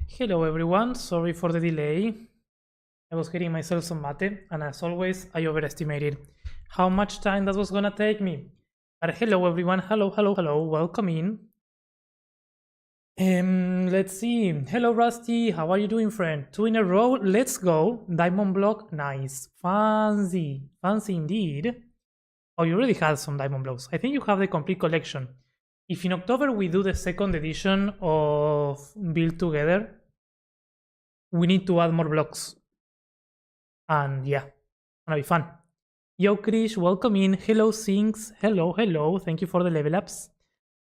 Hello everyone, sorry for the delay. I was getting myself some mate, and as always, I overestimated how much time that was gonna take me. But hello everyone, hello, welcome in. Let's see. Hello Rusty, how are you doing, friend? 2 in a row, let's go. Diamond block, nice. Fancy indeed. Oh, you already had some diamond blocks. I think you have the complete collection. If in October we do the second edition of Build Together, we need to add more blocks. And yeah, gonna be fun. Yo, Krish, welcome in. Hello, Sinks. Hello. Thank you for the level ups.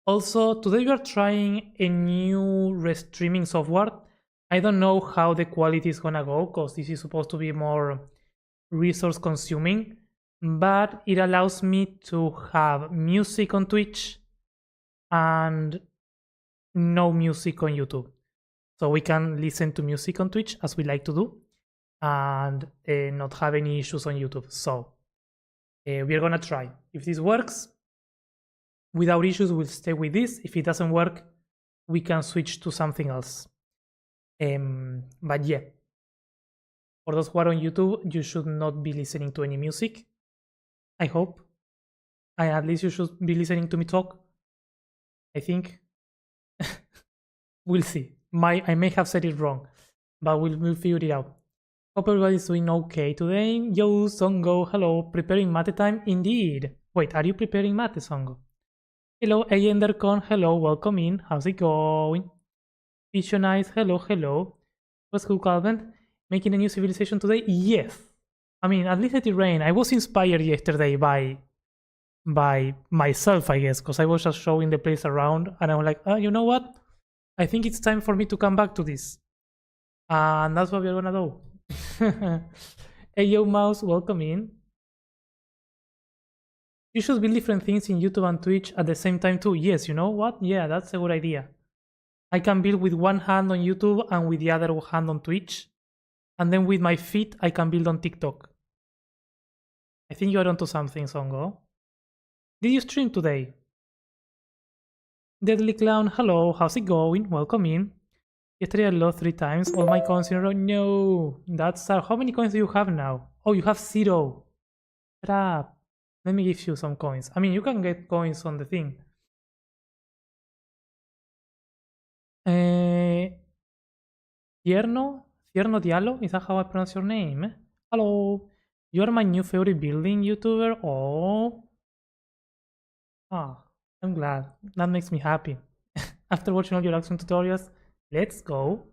Also, today we are trying a new restreaming software. I don't know how the quality is gonna go because this is supposed to be more resource consuming, but it allows me to have music on Twitch and no music on YouTube. So we can listen to music on Twitch as we like to do and not have any issues on YouTube. So we are gonna try. If this works without issues, we'll stay with this. If it doesn't work, we can switch to something else. But yeah, for those who are on YouTube, you should not be listening to any music. I hope. At least you should be listening to me talk. I think. We'll see. I may have said it wrong, but we'll figure it out. Hope everybody's doing okay today. Yo, Songo, hello. Preparing mate time? Indeed. Wait, are you preparing mate, Songo? Hello, Ayendercon, hello, welcome in. How's it going? Visionize, hello. What's cool, Calvin? Making a new civilization today? Yes. I mean, at least at the rain. I was inspired yesterday by myself, I guess, because I was just showing the place around, and I was like, you know what? I think it's time for me to come back to this. And that's what we're gonna do. Hey, yo, Mouse, welcome in. You should build different things in YouTube and Twitch at the same time too. Yes, you know what? Yeah, that's a good idea. I can build with one hand on YouTube and with the other hand on Twitch. And then with my feet, I can build on TikTok. I think you're onto something, Songo. Did you stream today? Deadly Clown, hello, how's it going? Welcome in. Yesterday I lost 3 times, all my coins in a row. No, that's sad. How many coins do you have now? Oh, you have 0. Shut up. Let me give you some coins. I mean, you can get coins on the thing. Tierno Diallo, is that how I pronounce your name? Hello, you're my new favorite building YouTuber. Oh, I'm glad. That makes me happy. After watching all your Axium tutorials, let's go.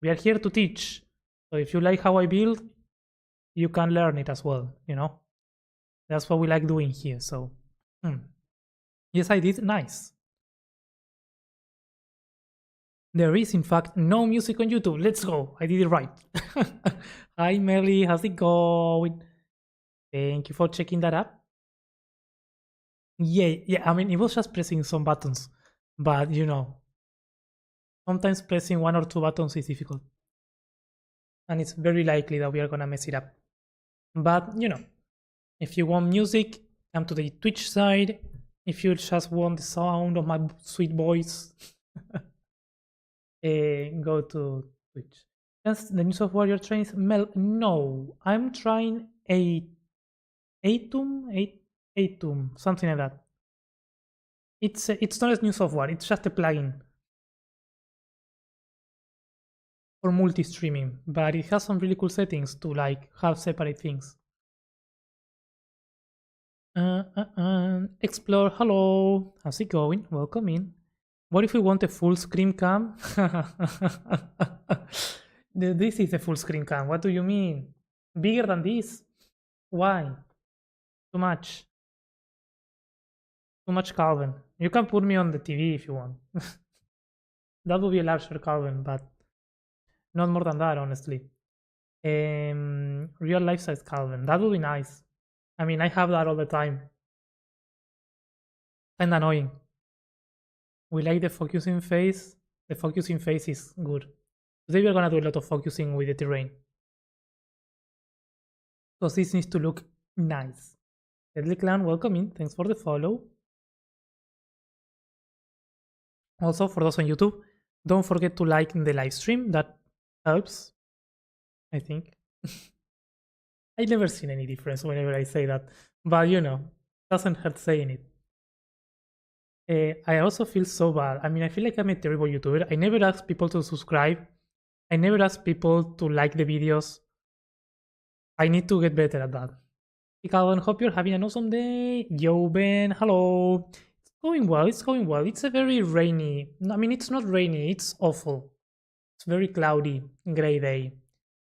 We are here to teach. So if you like how I build, you can learn it as well, you know? That's what we like doing here, so. Yes, I did. Nice. There is, in fact, no music on YouTube. Let's go. I did it right. Hi, Melly. How's it going? Thank you for checking that up. Yeah. I mean, it was just pressing some buttons. But, you know, sometimes pressing 1 or 2 buttons is difficult. And it's very likely that we are going to mess it up. But, you know, if you want music, come to the Twitch side. If you just want the sound of my sweet voice, go to Twitch. That's the new software you're trying. No, I'm trying Atum, something like that. It's not a new software. It's just a plugin for multi-streaming, but it has some really cool settings to like have separate things. Explore, hello, how's it going? Welcome in. What if we want a full screen cam? This is a full screen cam. What do you mean? Bigger than this? Why? Too much. Too much Calvin. You can put me on the TV if you want. That would be a larger Calvin, but not more than that, honestly. Real life size Calvin. That would be nice. I mean, I have that all the time. And annoying. We like the focusing phase. The focusing phase is good. Today we're gonna do a lot of focusing with the terrain. Because this needs to look nice. Deadly Clan, welcome in. Thanks for the follow. Also, for those on YouTube, Don't forget to like the live stream. That helps, I think. I never seen any difference whenever I say that, but you know, doesn't hurt saying it. I also feel so bad. I mean, I feel like I'm a terrible YouTuber. I never ask people to subscribe. I never ask people to like the videos. I need to get better at that. Hey Calvin, hope you're having an awesome day. Yo Ben, hello. It's going well, it's going well. It's a very rainy, I mean, it's not rainy, it's awful. It's very cloudy, gray day.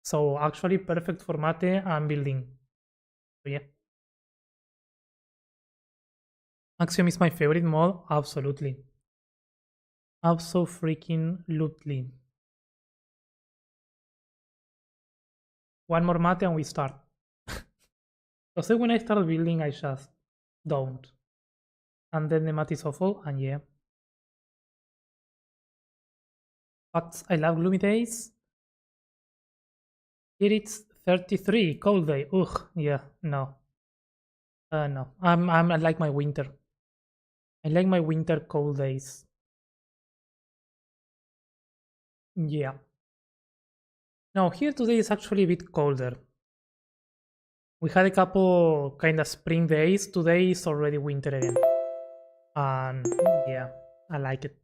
So actually perfect for mate and building. So yeah. Axiom is my favorite mod, absolutely. Abso-freaking-lutely. One more mate and we start. So when I start building, I just don't. And then the mate is awful, and yeah. But I love gloomy days. Here it's 33, cold day. Ugh, yeah, no. No. I like my winter. I like my winter cold days. Yeah. No, here today is actually a bit colder. We had a couple kind of spring days. Today is already winter again. And yeah, I like it.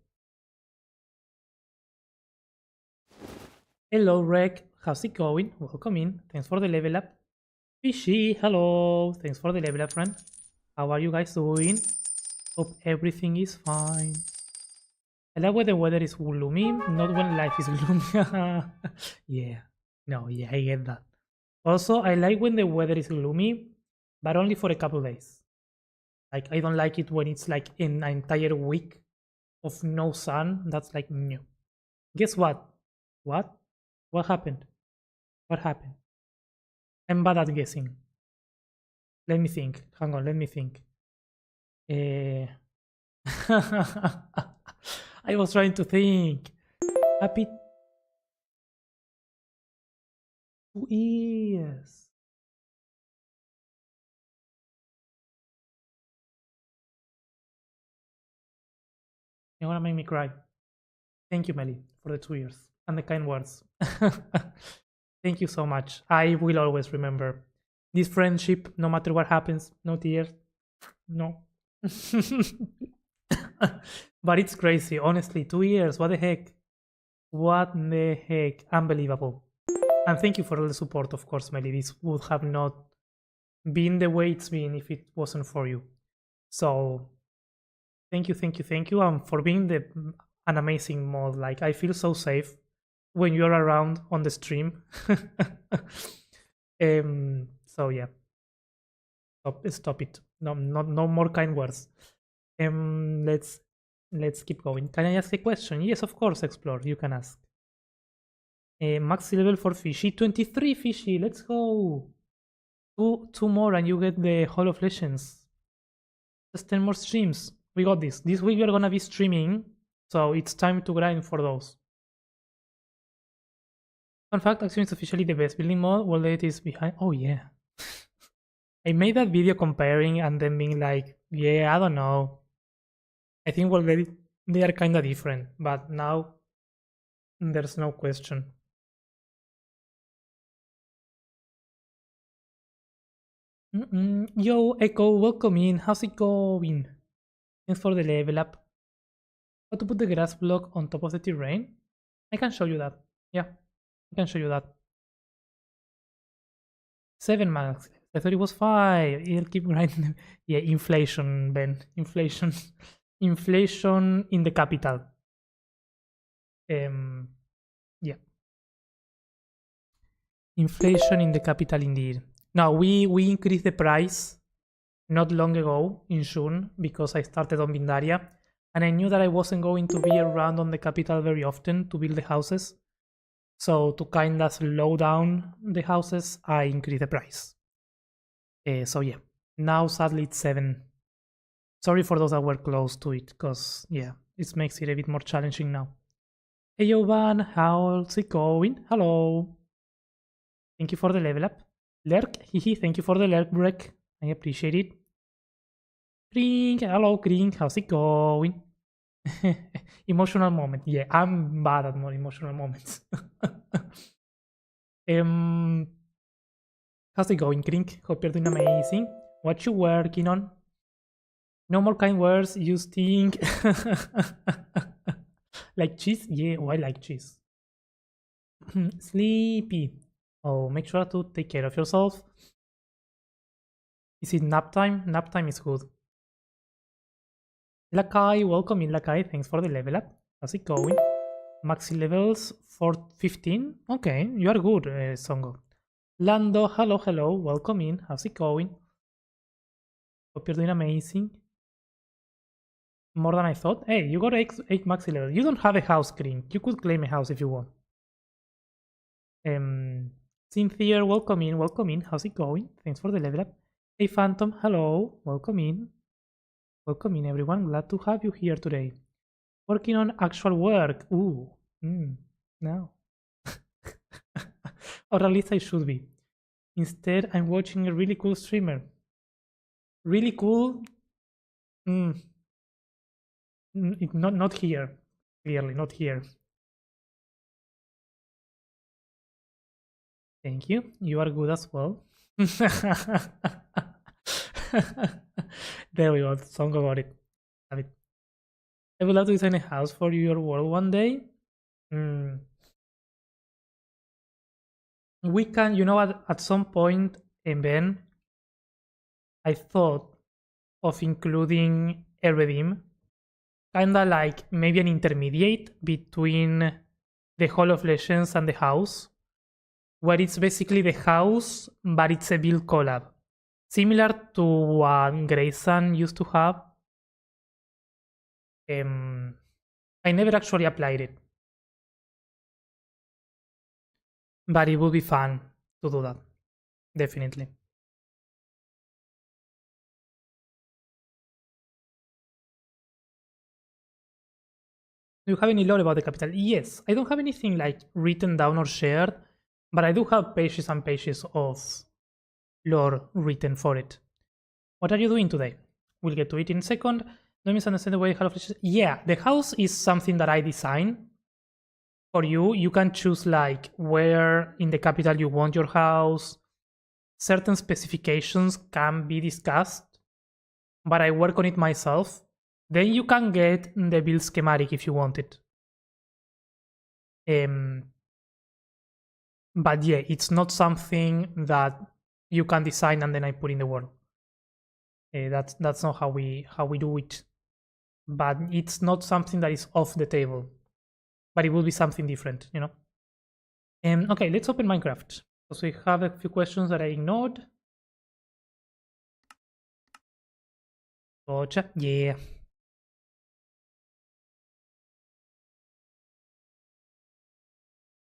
Hello, Rec. How's it going? Welcome in. Thanks for the level up. Fishy, hello. Thanks for the level up, friend. How are you guys doing? Hope everything is fine. I like when the weather is gloomy, not when life is gloomy. Yeah, no, yeah, I get that. Also, I like when the weather is gloomy, but only for a couple days. Like, I don't like it when it's like an entire week of no sun. That's like, no. Guess what? What? What happened? What happened? I'm bad at guessing. Let me think. Hang on, let me think. I was trying to think. Happy 2 years. You're gonna make me cry. Thank you, Melly, for the 2 years and the kind words. Thank you so much. I will always remember this friendship, no matter what happens. No tears. No. But it's crazy, honestly. 2 years. What the heck? What the heck? Unbelievable. And thank you for all the support, of course, Melly. This would have not been the way it's been if it wasn't for you. So thank you, thank you, thank you, and for being an amazing mod. Like, I feel so safe when you're around on the stream. So yeah, stop it. No more kind words. Let's keep going. Can I ask a question? Yes, of course, Explore. You can ask. Max level for Fishy. 23 Fishy. Let's go. Two more and you get the Hall of Legends. Just 10 more streams. We got this. This week we're gonna be streaming, so it's time to grind for those. Fun fact, Axiom is officially the best building mod while it is behind. Oh yeah. I made that video comparing and then being like, yeah, I don't know. I think well they are kinda different, but now there's no question. Yo, Echo, welcome in. How's it going? Thanks for the level up. How to put the grass block on top of the terrain? I can show you that. Yeah, I can show you that. 7 max. I thought it was 5. It'll keep grinding. Yeah, inflation, Ben. Inflation. Inflation in the capital. Yeah. Inflation in the capital indeed. No, we increased the price not long ago in June because I started on Vindaria and I knew that I wasn't going to be around on the capital very often to build the houses. So to kind of slow down the houses, I increased the price. So yeah, now sadly it's 7. Sorry for those that were close to it, because yeah, it makes it a bit more challenging now. Hey Jovan, how's it going? Hello. Thank you for the level up. Lurk, hihi, thank you for the lurk break. I appreciate it. Kring, hello Kring, how's it going? Emotional moment. Yeah, I'm bad at more emotional moments. um, how's it going, Krink? Hope you're doing amazing. What you working on? No more kind words. You stink. Like cheese? Yeah, oh, I like cheese. Sleepy. Oh, make sure to take care of yourself. Is it nap time? Nap time is good. Lakai, welcome in Lakai. Thanks for the level up. How's it going? Maxi levels for 15. Okay, you are good, Songo. Lando, hello, hello. Welcome in. How's it going? Hope you're doing amazing. More than I thought. Hey, you got 8 maxi levels. You don't have a house, Green. You could claim a house if you want. Cynthia, welcome in, welcome in. How's it going? Thanks for the level up. Hey, Phantom, hello. Welcome in. Welcome in, everyone. Glad to have you here today. Working on actual work. Ooh. No. Or at least I should be. Instead, I'm watching a really cool streamer. Really cool? Not here. Clearly, not here. Thank you. You are good as well. There we go. Song about it. Have it. I would love to design a house for your world one day. We can, at some point, and then I thought of including a redeem, kinda like maybe an intermediate between the Hall of Legends and the house, where it's basically the house, but it's a build collab. Similar to what Grayson used to have. I never actually applied it. But it would be fun to do that. Definitely. Do you have any lore about the capital? Yes. I don't have anything like written down or shared, but I do have pages and pages of lore written for it. What are you doing today? We'll get to it in a second. Don't misunderstand the way Hall of Legends. Yeah, the house is something that I design for you. You can choose like where in the capital you want your house. Certain specifications can be discussed, but I work on it myself. Then you can get the build schematic if you want it. But yeah, it's not something that you can design and then I put in the world. That's not how we do it. But it's not something that is off the table. But it will be something different, Okay, let's open Minecraft. So we have a few questions that I ignored. Gotcha. Yeah.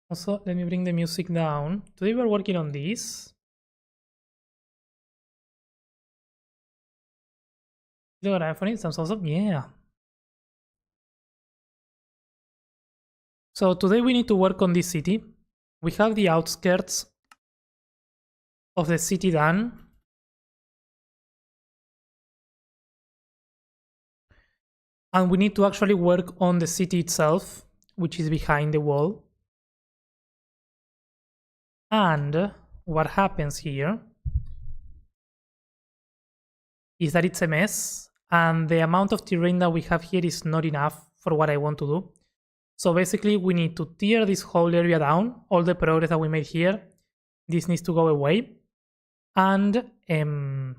Also, let me bring the music down. Today we're working on this. For instance, also, yeah. So today we need to work on this city. We have the outskirts of the city done. And we need to actually work on the city itself, which is behind the wall. And what happens here is that it's a mess, and the amount of terrain that we have here is not enough for what I want to do. So basically, we need to tear this whole area down, all the progress that we made here. This needs to go away. And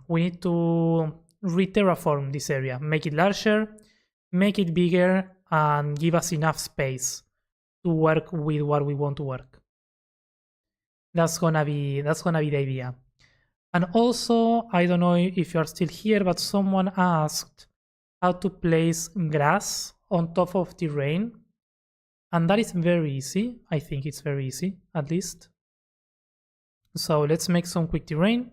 we need to re-terraform this area, make it larger, make it bigger, and give us enough space to work with what we want to work. That's gonna be the idea. And also, I don't know if you're still here, but someone asked how to place grass on top of terrain. And that is very easy. I think it's very easy, at least. So let's make some quick terrain.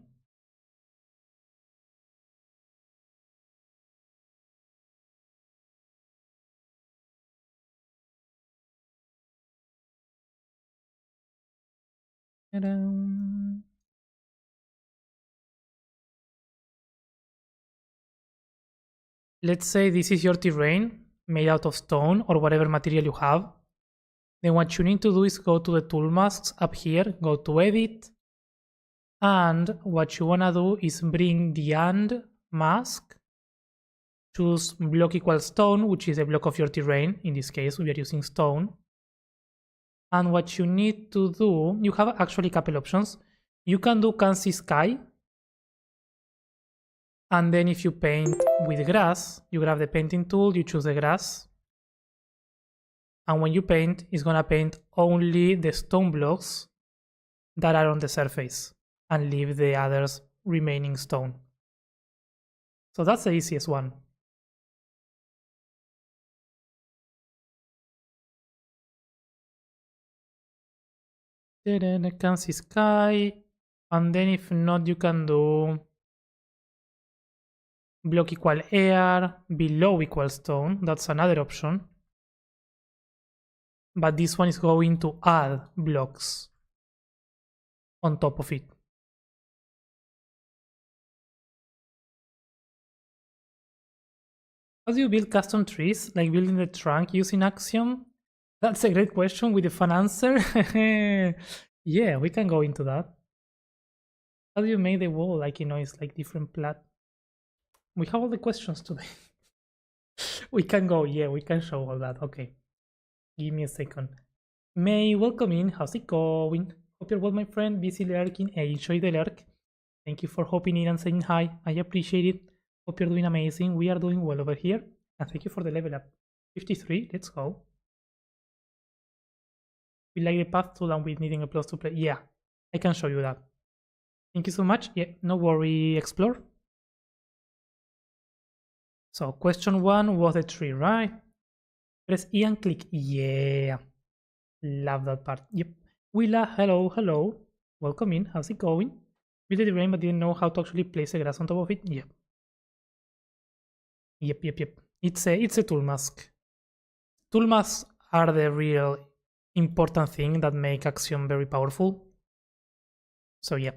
Let's say this is your terrain. made out of stone or whatever material you have, then what you need to do is go to the tool masks up here, go to edit, and what you wanna do is bring the and mask, choose block equals stone, which is a block of your terrain. In this case, we are using stone. And what you need to do, you have actually a couple options. You can do can see sky. And then if you paint with grass, you grab the painting tool, you choose the grass. And when you paint, it's gonna paint only the stone blocks that are on the surface and leave the others remaining stone. So that's the easiest one. Then I can see sky, and then if not, you can do block equal air, below equal stone. That's another option. But this one is going to add blocks on top of it. How do you build custom trees, like building the trunk using Axiom? That's a great question with a fun answer. Yeah, we can go into that. How do you make the wall like, you know, it's like different plat? We have all the questions today. We can go, yeah, we can show all that. Okay, give me a second. May, welcome in. How's it going? Hope you're well, my friend. Busy lurking. Hey, enjoy the lurk. Thank you for hopping in and saying hi. I appreciate it. Hope you're doing amazing. We are doing well over here. And thank you for the level up. 53, let's go. We like the path tool and we're needing a plus to play. Yeah, I can show you that. Thank you so much. Yeah, no worry, explore. So question 1 was the tree, right? Press E and click. Yeah, love that part. Yep. Willa, hello, hello. Welcome in. How's it going? Built the terrain but didn't know how to actually place the grass on top of it. Yep. Yep. It's a tool mask. Tool masks are the real important thing that make Axiom very powerful. So yeah.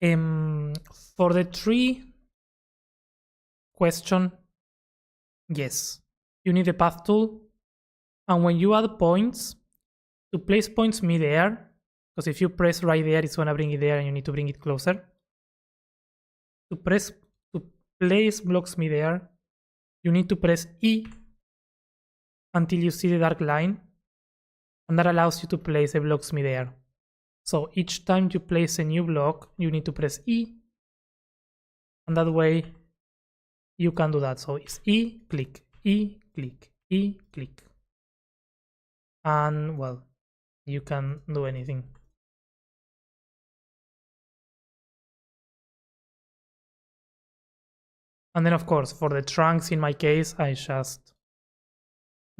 For the tree question, yes, you need a path tool, and when you add points, to place points mid-air, because if you press right there, it's gonna bring it there, and you need to bring it closer. To place blocks mid-air, you need to press E until you see the dark line, and that allows you to place the blocks mid-air. So each time you place a new block, you need to press E, and that way you can do that. So it's E, click, E, click, E, click. And well, you can do anything. And then of course, for the trunks, in my case, I just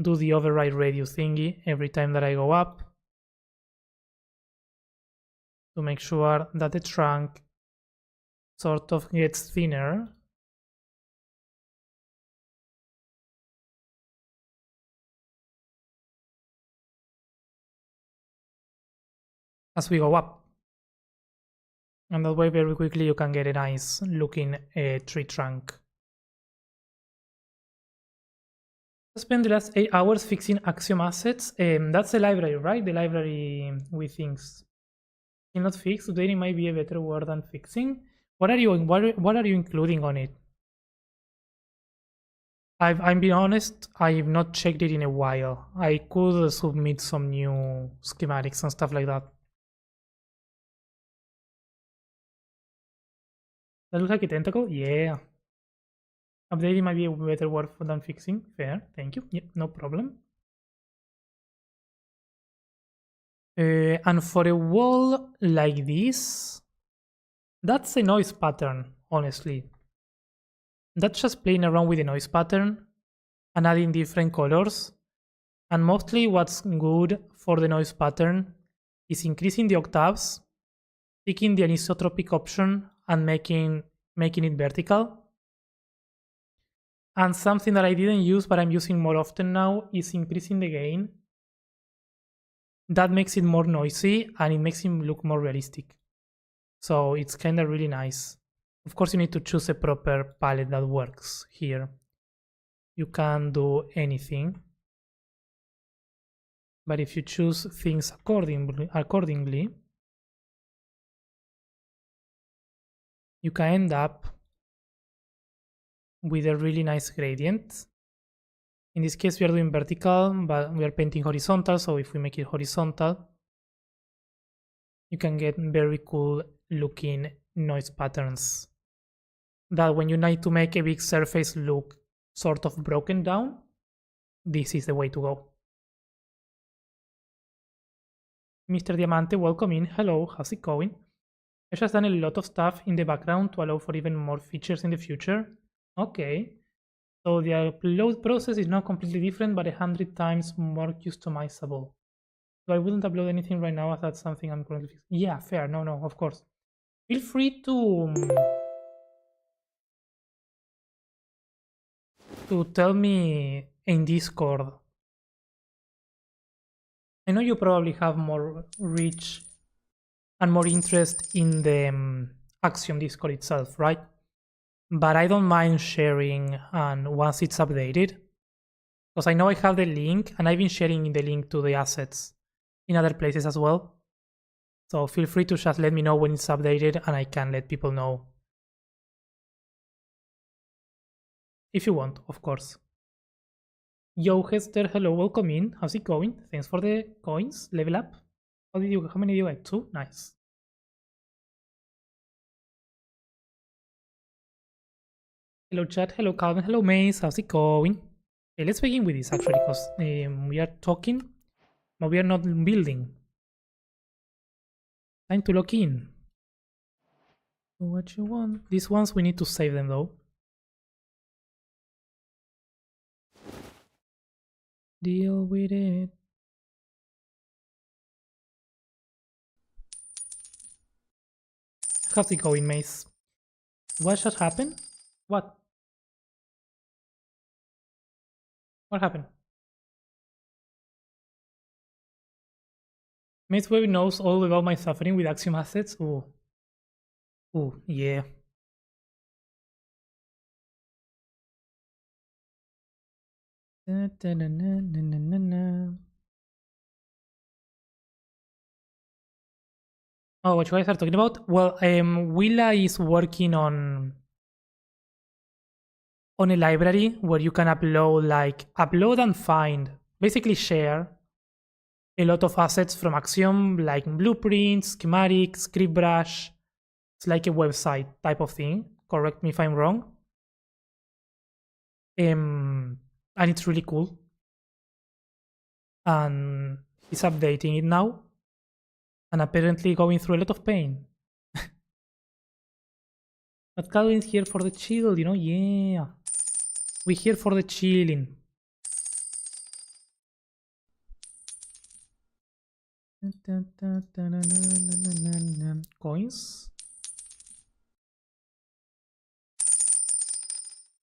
do the override radius thingy every time that I go up to make sure that the trunk sort of gets thinner. As we go up. And that way very quickly you can get a nice looking tree trunk. I spent the last 8 hours fixing Axiom assets. That's the library, right? The library with things. Not fixed. Updating might be a better word than fixing. What are you including on it? I'm being honest, I've not checked it in a while. I could submit some new schematics and stuff like that. That looks like a tentacle? Yeah. Updating might be a better word than fixing. Fair, thank you. Yep, no problem. And for a wall like this, that's a noise pattern, honestly. That's just playing around with the noise pattern and adding different colors. And mostly what's good for the noise pattern is increasing the octaves, picking the anisotropic option and making it vertical. And something that I didn't use but I'm using more often now is increasing the gain. That makes it more noisy and it makes it look more realistic. So it's kind of really nice. Of course, you need to choose a proper palette that works here. you can't do anything. But if you choose things accordingly, you can end up with a really nice gradient. In this case, we are doing vertical, but we are painting horizontal. So if we make it horizontal, you can get very cool looking noise patterns that when you need to make a big surface look sort of broken down, this is the way to go. Mr. Diamante, welcome in. Hello, how's it going? I've just done a lot of stuff in the background to allow for even more features in the future. Okay. So the upload process is now completely different, but 100 times more customizable. So I wouldn't upload anything right now as that's something I'm currently fixing. Yeah, fair. No, of course. Feel free to tell me in Discord. I know you probably have more reach and more interest in the Axiom Discord itself, right? But I don't mind sharing and once it's updated. Because I know I have the link and I've been sharing the link to the assets in other places as well. So feel free to just let me know when it's updated and I can let people know. If you want, of course. Yo, Hester, hello, welcome in. How's it going? Thanks for the coins. Level up. How many did you get? 2? Nice. Hello, chat. Hello, Calvin. Hello, Maze. How's it going? Okay, let's begin with this actually, because we are talking, but we are not building. Time to log in. Do what you want. These ones we need to save them though. Deal with it. How's it going, Maze? What just happened? What? What happened? Maze Web knows all about my suffering with Axiom assets. Ooh. Ooh, yeah. Oh, what you guys are talking about? Well, Willa is working on a library where you can upload and find, basically share a lot of assets from Axiom, like blueprints, schematics, script brush. It's like a website type of thing. Correct me if I'm wrong. And it's really cool. And he's updating it now. And apparently going through a lot of pain. But Calvin's here for the chill, you know? Yeah. We're here for the chilling. Coins?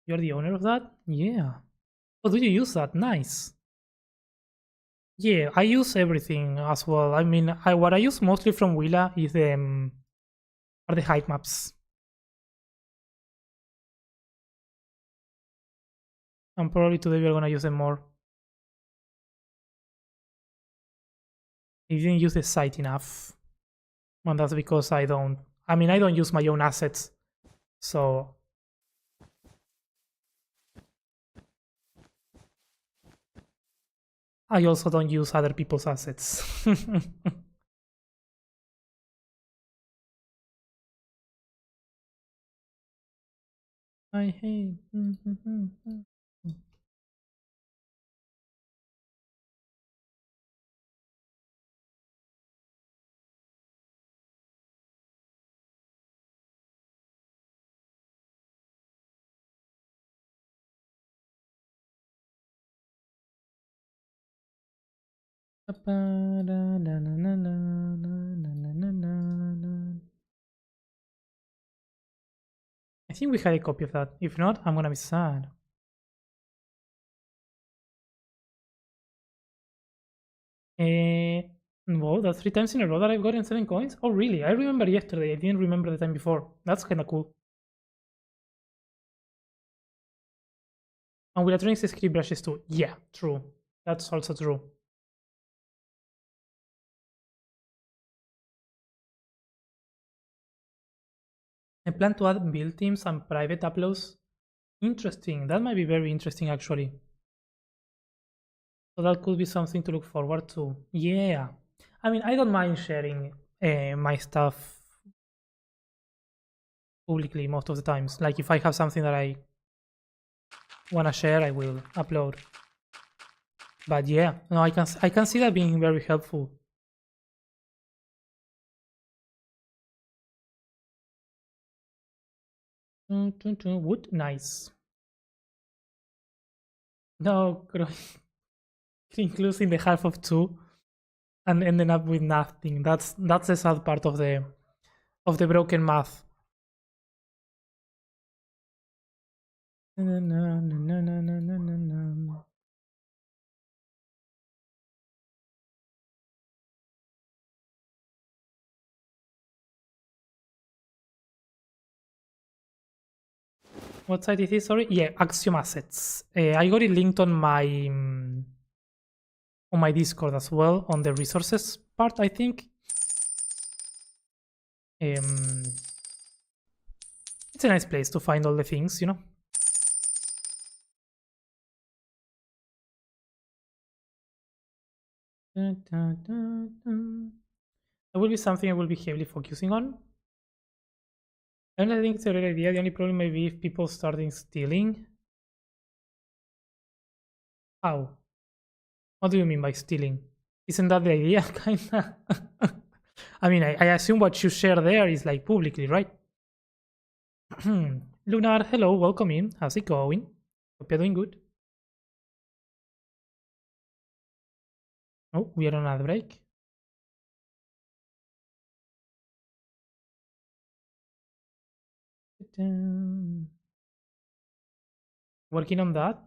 You're the owner of that? Yeah. Oh, do you use that? Nice. Yeah, I use everything as well. I mean, what I use mostly from Willa is are the height maps. And probably today we're gonna use them more. I didn't use the site enough. And that's because I don't use my own assets. So I also don't use other people's assets. I hate. I think we had a copy of that. If not, I'm gonna be sad. Well, that's 3 times in a row that I've gotten 7 coins. Oh, really? I remember yesterday. I didn't remember the time before. That's kind of cool. And with electronics script brushes too. Yeah, true. That's also true. I plan to add build teams and private uploads. Interesting. That might be very interesting actually. So that could be something to look forward to. Yeah. I mean, I don't mind sharing my stuff publicly most of the times. Like if I have something that I wanna share, I will upload. But yeah, no, I can see that being very helpful. Wood, nice. No, including the half of two and ending up with nothing. That's the sad part of the broken math. What site is this? Sorry, yeah, Axium assets. I got it linked on my Discord as well on the resources part. I think. It's a nice place to find all the things, you know. That will be something I will be heavily focusing on. And I think it's a great idea. The only problem may be if people starting stealing. How? What do you mean by stealing? Isn't that the idea, kinda? I mean, I assume what you share there is like publicly, right? Lunar, hello, welcome in. How's it going? Hope you're doing good. Oh, we are on ad break. Working on that.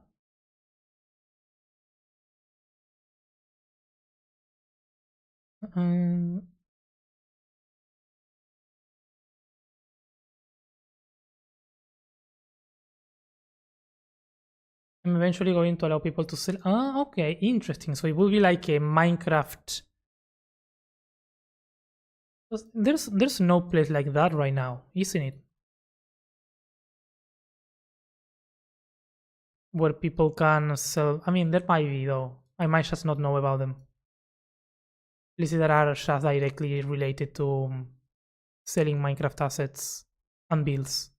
I'm eventually going to allow people to sell. Ah, okay, interesting. So it will be like a Minecraft. There's no place like that right now, isn't it? Where people can sell. I mean, there might be though. I might just not know about them. At least that are just directly related to selling Minecraft assets and builds.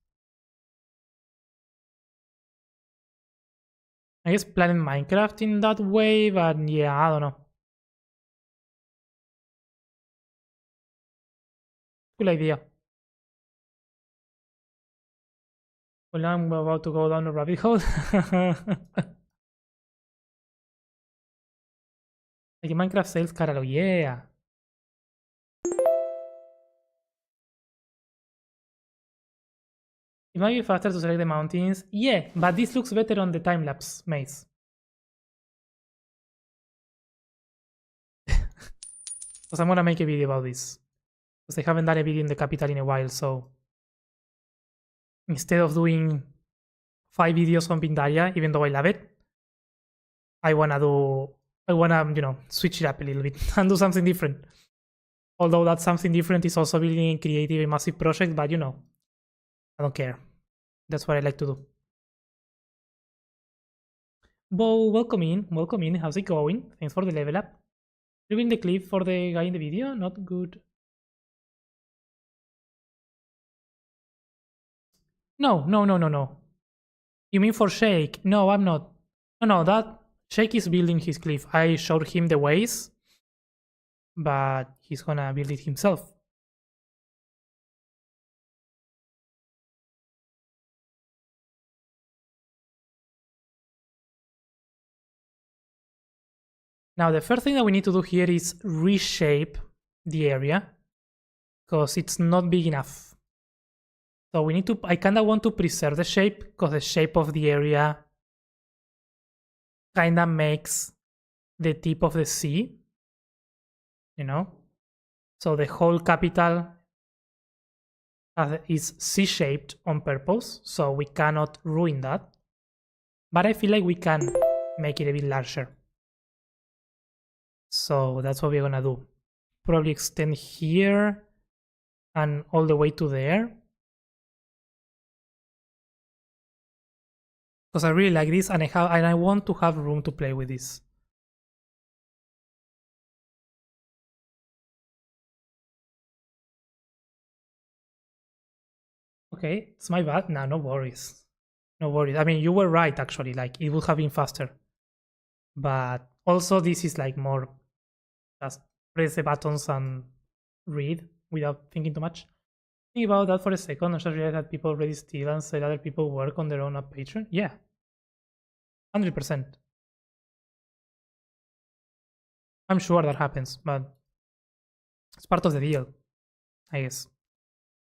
I guess planning Minecraft in that way, but yeah, I don't know. Cool idea. Well, now I'm about to go down a rabbit hole. Like Minecraft sales catalog, yeah. It might be faster to select the mountains. Yeah, but this looks better on the time-lapse maze. Because I'm gonna make a video about this. Because I haven't done a video in the capital in a while, so instead of doing 5 videos on Pindaria, even though I love it, I wanna, you know, switch it up a little bit and do something different. Although that something different is also building a creative, a massive project, but you know, I don't care. That's what I like to do. Bo, welcome in, welcome in. How's it going? Thanks for the level up. Leaving the clip for the guy in the video, not good. No. You mean for Shake? No, I'm not. No, that Shake is building his cliff. I showed him the ways, but he's gonna build it himself. Now, the first thing that we need to do here is reshape the area because it's not big enough. So we need to, I kinda want to preserve the shape because the shape of the area kinda makes the tip of the C, you know? So the whole capital is C-shaped on purpose, so we cannot ruin that. but I feel like we can make it a bit larger. So that's what we're gonna do. Probably extend here and all the way to there. Because I really like this and I want to have room to play with this. Okay, it's my bad. No worries. No worries. I mean, you were right actually, like it would have been faster. But also this is like more just press the buttons and read without thinking too much. Think about that for a second. I just realized that people already steal and sell other people work on their own at Patreon. Yeah, 100%. I'm sure that happens, but it's part of the deal, I guess.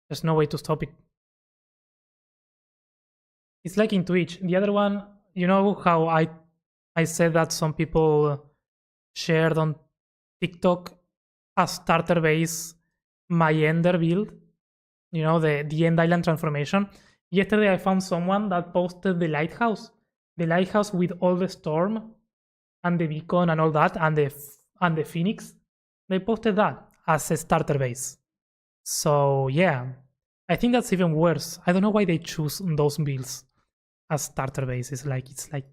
There's no way to stop it. It's like in Twitch. The other one, you know how I said that some people shared on TikTok a starter base my Ender build, you know, the End Island transformation. Yesterday I found someone that posted the lighthouse with all the storm and the beacon and all that and the phoenix. They posted that as a starter base. So yeah, I think that's even worse. I don't know why they choose those builds as starter bases. Like it's like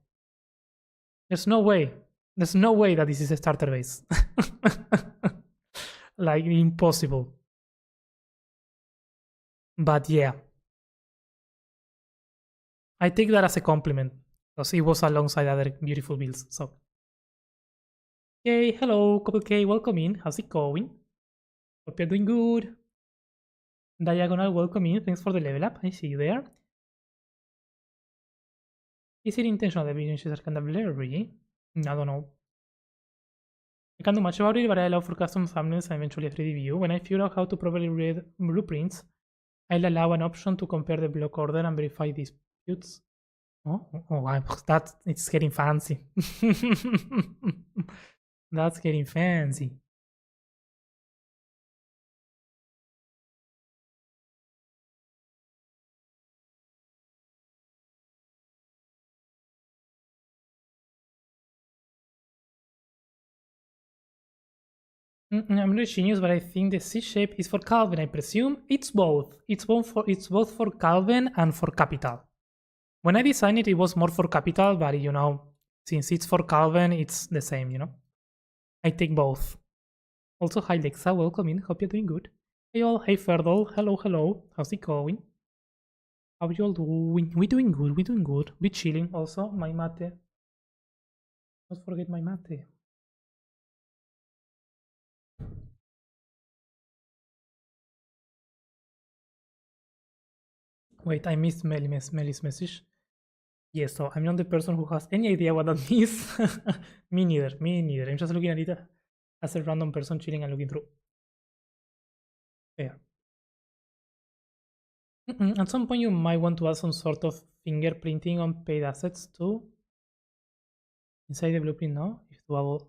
there's no way that this is a starter base. Like impossible. But yeah, I take that as a compliment because it was alongside other beautiful builds. So, hey, hello, Couple K, welcome in. How's it going? Hope you're doing good. Diagonal, welcome in. Thanks for the level up. I see you there. Is it intentional that videos are kind of blurry? I don't know. I can't do much about it, but I allow for custom thumbnails and eventually a 3D view. When I figure out how to properly read blueprints, I'll allow an option to compare the block order and verify disputes. That it's getting fancy. That's getting fancy. I'm not a genius, but I think the C shape is for Calvin. I presume it's both. It's both for Calvin and for Capital. When I designed it, it was more for Capital, but you know, since it's for Calvin, it's the same. You know, I take both. Also, hi Lexa, welcome in. Hope you're doing good. Hey all, hey Ferdol, hello. How's it going? How you all doing? We doing good. We doing good. We chilling. Also, my mate. Don't forget my mate. Wait, I missed Melly's message. Yes, so I'm not the person who has any idea what that means. Me neither. I'm just looking at it as a random person chilling and looking through. There. At some point, you might want to add some sort of fingerprinting on paid assets too. Inside the blueprint, no? If doable.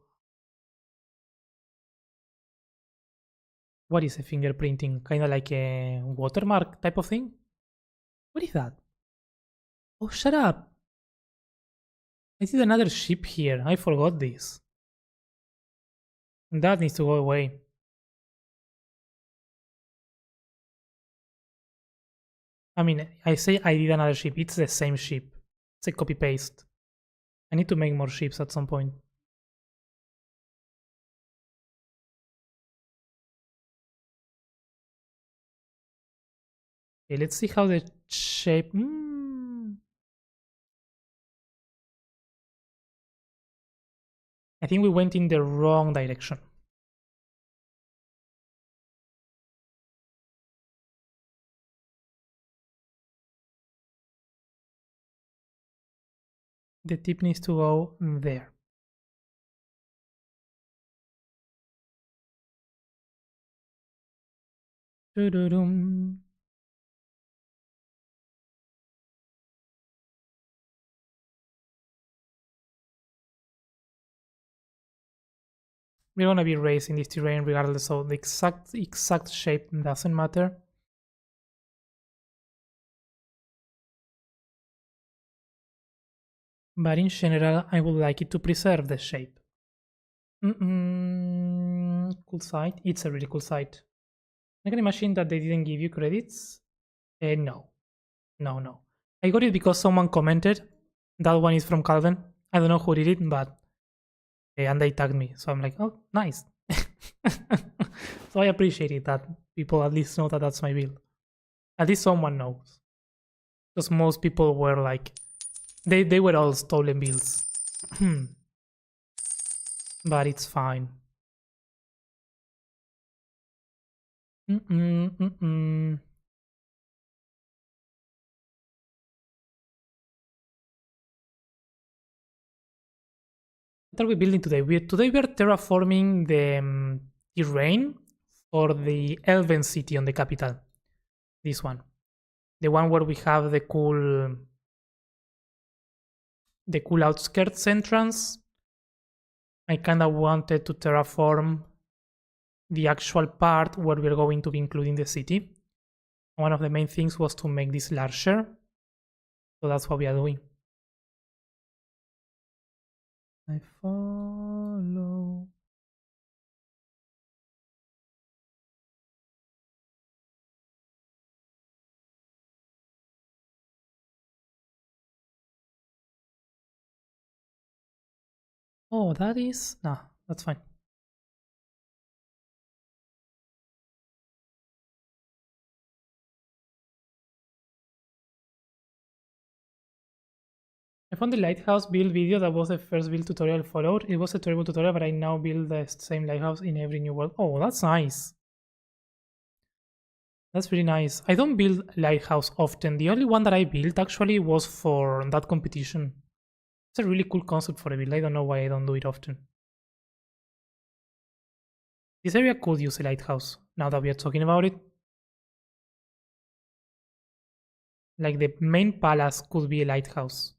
What is a fingerprinting? Kind of like a watermark type of thing? What is that? Oh, shut up! I see another ship here. I forgot this. That needs to go away. I mean, I say I did another ship. It's the same ship. It's a copy paste. I need to make more ships at some point. Okay, let's see how the shape. I think we went in the wrong direction. The tip needs to go there. Doo-doo-doom. We're gonna be racing this terrain regardless, so the exact shape doesn't matter. But in general, I would like it to preserve the shape. Cool site. It's a really cool site. I can imagine that they didn't give you credits. No. No. I got it because someone commented. That one is from Calvin. I don't know who did it, but and they tagged me. So I'm like, oh, nice. So I appreciate that people at least know that that's my build. At least someone knows. Because most people were like, they were all stolen builds. But it's fine. What are we building today? Today we are terraforming the terrain for the Elven city on the capital. This one. The one where we have the cool outskirts entrance. I kinda wanted to terraform the actual part where we're going to be including the city. One of the main things was to make this larger. So that's what we are doing. I follow. Oh, that is... Nah, that's fine. I found the lighthouse build video that was the first build tutorial I followed. It was a terrible tutorial, but I now build the same lighthouse in every new world. Oh, that's nice. That's really nice. I don't build lighthouse often. The only one that I built actually was for that competition. It's a really cool concept for a build. I don't know why I don't do it often. This area could use a lighthouse, now that we are talking about it. Like the main palace could be a lighthouse.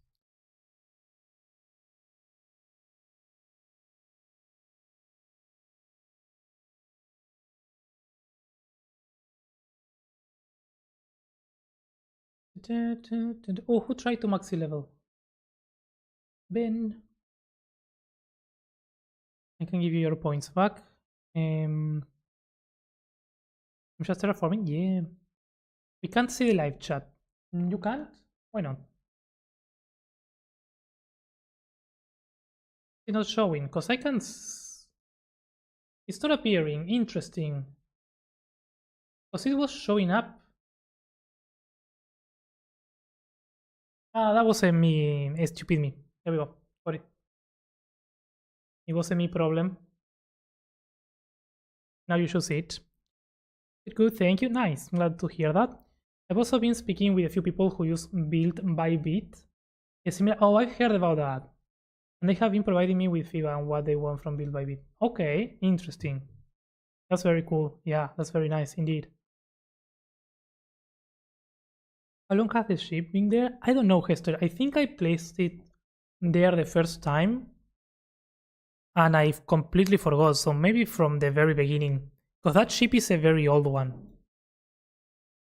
Oh, who tried to maxi level? Ben. I can give you your points back. I'm just terraforming? Yeah. We can't see the live chat. You can't? Why not? It's not showing, because I can... It's not appearing. Interesting. Because it was showing up. Ah, that was a stupid me. There we go. Got it. It was a me problem. Now you should see it. Good, thank you. Nice. I'm glad to hear that. I've also been speaking with a few people who use build by bit. Oh, I've heard about that. And they have been providing me with feedback on what they want from build by bit. Okay, interesting. That's very cool. Yeah, that's very nice indeed. How long has the ship been there? I don't know, Hester. I think I placed it there the first time. And I completely forgot. So maybe from the very beginning. Because that ship is a very old one.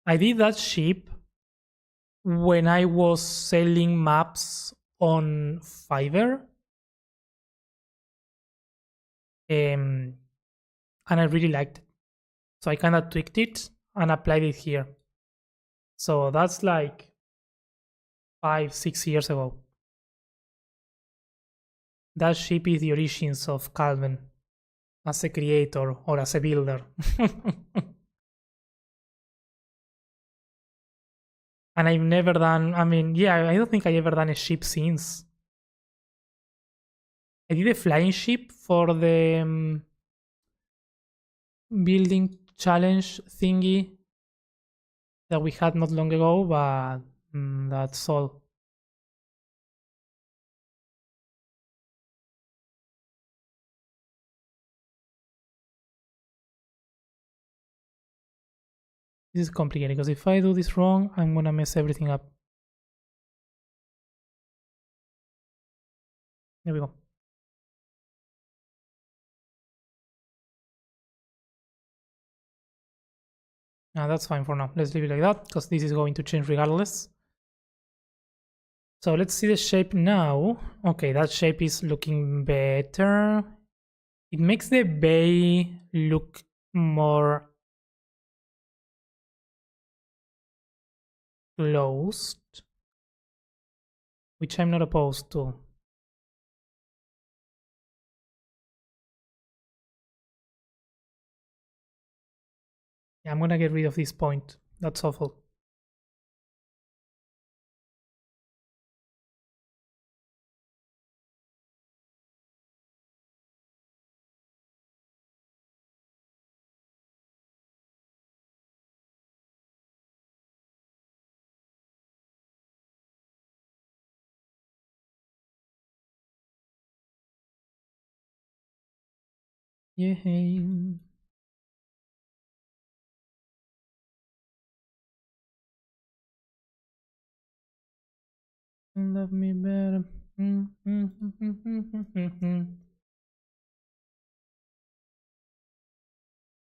I did that ship when I was selling maps on Fiverr. And I really liked it. So I kind of tweaked it and applied it here. So that's like 5-6 years ago. That ship is the origins of Calvin as a creator or as a builder. And I've never done, I don't think I ever done a ship since. I did a flying ship for the building challenge thingy that we had not long ago, but that's all. This is complicated because if I do this wrong, I'm gonna mess everything up. There we go. That's fine for now. Let's leave it like that because this is going to change regardless. So let's see the shape now. Okay, that shape is looking better. It makes the bay look more closed, which I'm not opposed to. Yeah, I'm gonna get rid of this point. That's awful. Yeah. Love me better.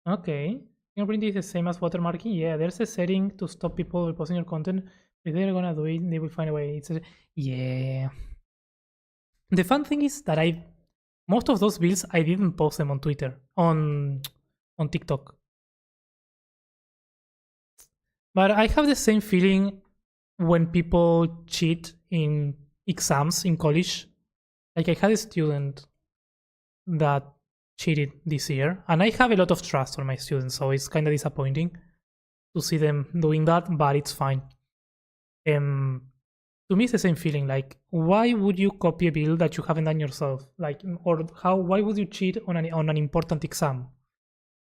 Okay. Fingerprint is the same as watermarking. Yeah, there's a setting to stop people reposting your content. If they're gonna do it, they will find a way. Yeah. The fun thing is that most of those builds I didn't post them on Twitter, on TikTok. But I have the same feeling when people cheat in exams in college. Like I had a student that cheated this year, and I have a lot of trust on my students, so it's kind of disappointing to see them doing that, but it's fine. To me, it's the same feeling. Like, why would you copy a build that you haven't done yourself? Like, or how? Why would you cheat on an important exam?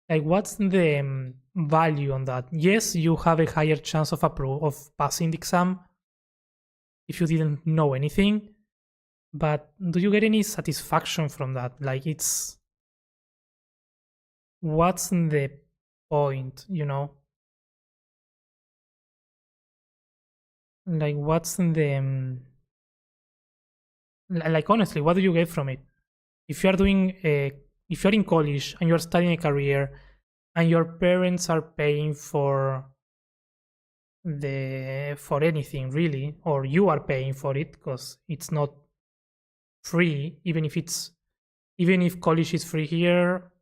Like, what's the value on that? Yes, you have a higher chance of passing the exam if you didn't know anything, but do you get any satisfaction from that? Like, what's the point, you know? Like, what's like, honestly, what do you get from it? If you're if you're in college and you're studying a career and your parents are paying for anything really, or you are paying for it because it's not free, even if college is free here,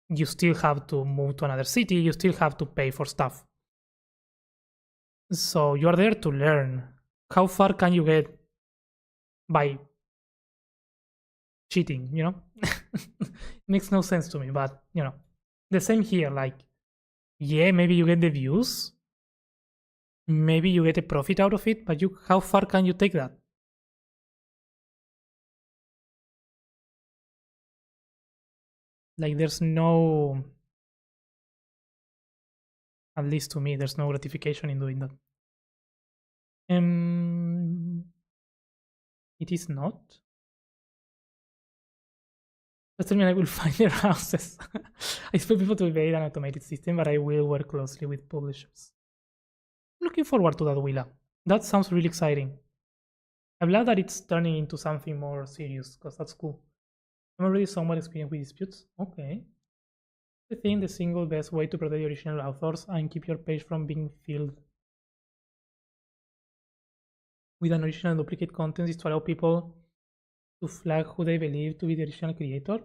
you still have to move to another city, you still have to pay for stuff. So you are there to learn. How far can you get by cheating, you know? Makes no sense to me, but you know, the same here. Like, yeah, maybe you get the views, maybe you get a profit out of it, but how far can you take that? Like, there's no, at least to me, there's no gratification in doing that. It is not. Doesn't mean I will find their houses. I expect people to evade an automated system, but I will work closely with publishers. I'm looking forward to that, Willa. That sounds really exciting. I'm glad that it's turning into something more serious, because that's cool. I'm already somewhat experienced with disputes. Okay. I think the single best way to protect the original authors and keep your page from being filled with an original and duplicate content is to allow people to flag who they believe to be the original creator.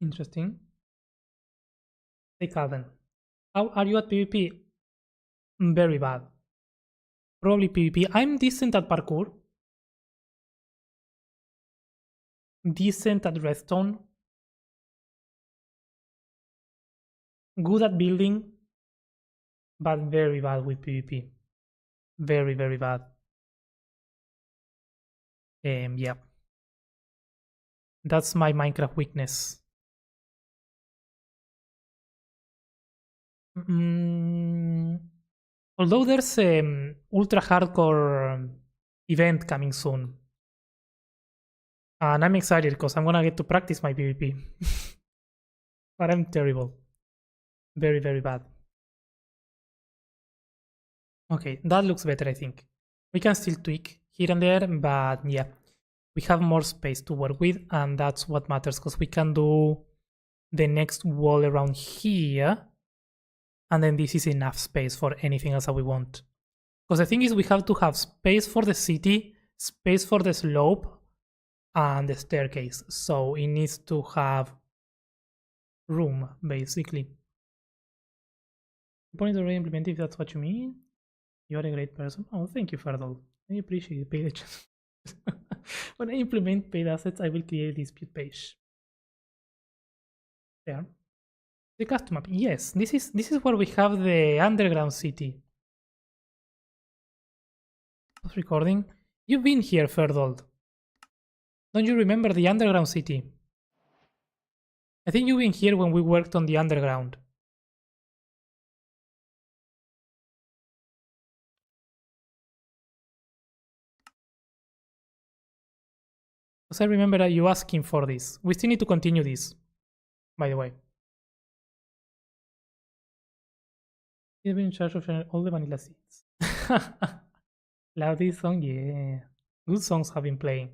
Interesting. Take Elven. How are you at PvP? Very bad. Probably PvP. I'm decent at parkour. Decent at redstone. Good at building. But very bad with PvP. Very, very bad. Yeah. That's my Minecraft weakness. Although there's ultra hardcore event coming soon. And I'm excited because I'm gonna get to practice my PvP. But I'm terrible. Very, very bad. Okay, that looks better, I think. We can still tweak here and there, but yeah. We have more space to work with, and that's what matters, because we can do the next wall around here, and then this is enough space for anything else that we want. Because the thing is, we have to have space for the city, space for the slope, and the staircase. So it needs to have room, basically. The point is already implemented, if that's what you mean. You are a great person. Oh, thank you, Ferdol. I appreciate you, paid agents. When I implement paid assets, I will create a dispute page. There. The custom map. Yes, this is where we have the underground city. Recording. You've been here, Ferdold. Don't you remember the underground city? I think you've been here when we worked on the underground. Because I remember that you asking for this. We still need to continue this, by the way. You've been in charge of all the vanilla seeds. Love this song, yeah. Good songs have been playing.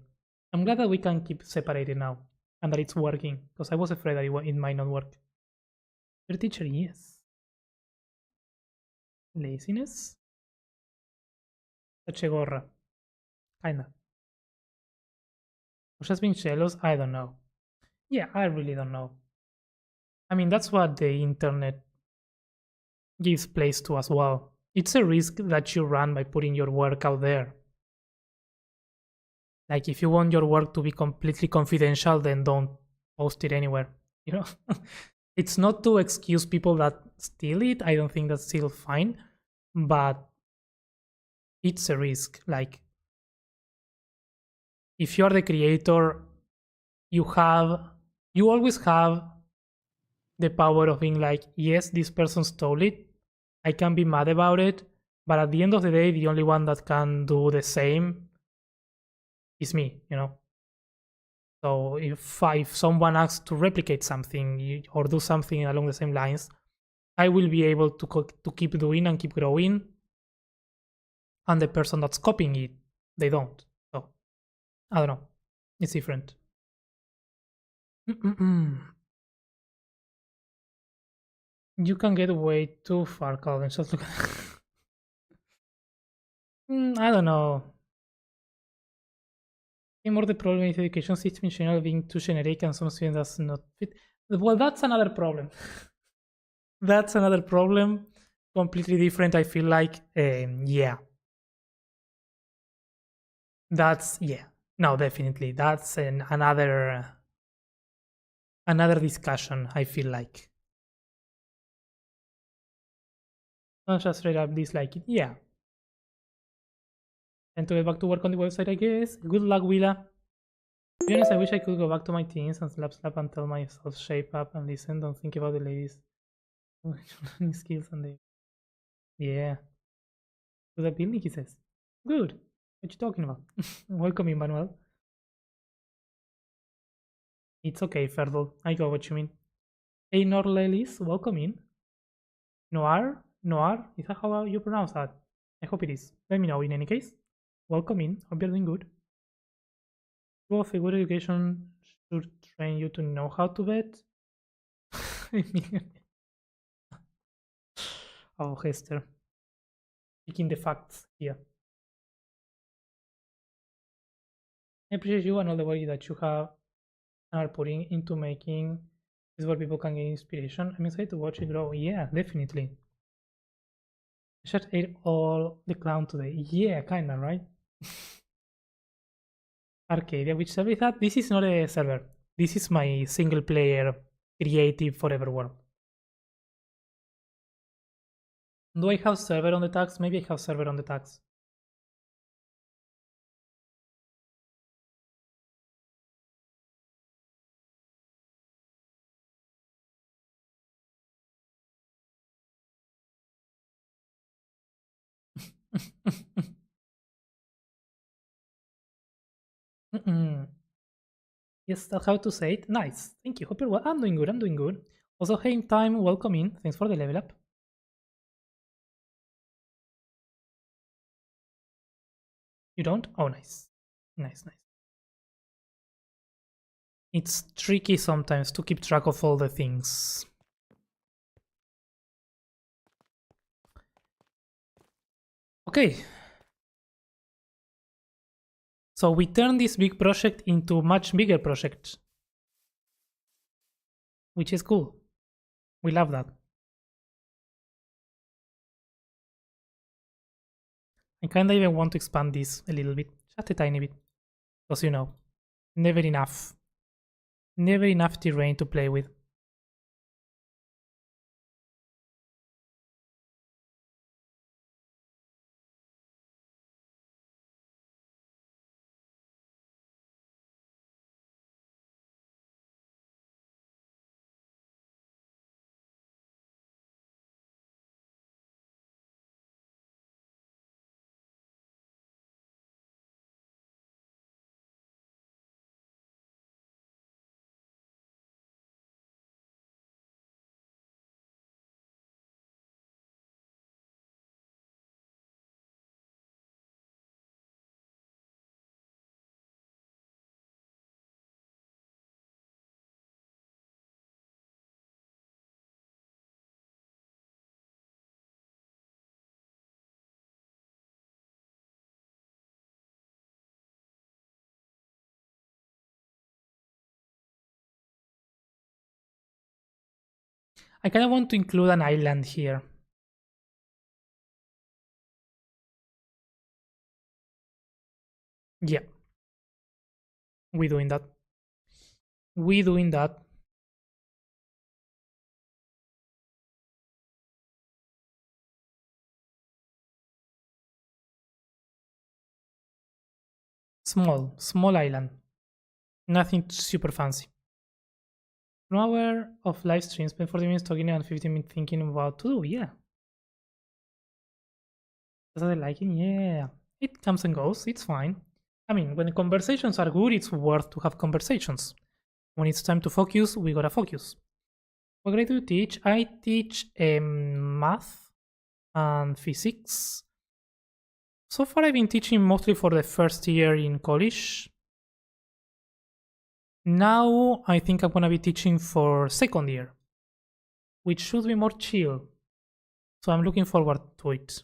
I'm glad that we can keep separated now and that it's working, because I was afraid that it might not work. Your teacher, yes. Laziness? Gorra. Kinda. Or just being jealous? I don't know. Yeah, I really don't know. I mean, that's what the internet gives place to as well. It's a risk that you run by putting your work out there. Like, if you want your work to be completely confidential, then don't post it anywhere, you know? It's not to excuse people that steal it. I don't think that's still fine, but it's a risk. Like, if you're the creator, you always have the power of being like, yes, this person stole it. I can be mad about it, but at the end of the day, the only one that can do the same is me, you know? So if someone asks to replicate something or do something along the same lines, I will be able to keep doing and keep growing. And the person that's copying it, they don't. So, I don't know. It's different. You can get way too far, Calvin. Just look at I don't know. More the problem with education system in general being too generic and some students does not fit. Well, that's another problem. That's another problem. Completely different, I feel like. Yeah. That's, yeah. No, definitely. That's another discussion, I feel like. Not just straight up dislike it. Yeah. And to get back to work on the website, I guess. Good luck, Willa. To be honest, I wish I could go back to my teens and slap and tell myself shape up and listen. Don't think about the ladies. Skills and the yeah. To the building, he says. Good. What you talking about? Welcome, Emmanuel. It's okay, Ferdl. I got what you mean. Hey, Norlelis, welcome in. Noir? Noir? Is that how you pronounce that? I hope it is. Let me know in any case. Welcome in. Hope you're doing good. True of a good education should train you to know how to bet. Oh, Hester. Speaking the facts here. I appreciate you and all the work that you have and are putting into making this where people can get inspiration. I'm excited to watch it grow. Yeah, definitely. I just ate all the clown today. Yeah, kinda, right? Arcadia, which server is that? This is not a server. This is my single player creative forever world. Do I have server on the tags? Maybe I have server on the tags. Yes, that's how to say it. Nice. Thank you. Hope you're well. I'm doing good. I'm doing good. Also, hey, time, welcome in. Thanks for the level up. You don't? Oh, nice. Nice, nice. It's tricky sometimes to keep track of all the things. Okay. So we turn this big project into much bigger project, which is cool. We love that. I kinda even want to expand this a little bit, just a tiny bit, because you know, never enough. Never enough terrain to play with. I kinda want to include an island here. Yeah, we doing that. We doing that. Small island. Nothing super fancy. 1 hour of live stream, spend 40 minutes talking and 15 minutes thinking about to do. Yeah. Does I like it? Yeah. It comes and goes. It's fine. I mean, when the conversations are good, it's worth to have conversations. When it's time to focus, we gotta focus. What grade do you teach? I teach math and physics. So far, I've been teaching mostly for the first year in college. Now, I think I'm gonna be teaching for second year, which should be more chill. So I'm looking forward to it.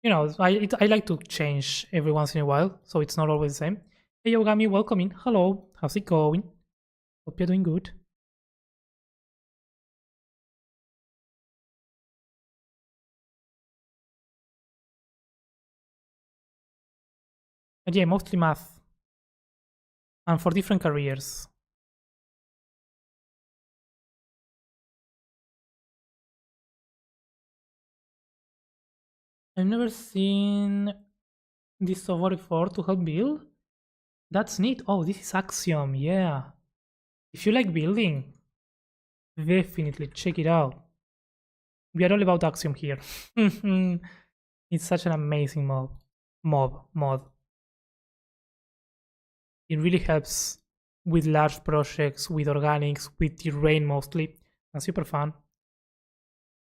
You know, I like to change every once in a while, so it's not always the same. Hey Yogami, welcome in. Hello, how's it going? Hope you're doing good. But yeah, mostly math, and for different careers. I've never seen this software before to help build. That's neat. Oh, this is Axiom. Yeah. If you like building, definitely check it out. We are all about Axiom here. It's such an amazing mod. It really helps with large projects, with organics, with terrain mostly. And super fun.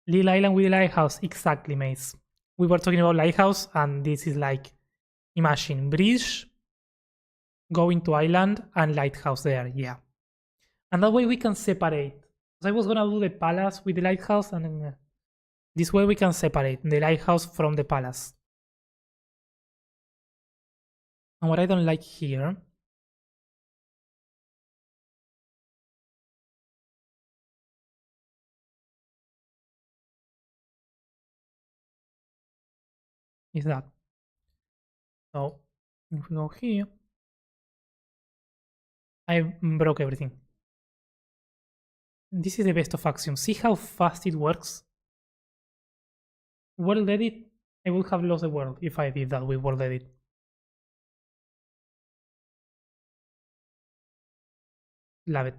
Little Island with the Lighthouse, exactly, mates. We were talking about Lighthouse, and this is like, imagine bridge, going to island, and lighthouse there, yeah. And that way we can separate. So I was gonna do the palace with the lighthouse, and then, this way we can separate the lighthouse from the palace. And what I don't like here is that. So if we go here, I broke everything. This is the best of Axiom. See how fast it works? World edit, I would have lost the world if I did that with world edit. Love it.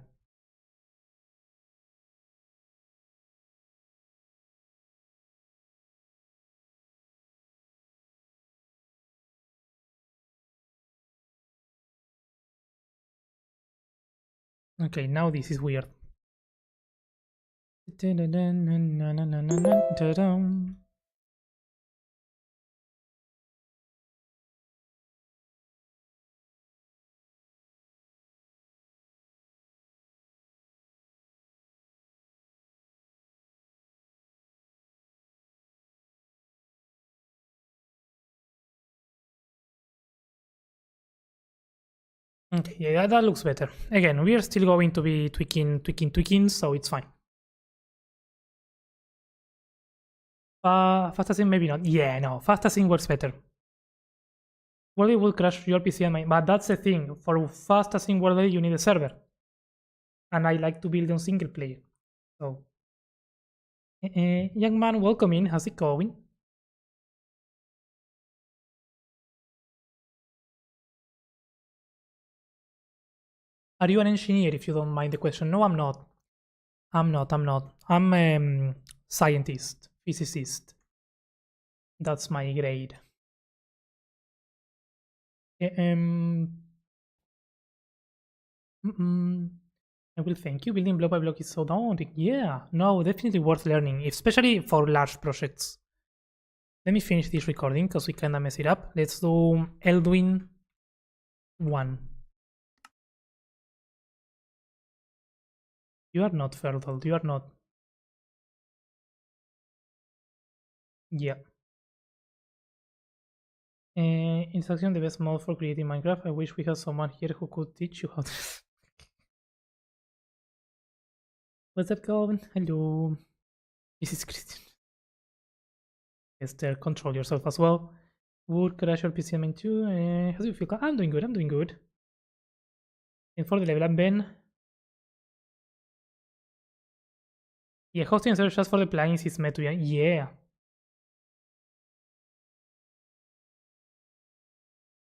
Okay, now this is weird. Okay, yeah, that looks better. Again, we are still going to be tweaking, so it's fine. Fast async, maybe not. Yeah, no, fast async works better. Well, it will crash your PC and mine, but that's the thing. For fast async World, you need a server, and I like to build on single player. So, young man, welcome in. How's it going? Are you an engineer? If you don't mind the question, no, I'm not. I'm scientist, physicist. That's my grade. Um, I will thank you. Building block by block is so daunting. Yeah, no, definitely worth learning, especially for large projects. Let me finish this recording because we kinda mess it up. Let's do Eldwyn 1. You are not fertile. You are not. Yeah. It's actually the best mode for creating Minecraft. I wish we had someone here who could teach you how to. What's up, Calvin? Hello. This is Christian. Esther, control yourself as well. Would crash your PC main too. How do you feel? I'm doing good. I'm doing good. And for the level up, Ben. Yeah, hosting a server just for the plugins is met to. Yeah.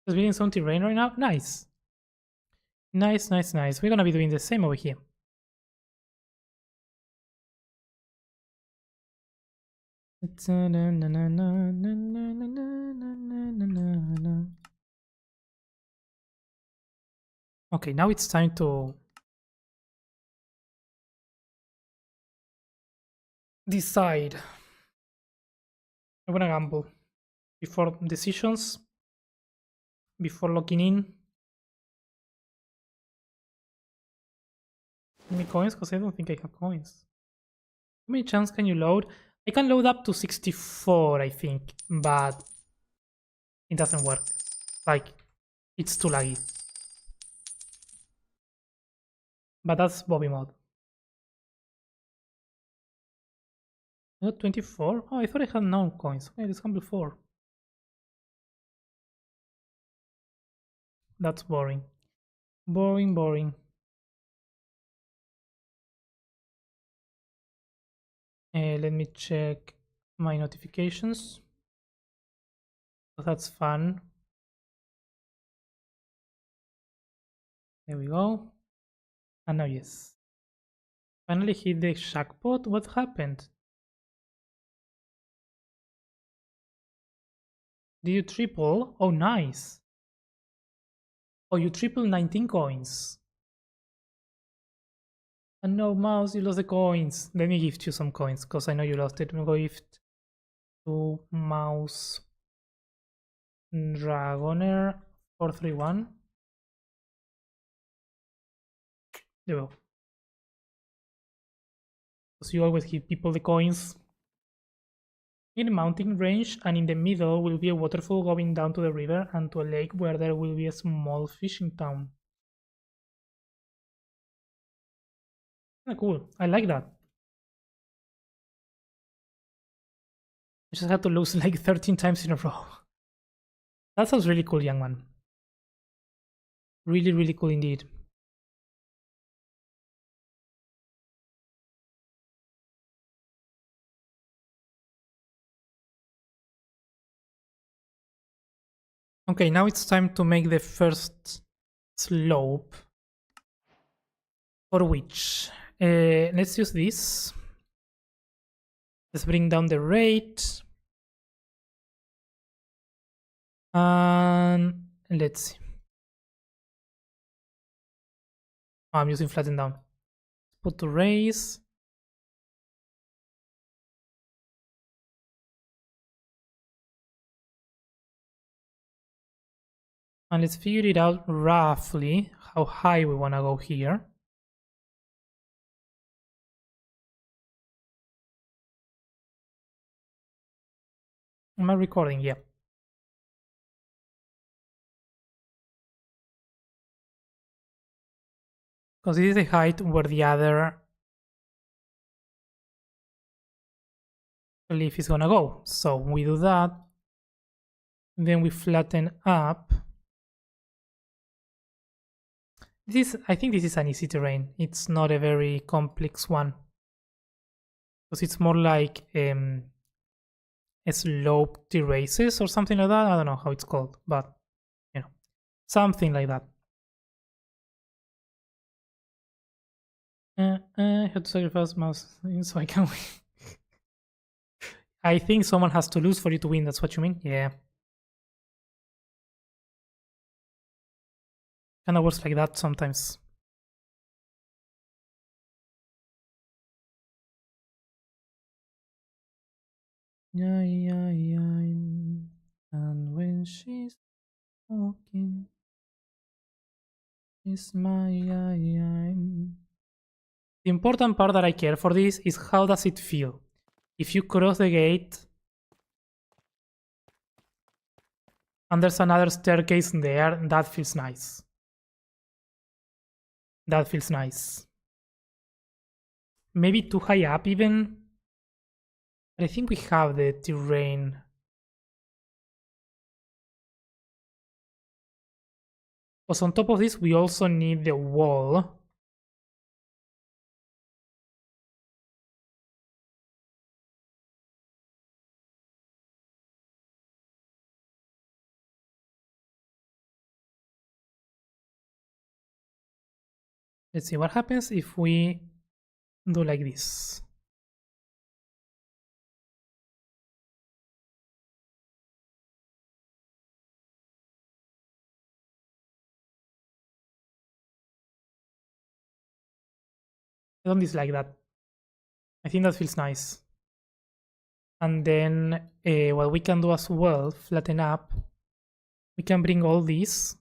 Just building some terrain right now. Nice. Nice, nice, nice. We're gonna be doing the same over here. Okay, now it's time to decide. I'm gonna gamble before decisions, before locking in. Give me coins because I don't think I have coins. How many chunks can you load? I can load up to 64, I think, but it doesn't work. Like, it's too laggy. But that's Bobby mode. I got 24? Oh, I thought I had no coins. Okay, let's gamble 4. That's boring. Boring, boring. Let me check my notifications. So that's fun. There we go. And now yes. Finally hit the jackpot. What happened? Did you triple? Oh, nice. Oh, you triple 19 coins. And no, Mouse, you lost the coins. Let me gift you some coins, because I know you lost it. I'm going to gift to Mouse Dragoner 431. There we go. Because you always give people the coins. In a mountain range, and in the middle will be a waterfall going down to the river and to a lake where there will be a small fishing town. Cool. I like that. I just had to lose like 13 times in a row. That sounds really cool, young man. Really, really cool indeed. Okay, now it's time to make the first slope. For which? Let's use this. Let's bring down the rate. And let's see. Oh, I'm using flatten down. Put to raise. And let's figure it out roughly how high we want to go here. Am I recording? Yeah. Because this is the height where the other leaf is gonna go. So we do that. Then we flatten up. I think this is an easy terrain. It's not a very complex one. Because it's more like slope terraces or something like that. I don't know how it's called, but you know, something like that. I had to sacrifice mouse so I can win. I think someone has to lose for you to win. That's what you mean? Yeah. Kind of works like that sometimes. Yeah. And when she's walking, it's my The important part that I care for this is how does it feel? If you cross the gate and there's another staircase there, that feels nice. That feels nice. Maybe too high up even. But I think we have the terrain. Because on top of this, we also need the wall. Let's see what happens if we do like this. I don't dislike that. I think that feels nice. And then what we can do as well, flatten up. We can bring all these.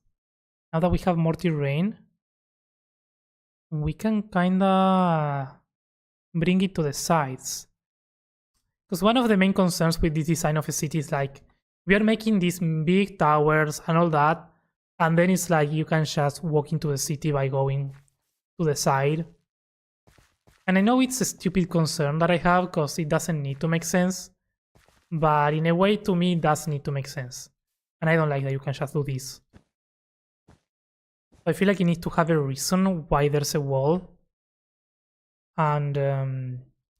Now that we have more terrain, we can kinda bring it to the sides. Because one of the main concerns with this design of a city is like, we are making these big towers and all that, and then it's like you can just walk into the city by going to the side. And I know it's a stupid concern that I have because it doesn't need to make sense, but in a way to me it does need to make sense. And I don't like that you can just do this. I feel like you need to have a reason why there's a wall. And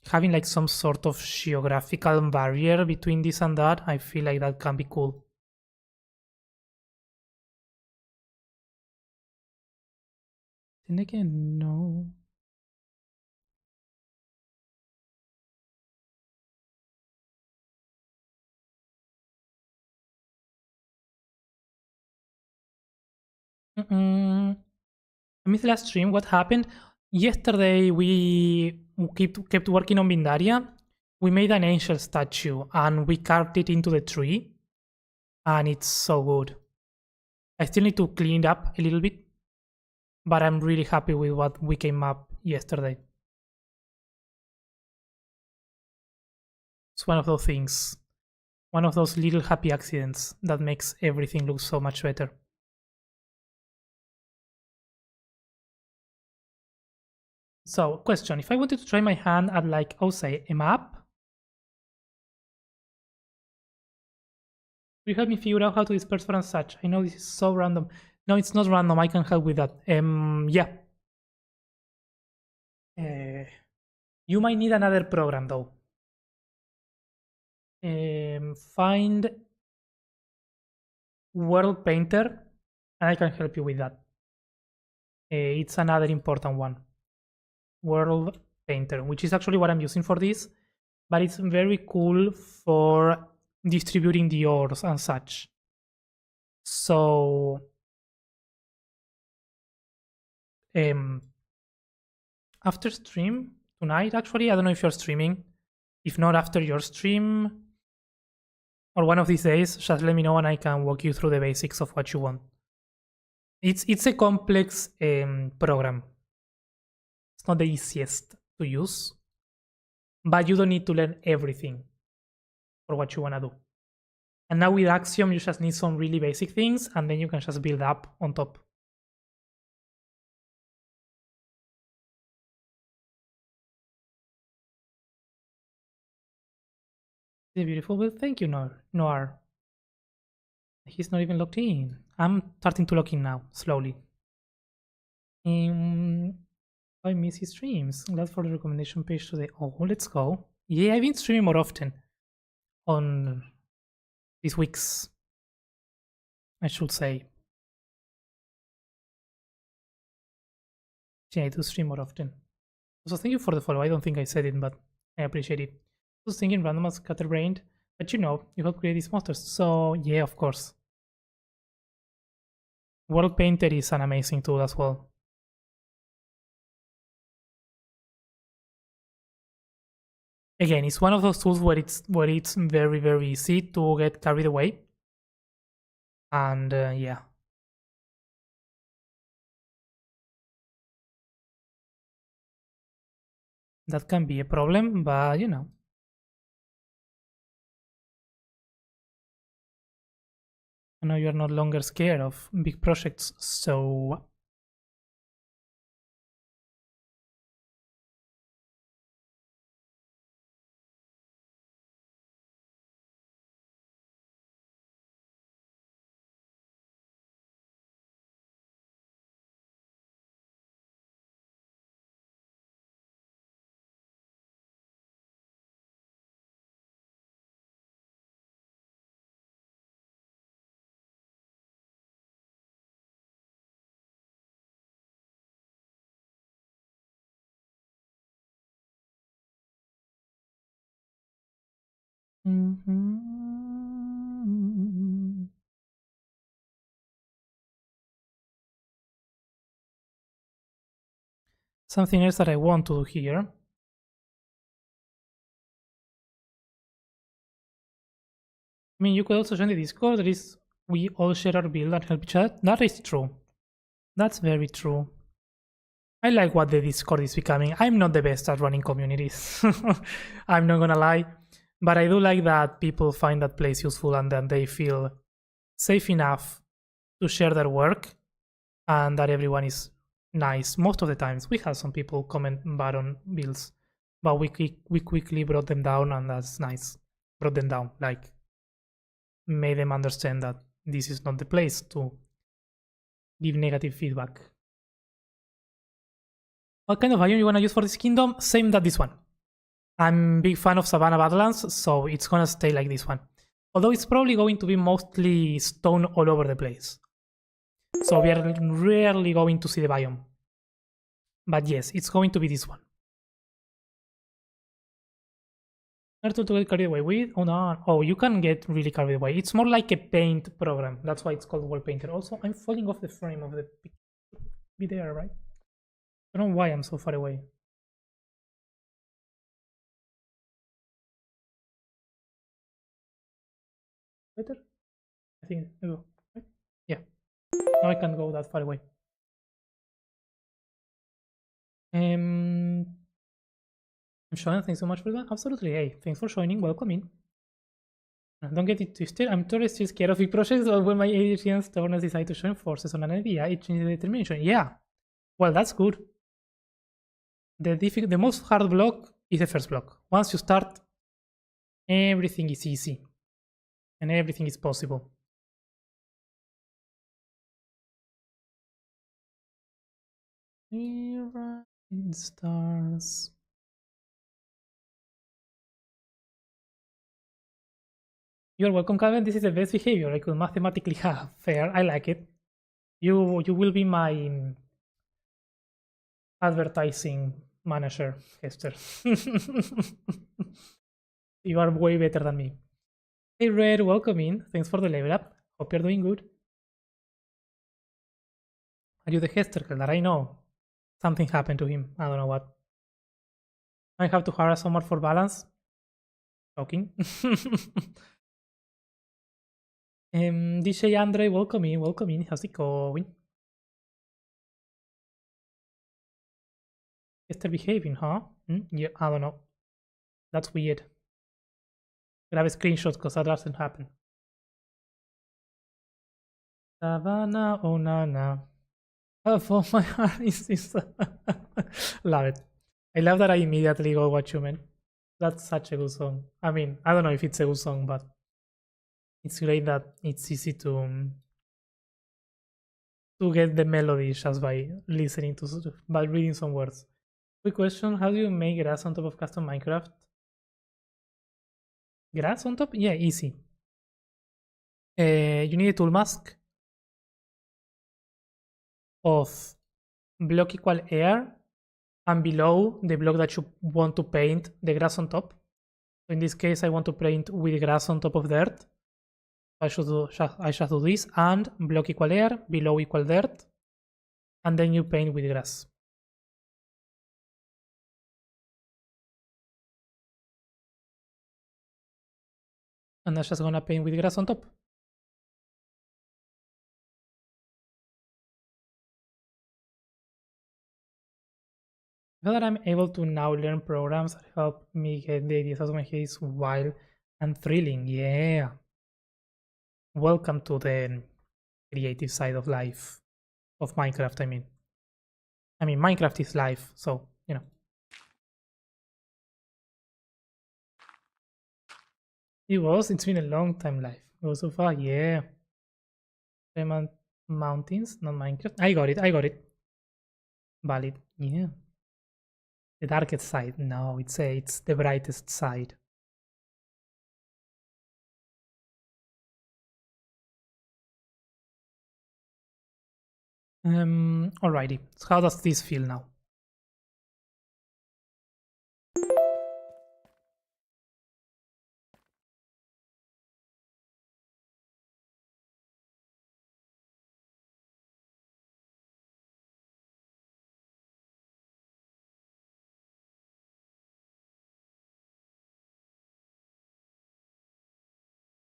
having like some sort of geographical barrier between this and that, I feel like that can be cool. Then again, no. I missed the last stream. What happened? Yesterday we kept working on Vindaria. We made an angel statue and we carved it into the tree. And it's so good. I still need to clean it up a little bit. But I'm really happy with what we came up yesterday. It's one of those things. One of those little happy accidents that makes everything look so much better. So, question. If I wanted to try my hand at like, oh say, a map, will you help me figure out how to disperse for and such? I know this is so random. No, it's not random. I can help with that. Yeah. You might need another program though. Find World Painter, and I can help you with that. It's another important one. World Painter, which is actually what I'm using for this, but it's very cool for distributing the ores and such. So after stream tonight, actually, I don't know if you're streaming. If not, after your stream or one of these days, just let me know and I can walk you through the basics of what you want. It's a complex program. It's not the easiest to use, but you don't need to learn everything for what you want to do. And now with Axiom, you just need some really basic things, and then you can just build up on top. It's beautiful, but thank you, Noir. He's not even logged in. I'm starting to log in now, slowly. I miss his streams. Glad for the recommendation page today. Oh, let's go. Yeah, I've been streaming more often on these weeks, I should say. Yeah, I do stream more often. So thank you for the follow. I don't think I said it, but I appreciate it. I was thinking random as scatterbrained, but you know, you help create these monsters. So yeah, of course. World Painter is an amazing tool as well. Again, it's one of those tools where it's very, very easy to get carried away. And yeah. That can be a problem, but you know. I know you're no longer scared of big projects, so something else that I want to do here. I mean, you could also join the Discord. We all share our build and help each other. That is true. That's very true. I like what the Discord is becoming. I'm not the best at running communities. I'm not gonna lie. But I do like that people find that place useful and that they feel safe enough to share their work and that everyone is nice. Most of the times we had some people comment bad on builds, but we quickly brought them down, and that's nice. Brought them down, like made them understand that this is not the place to give negative feedback. What kind of biome you wanna use for this kingdom? Same that this one. I'm a big fan of Savannah Badlands, so it's gonna stay like this one. Although it's probably going to be mostly stone all over the place. So we are rarely going to see the biome. But yes, it's going to be this one. To get carried away with? Oh no. Oh, you can get really carried away. It's more like a paint program. That's why it's called Wall Painter. Also, I'm falling off the frame of the picture. Be there, right? I don't know why I'm so far away. Better? I think I go. Right? Yeah. Now I can't go that far away. I'm Sean, thanks so much for that. Absolutely. Hey, thanks for joining. Welcome in. Don't get it twisted. I'm totally still scared of big projects, but when my agents Turners decide to join forces on an idea, it changes the determination. Yeah. Well, that's good. The most hard block is the first block. Once you start, everything is easy. And everything is possible. Stars. You're welcome, Calvin. This is the best behavior I could mathematically have. Fair. I like it. You will be my advertising manager, Hester. You are way better than me. Hey, Red, welcome in. Thanks for the level up. Hope you're doing good. Are you the Hester that I know? Something happened to him. I don't know what. I have to hire someone for balance. Talking. DJ Andre, welcome in. Welcome in. How's it going? Hester behaving, huh? Yeah, I don't know. That's weird. Grab a screenshot because that doesn't happen. Savannah, oh nana. Oh, for my heart is Love it. I love that I immediately go what you meant. That's such a good song. I mean, I don't know if it's a good song, but it's great that it's easy to get the melody just by listening to by reading some words. Quick question: how do you make grass on top of custom Minecraft? Grass on top? Yeah, easy. You need a tool mask of block equal air, and below the block that you want to paint the grass on top. So in this case, I want to paint with grass on top of dirt. I just do this, and block equal air, below equal dirt, and then you paint with grass. And I'm just gonna paint with grass on top. Now that I'm able to now learn programs that help me get the ideas out of my head is wild and thrilling. Yeah. Welcome to the creative side of life. Of Minecraft, I mean. Minecraft is life, so, you know. It's been a long time life. It was so far, yeah. Diamond Mountains, not Minecraft. I got it. Valid, yeah. The darkest side. No, it's the brightest side. Alrighty. So how does this feel now?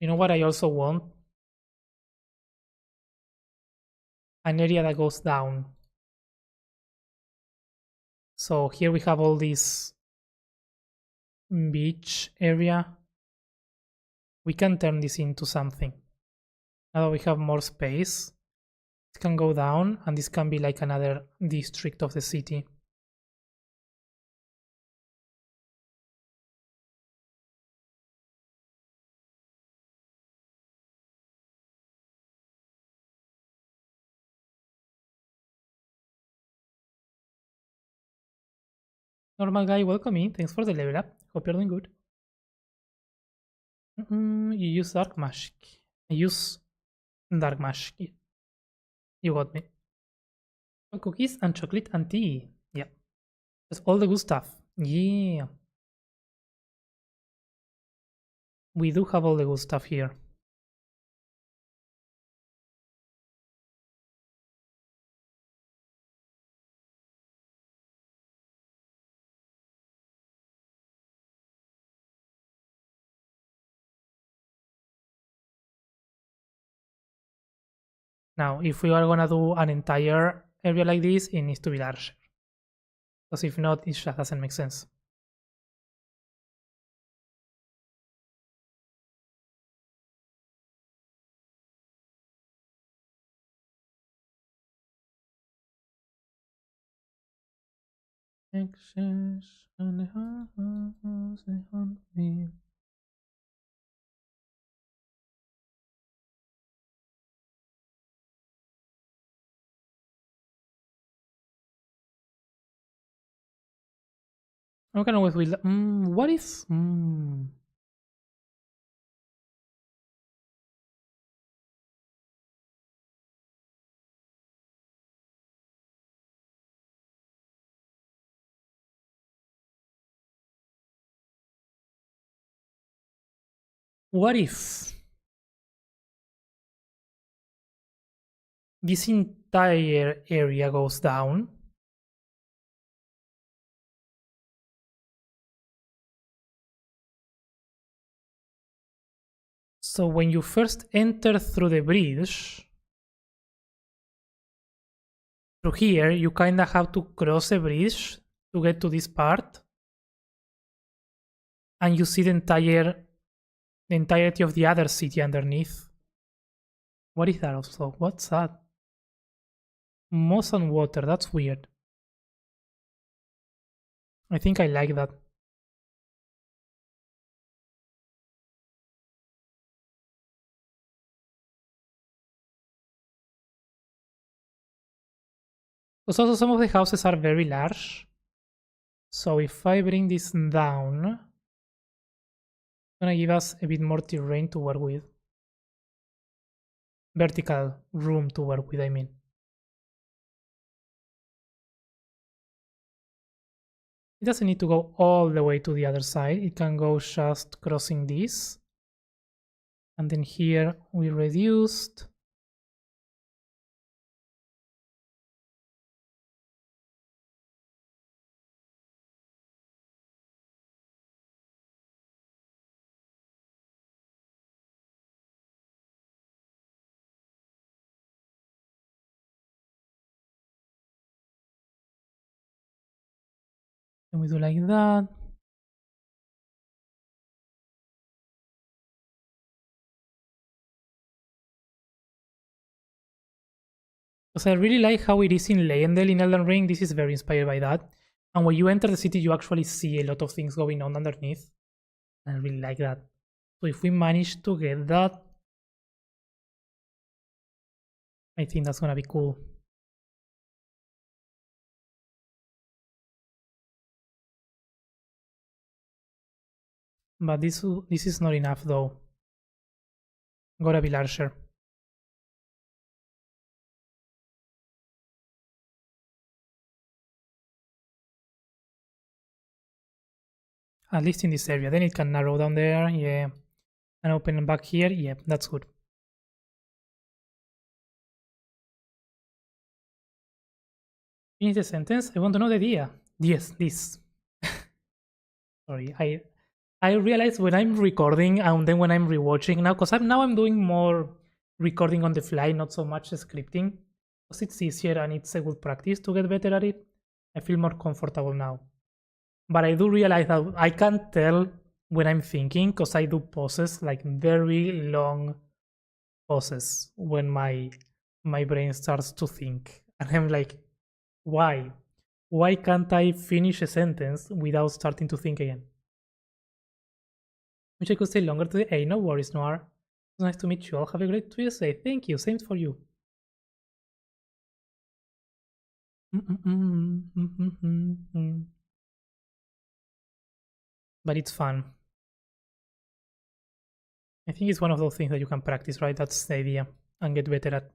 You know what I also want? An area that goes down. So here we have all this beach area. We can turn this into something. Now that we have more space, it can go down, and this can be like another district of the city. Normal guy, welcome in. Thanks for the level up. Hope you're doing good. You use dark magic. I use dark magic. You got me. Cookies and chocolate and tea. Yeah. That's all the good stuff. Yeah. We do have all the good stuff here. Now, if we are gonna do an entire area like this, it needs to be larger. Because if not, it just doesn't make sense. I can always will. What if? What if this entire area goes down? So when you first enter through the bridge, through here, you kinda have to cross a bridge to get to this part. And you see the entirety of the other city underneath. What is that also? What's that? Moss and water, that's weird. I think I like that. Because also some of the houses are very large. So if I bring this down, it's gonna give us a bit more terrain to work with. Vertical room to work with, I mean. It doesn't need to go all the way to the other side. It can go just crossing this. And then here we reduced. And we do like that. Because I really like how it is in Leyendell in Elden Ring. This is very inspired by that. And when you enter the city, you actually see a lot of things going on underneath. And I really like that. So if we manage to get that, I think that's gonna be cool. But this is not enough though. Gotta be larger. At least in this area. Then it can narrow down there, yeah. And open back here, yeah, that's good. Finish the sentence. I want to know the idea. Yes, this. Sorry, I realize when I'm recording and then when I'm rewatching now, because I'm doing more recording on the fly, not so much scripting, because it's easier and it's a good practice to get better at it. I feel more comfortable now. But I do realize that I can't tell when I'm thinking, because I do pauses, like very long pauses, when my brain starts to think. And I'm like, why? Why can't I finish a sentence without starting to think again? Wish I could stay longer today. Hey, no worries, Noir. It's nice to meet you all. Have a great Tuesday. Thank you. Same for you. But it's fun. I think it's one of those things that you can practice, right? That's the idea. And get better at.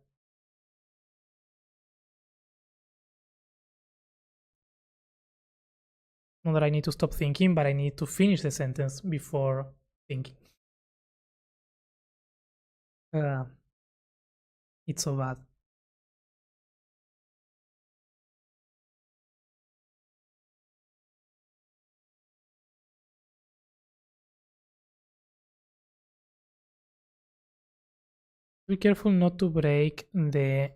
Not that I need to stop thinking, but I need to finish the sentence before thinking. It's so bad. Be careful not to break the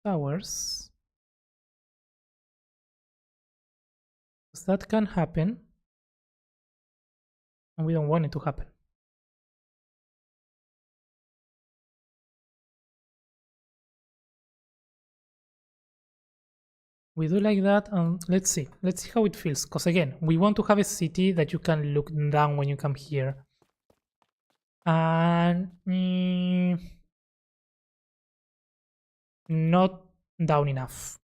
towers. Because that can happen. And we don't want it to happen. We do like that, and let's see how it feels, because again, we want to have a city that you can look down when you come here, and not down enough.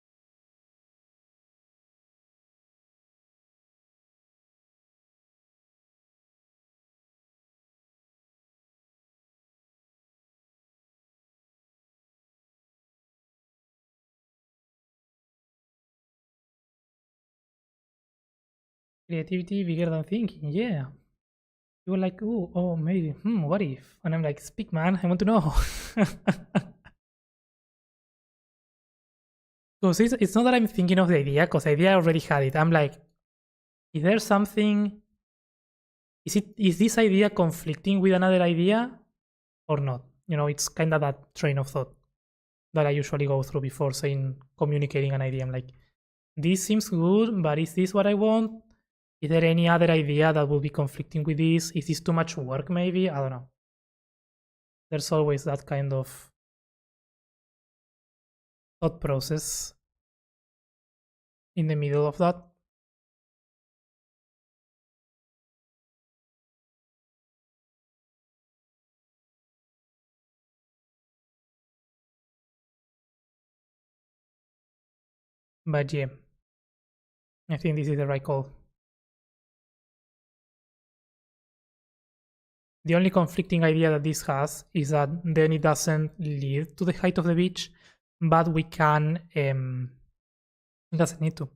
Creativity bigger than thinking, yeah. You were like, oh, maybe, what if? And I'm like, speak, man, I want to know. Because it's not that I'm thinking of the idea, because the idea I already had it. I'm like, is there something? Is this idea conflicting with another idea or not? You know, it's kind of that train of thought that I usually go through before communicating an idea. I'm like, this seems good, but is this what I want? Is there any other idea that will be conflicting with this? Is this too much work maybe? I don't know. There's always that kind of thought process in the middle of that. But yeah, I think this is the right call. The only conflicting idea that this has is that then it doesn't lead to the height of the beach, but we can, it doesn't need to.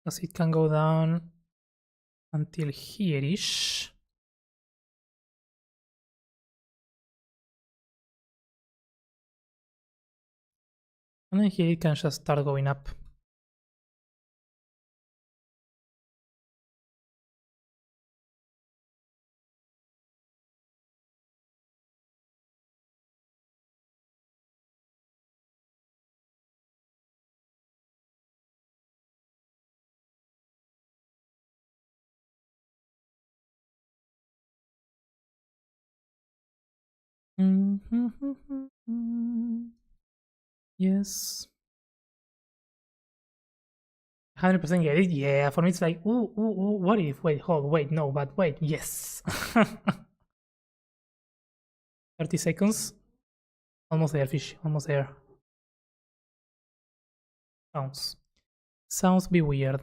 Because it can go down until here-ish. And then here it can just start going up. Yes. 100% get it? Yeah, for me it's like, ooh, ooh, ooh, what if? Wait, hold, wait, no, but wait, yes. 30 seconds. Almost there, fish, almost there. Sounds be weird.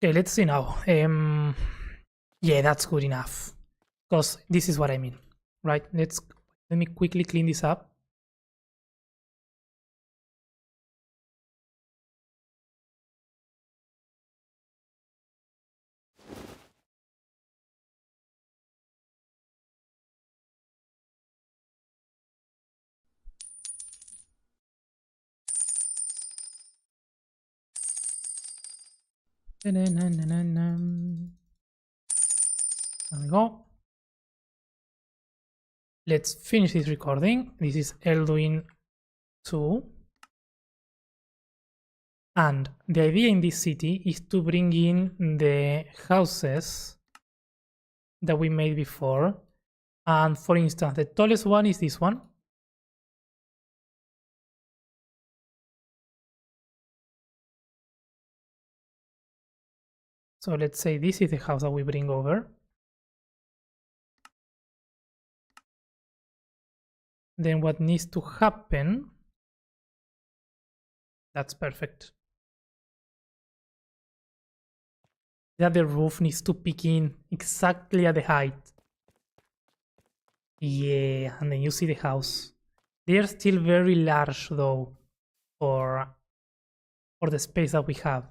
Okay, let's see now. Yeah, that's good enough. Because this is what I mean, right? Let me quickly clean this up. There we go. Let's finish this recording. This is Eldwyn 2. And the idea in this city is to bring in the houses that we made before. And for instance, the tallest one is this one. So let's say this is the house that we bring over. Then what needs to happen, that's perfect, that the roof needs to peek in exactly at the height. Yeah, and then you see the house. They're still very large though for the space that we have.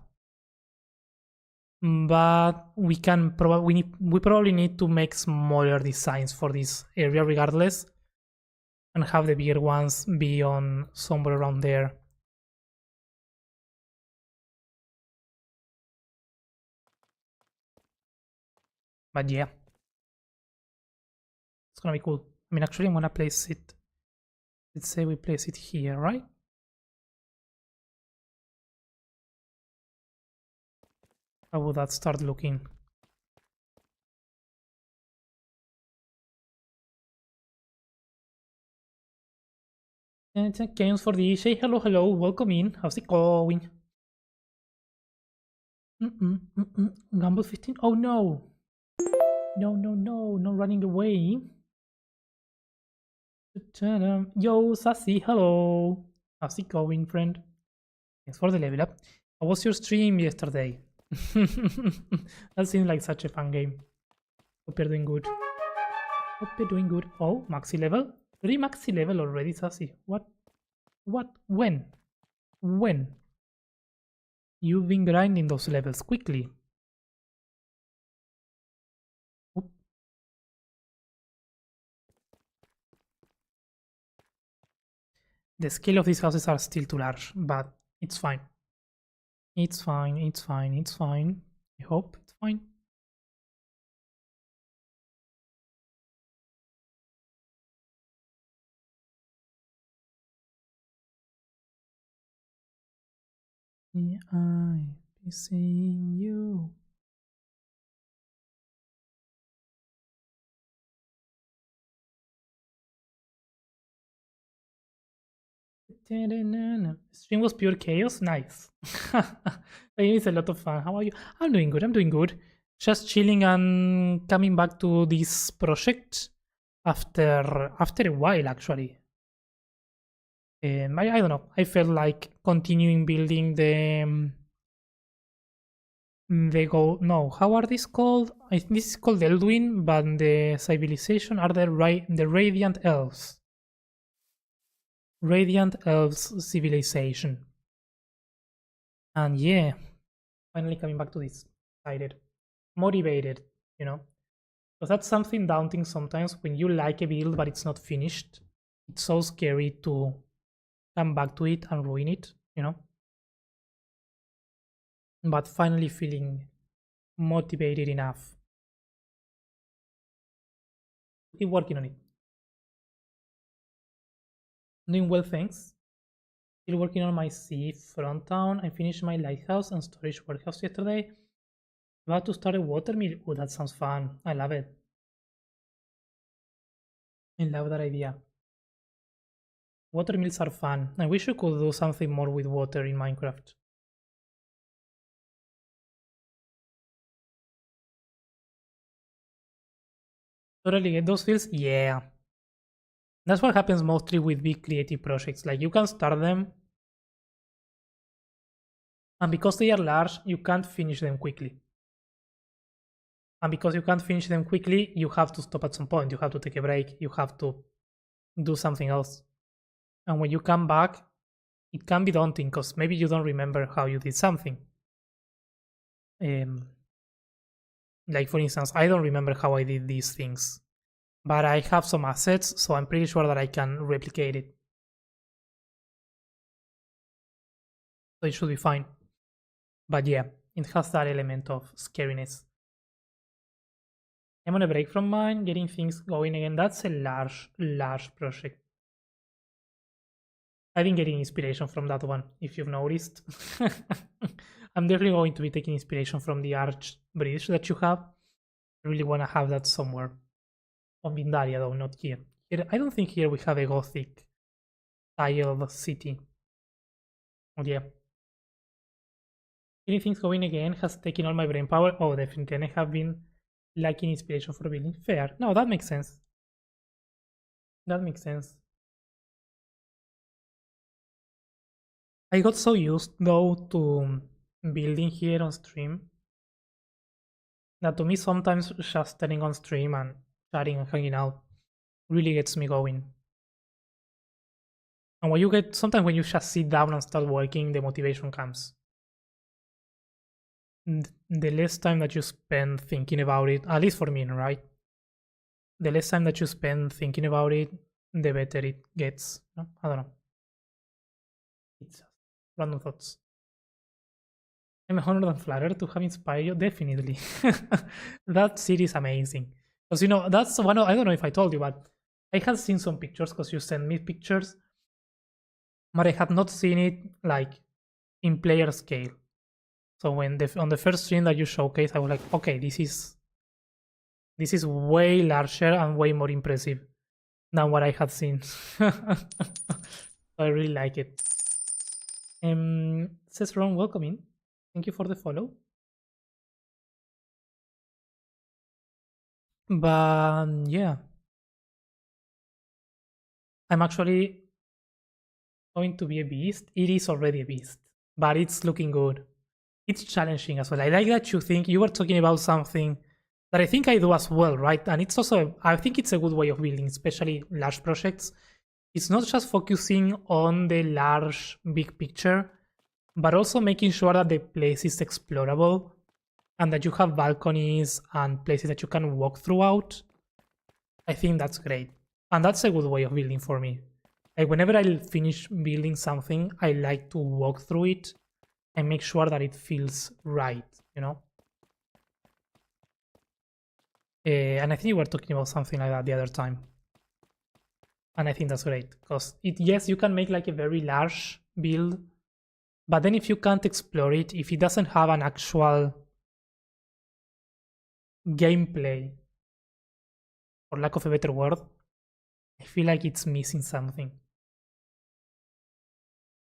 But we can we probably need to make smaller designs for this area regardless, and have the bigger ones be on somewhere around there. But yeah, it's gonna be cool. I mean, actually, I'm gonna place it. Let's say we place it here, right? How would that start looking? And Chaos for the say hello, hello, welcome in. How's it going? Gamble 15. Oh no! No, no, no, not running away. Yo, Sassy, hello. How's it going, friend? Thanks for the level up. How was your stream yesterday? That seems like such a fun game. Hope you're doing good. Hope you're doing good. Oh, maxi level? 3 maxi level already, Sassy. What? What? When? When? You've been grinding those levels quickly. Oop. The scale of these houses are still too large, but it's fine. It's fine, it's fine, it's fine. I hope it's fine. I be seeing you. Stream was pure chaos. Nice. It's a lot of fun. How are you? I'm doing good. I'm doing good. Just chilling and coming back to this project after a while, actually. I don't know. I felt like continuing building the go. No, how are these called? I think this is called Eldwyn, but the civilization are the Radiant Elves. Radiant Elves civilization. And yeah, finally coming back to this. Excited. Motivated, you know. Because that's something daunting sometimes when you like a build but it's not finished. It's so scary to come back to it and ruin it, you know. But finally feeling motivated enough. Keep working on it. Doing well, thanks. Still working on my sea front town. I finished my lighthouse and storage warehouse yesterday. About to start a water mill. Oh, that sounds fun. I love it. I love that idea. Water mills are fun. I wish you could do something more with water in Minecraft. Totally get those feels? Yeah. That's what happens mostly with big creative projects. Like you can start them, and because they are large, you can't finish them quickly. And because you can't finish them quickly, you have to stop at some point. You have to take a break. You have to do something else. And when you come back, it can be daunting because maybe you don't remember how you did something. Like for instance, I don't remember how I did these things, but I have some assets, so I'm pretty sure that I can replicate it. So it should be fine. But yeah, it has that element of scariness. I'm on a break from mine, getting things going again. That's a large project. I've been getting inspiration from that one, if you've noticed. I'm definitely going to be taking inspiration from the arch bridge that you have. I really want to have that somewhere. On Vindaria though, not here. I don't think here we have a Gothic tiled city. Oh yeah. Getting things going again has taken all my brain power. Oh, definitely. And I have been lacking inspiration for building. Fair. No, that makes sense. That makes sense. I got so used though to building here on stream that to me sometimes just turning on stream and chatting and hanging out really gets me going. And when you get sometimes when you just sit down and start working, the motivation comes. The less time that you spend thinking about it, at least for me, right? The less time that you spend thinking about it, the better it gets. No? I don't know. It's just random thoughts. I'm honored and flattered to have inspired you. Definitely. That series is amazing. Because, you know, that's one of, I don't know if I told you, but I had seen some pictures because you sent me pictures, but I had not seen it like in player scale. So when on the first stream that you showcased, I was like, okay, this is way larger and way more impressive than what I had seen. I really like it. Says Ron, welcome in. Thank you for the follow. But yeah, I'm actually going to be a beast. It is already a beast, but it's looking good. It's challenging as well. I like that you think you were talking about something that I think I do as well, right? And it's also, I think it's a good way of building, especially large projects. It's not just focusing on the large, big picture, but also making sure that the place is explorable and that you have balconies and places that you can walk throughout. I think that's great. And that's a good way of building for me. Like whenever I finish building something, I like to walk through it and make sure that it feels right, you know? And I think you were talking about something like that the other time. And I think that's great because yes, you can make like a very large build But then if you can't explore it, if it doesn't have an actual gameplay, for lack of a better word, I feel like it's missing something.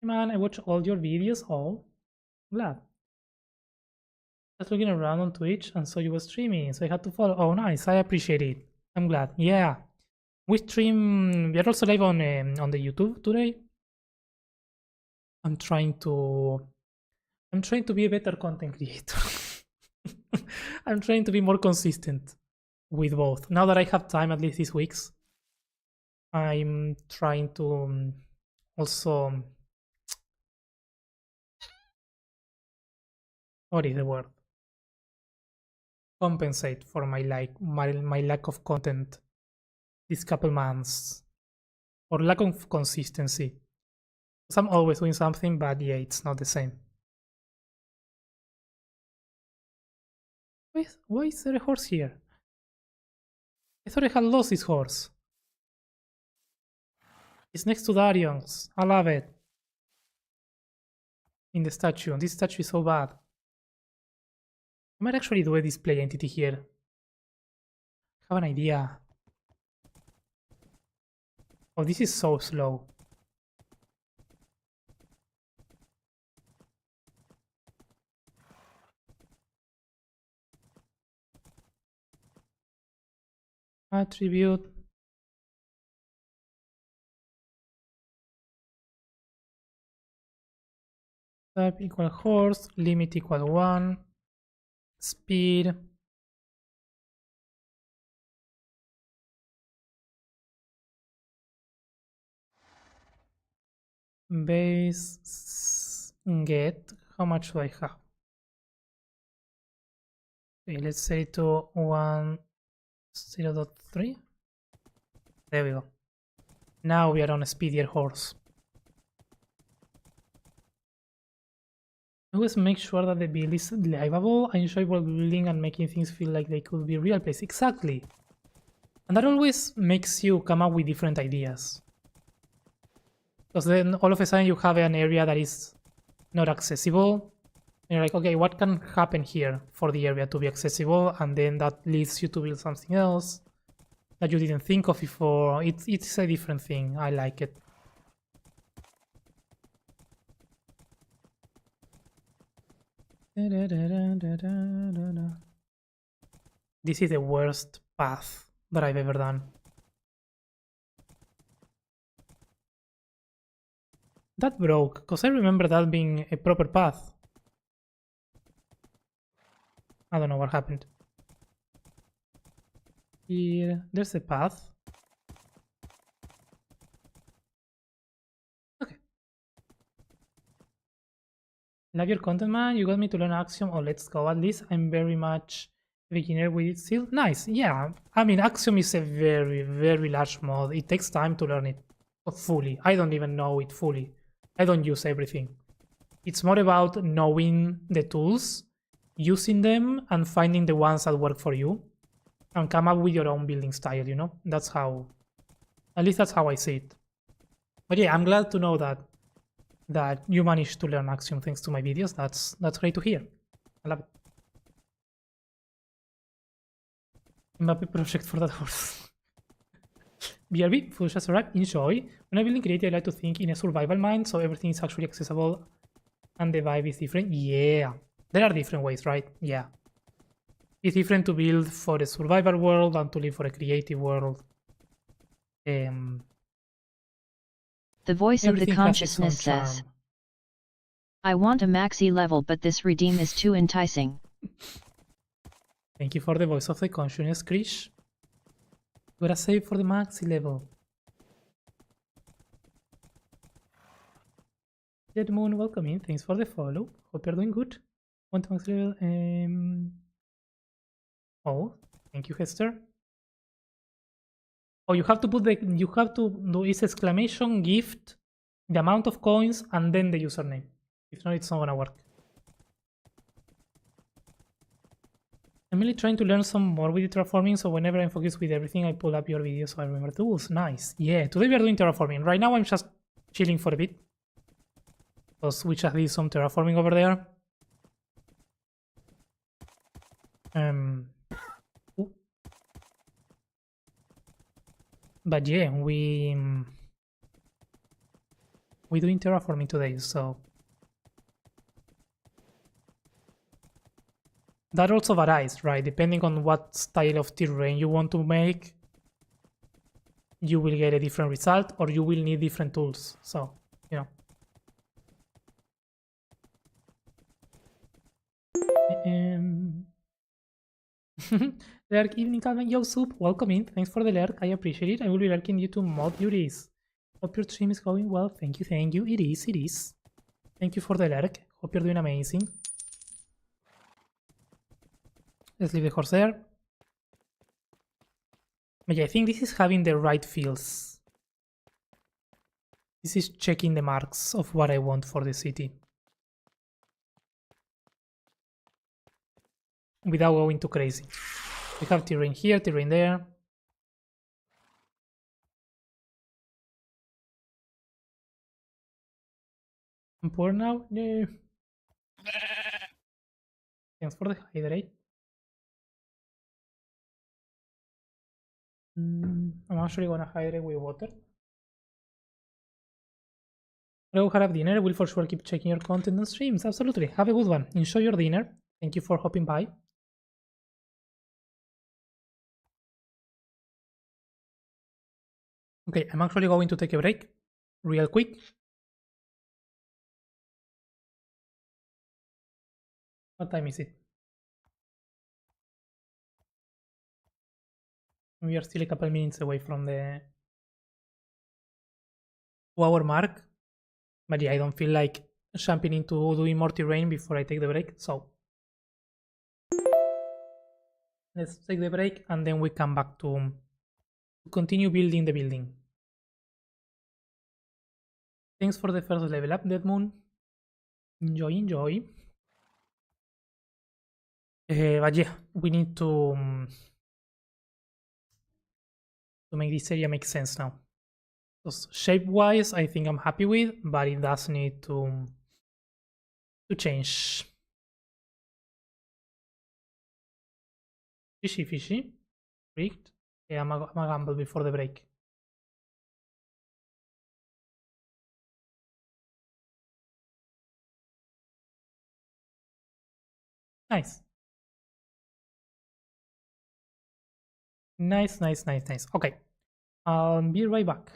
Man, I watch all your videos. Oh, glad. Just looking around on Twitch and saw you were streaming, so I had to follow. Oh, nice. I appreciate it. I'm glad. Yeah, we stream. We are also live on the YouTube today. I'm trying to be a better content creator. I'm trying to be more consistent with both. Now that I have time, at least these weeks, I'm trying to also. What is the word? Compensate for my lack of content these couple months, or lack of consistency. Because I'm always doing something, but yeah, it's not the same. Why is there a horse here? I thought I had lost this horse. It's next to Darion's. I love it. In the statue. This statue is so bad. I might actually do a display entity here. I have an idea. Oh, this is so slow. Attribute. Type equal horse. Limit equal 1. Speed. Base. Get. How much do I have? Okay, let's say to 1.0.3. There we go. Now we are on a speedier horse. Always make sure that the build is livable. I enjoy world building and making things feel like they could be real place. Exactly. And that always makes you come up with different ideas. Because then all of a sudden you have an area that is not accessible. And you're like, okay, what can happen here for the area to be accessible? And then that leads you to build something else that you didn't think of before. It's a different thing. I like it. This is the worst path that I've ever done. That broke, because I remember that being a proper path. I don't know what happened. Here, there's a path. Okay. Love your content, man. You got me to learn Axiom. Oh, let's go. At least I'm very much beginner with it still. Nice. Yeah. I mean, Axiom is a very, very large mod. It takes time to learn it fully. I don't even know it fully. I don't use everything. It's more about knowing the tools, using them, and finding the ones that work for you, and come up with your own building style, you know? That's how, at least that's how I see it. But yeah, I'm glad to know that you managed to learn Axiom thanks to my videos. That's great to hear. I love it. Mbappe project for that horse. BRB, food just arrived. Enjoy. When I building creative, I like to think in a survival mind, so everything is actually accessible and the vibe is different. Yeah, there are different ways, right? Yeah. It's different to build for a survival world and to live for a creative world. The voice of the consciousness says, I want a maxi level, but this redeem is too enticing. Thank you for the voice of the consciousness, Krish. Gotta save for the maxi level. Dead Moon, welcome in. Thanks for the follow. Hope you're doing good. Want to max level? Oh, thank you, Hester. Oh, you have to do is exclamation gift, the amount of coins, and then the username. If not, it's not gonna work. I'm really trying to learn some more with the terraforming, so whenever I'm focused with everything, I pull up your videos so I remember tools. Nice. Yeah, today we are doing terraforming. Right now I'm just chilling for a bit. Because we just did some terraforming over there. Ooh. But yeah, we doing terraforming today, so that also varies, right? Depending on what style of terrain you want to make, you will get a different result, or you will need different tools. So, you know. Lurk, evening, Calvin. Yo, Soup, welcome in. Thanks for the lurk. I appreciate it. I will be lurking you to mod duties. Hope your stream is going well. Thank you, thank you. It is, it is. Thank you for the lurk. Hope you're doing amazing. Let's leave the horse there. But yeah, I think this is having the right feels. This is checking the marks of what I want for the city. Without going too crazy. We have terrain here, terrain there. I'm poor now? No. Thanks for the hydrate. I'm actually gonna hydrate with water. Go have dinner. We'll for sure keep checking your content and streams. Absolutely. Have a good one. Enjoy your dinner. Thank you for hopping by. Okay, I'm actually going to take a break real quick. What time is it? We are still a couple minutes away from the 2 hour mark. But yeah, I don't feel like jumping into doing more terrain before I take the break. So let's take the break and then we come back to continue building the building. Thanks for the first level up, Dead Moon. Enjoy, enjoy. But yeah, we need to make this area make sense now. So shape-wise, I think I'm happy with, but it does need to change. Fishy, fishy. Rigged. Yeah, I'm a gamble before the break. Nice. Nice, nice, nice, nice. Okay. I'll be right back.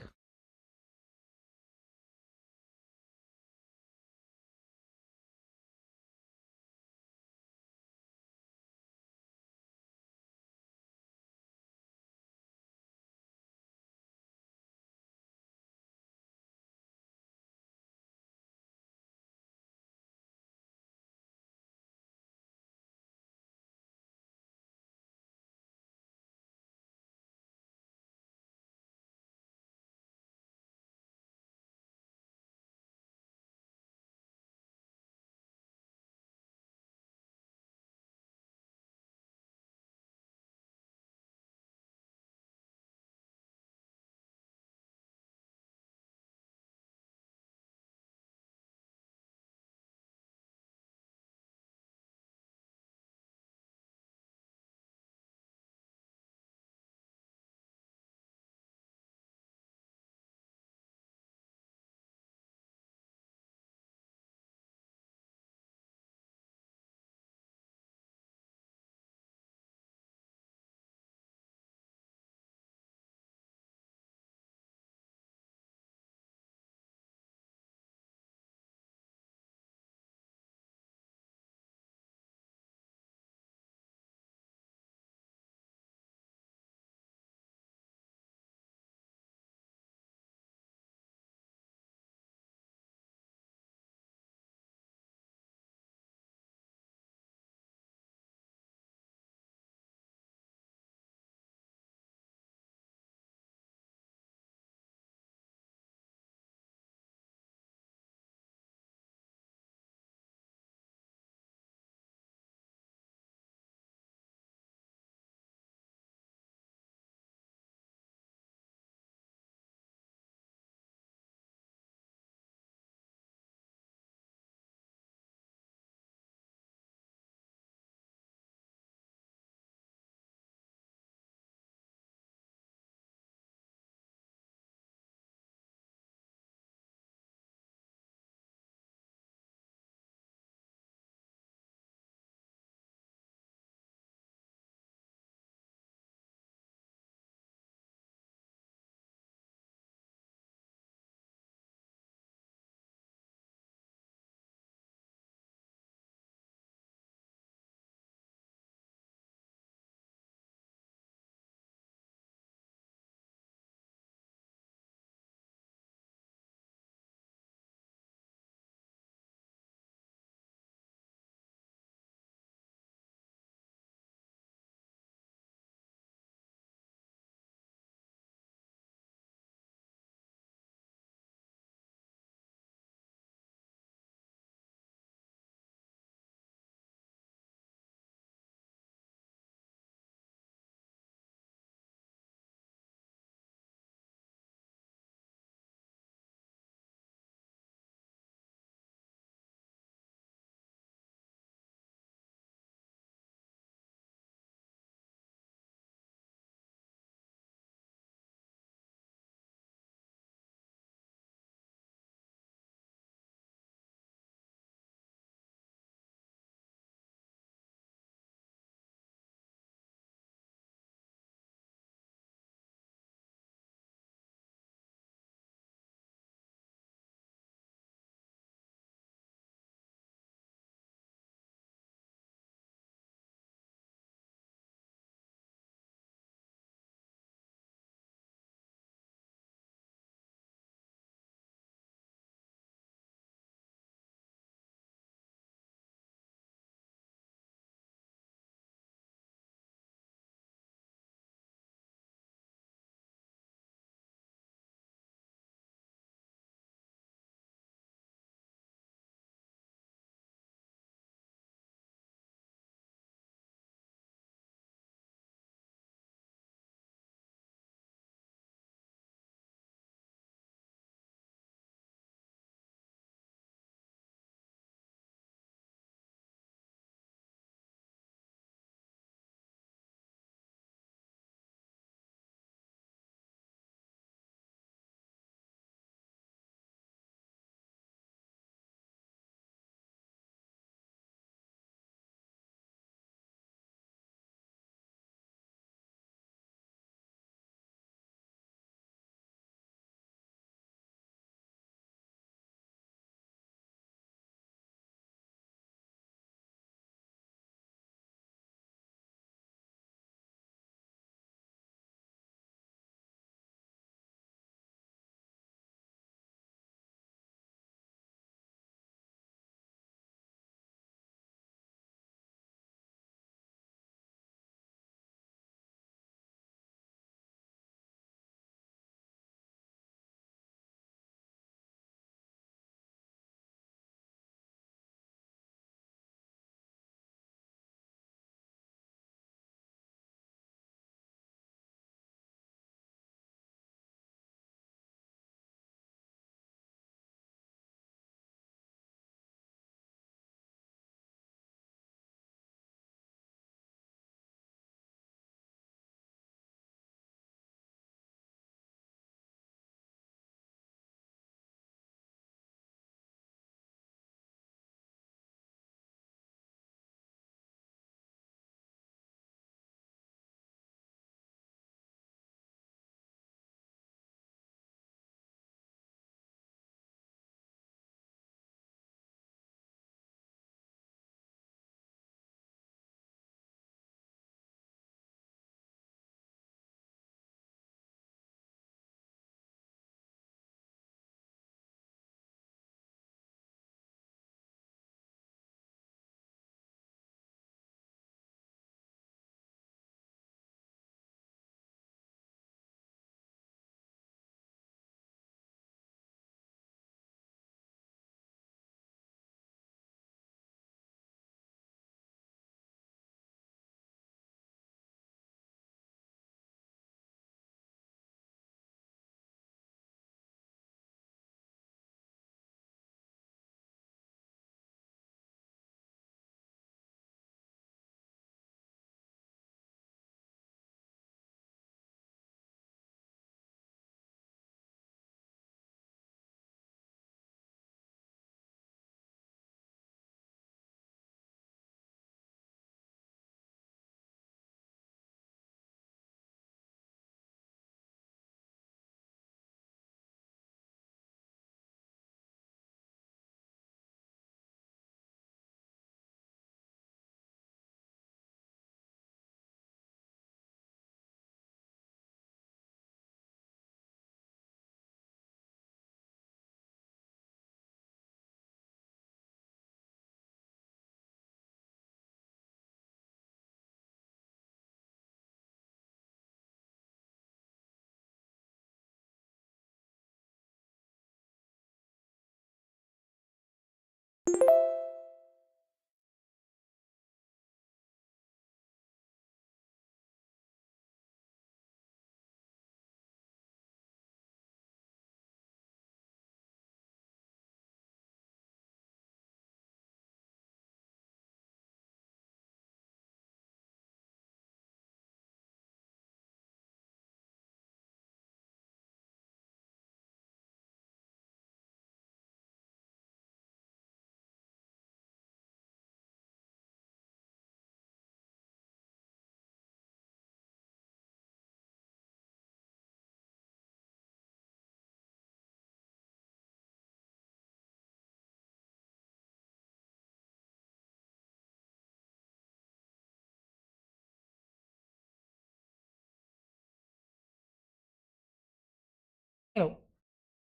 Hello,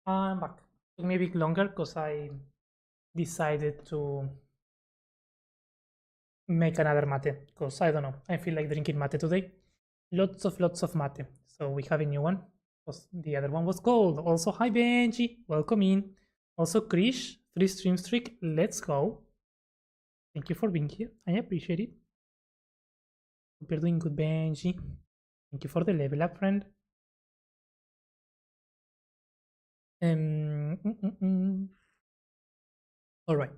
I'm back. Took me a bit longer because I decided to make another mate because I don't know, I feel like drinking mate today. Lots of mate. So we have a new one because the other one was cold. Also, hi Benji, welcome in. Also, Krish, 3 stream streak, let's go. Thank you for being here. I appreciate it. Hope you're doing good, Benji. Thank you for the level up, friend. Um, mm, mm, mm. All right.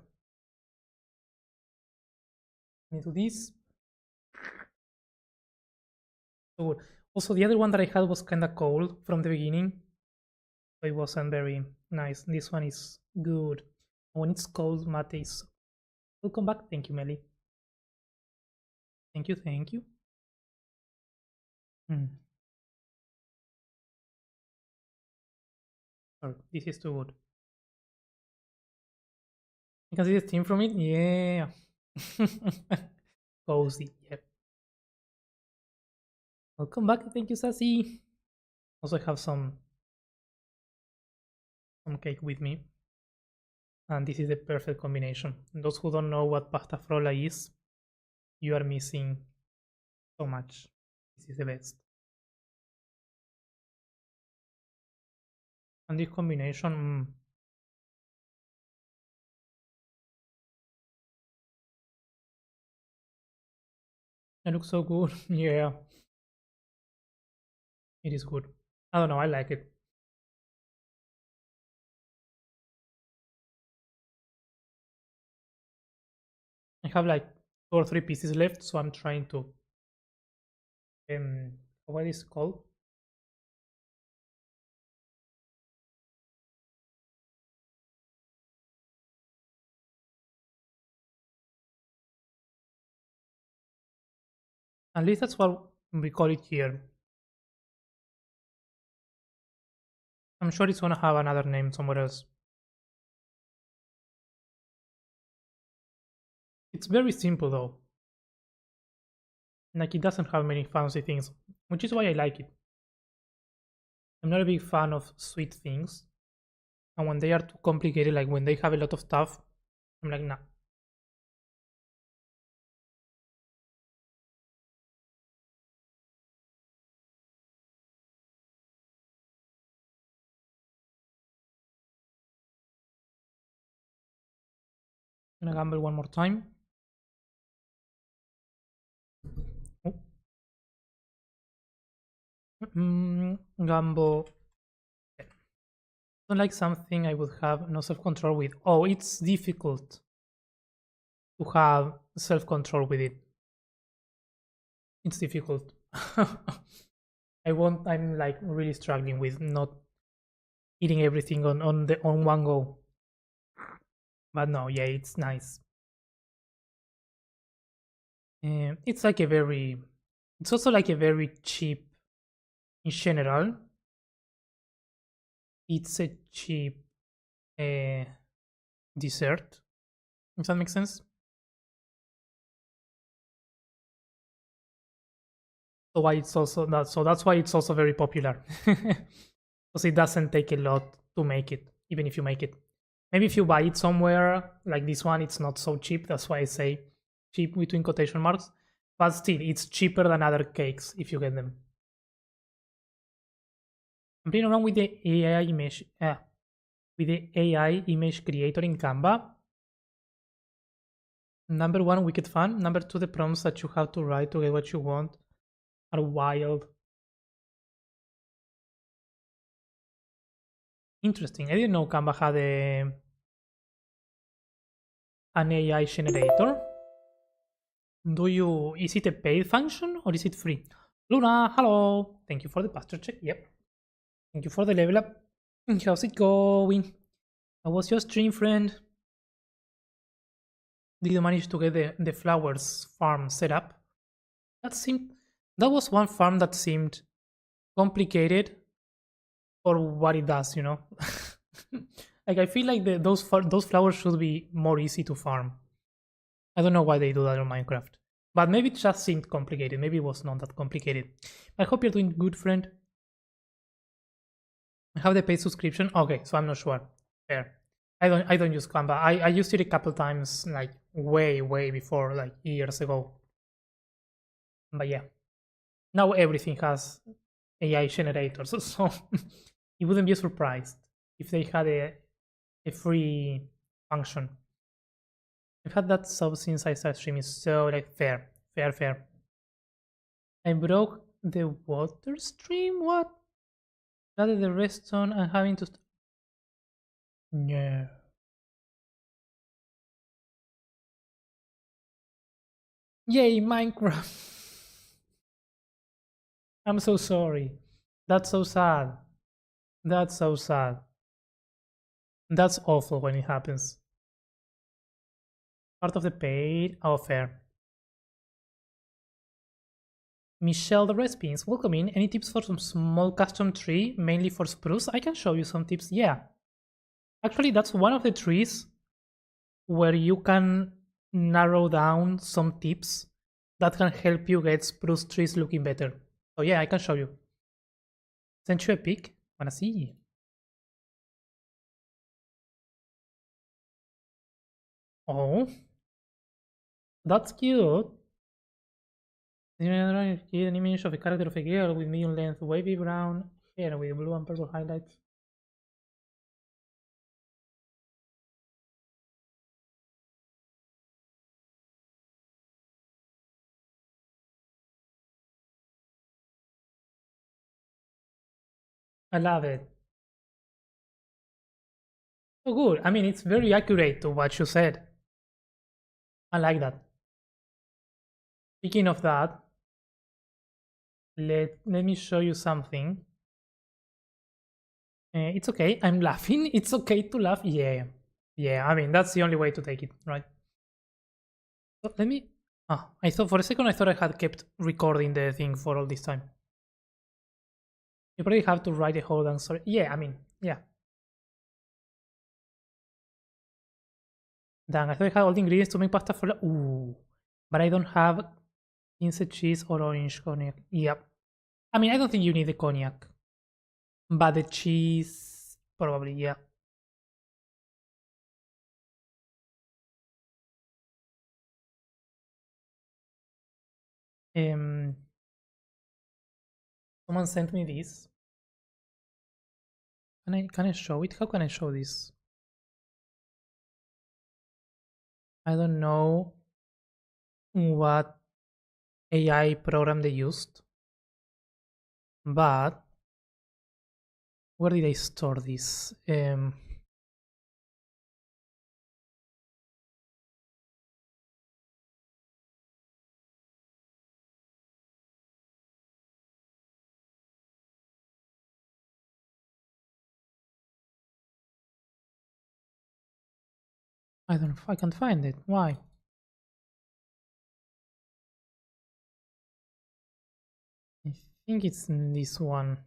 Let me do this. So, also, the other one that I had was kind of cold from the beginning. So it wasn't very nice. This one is good. When it's cold, mate is. Welcome back. Thank you, Melly. Thank you, thank you. Hmm. Sorry, this is too good. You can see the steam from it? Yeah. Cozy, yeah. Welcome back. Thank you, Sassy. Also have some cake with me. And this is the perfect combination. Those who don't know what pasta frolla is, you are missing so much. This is the best. And this combination, it looks so good. Yeah, it is good. I don't know, I like it. I have like 2 or 3 pieces left, so I'm trying to what is it called? At least that's what we call it here. I'm sure it's gonna have another name somewhere else. It's very simple though. Like it doesn't have many fancy things, which is why I like it. I'm not a big fan of sweet things. And when they are too complicated, like when they have a lot of stuff, I'm like, nah. I'm gonna gamble one more time. Oh. Gamble. Don't like something I would have no self-control with. Oh, it's difficult to have self-control with it. It's difficult. I'm like really struggling with not eating everything on one go. But no, yeah, it's nice. It's like a very it's also like a very cheap in general. It's a cheap uh, dessert, if that makes sense. So why it's also that so that's why it's also very popular. Because it doesn't take a lot to make it, even if you make it. Maybe if you buy it somewhere like this one, it's not so cheap. That's why I say cheap between quotation marks. But still, it's cheaper than other cakes if you get them. I'm playing around with the AI image, with the AI image creator in Canva. Number one, wicked fun. Number two, the prompts that you have to write to get what you want are wild. Interesting. I didn't know Canva had an AI generator. Is it a paid function or is it free? Luna, hello. Thank you for the pastor check. Yep. Thank you for the level up. How's it going? How was your stream, friend? Did you manage to get the flowers farm set up? That was one farm that seemed complicated for what it does, you know. Like I feel like those flowers should be more easy to farm. I don't know why they do that on Minecraft, but maybe it just seemed complicated. Maybe it was not that complicated. I hope you're doing good, friend. I have the paid subscription. Okay, so I'm not sure. Fair. I don't use Canva. I used it a couple times, like way before, like years ago. But yeah, now everything has AI generators, so you wouldn't be surprised if they had a free function. I've had that sub since I started streaming, so like fair. I broke the water stream. What? Added the redstone and having to. No. Yay, Minecraft. I'm so sorry. That's so sad. That's so sad. That's awful when it happens. Part of the paid. Oh, fair. Michelle the Recipes, welcome in. Any tips for some small custom tree, mainly for spruce? I can show you some tips. Yeah. Actually, that's one of the trees where you can narrow down some tips that can help you get spruce trees looking better. So yeah, I can show you. Send you a pic. Wanna see? Oh, that's cute. An image of a character of a girl with medium length wavy brown hair with blue and purple highlights. I love it. So good. I mean, it's very accurate to what you said. I like that. Speaking of that, let me show you something. It's okay. I'm laughing. It's okay to laugh. Yeah. I mean, that's the only way to take it, right? So let me. Ah, I thought for a second I thought I had kept recording the thing for all this time. You probably have to write a whole answer. Yeah, I mean, yeah. Dang, I thought I had all the ingredients to make pasta for. Ooh, but I don't have insect cheese or orange cognac. Yep. I mean, I don't think you need the cognac, but the cheese probably. Yeah. Um, someone sent me this. Can I show it? How can I show this? I don't know what AI program they used, but where did I store this? I can't find it. Why? I think it's in this one.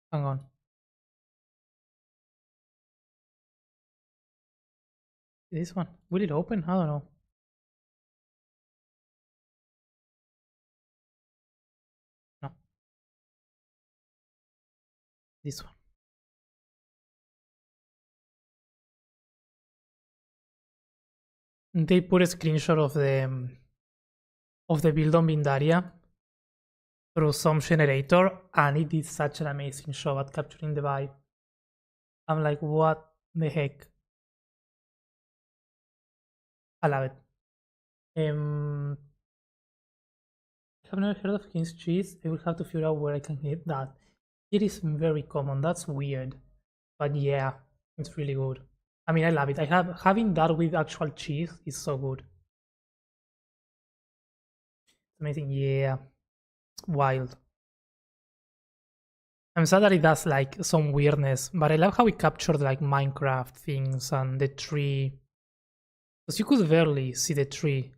Hang on. This one. Will it open? I don't know. No. This one. They put a screenshot of the build on Bindaria through some generator, and it did such an amazing job at capturing the vibe. I'm like, what the heck? I love it. I've never heard of King's cheese. I will have to figure out where I can get that. It is very common. That's weird, but yeah, it's really good. I mean, I love it. Having that with actual cheese is so good. It's amazing. Yeah, it's wild. I'm sad that it does like some weirdness, but I love how it captured like Minecraft things and the tree. Because you could barely see the tree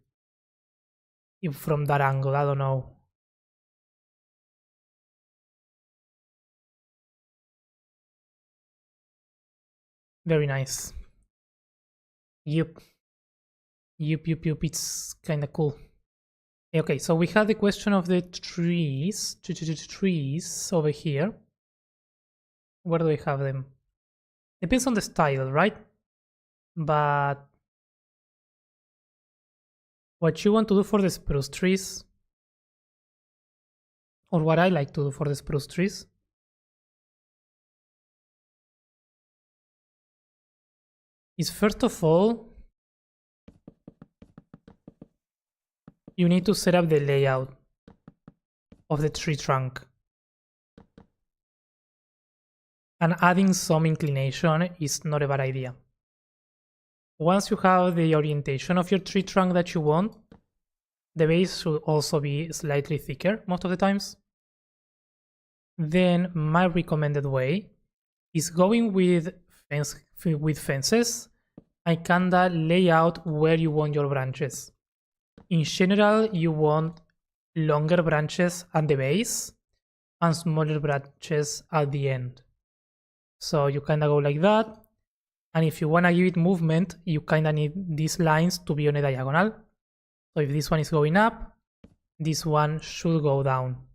from that angle. I don't know. Very nice. Yup. Yup. It's kind of cool. Okay, so we have the question of the trees. Trees over here. Where do I have them? Depends on the style, right? But what you want to do for the spruce trees, or what I like to do for the spruce trees, is first of all, you need to set up the layout of the tree trunk. And adding some inclination is not a bad idea. Once you have the orientation of your tree trunk that you want, the base should also be slightly thicker most of the times. Then my recommended way is going with fences and kinda lay out where you want your branches. In general, you want longer branches at the base and smaller branches at the end. So you kinda go like that. And if you wanna give it movement, you kinda need these lines to be on a diagonal. So if this one is going up, this one should go down.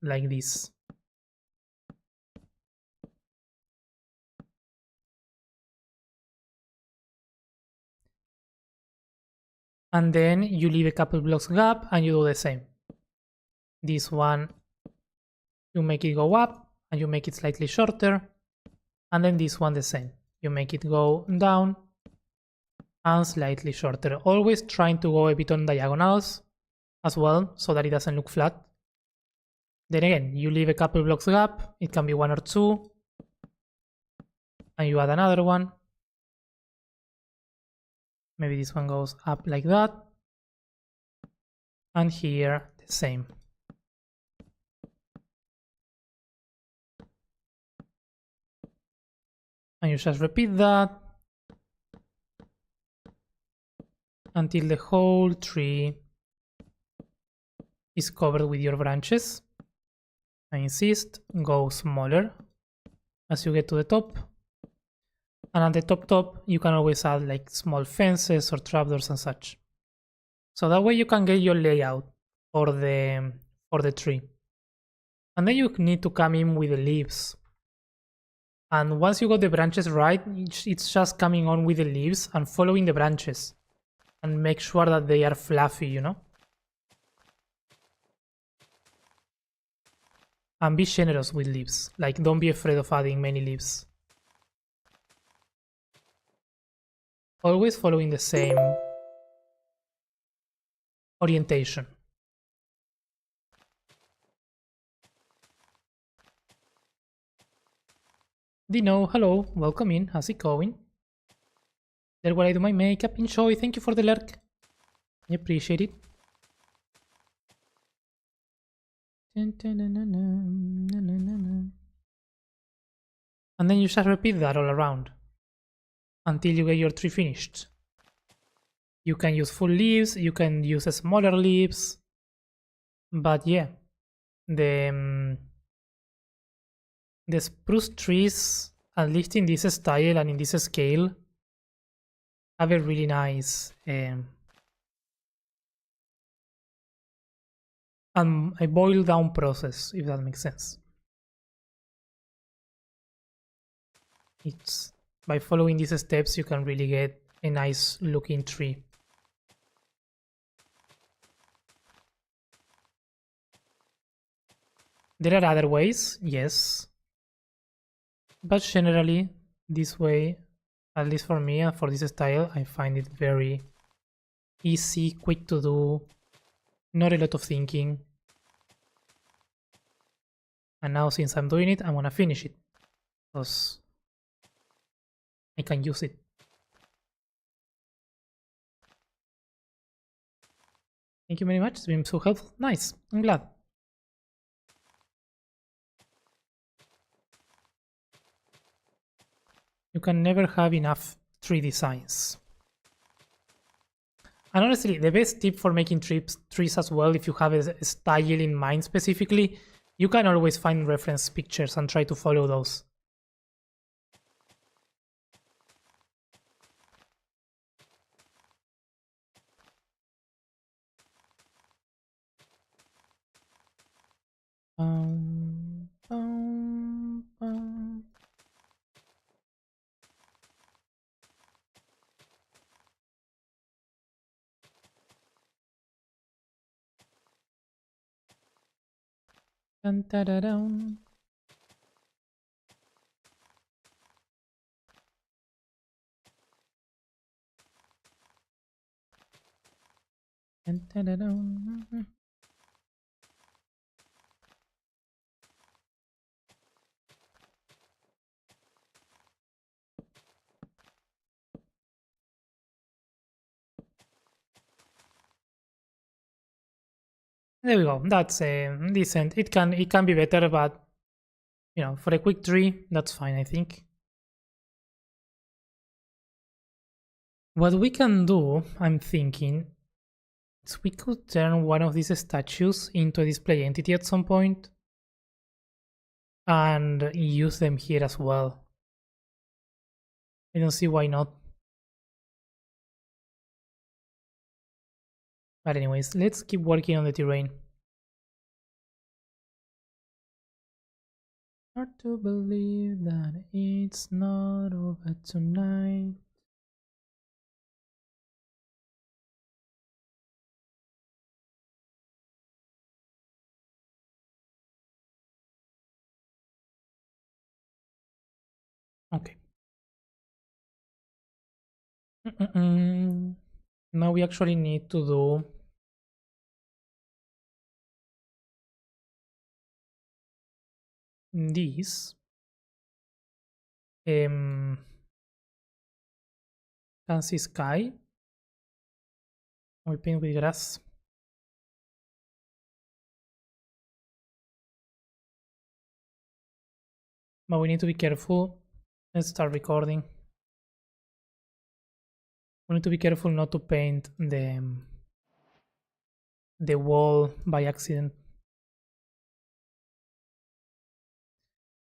Like this. And then you leave a couple blocks gap and you do the same. This one, you make it go up and you make it slightly shorter. And then this one the same. You make it go down and slightly shorter. Always trying to go a bit on diagonals as well so that it doesn't look flat. Then again, you leave a couple blocks gap. It can be 1 or 2. And you add another one. Maybe this one goes up like that. And here the same. And you just repeat that until the whole tree is covered with your branches. I insist, go smaller as you get to the top. And at the top, you can always add like small fences or trapdoors and such. So that way you can get your layout for the tree. And then you need to come in with the leaves. And once you got the branches right, it's just coming on with the leaves and following the branches. And make sure that they are fluffy, you know? And be generous with leaves. Like, don't be afraid of adding many leaves. Always following the same orientation. Dino, hello, welcome in. How's it going? There while I do my makeup. Enjoy. Thank you for the lurk. I appreciate it. And then you just repeat that all around until you get your tree finished. You can use full leaves, you can use smaller leaves, but yeah, the spruce trees, at least in this style and in this scale, have a really nice and a boiled down process, if that makes sense. It's by following these steps you can really get a nice looking tree. There are other ways, yes, but generally this way, at least for me and for this style, I find it very easy, quick to do, not a lot of thinking. And now since I'm doing it, I'm gonna finish it because I can use it. Thank you very much, it's been so helpful. Nice, I'm glad. You can never have enough tree designs. And honestly, the best tip for making trees as well, if you have a style in mind specifically, you can always find reference pictures and try to follow those. Dun, da, da, dun. Dun, da, da, dun. There we go. That's decent. It can be better, but you know, for a quick tree, that's fine, I think. What we can do, I'm thinking, is we could turn one of these statues into a display entity at some point and use them here as well. I don't see why not. But anyways, let's keep working on the terrain. Hard to believe that it's not over tonight. Okay. Now we actually need to do this. Fancy sky. We paint with grass. But we need to be careful. Let's start recording. We need to be careful not to paint the wall by accident.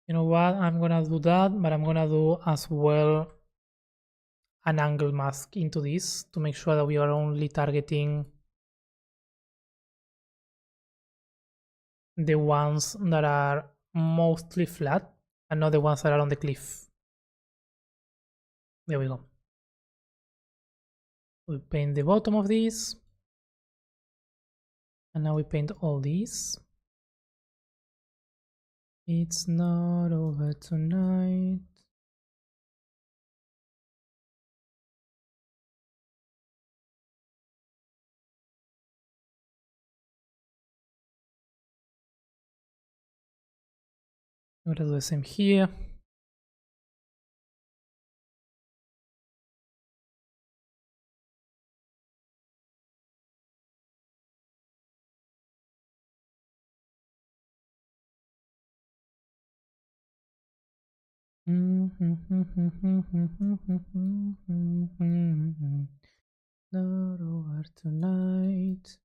You know what? I'm gonna do that, but I'm gonna do as well an angle mask into this to make sure that we are only targeting the ones that are mostly flat and not the ones that are on the cliff. There we go. We paint the bottom of this, and now we paint all these. It's not over tonight. I'm gonna do the same here. Not over tonight.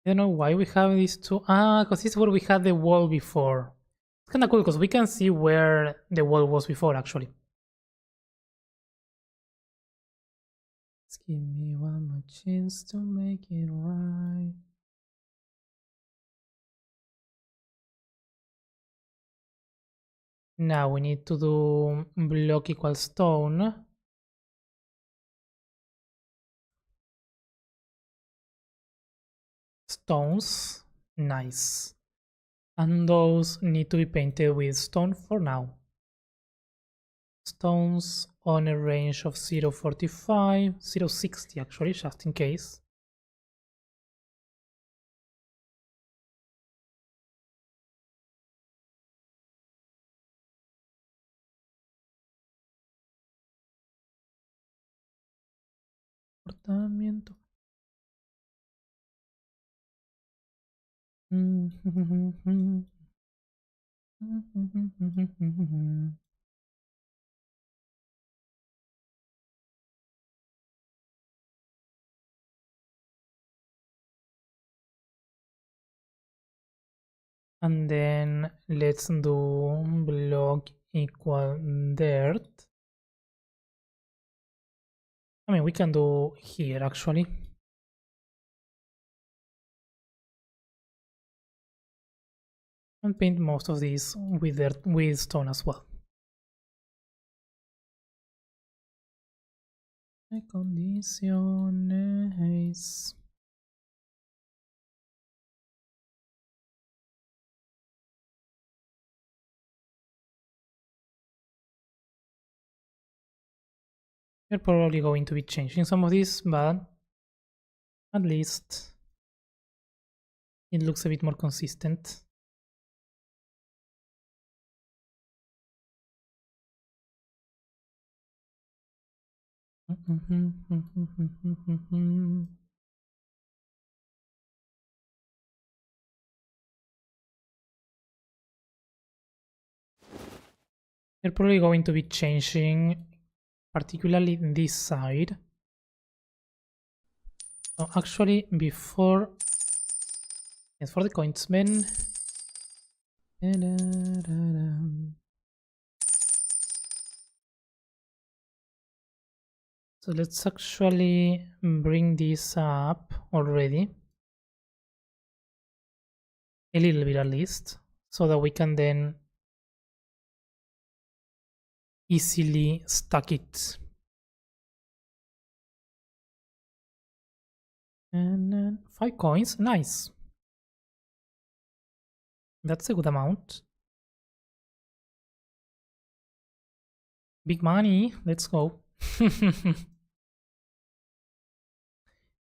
I don't know why we have these two. Because this is where we had the wall before. It's kind of cool because we can see where the wall was before, actually. Just give me one more chance to make it right. Now we need to do block equals stone. Stones. Nice. And those need to be painted with stone for now. Stones on a range of 0.45, 0.60 actually, just in case. Comportamiento. And then let's do block equal dirt. I mean, we can do here actually. And paint most of these with dirt, with stone as well. Condiciones. We're probably going to be changing some of this, but at least it looks a bit more consistent. We're probably going to be changing, particularly this side. So actually, before, yes, for the coinsmen. So let's actually bring this up already, a little bit at least, so that we can then easily stack it. And then 5 coins, nice. That's a good amount. Big money, let's go.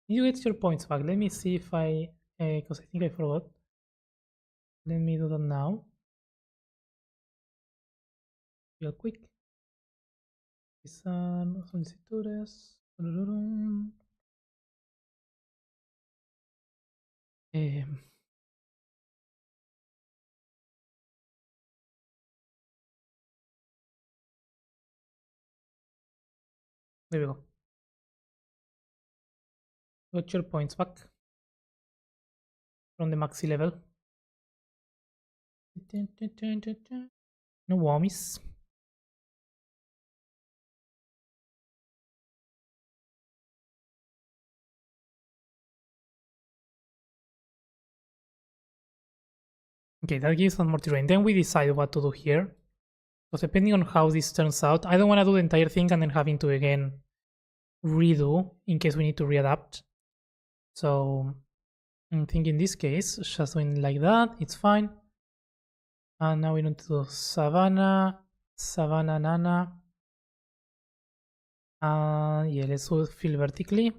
You get your points back. Let me see if I, because I think I forgot. Let me do that now. Real quick. Solicitudes. Eh, there we go. Got your points back from the maxi level. No whammies. Okay, that gives us more terrain. Then we decide what to do here. So depending on how this turns out, I don't want to do the entire thing and then having to again redo in case we need to readapt. So I think in this case, just doing like that, it's fine. And now we need to do Savannah, Savannah, Nana. Yeah, let's do fill vertically.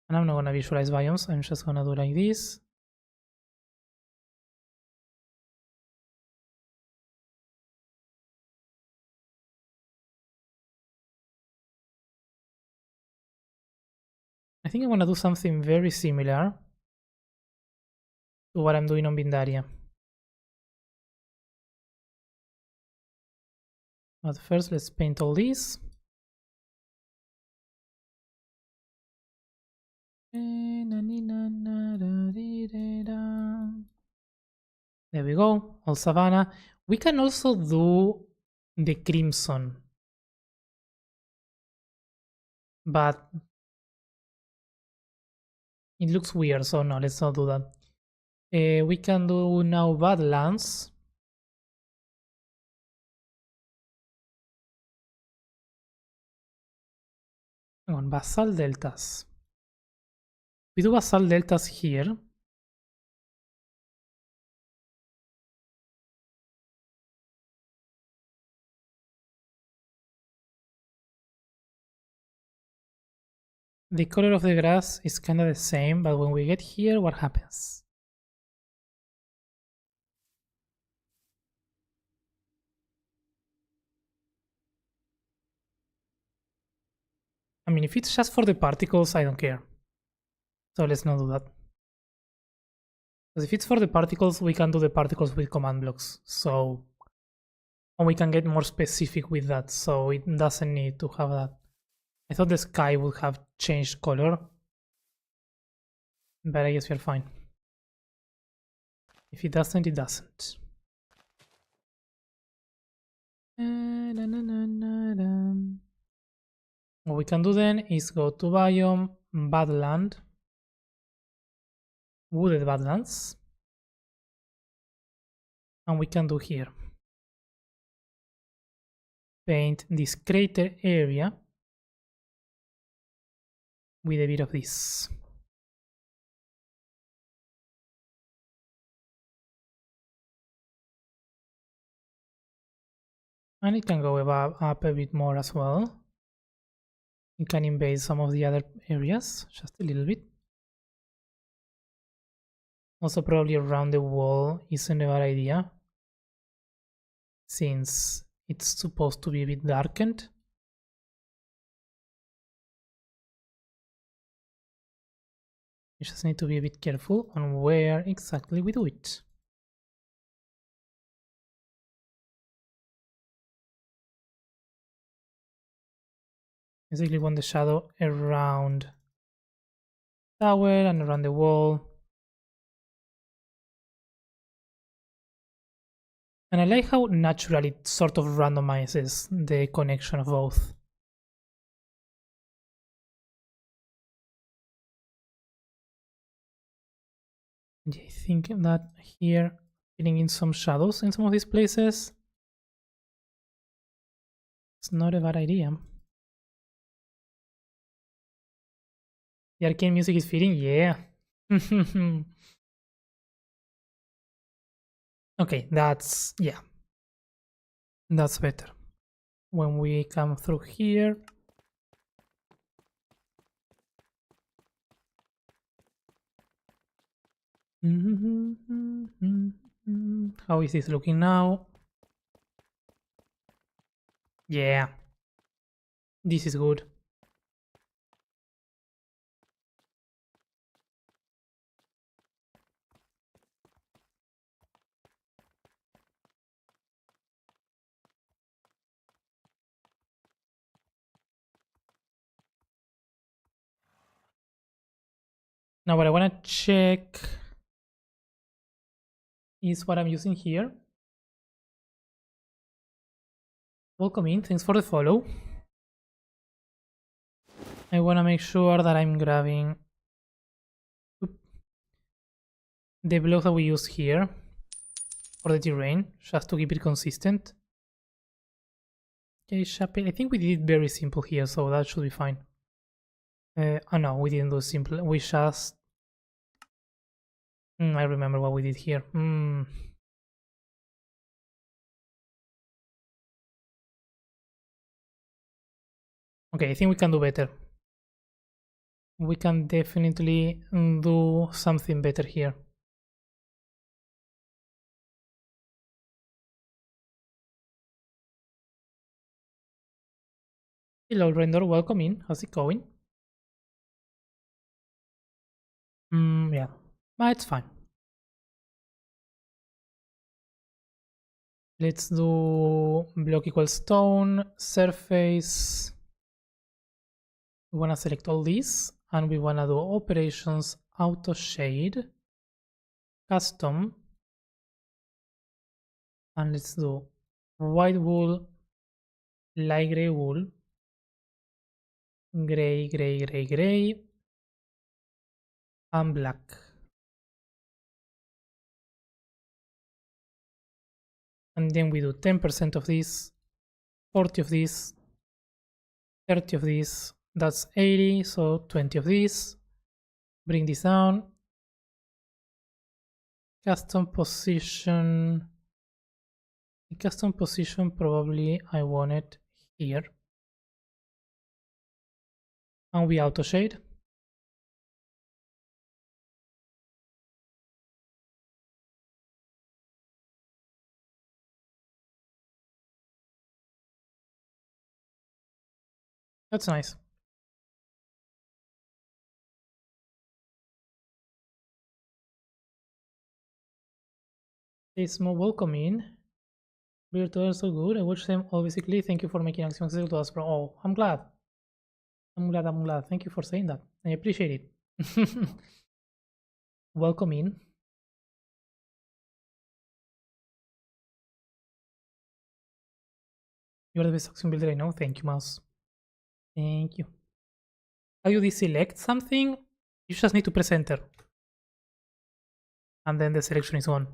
And I'm not gonna visualize biomes, I'm just gonna do like this. I think I wanna do something very similar to what I'm doing on Bindaria. But first, let's paint all these. There we go, all Savannah. We can also do the Crimson, but it looks weird, so no, let's not do that. We can do now Badlands. On Basal Deltas. We do Basal Deltas here. The color of the grass is kind of the same, but when we get here, what happens? I mean, if it's just for the particles, I don't care. So let's not do that. Because if it's for the particles, we can do the particles with command blocks. So, and we can get more specific with that. So it doesn't need to have that. I thought the sky would have changed color, but I guess we're fine. If it doesn't, it doesn't. What we can do then is go to biome, Badland, Wooded Badlands, and we can do here. Paint this crater area with a bit of this. And it can go up a bit more as well. It can invade some of the other areas, just a little bit. Also probably around the wall isn't a bad idea, since it's supposed to be a bit darkened. You just need to be a bit careful on where exactly we do it. Basically want the shadow around the tower and around the wall. And I like how naturally it sort of randomizes the connection of both. And I think that here, filling in some shadows in some of these places, it's not a bad idea. The arcane music is fitting, yeah. Okay, that's, yeah. That's better. When we come through here, how is this looking now? Yeah, this is good. Now what I want to check is what I'm using here. Welcome in, thanks for the follow. I want to make sure that I'm grabbing the block that we use here for the terrain, just to keep it consistent. Okay, Chappelle, I think we did it very simple here, so that should be fine. Oh no, we didn't do simple, we just... I remember what we did here. Okay, I think we can do better. We can definitely do something better here. Hello Render, welcome in. How's it going? Yeah, but it's fine. Let's do block equals stone, surface. We want to select all these and we want to do operations, auto shade, custom, and let's do white wool, light gray wool, gray, gray, gray, gray, and black. And then we do 10% of this, 40 of this, 30 of this, that's 80, so 20 of this. Bring this down. Custom position. The custom position probably I want it here. And we auto shade. That's nice. It's more welcoming. Virtual are so good. I watch them all basically. Thank you for making Axiom accessible to us, bro. Oh, I'm glad. I'm glad. Thank you for saying that. I appreciate it. Welcome in. You're the best Axiom builder I know. Thank you, Mouse. Thank you. How you deselect something? You just need to press enter. And then the selection is on.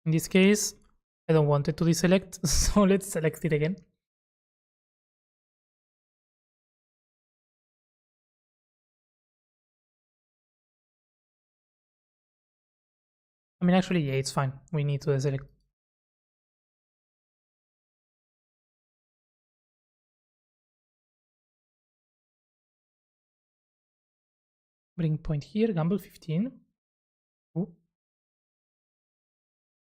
In this case, I don't want it to deselect, so let's select it again. I mean, actually, yeah, it's fine. We need to deselect. Bring point here, gamble 15. Ooh.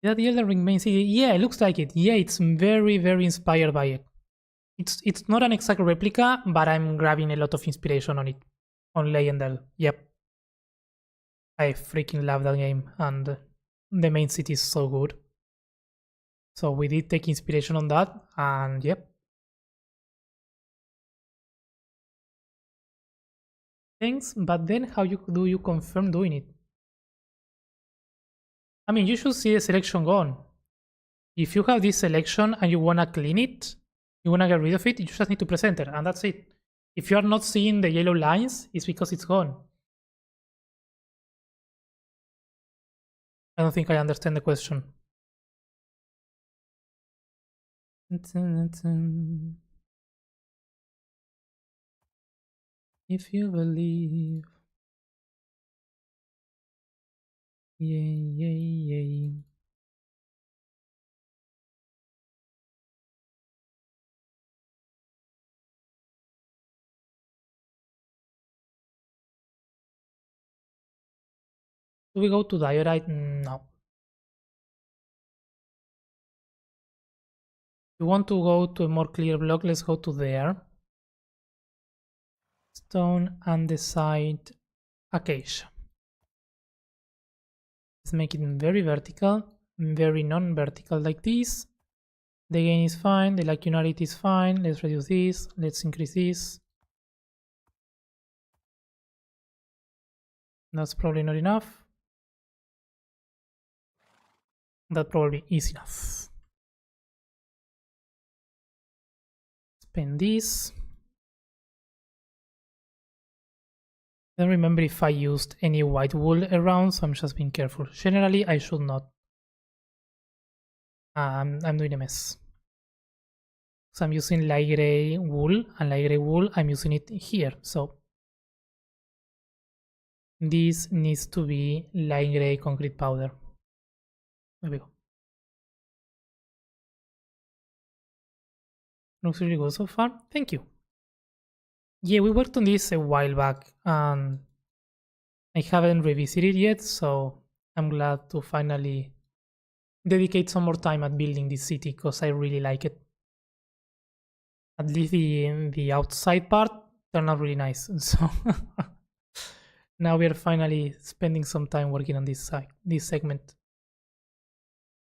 Yeah, the Elden Ring main city. Yeah, it looks like it. Yeah, it's very, very inspired by it. It's not an exact replica, but I'm grabbing a lot of inspiration on it. On Leyendell. Yep. I freaking love that game, and the main city is so good. So we did take inspiration on that, and yep. Thanks, but then how do you confirm doing it? I mean, you should see the selection gone. If you have this selection and you wanna clean it, you wanna get rid of it, you just need to press enter, and that's it. If you are not seeing the yellow lines, it's because it's gone. I don't think I understand the question. If you believe. Yay, yay, yay. Do we go to diorite? No. If you want to go to a more clear block, let's go to there. Stone, andesite, acacia. Let's make it very vertical, very non-vertical like this. The gain is fine, the lacunarity is fine. Let's reduce this, let's increase this. That's probably not enough. That probably is enough. Spend this. I don't remember if I used any white wool around, so I'm just being careful. Generally, I should not. I'm doing a mess. So I'm using light gray wool, and light gray wool, I'm using it here. So this needs to be light gray concrete powder. There we go. Looks really good so far. Thank you. Yeah, we worked on this a while back, and I haven't revisited yet, so I'm glad to finally dedicate some more time at building this city because I really like it. At least the outside part turned out really nice. So now we are finally spending some time working on this segment.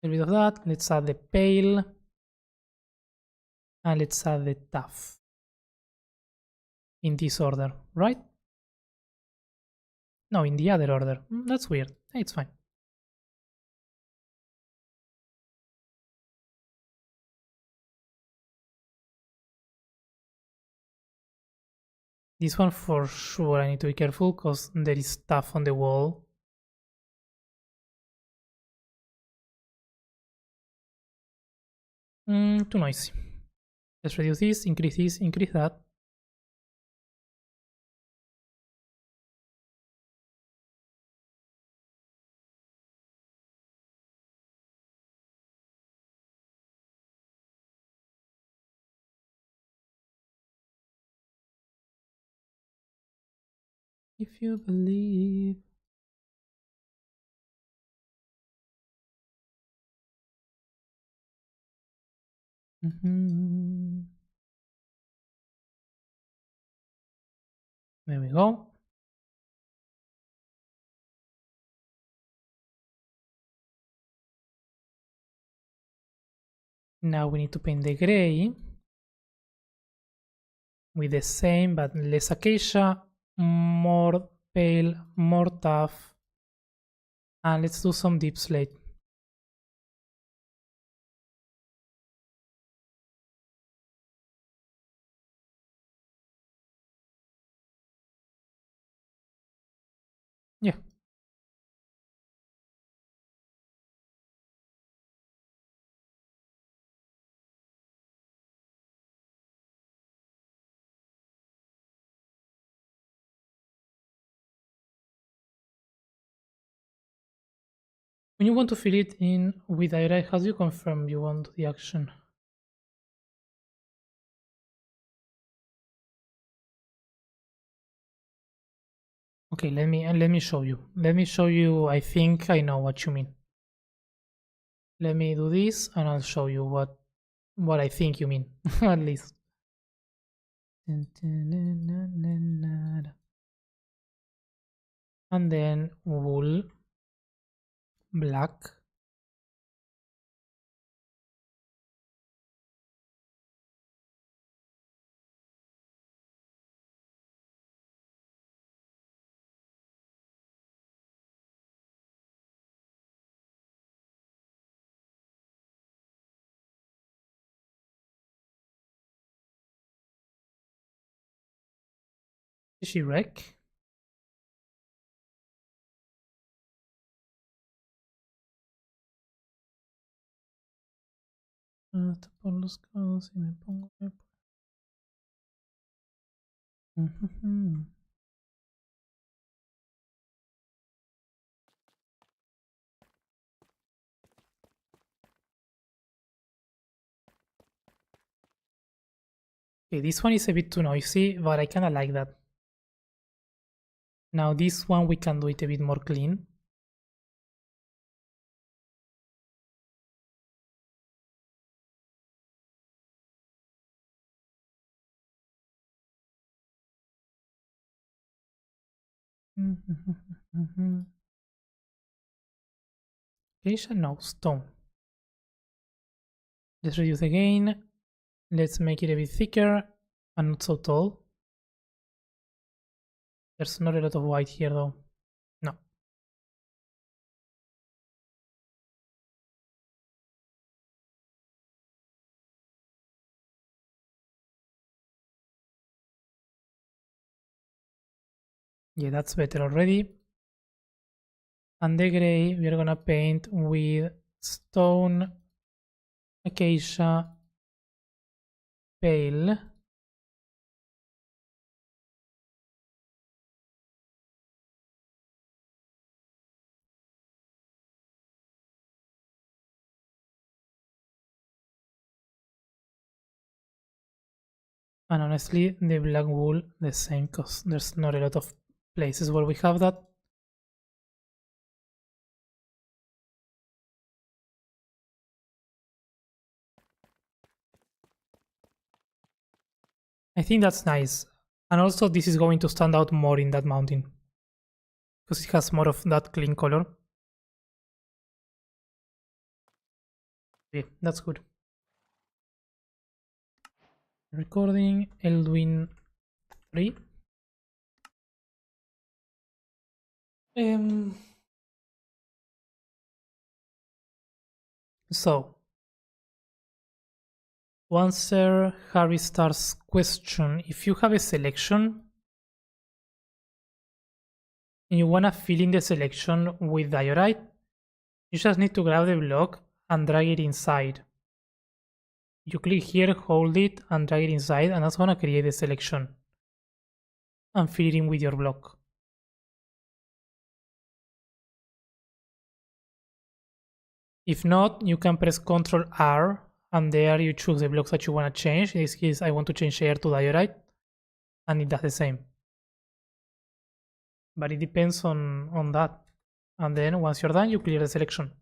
A little bit of that. Let's add the pale, and let's add the tough in this order, right? No, in the other order. That's weird. It's fine. This one for sure I need to be careful because there is stuff on the wall. Too noisy. Let's reduce this, increase that. If you believe. There we go. Now we need to paint the gray with the same but less acacia, more pale, more tough, and let's do some deep slate. Yeah. When you want to fill it in with diorite, how do you confirm you want the action? Okay, let me show you. Let me show you. I think I know what you mean. Let me do this and I'll show you what I think you mean. At least. And then wool black. Is she wreck? Tapar los codos y me pongo. Okay, this one is a bit too noisy, but I kinda like that. Now this one we can do it a bit more clean. Acacia, no, stone. Let's reduce again. Let's make it a bit thicker and not so tall. There's not a lot of white here though. No. Yeah, that's better already. And the gray we're gonna paint with stone, acacia, pale. And honestly, the black wool the same because there's not a lot of places where we have that. I think that's nice. And also this is going to stand out more in that mountain because it has more of that clean color. Okay, that's good. Recording Eldwyn 3. So, to answer Harry Starr's question, if you have a selection and you want to fill in the selection with diorite, you just need to grab the block and drag it inside. You click here, hold it, and drag it inside, and that's going to create a selection and fill it in with your block. If not, you can press Ctrl R and there you choose the blocks that you want to change. In this case, I want to change air to diorite, and it does the same. But it depends on that. And then once you're done, you clear the selection.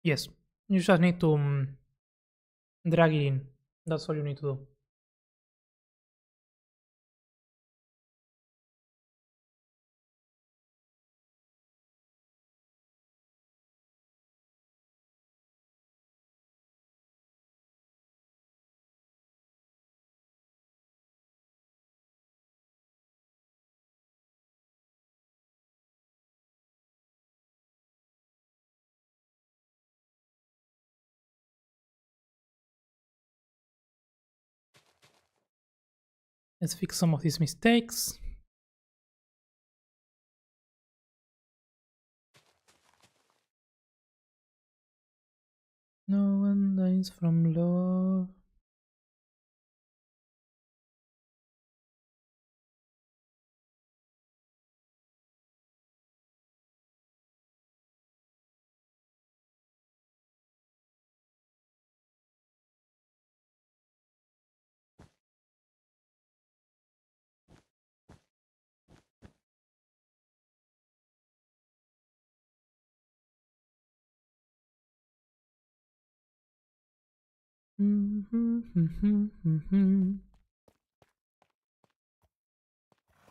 Yes, you just need to drag it in. That's all you need to do. Let's fix some of these mistakes. No one dies from love.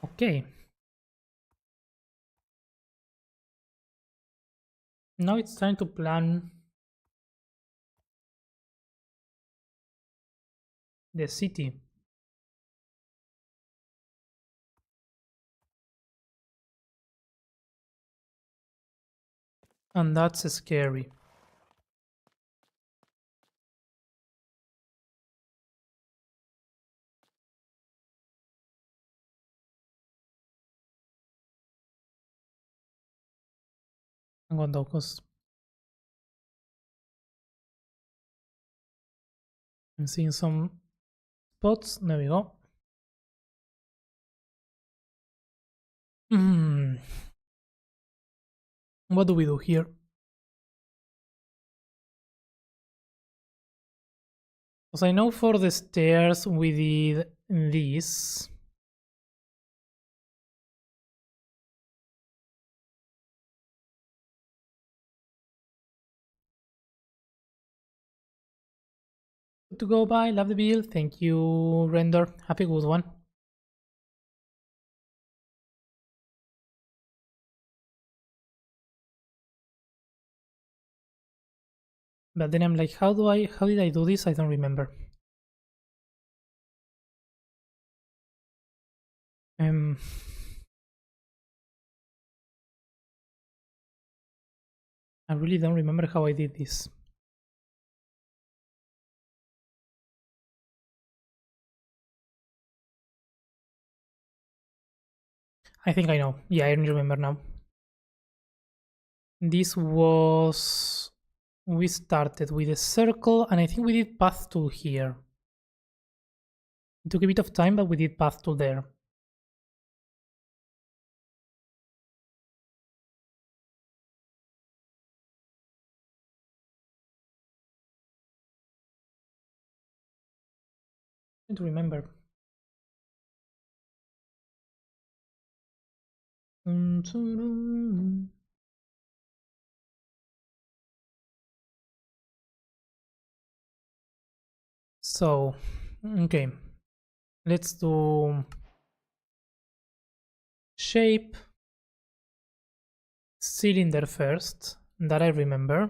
Okay. Now it's time to plan the city. And that's scary. I'm going to focus. I'm seeing some spots. There we go. What do we do here? Because I know for the stairs we did this. Good to go by. Love the build. Thank you, Render. Happy good one. But then I'm like, how did I do this? I don't remember. I really don't remember how I did this. I think I know. Yeah, I don't remember now. This was... We started with a circle, and I think we did path tool here. It took a bit of time, but we did path tool there. I don't remember. So, okay. Let's do shape cylinder first, that I remember.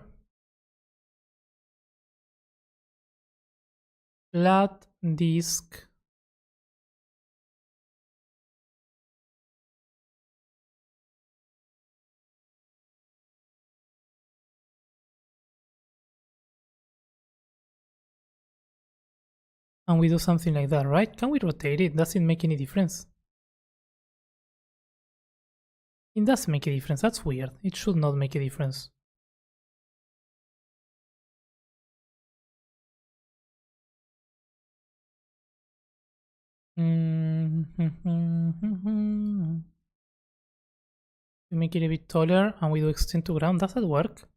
Flat disk. And we do something like that, right? Can we rotate it? Does it make any difference? It does make a difference. That's weird. It should not make a difference. We make it a bit taller and we do extend to ground. Does that work?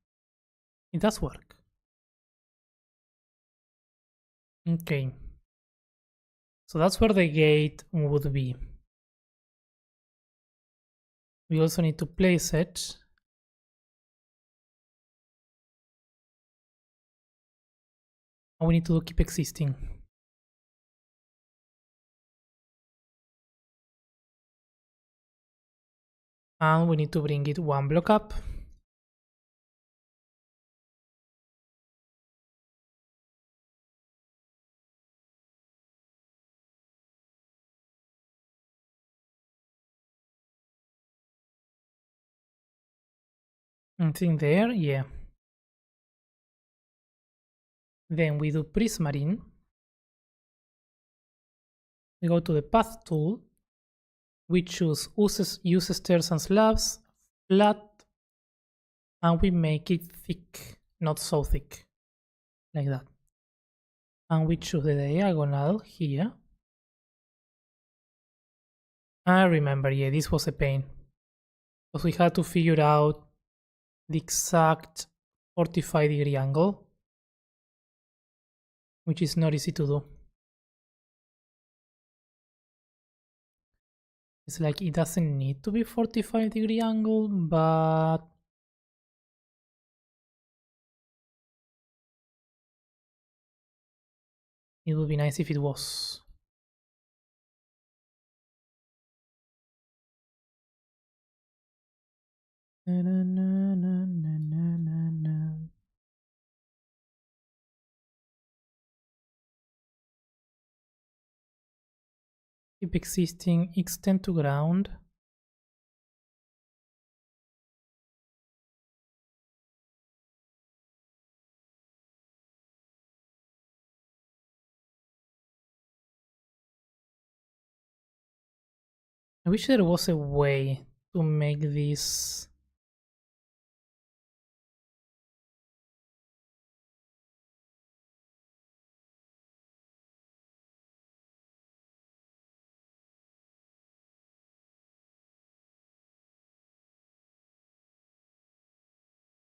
It does work. Okay. So that's where the gate would be. We also need to place it. And we need to keep existing. And we need to bring it one block up. I think there, yeah. Then we do prismarine. We go to the path tool. We choose use stairs and slabs, flat, and we make it thick, not so thick, like that. And we choose the diagonal here. I remember, yeah, this was a pain. Because we had to figure out the exact 45-degree angle, which is not easy to do. It's like it doesn't need to be 45-degree angle, but it would be nice if it was. Na, na, na, na, na, na, na. Keep existing, extend to ground. I wish there was a way to make this.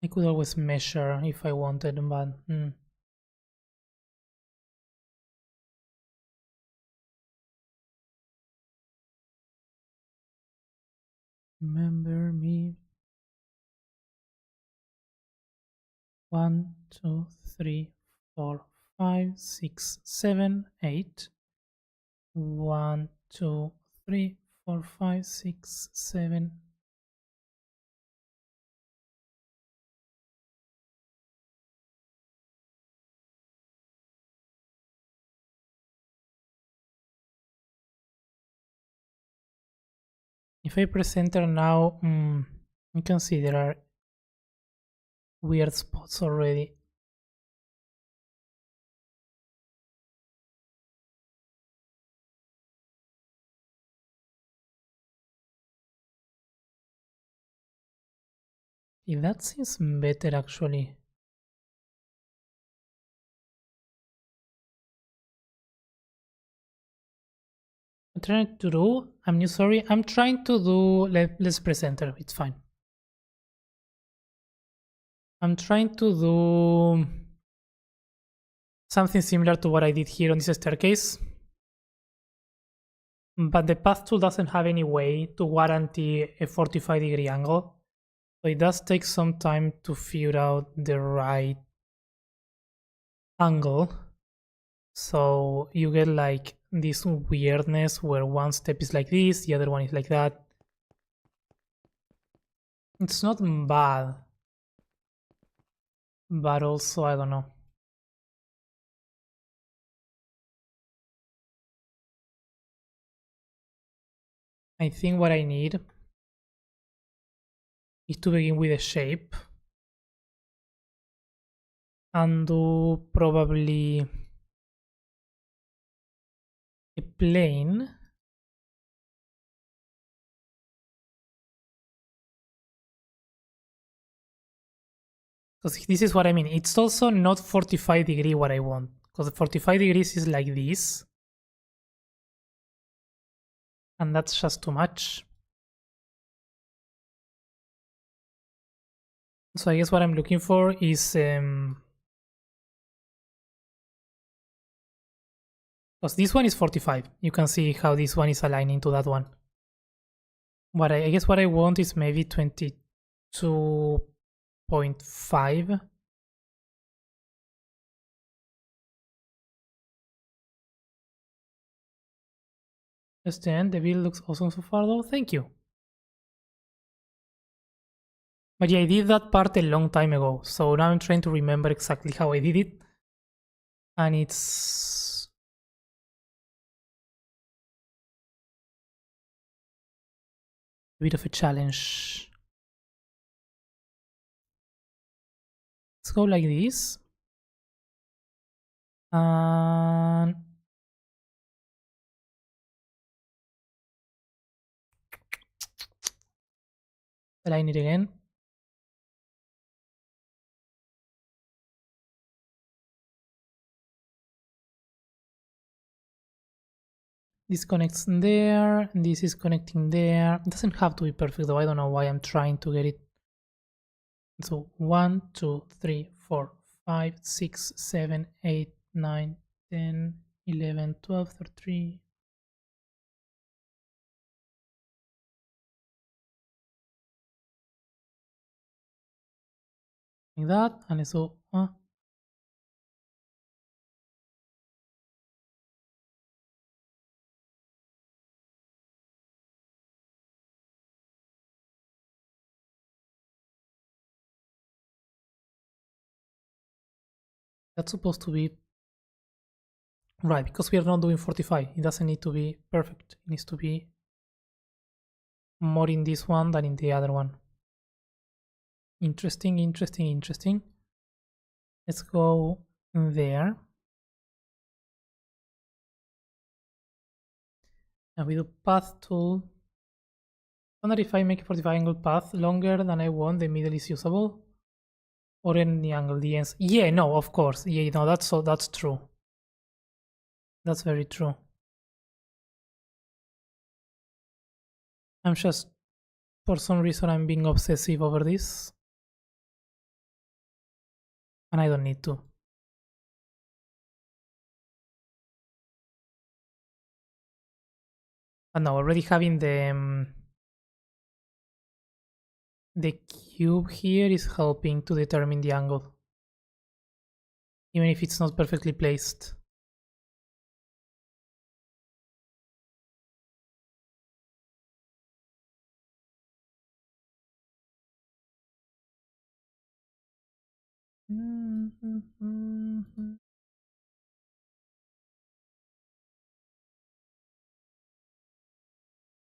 I could always measure if I wanted, but remember me. 1, 2, 3, 4, 5, 6, 7, 8. 1, 2, 3, 4, 5, 6, 7. If I press enter now, you can see there are weird spots already. If that seems better actually. I'm trying to do, I'm sorry, I'm trying to do, let's press enter, it's fine. I'm trying to do something similar to what I did here on this staircase. But the path tool doesn't have any way to guarantee a 45-degree angle. So it does take some time to figure out the right angle. So you get like this weirdness where one step is like this, the other one is like that. It's not bad, but also I don't know. I think what I need is to begin with a shape and do probably a plane. Because this is what I mean. It's also not 45 degree what I want. Because 45 degrees is like this. And that's just too much. So I guess what I'm looking for is because this one is 45. You can see how this one is aligning to that one. What I guess what I want is maybe 22.5. Just then, the build looks awesome so far though. Thank you. But yeah, I did that part a long time ago. So now I'm trying to remember exactly how I did it. And it's a bit of a challenge. Let's go like this. And Align it again. This connects there, this is connecting there. It doesn't have to be perfect though, I don't know why I'm trying to get it. So 1, 2, 3, 4, 5, 6, 7, 8, 9, 10, 11, 12, 13. Like that, and so that's supposed to be right, because we are not doing 45. It doesn't need to be perfect. It needs to be more in this one than in the other one. Interesting, interesting, interesting. Let's go there. Now we do path tool. I wonder if I make a 45 angle path longer than I want, the middle is usable. Or any angle, the ends. Yeah, no, of course. Yeah, no, that's true. That's very true. I'm just, for some reason, I'm being obsessive over this. And I don't need to. And now already having the cube here is helping to determine the angle. Even if it's not perfectly placed.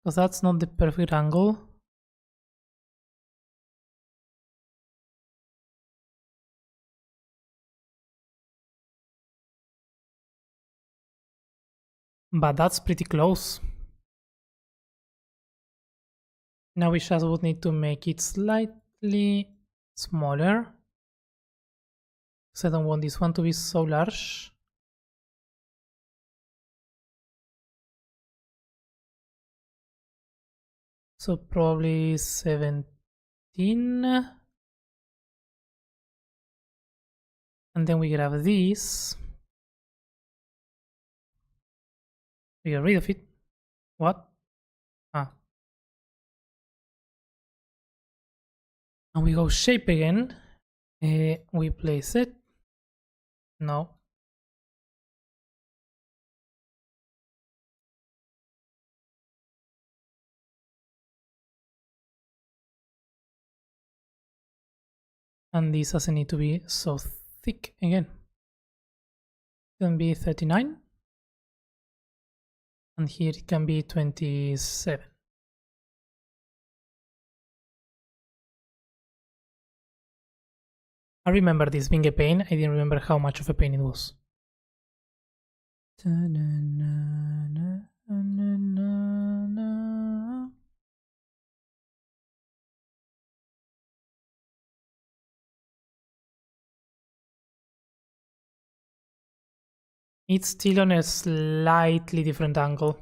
Because that's not the perfect angle. But that's pretty close. Now we just would need to make it slightly smaller. So I don't want this one to be so large. So probably 17. And then we grab this. We get rid of it. What? Ah. And we go shape again. We place it. No. And this doesn't need to be so thick again. It can be 39. And here it can be 27. I remember this being a pain. I didn't remember how much of a pain it was. It's still on a slightly different angle.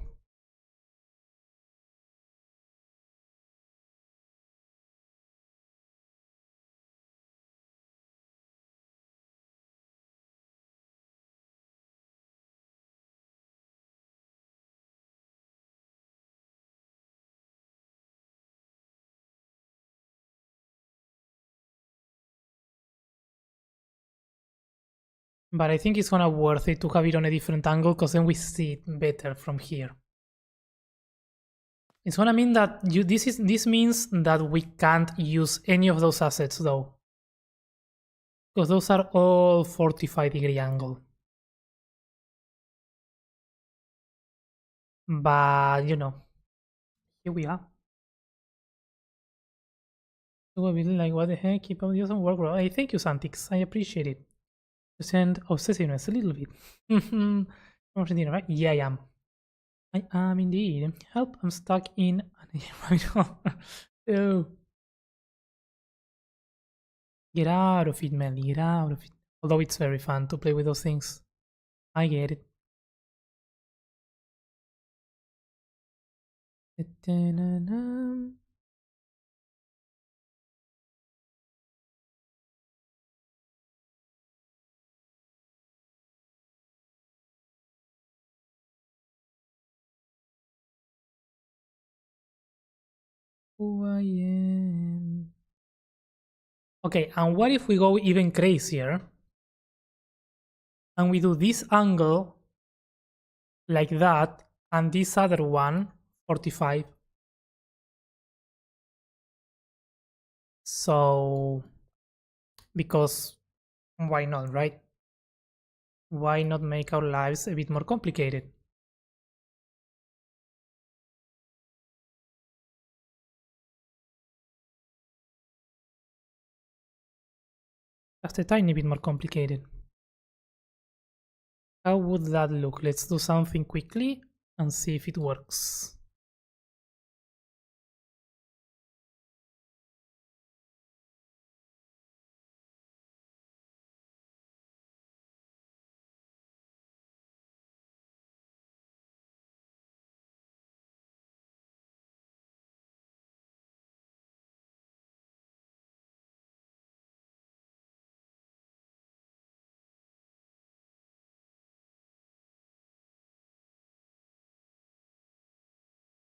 But I think it's gonna worth it to have it on a different angle, because then we see it better from here. It's gonna mean that this means that we can't use any of those assets though, because those are all 45-degree angle. But you know, here we are. Like, what the heck? Keep up the awesome work, bro. Hey, thank you, Santix. I appreciate it. You send obsessiveness a little bit. From Argentina, right? Yeah, I am. I am indeed. Help, I'm stuck in an rabbit hole. Oh. Get out of it, man. Get out of it. Although it's very fun to play with those things. I get it. Who I am. Okay, and what if we go even crazier and we do this angle like that and this other one 45? So, because why not, right? Why not make our lives a bit more complicated? Just a tiny bit more complicated. How would that look? Let's do something quickly and see if it works.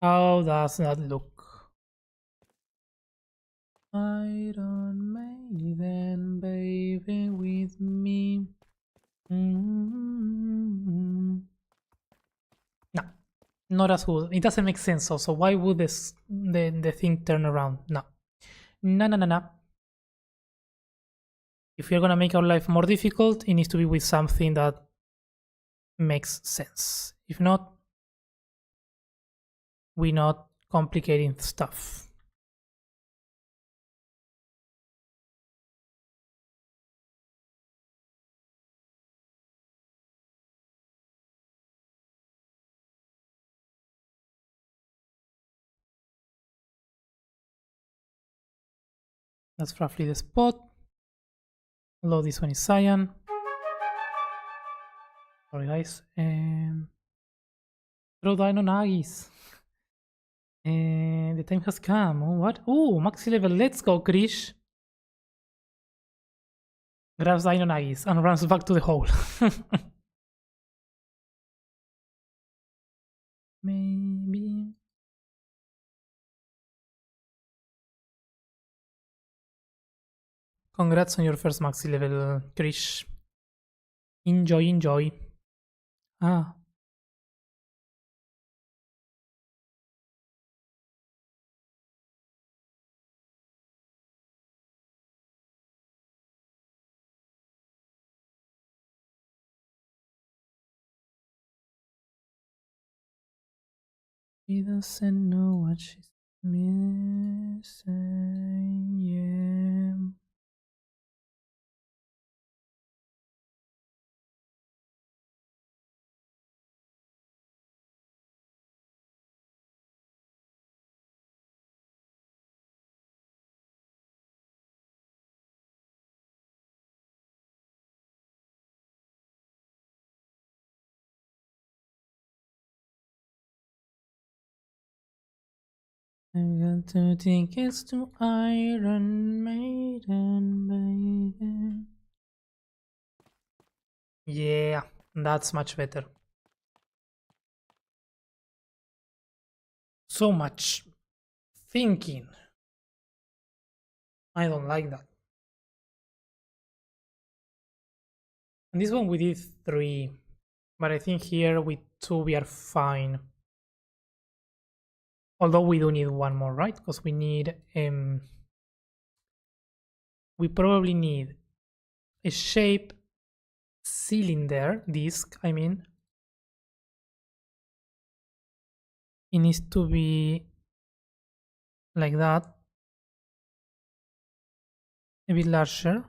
How does that look? Iron Maiden, baby, with me. No, not as good. It doesn't make sense also. Why would the thing turn around? No. No, no, no, no. If you're gonna make our life more difficult, it needs to be with something that makes sense. If not, we're not complicating stuff. That's roughly the spot. Although this one is cyan. Sorry guys. Throw Dino Nagis. The time has come. Oh, what? Oh, maxi level. Let's go, Krish. Grabs Dino Nagis and runs back to the hole. Maybe. Congrats on your first maxi level, Krish. Enjoy, enjoy. Ah. She doesn't know what she's missing. Yeah. I've got 2 tickets to Iron Maiden, baby. Yeah, that's much better. So much thinking. I don't like that. And this one we did 3, but I think here with 2 we are fine. Although we do need one more, right? Because we need we probably need a shape cylinder disc. I mean, it needs to be like that, a bit larger,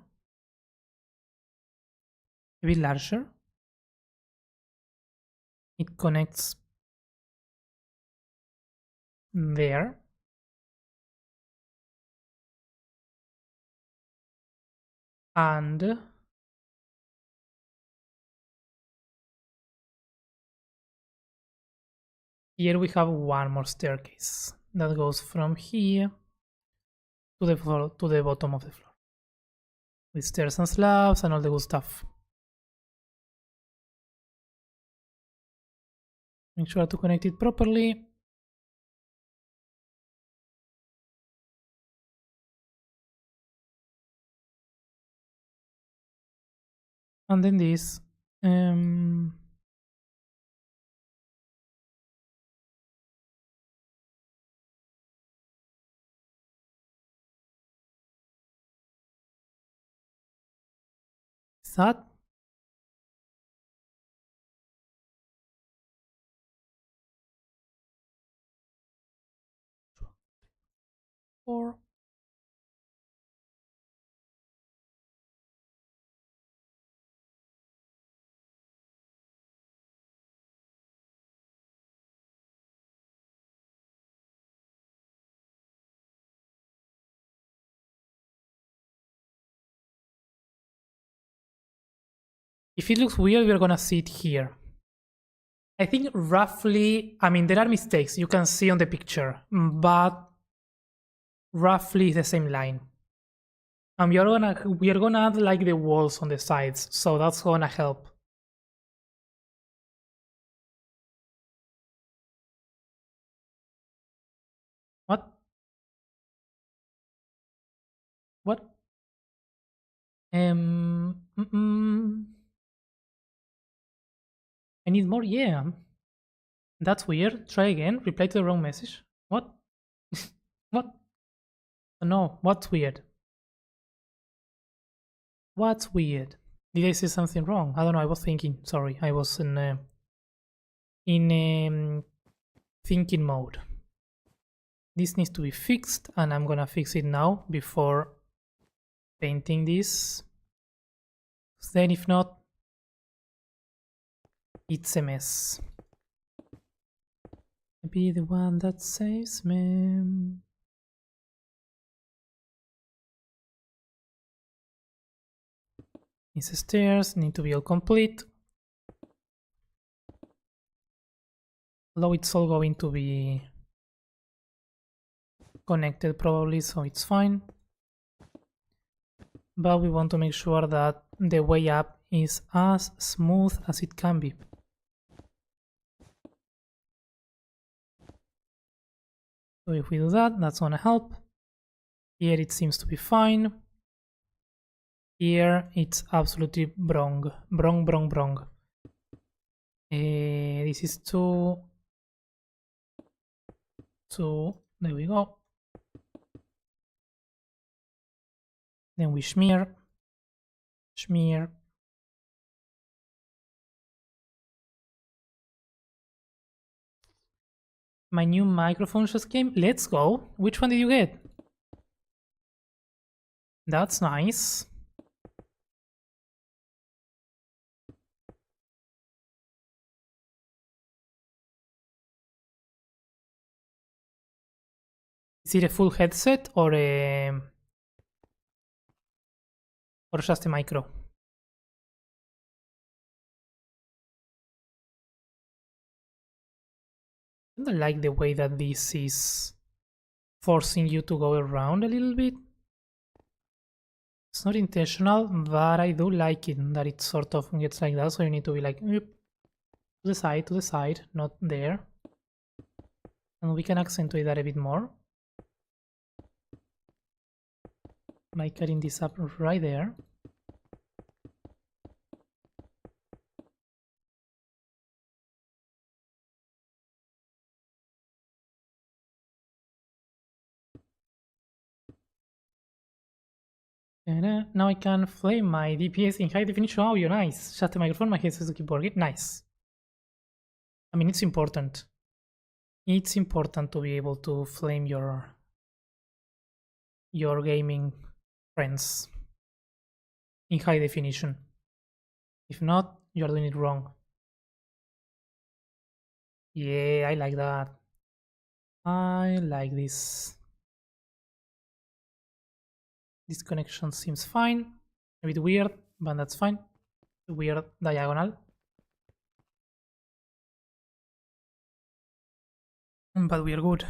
a bit larger. It connects there. And here we have one more staircase that goes from here to the floor, to the bottom of the floor, with stairs and slabs and all the good stuff. Make sure to connect it properly. And then this. Is that? Or if it looks weird, we're gonna see it here. I think roughly, I mean, there are mistakes you can see on the picture, but roughly it's the same line. And we are gonna add like the walls on the sides, so that's gonna help. What? What? I need more, yeah. That's weird. Try again. Reply to the wrong message. What? What? No, what's weird? What's weird? Did I say something wrong? I don't know, I was thinking. Sorry, I was in thinking mode. This needs to be fixed, and I'm gonna fix it now before painting this. Then if not, it's a mess. Be the one that saves me. These stairs need to be all complete. Although it's all going to be connected probably, so it's fine. But we want to make sure that the way up is as smooth as it can be. So if we do that, that's gonna help. Here it seems to be fine. Here it's absolutely wrong. Wrong. This is two. There we go. Then we smear. My new microphone just came. Let's go. Which one did you get? That's nice. Is it a full headset or just a micro? I don't like the way that this is forcing you to go around a little bit. It's not intentional, but I do like it that it sort of gets like that, so you need to be like to the side, not there. And we can accentuate that a bit more by cutting this up right there. And now I can flame my DPS in high definition audio. Nice. Shut the microphone, my headset to keep working. Nice. I mean, it's important. It's important to be able to flame your gaming friends in high definition. If not, you're doing it wrong. Yeah, I like that. I like this. This connection seems fine. A bit weird, but that's fine. Weird diagonal. But we're good.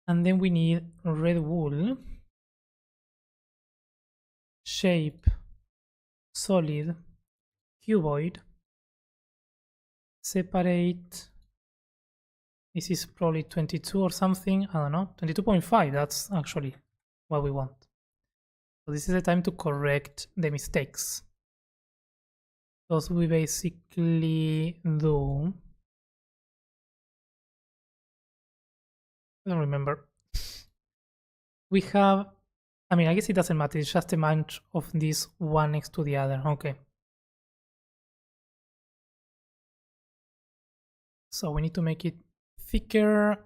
And then we need red wool, shape, solid, cuboid, separate. This is probably 22 or something, I don't know, 22.5, that's actually what we want. So this is the time to correct the mistakes. So we basically do, I don't remember. We have, I mean, I guess it doesn't matter, it's just a bunch of these one next to the other, okay. So we need to make it thicker,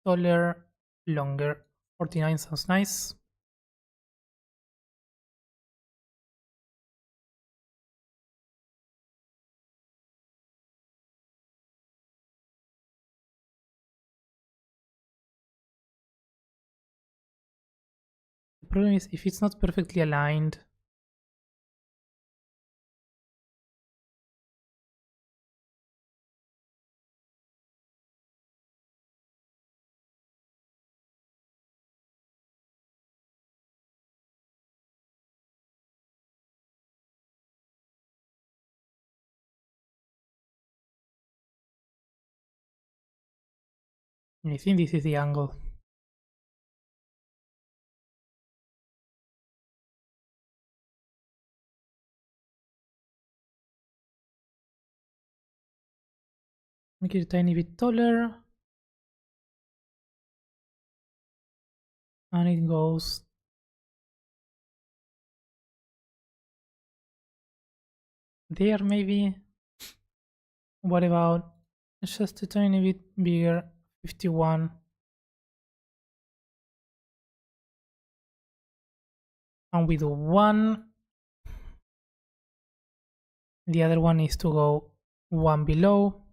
taller, longer. 49 sounds nice. The problem is if it's not perfectly aligned, I think this is the angle. Make it a tiny bit taller. And it goes there maybe. What about just a tiny bit bigger, 51. And we do one. The other one is to go one below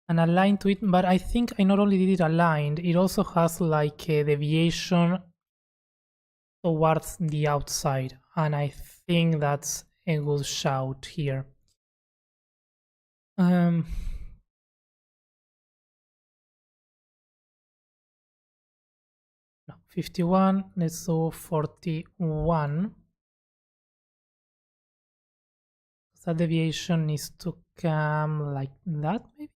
and align to it, but I think I not only did it aligned, it also has like a deviation towards the outside, and I think that's a good shout here. No, 51, let's do 41. That deviation needs to come like that, maybe?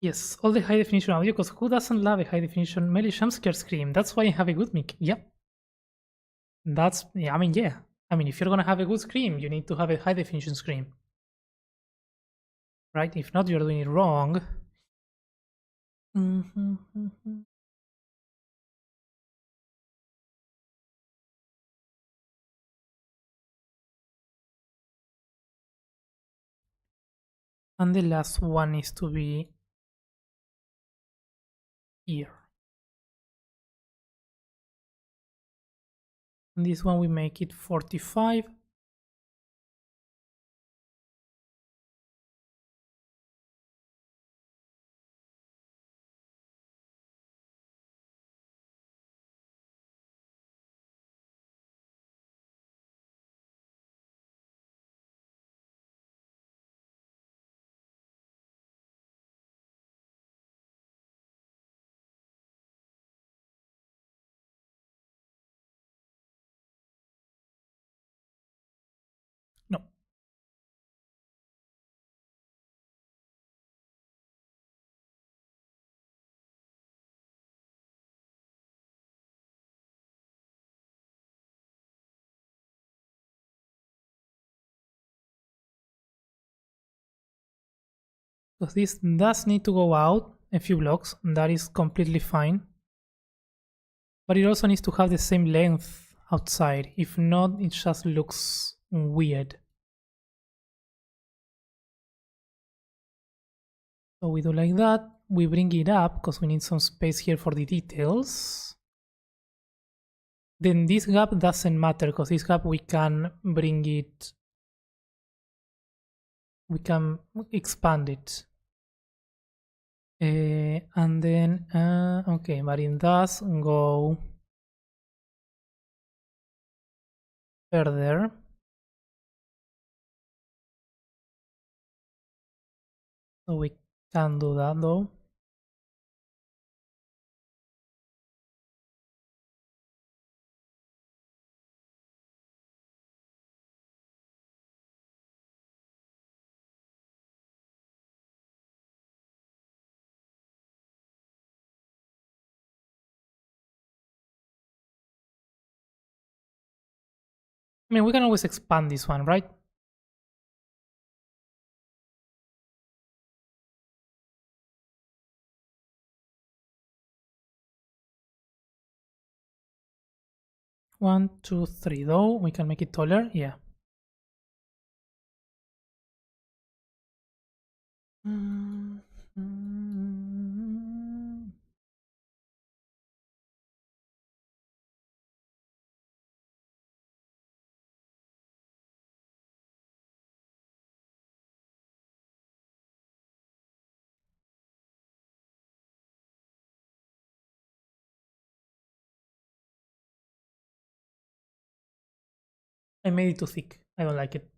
Yes, all the high definition audio, because who doesn't love a high definition melee jumpscare scream? That's why I have a good mic. Yep. That's, yeah, I mean, yeah. I mean, if you're gonna have a good scream, you need to have a high definition scream. Right? If not, you're doing it wrong. And the last one is to be here. And this one we make it 45. No. Because this does need to go out a few blocks, that is completely fine. But it also needs to have the same length outside. If not, it just looks weird. So we do like that. We bring it up because we need some space here for the details. then this gap doesn't matter, because this gap we can bring it, we can expand it. And then, okay, but it does go further. So we can do that though. I mean, we can always expand this one, right? One, two, three, though. We can make it taller, yeah. I made it too thick. I don't like it.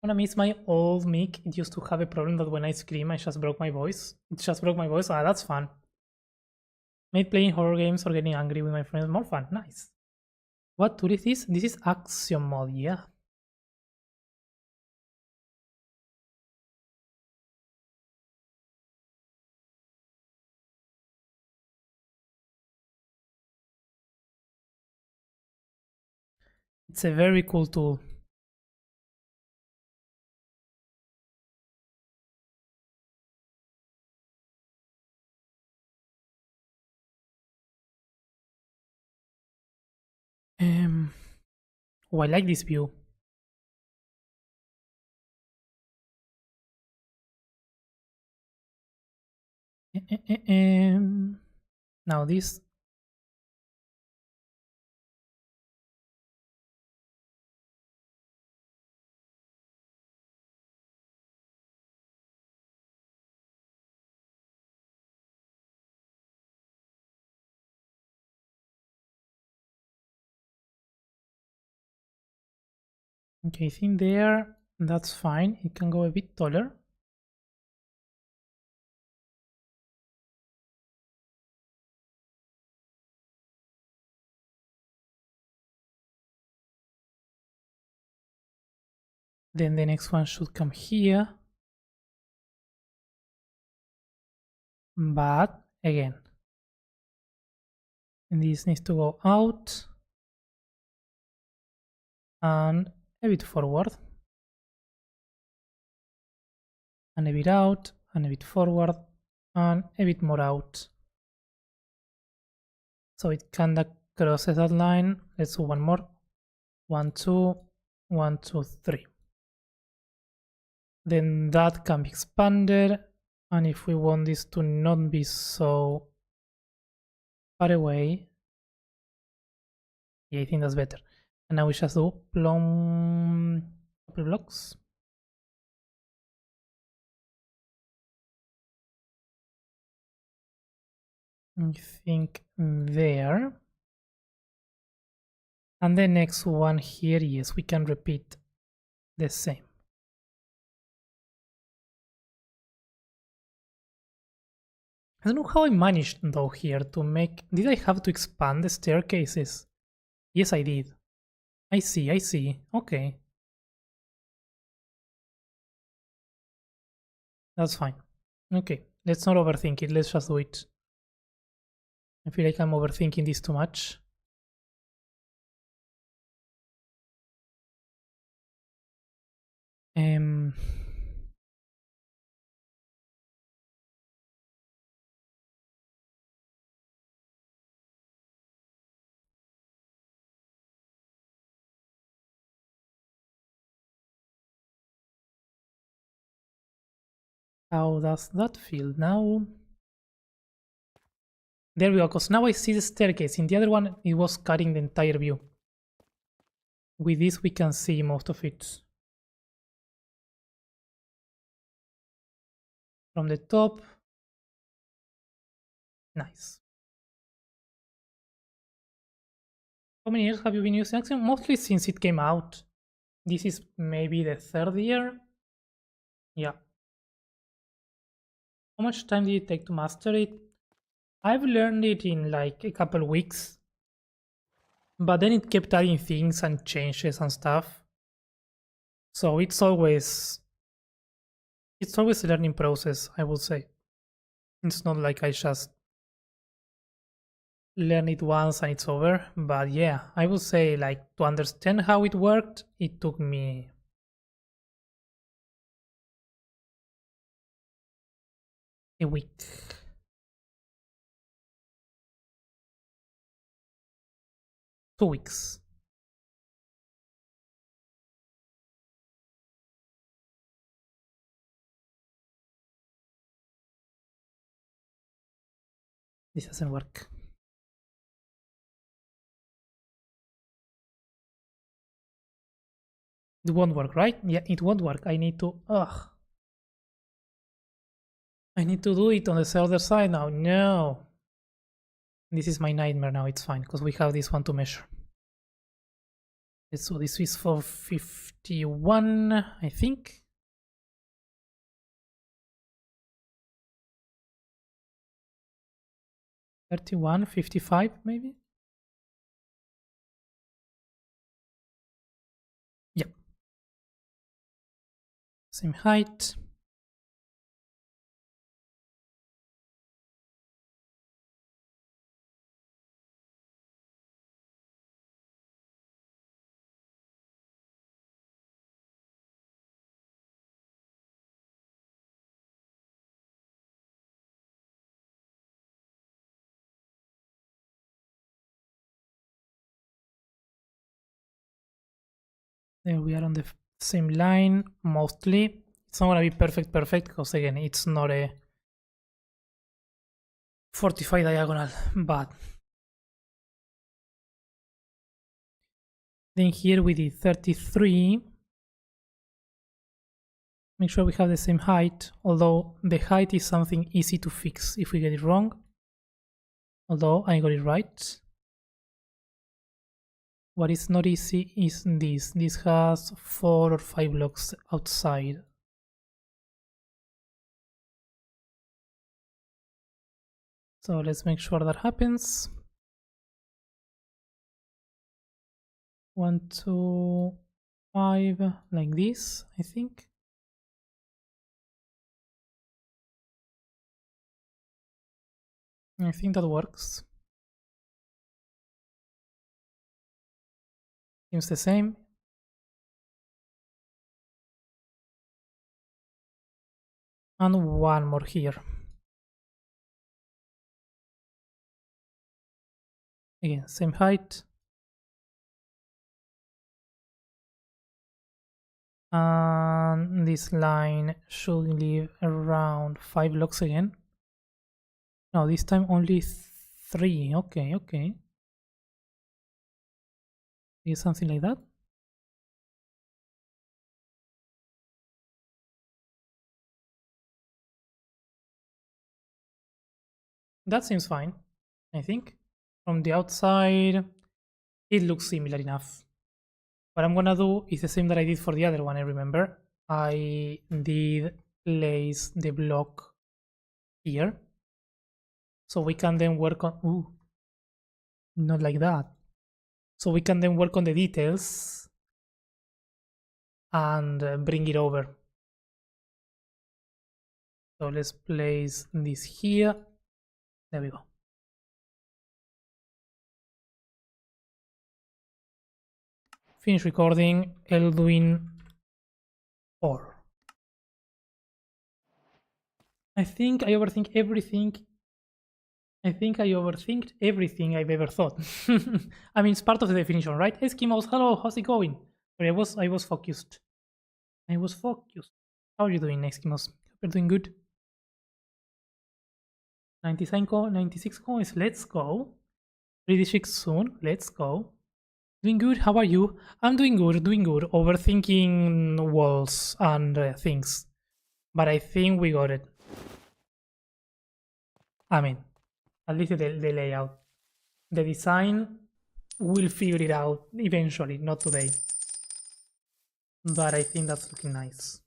I miss my old mic. It used to have a problem that when I scream, I just broke my voice. It just broke my voice. Ah, that's fun. Made playing horror games or getting angry with my friends more fun. Nice. What tool is this? This is Axium mod, yeah. It's a very cool tool. Oh, I like this view. Now this. Okay, I think there, that's fine. It can go a bit taller. Then the next one should come here. But again, this needs to go out and a bit forward, and a bit out, and a bit forward, and a bit more out. So it kinda crosses that line. Let's do one more. 1, 2, 1, 2, 3. Then that can be expanded, and if we want this to not be so far away, yeah, I think that's better. And now we just do plumb couple blocks. I think there. And the next one here, yes, we can repeat the same. I don't know how I managed though here to make... Did I have to expand the staircases? Yes, I did. I see. Okay. That's fine. Okay, let's not overthink it. Let's just do it. I feel like I'm overthinking this too much. How does that feel now? There we go, because now I see the staircase. In the other one, it was cutting the entire view. With this, we can see most of it. From the top. Nice. How many years have you been using Axiom? Mostly since it came out. This is maybe the 3rd year. Yeah. How much time did it take to master it? I've learned it in like a couple weeks. But then it kept adding things and changes and stuff. So it's always a learning process, I would say. It's not like I just learn it once and it's over. But yeah, I would say like to understand how it worked, it took me a week. Two weeks. This doesn't work. It won't work, right? Yeah, it won't work. I need to do it on the other side now. No. This is my nightmare now. It's fine because we have this one to measure. So this is for 51, I think. $31, $55 maybe. Yep. Same height. There we are on the same line, mostly. It's not gonna be perfect because again, it's not a 45 diagonal, but then here we did 33. Make sure we have the same height, although the height is something easy to fix if we get it wrong. Although I got it right. What is not easy is this. This has 4 or 5 blocks outside. So let's make sure that happens. 1, 2, 5, like this, I think. I think that works. Seems the same. And one more here. Again, same height. And this line should leave around 5 blocks again. No, this time only 3. Okay. Is something like that. That seems fine, I think. From the outside, it looks similar enough. What I'm gonna do is the same that I did for the other one, I remember. I did place the block here. So we can then work on... Ooh, not like that. So we can then work on the details and bring it over. So let's place this here. There we go. Finish recording. Eldwyn 4. I think I overthink everything. I think I overthinked everything I've ever thought. I mean, it's part of the definition, right? Eskimos, hello, how's it going? Sorry, I was focused. How are you doing, Eskimos? Hope you're doing good. 96 coins. Let's go. 3d6 soon. Let's go. Doing good. How are you? I'm doing good. Doing good. Overthinking walls and things, but I think we got it. I mean, at least the layout, the design. We'll figure it out eventually. Not today, but I think that's looking nice.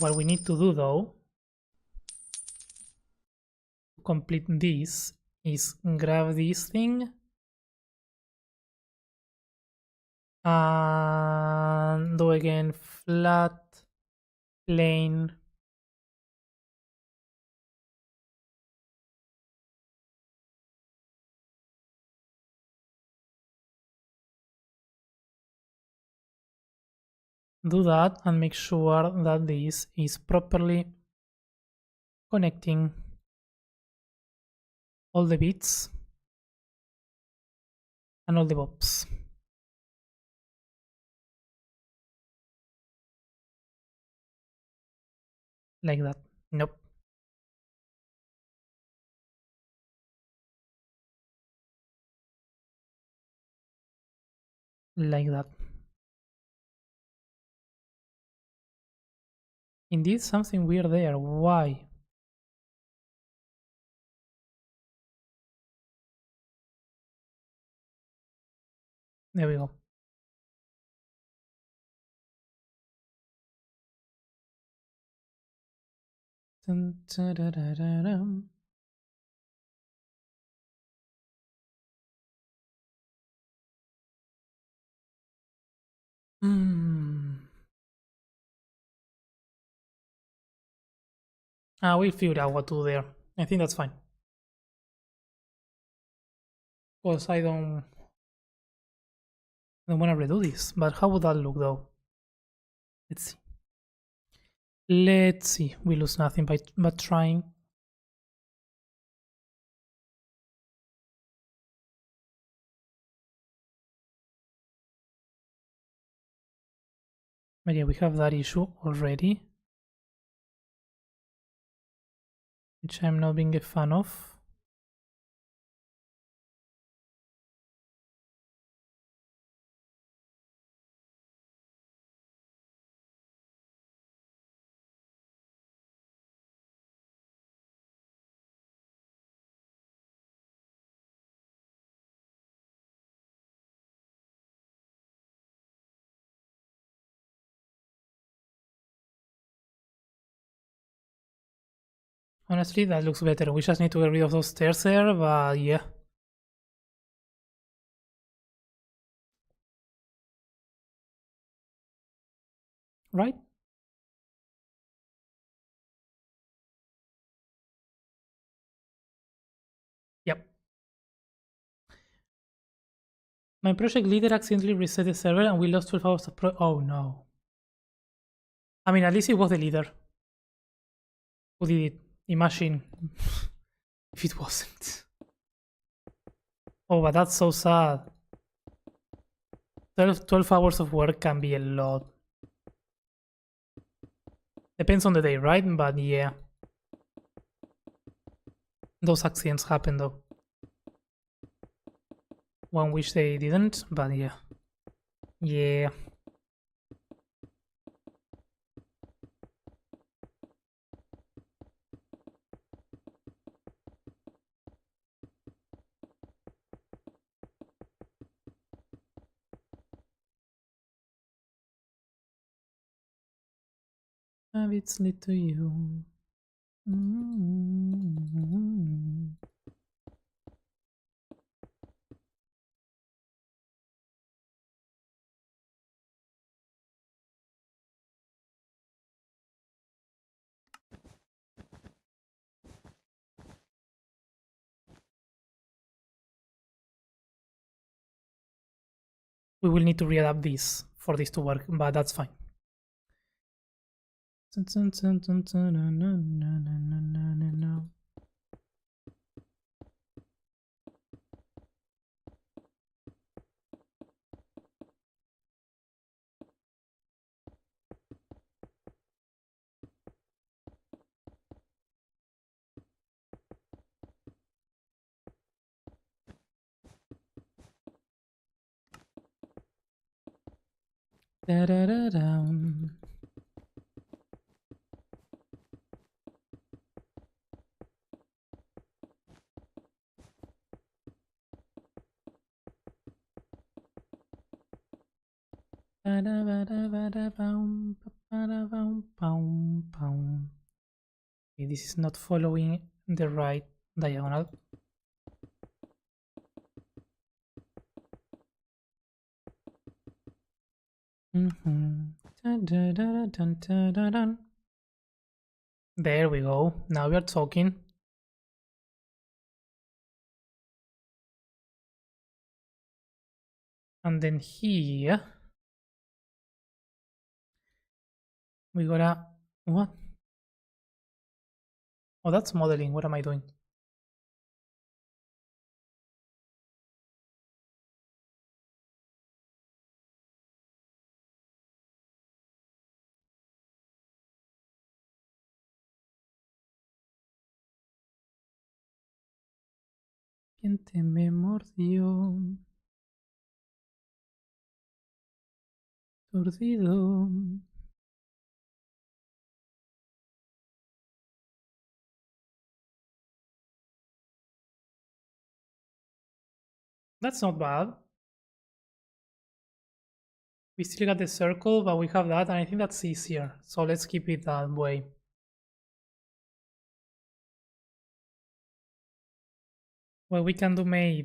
What we need to do though, to complete this, is grab this thing and do again flat plane do that and make sure that this is properly connecting all the bits and all the bobs. Like that. Nope. Like that. Indeed, something weird there. Why? There we go. Dun, dun, dun, dun, dun, dun. We'll figure out what to do there. I think that's fine. Because I don't want to redo this. But how would that look though? Let's see. Let's see. We lose nothing by trying. But yeah, we have that issue already, which I'm not being a fan of. Honestly, that looks better. We just need to get rid of those stairs there, but yeah. Right? Yep. My project leader accidentally reset the server and we lost 12 hours of oh no. I mean, at least it was the leader who did it. Imagine if it wasn't. Oh, but that's so sad. 12 hours of work can be a lot. Depends on the day, right? But yeah. Those accidents happen though. One wish they didn't, but yeah. Yeah. Habits lead to you. We will need to readapt this for this to work, but that's fine. Da-da-da-dum. Okay, this is not following the right diagonal. There we go. Now we are talking. And then here we gotta what? Oh, that's modeling. What am I doing? Serpiente me mordió. Torcido. That's not bad. We still got the circle, but we have that, and I think that's easier. So let's keep it that way. Well, we can do maybe.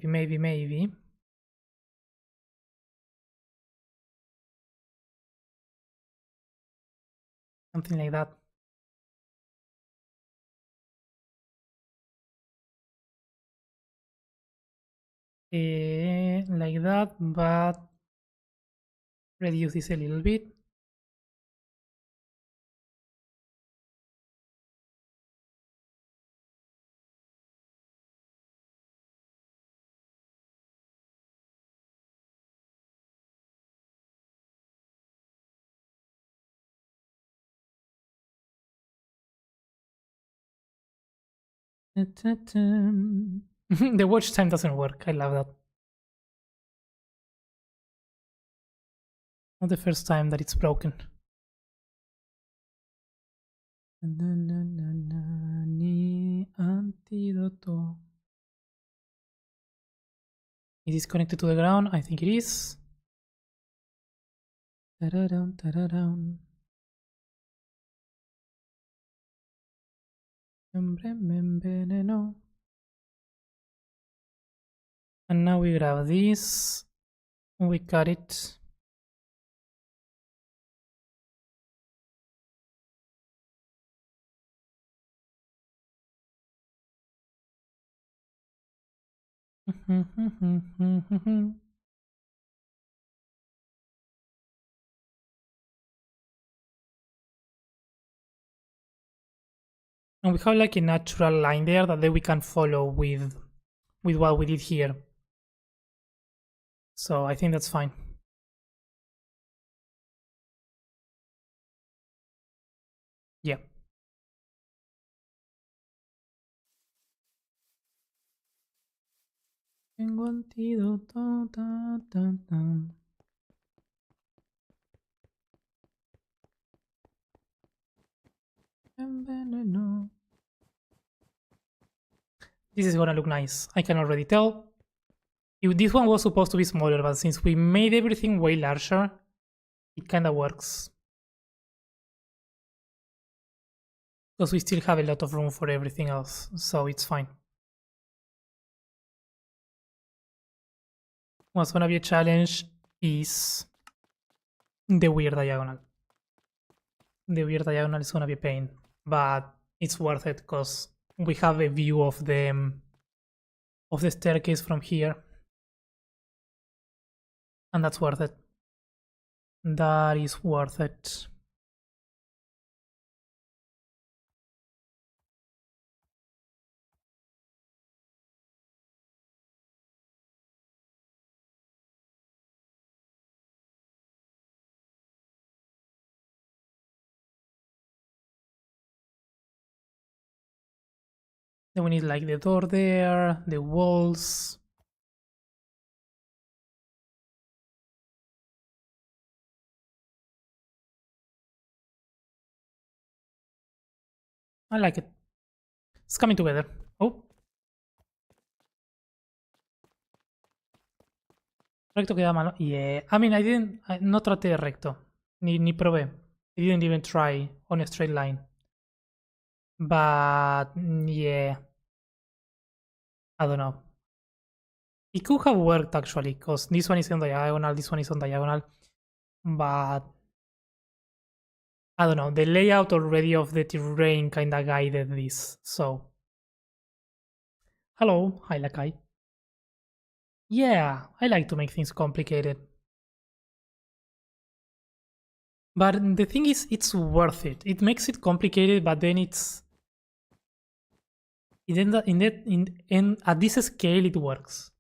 Something like that. Like that, but reduce this a little bit. The watch time doesn't work. I love that. Not the first time that it's broken. Ni antídoto. Is this connected to the ground? I think it is. Ta-da-dum, ta-da-dum. Hombre me envenenó. And now we grab this. We cut it. And we have like a natural line there that then we can follow with what we did here. So I think that's fine. Yeah. Tengo antídoto, ta, ta, ta. Envenenó. This is gonna look nice. I can already tell. If this one was supposed to be smaller, but since we made everything way larger, it kinda works. Because we still have a lot of room for everything else, so it's fine. What's gonna be a challenge is the weird diagonal. The weird diagonal is gonna be a pain, but it's worth it because we have a view of the staircase from here, and that's worth it. That is worth it. Then we need like the door there, the walls. I like it. It's coming together. Oh. Recto queda malo. Yeah. I mean, no traté de recto. Ni probé. I didn't even try on a straight line. But, yeah. I don't know. It could have worked actually, because this one is on diagonal, this one is on diagonal. But, I don't know. The layout already of the terrain kinda guided this, so. Hello, hi Lakai. Yeah, I like to make things complicated. But the thing is, it's worth it. It makes it complicated, but then it's at this scale it works.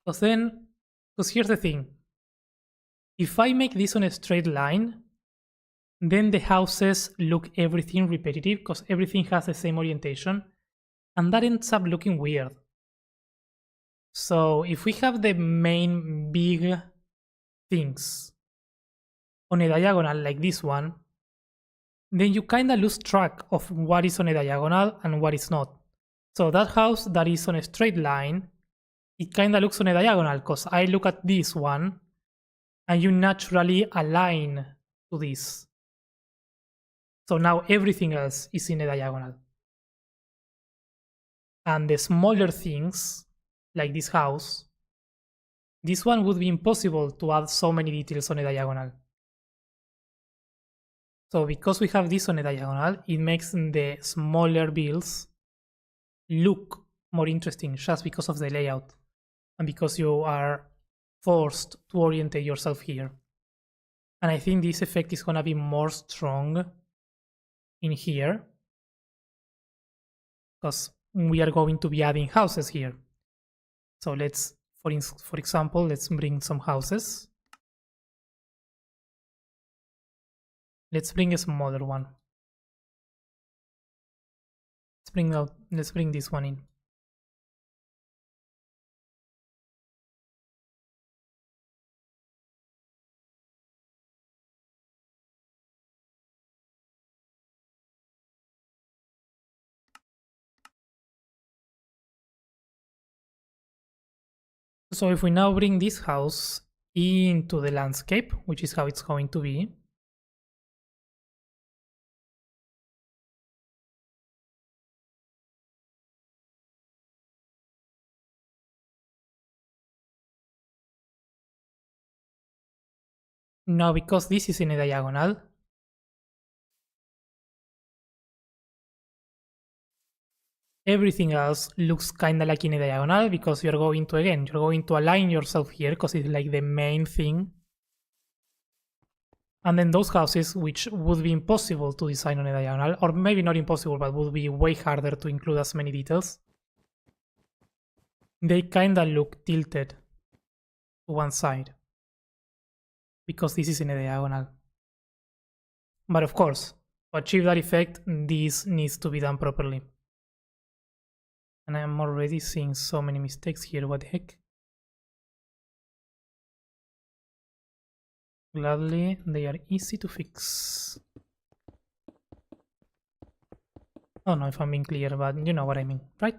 Because here's the thing: if I make this on a straight line, then the houses look everything repetitive because everything has the same orientation, and that ends up looking weird. So if we have the main big things on a diagonal like this one, then you kinda lose track of what is on a diagonal and what is not. So that house that is on a straight line, it kinda looks on a diagonal because I look at this one and you naturally align to this. So now everything else is in a diagonal. And the smaller things, like this house, this one would be impossible to add so many details on a diagonal. So because we have this on a diagonal, it makes the smaller builds look more interesting just because of the layout and because you are forced to orientate yourself here. And I think this effect is gonna be more strong in here because we are going to be adding houses here. So let's, for example, let's bring some houses. Let's bring a smaller one. Let's bring this one in. So if we now bring this house into the landscape, which is how it's going to be. Now, because this is in a diagonal, everything else looks kinda like in a diagonal because you're going to align yourself here because it's like the main thing. And then those houses, which would be impossible to design on a diagonal, or maybe not impossible, but would be way harder to include as many details, they kinda look tilted to one side because this is in a diagonal. But of course, to achieve that effect, this needs to be done properly. And I'm already seeing so many mistakes here, what the heck? Gladly, they are easy to fix. I don't know if I'm being clear, but you know what I mean, right?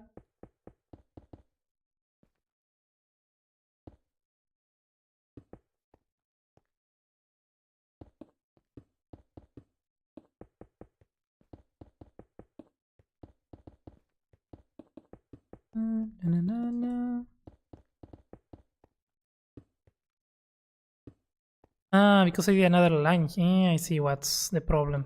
Ah, because I did another line. Yeah, I see what's the problem.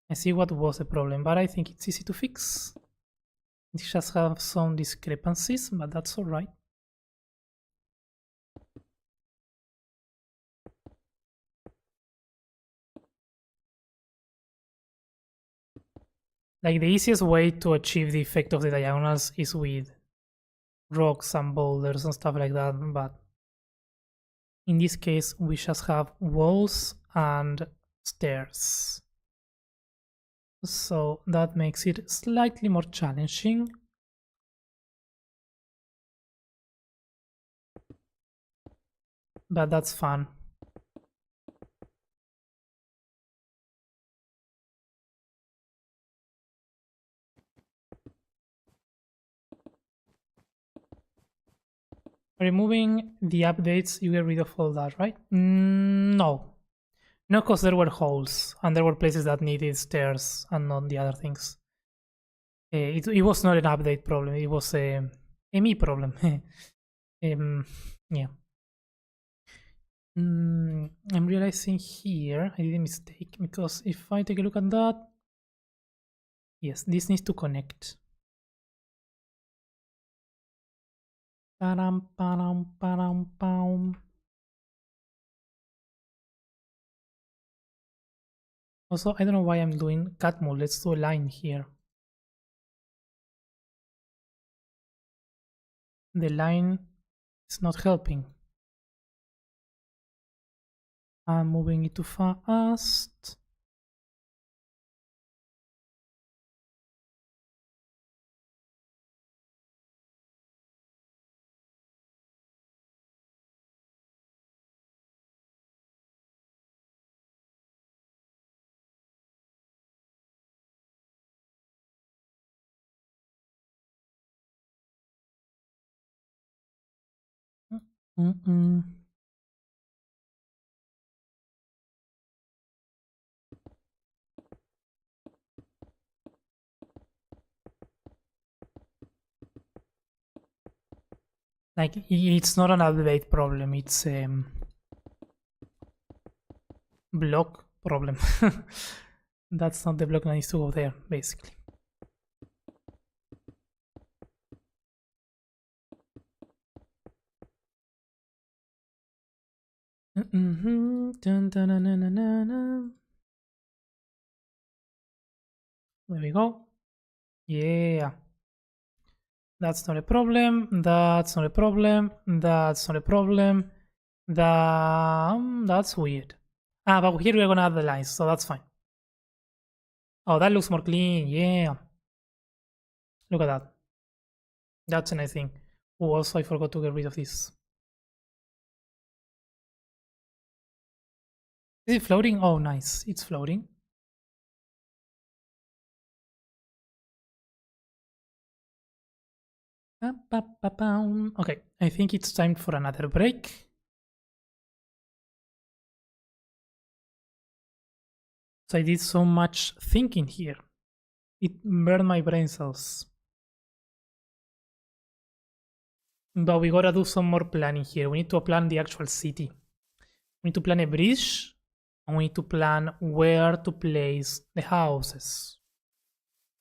I see what was the problem, but I think it's easy to fix. It just have some discrepancies, but that's alright. Like the easiest way to achieve the effect of the diagonals is with rocks and boulders and stuff like that, but in this case we just have walls and stairs. So that makes it slightly more challenging. But that's fun. Removing the updates, you get rid of all that, right? No. No, because there were holes, and there were places that needed stairs, and not the other things. It was not an update problem, it was a me problem. Yeah. I'm realizing here I did a mistake, because if I take a look at that, yes, this needs to connect. Param, param, param, pam. Also, I don't know why I'm doing cut mode. Let's do a line here. The line is not helping. I'm moving it too fast. Mm-mm. Like, it's not an update problem, it's a block problem. That's not the block that needs to go there, basically. Dun, dun, dun, dun, dun, dun, dun. There we go. Yeah. That's not a problem. That's not a problem. That's not a problem. That's weird. But here we're gonna add the lines, so that's fine. Oh, that looks more clean. Yeah. Look at that. That's a nice thing. Oh, also I forgot to get rid of this. Is it floating? Oh, nice. It's floating. Okay, I think it's time for another break. So I did so much thinking here. It burned my brain cells. But we gotta do some more planning here. We need to plan the actual city. We need to plan a bridge, and we need to plan where to place the houses.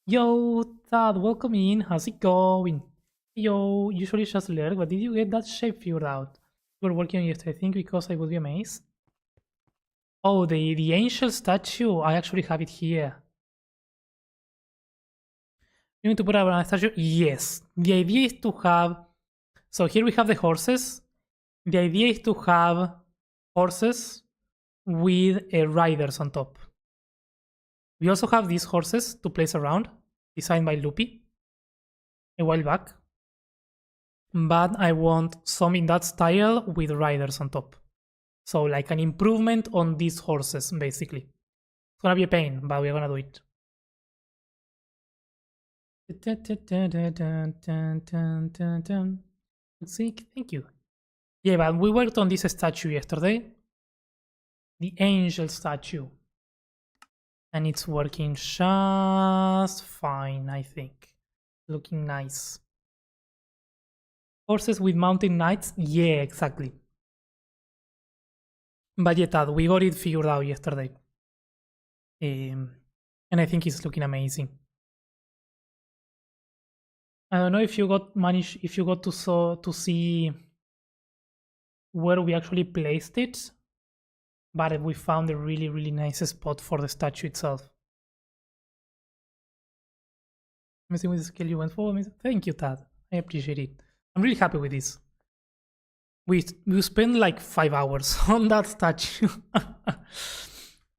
Yo, Tad, welcome in. How's it going? Yo, usually just lurk, but did you get that shape figured out? You were working on it, I think, because I would be amazed. Oh, the angel statue. I actually have it here. You need to put a statue? Yes. The idea is to have... So here we have the horses. The idea is to have horses with riders on top. We also have these horses to place around, designed by Loopy a while back. But I want some in that style with riders on top. So like an improvement on these horses, basically. It's gonna be a pain, but we're gonna do it. Let's see, thank you. Yeah, but we worked on this statue yesterday. The angel statue. And it's working just fine, I think. Looking nice. Horses with mountain knights? Yeah, exactly. But yeah, we got it figured out yesterday. And I think it's looking amazing. I don't know if you got to see where we actually placed it, but we found a really nice spot for the statue itself. Amazing with the scale you went for. Thank you, Tad. I appreciate it. I'm really happy with this. We spent like 5 hours on that statue.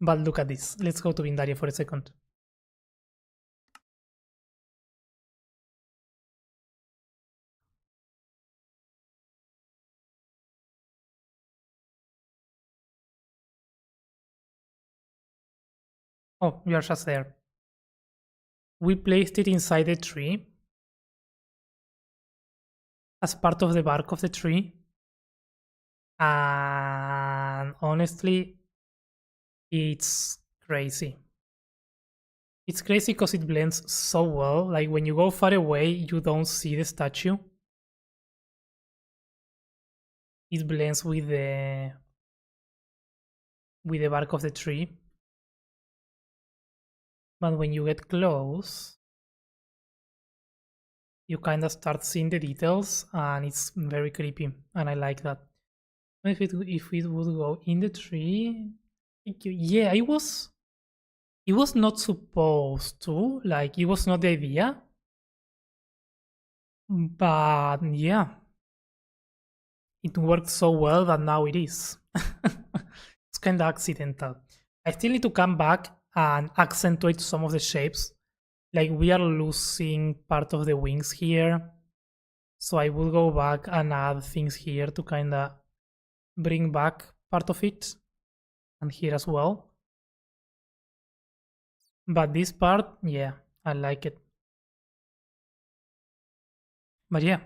But look at this. Let's go to Vindaria for a second. Oh, we are just there. We placed it inside the tree. as part of the bark of the tree. And honestly, it's crazy. It's crazy because it blends so well. Like when you go far away, you don't see the statue. It blends with the bark of the tree. But when you get close, you kind of start seeing the details, and it's very creepy, and I like that. If it would go in the tree, yeah, it was not supposed to, like it was not the idea, but yeah, it worked so well that now it is. It's kind of accidental. I still need to come back and accentuate some of the shapes. Like we are losing part of the wings here. So I will go back and add things here to kind of bring back part of it. And here as well. But this part, yeah, I like it. But yeah,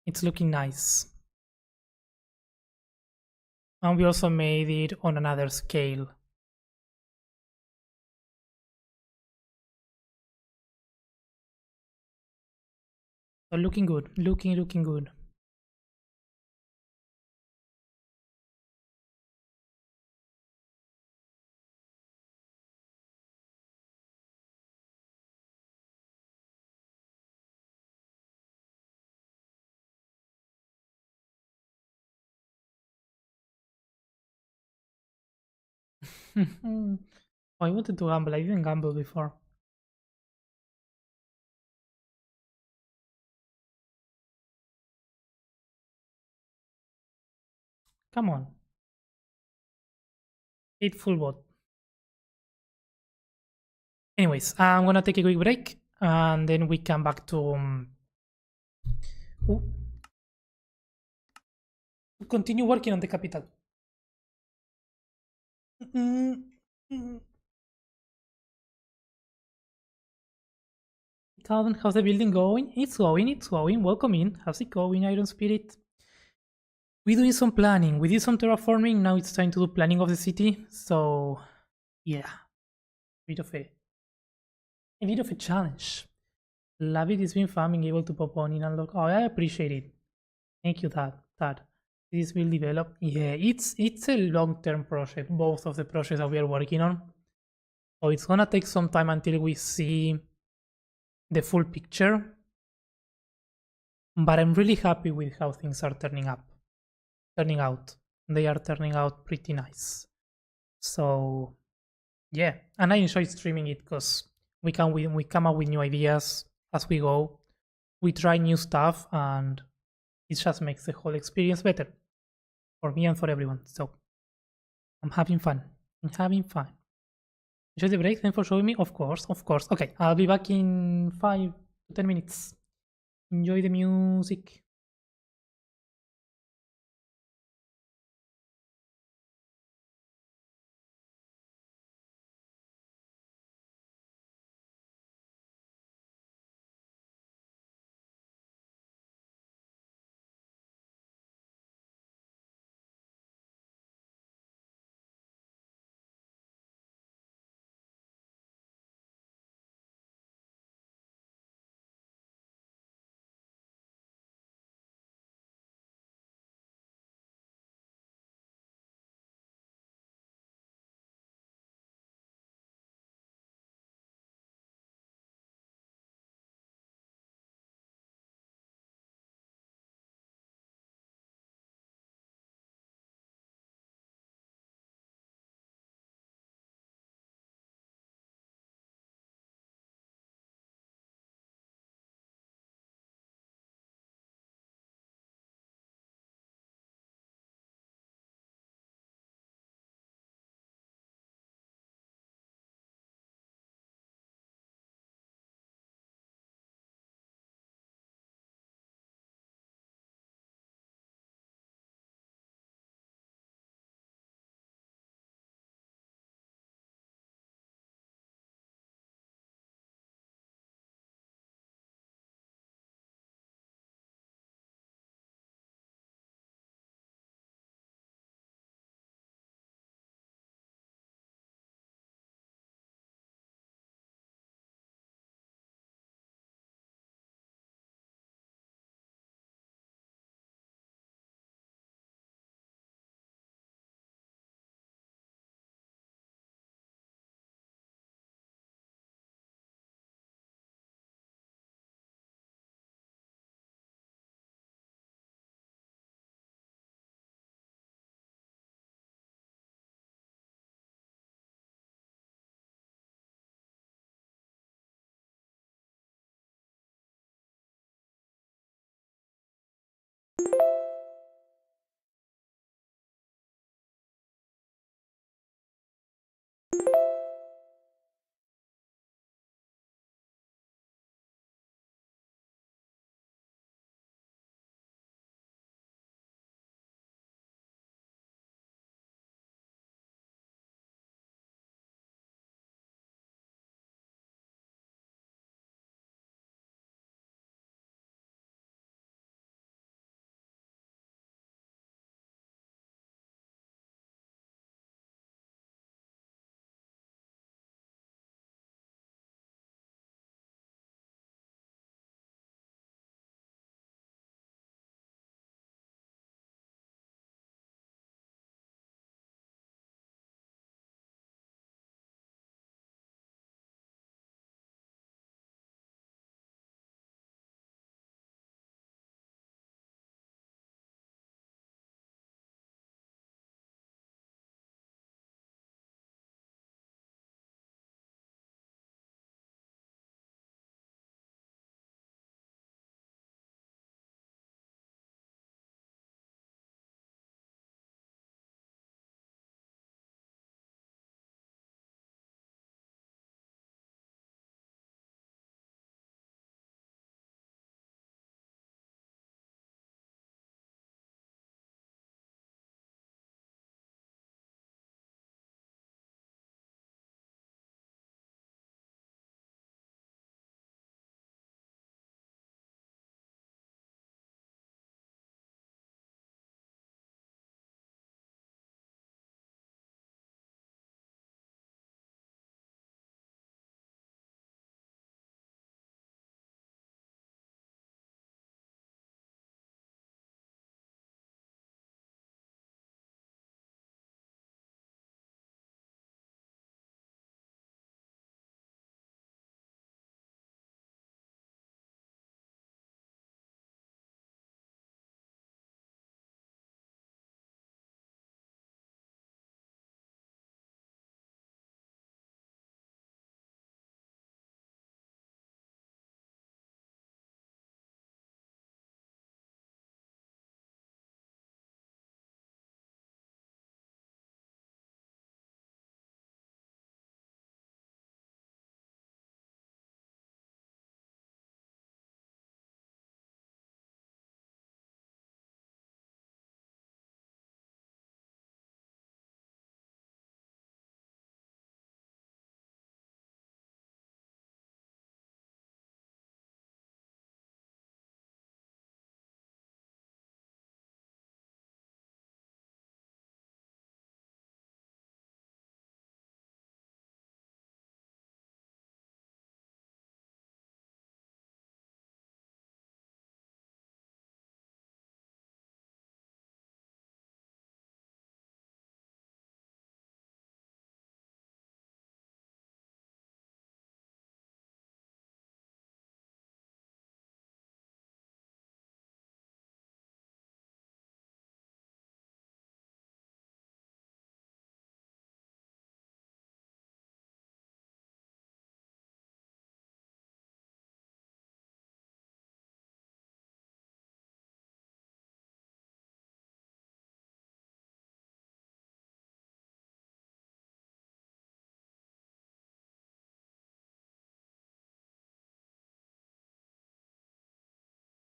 it's looking nice. And we also made it on another scale. So looking good, looking good. Oh, I wanted to gamble. I didn't gamble before. Come on. 8 full bot. Anyways, I'm gonna take a quick break and then we come back to ooh, continue working on the capital. Calvin, how's the building going? It's going. Welcome in. How's it going, Iron Spirit? We're doing some planning. We did some terraforming. Now it's time to do planning of the city. So, yeah, a bit of a challenge. Love it. It's been fun being able to pop on in unlock. Oh, I appreciate it. Thank you, Dad. This will develop. Yeah, it's a long-term project. Both of the projects that we are working on. So it's gonna take some time until we see the full picture. But I'm really happy with how things are turning out. They are turning out pretty nice. So yeah, and I enjoy streaming it because we come up with new ideas as we go. We try new stuff, and it just makes the whole experience better for me and for everyone. So I'm having fun. Enjoy the break. Thanks for showing me. Of course. Okay, I'll be back in 5 to 10 minutes. Enjoy the music.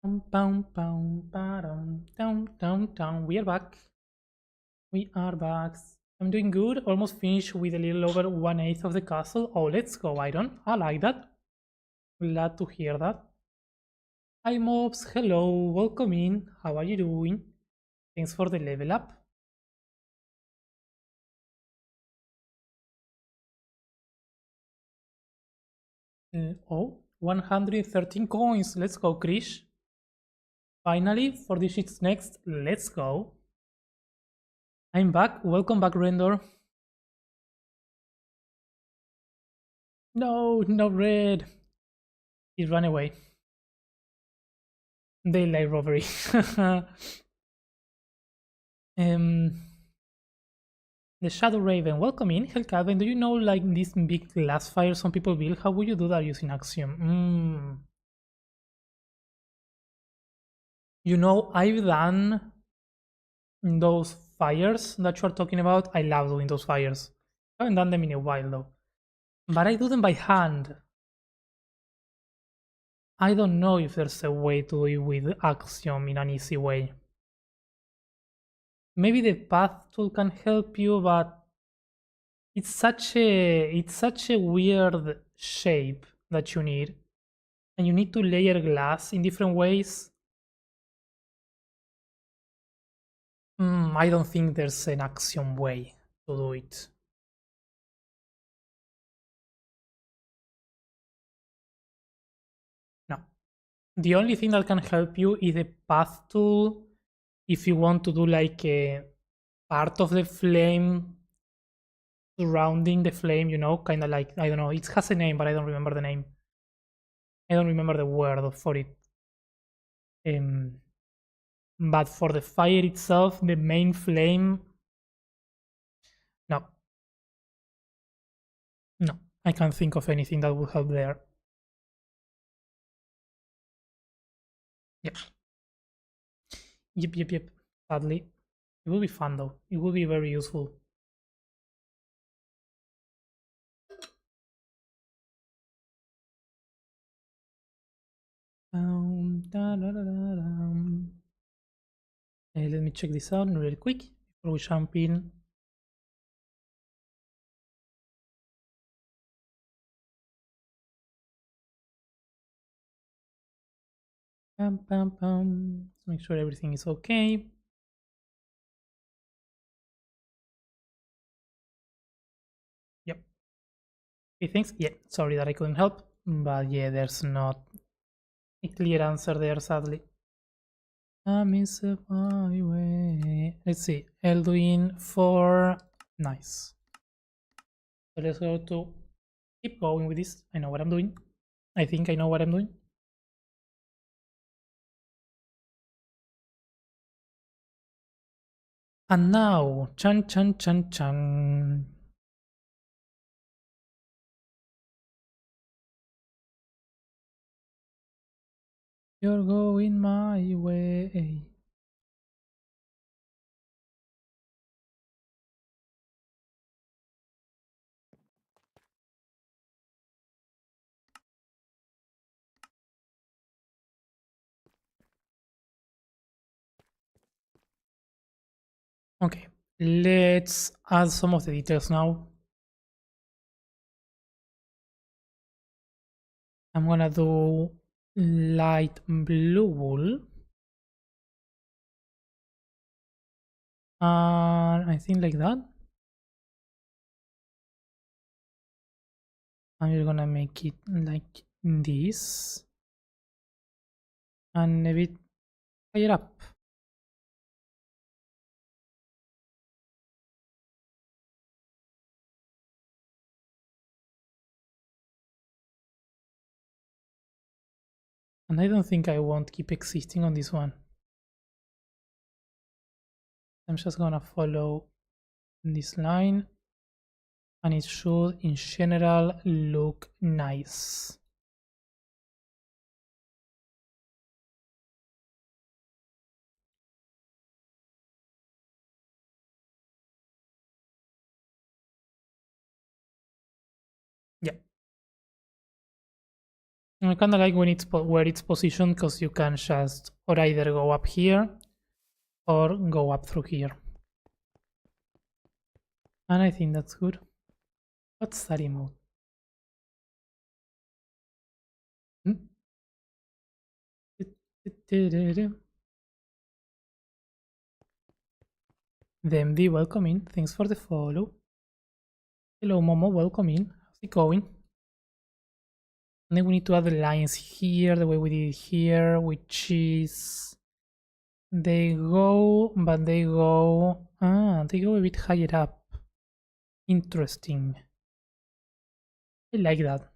We are back. We are back. I'm doing good. Almost finished with a little over 1/8 of the castle. Oh, let's go, Iron. I like that. Glad to hear that. Hi, mobs. Hello. Welcome in. How are you doing? Thanks for the level up. Oh, 113 coins. Let's go, Krish. Finally, for the shits next. Let's go. I'm back. Welcome back, Render. No, no red. He ran away. Daylight robbery. um, the Shadow Raven. Welcome in. Hellcaven, do you know like this big glass fire some people build? How would you do that using Axiom? You know, I've done those fires that you're talking about. I love doing those fires. I haven't done them in a while though. But I do them by hand. I don't know if there's a way to do it with Axiom in an easy way. Maybe the path tool can help you, but it's such a weird shape that you need. And you need to layer glass in different ways. I don't think there's an Axiom way to do it. No. The only thing that can help you is the path tool if you want to do like a part of the flame surrounding the flame, kind of like, I don't know, it has a name, but I don't remember the name. I don't remember the word for it. But for the fire itself, the main flame, no. No, I can't think of anything that would help there. Yep. Yep. Sadly. It will be fun though. It will be very useful. Let me check this out really quick before we jump in. Let's make sure everything is okay. Yep. Okay, thanks. Yeah, sorry that I couldn't help, but yeah, there's not a clear answer there, sadly. I miss my way. Let's see. Eldwyn for nice. So let's go to keep going with this. I know what I'm doing. I think I know what I'm doing. And now, chan. You're going my way. Okay, let's add some of the details now. I'm gonna do light blue wool. And I think like that. And we're gonna make it like this. And a bit higher up. And I don't think I won't keep existing on this one. I'm just gonna follow this line and it should in general look nice. Yeah. I kind of like when it's where it's positioned because you can just or either go up here or go up through here. And I think that's good. What's that emote? Demdi, welcome in. Thanks for the follow. Hello, Momo, welcome in. How's it going? And then we need to add the lines here, the way we did here, which is they go a bit higher up. Interesting. I like that.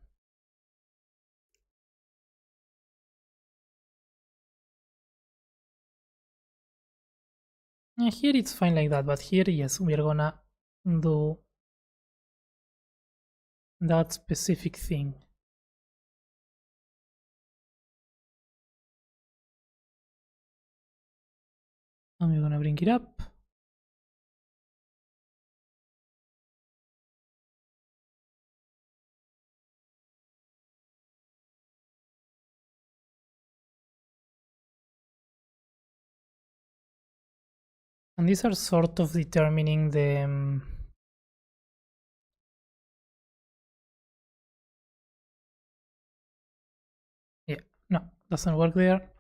Here it's fine like that, but here, yes, we are gonna do that specific thing. I'm gonna bring it up. And these are sort of determining the yeah, no, doesn't work there.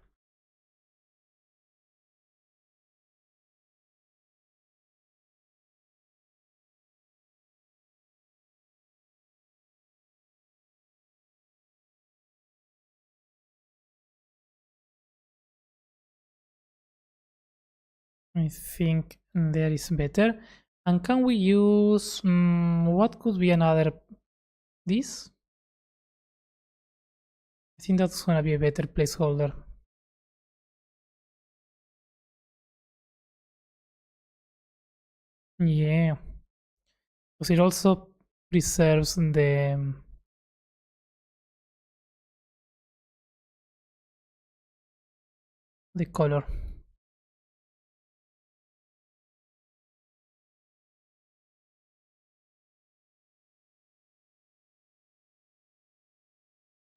I think there is better. And can we use what could be another this? I think that's gonna be a better placeholder. Yeah, because it also preserves the color.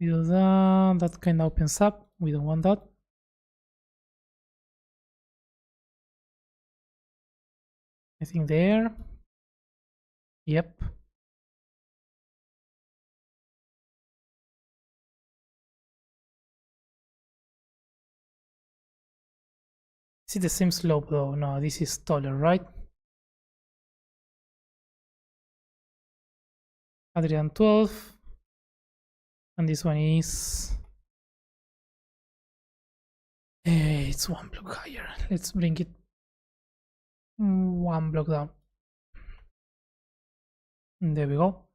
We do that, that kind of opens up. We don't want that. I think there. Yep. Is it the same slope though? No, this is taller, right? 112. And this one is it's one block higher. Let's bring it one block down. There we go.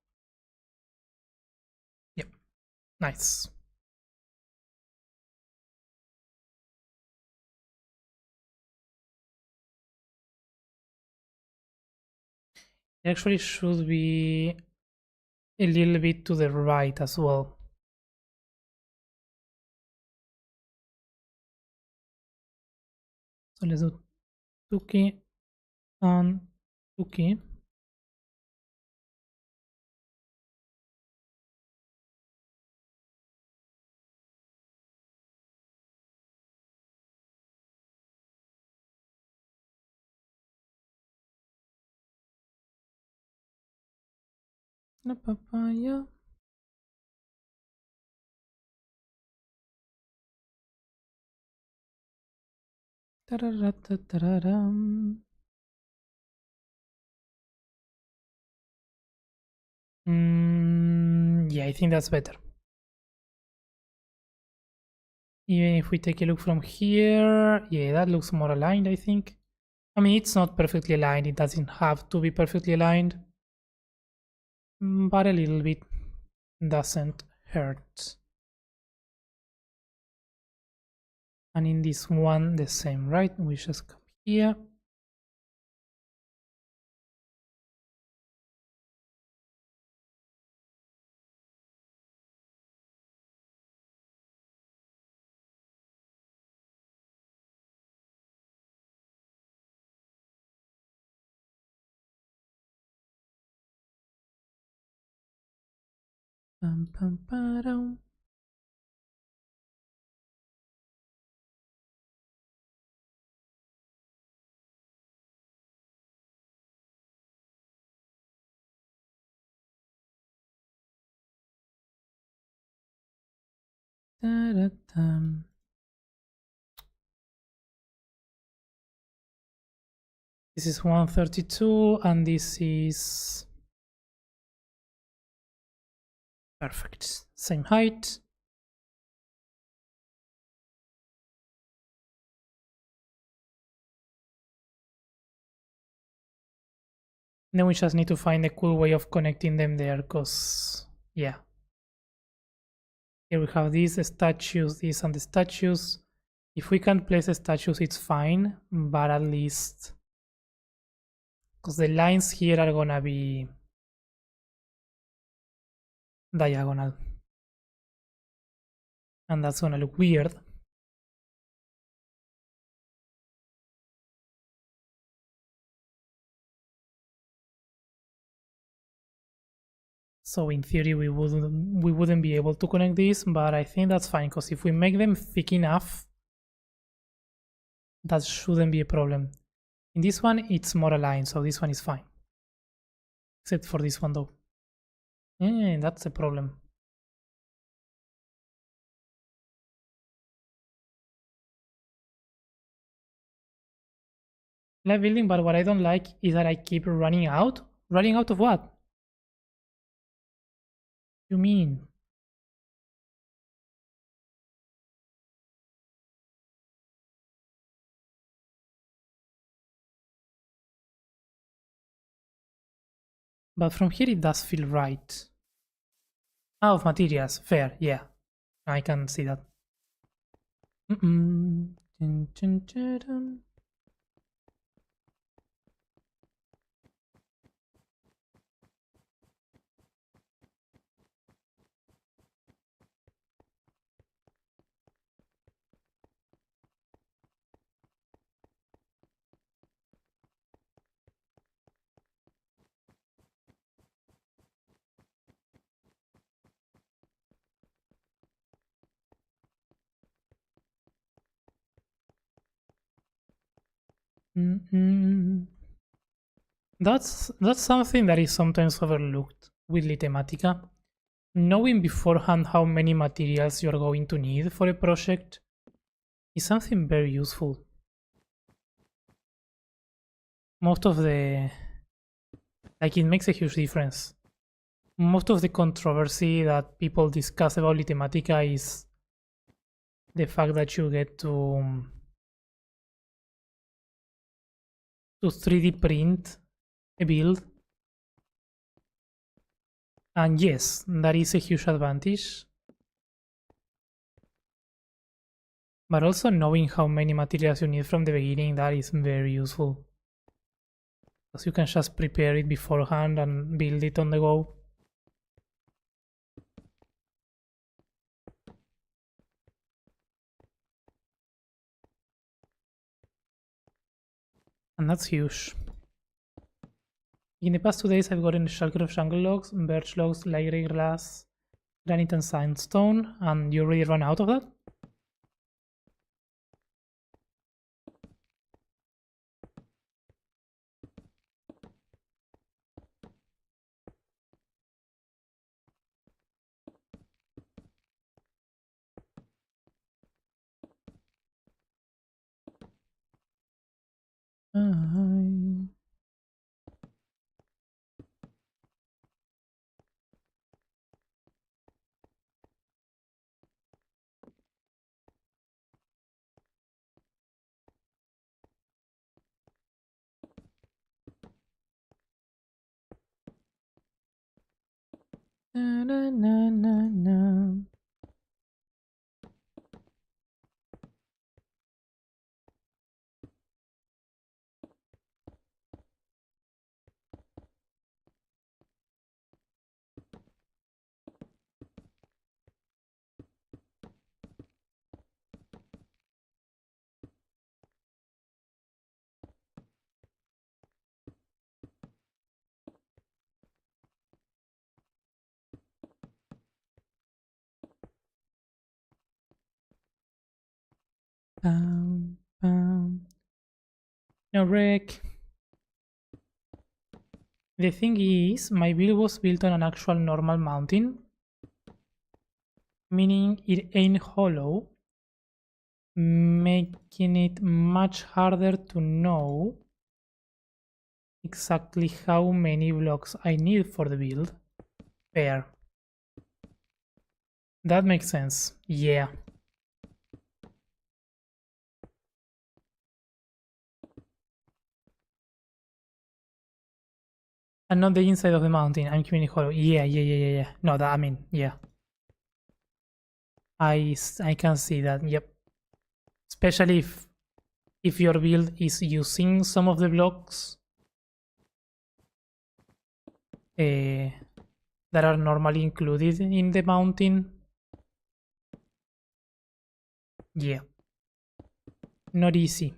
Yep, nice. It actually should be a little bit to the right as well. So let's do 2 key and 2 key. La papaya. Tararatatararam. Yeah, I think that's better. Even if we take a look from here, yeah, that looks more aligned, I think. I mean, it's not perfectly aligned. It doesn't have to be perfectly aligned. But a little bit doesn't hurt. And in this one, the same, right? We just come here. Pam, pam, param. Da-da-dum. This is 132 and this is perfect. Same height. Then we just need to find a cool way of connecting them there because, yeah. Here we have these statues, these and the statues. If we can't place the statues, it's fine, but at least because the lines here are gonna be diagonal and that's gonna look weird. So in theory we wouldn't be able to connect this, but I think that's fine because if we make them thick enough, that shouldn't be a problem. In this one it's more aligned, so this one is fine. Except for this one though. Yeah, that's a problem. Live building, but what I don't like is that I keep running out. Running out of what? You mean? But from here it does feel right. Ah, of materials. Fair, yeah. I can see that. Dun, dun, dun, dun. That's something that is sometimes overlooked with Litematica. Knowing beforehand how many materials you're going to need for a project is something very useful. Most of the... like, it makes a huge difference. Most of the controversy that people discuss about Litematica is the fact that you get to 3D print a build. And yes, that is a huge advantage. But also knowing how many materials you need from the beginning, that is very useful. Because you can just prepare it beforehand and build it on the go. And that's huge. In the past 2 days I've gotten a shulker of jungle logs, birch logs, light grey glass, granite and sandstone, and you already run out of that? Na, na, na, na, na. Now, Rick. The thing is, my build was built on an actual normal mountain, meaning it ain't hollow, making it much harder to know exactly how many blocks I need for the build. Fair. That makes sense. Yeah. And not the inside of the mountain. I'm keeping it hollow. Yeah. No, that, I mean, yeah. I can see that. Yep. Especially if your build is using some of the blocks that are normally included in the mountain. Yeah. Not easy.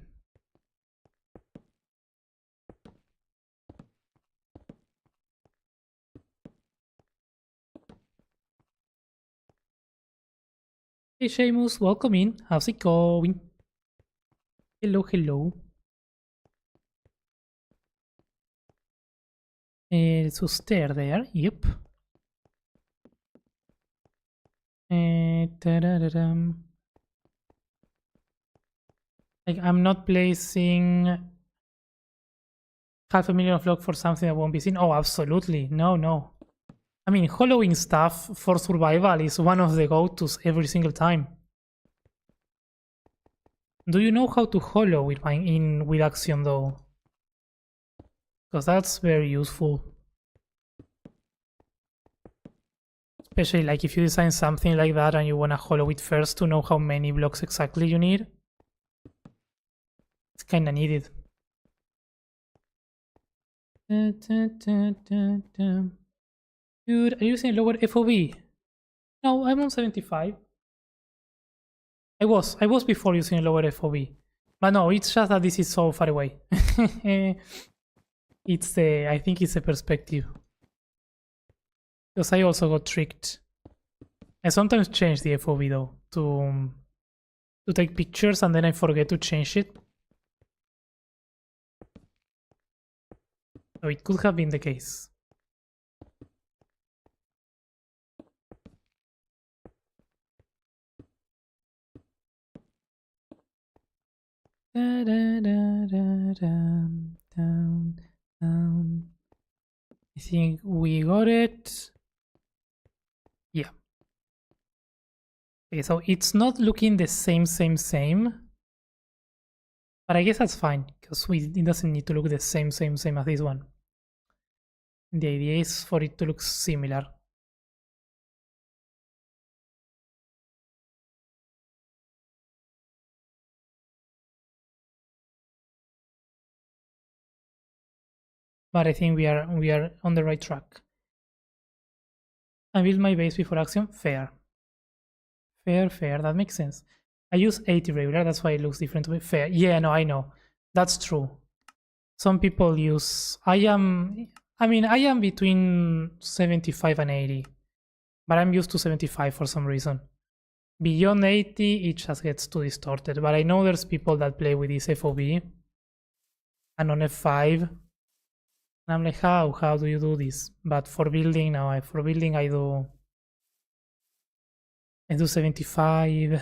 Hey Seamus, welcome in. How's it going? Hello, hello. So stair there, yep. Ta-da-da-dum. Like, I'm not placing half a million of log for something that won't be seen. Oh, absolutely. No, no. I mean, hollowing stuff for survival is one of the go-tos every single time. Do you know how to hollow with with Axiom though? Because that's very useful. Especially like if you design something like that and you want to hollow it first to know how many blocks exactly you need. It's kinda needed. Dude, are you using a lower FOV? No, I'm on 75. I was before using a lower FOV. But no, it's just that this is so far away. It's I think it's a perspective. Because I also got tricked. I sometimes change the FOV though to take pictures and then I forget to change it. So it could have been the case. I think we got it. Yeah. Okay, so it's not looking the same. But I guess that's fine, because it doesn't need to look the same as this one. The idea is for it to look similar. But I think we are on the right track. I built my base before Axiom. Fair. Fair. That makes sense. I use 80 regular, that's why it looks different to me. Fair. Yeah, no, I know. That's true. Some people use... I am between 75 and 80. But I'm used to 75 for some reason. Beyond 80, it just gets too distorted. But I know there's people that play with this FOV. And on F5. And I'm like, how do you do this? But for building, now I do 75.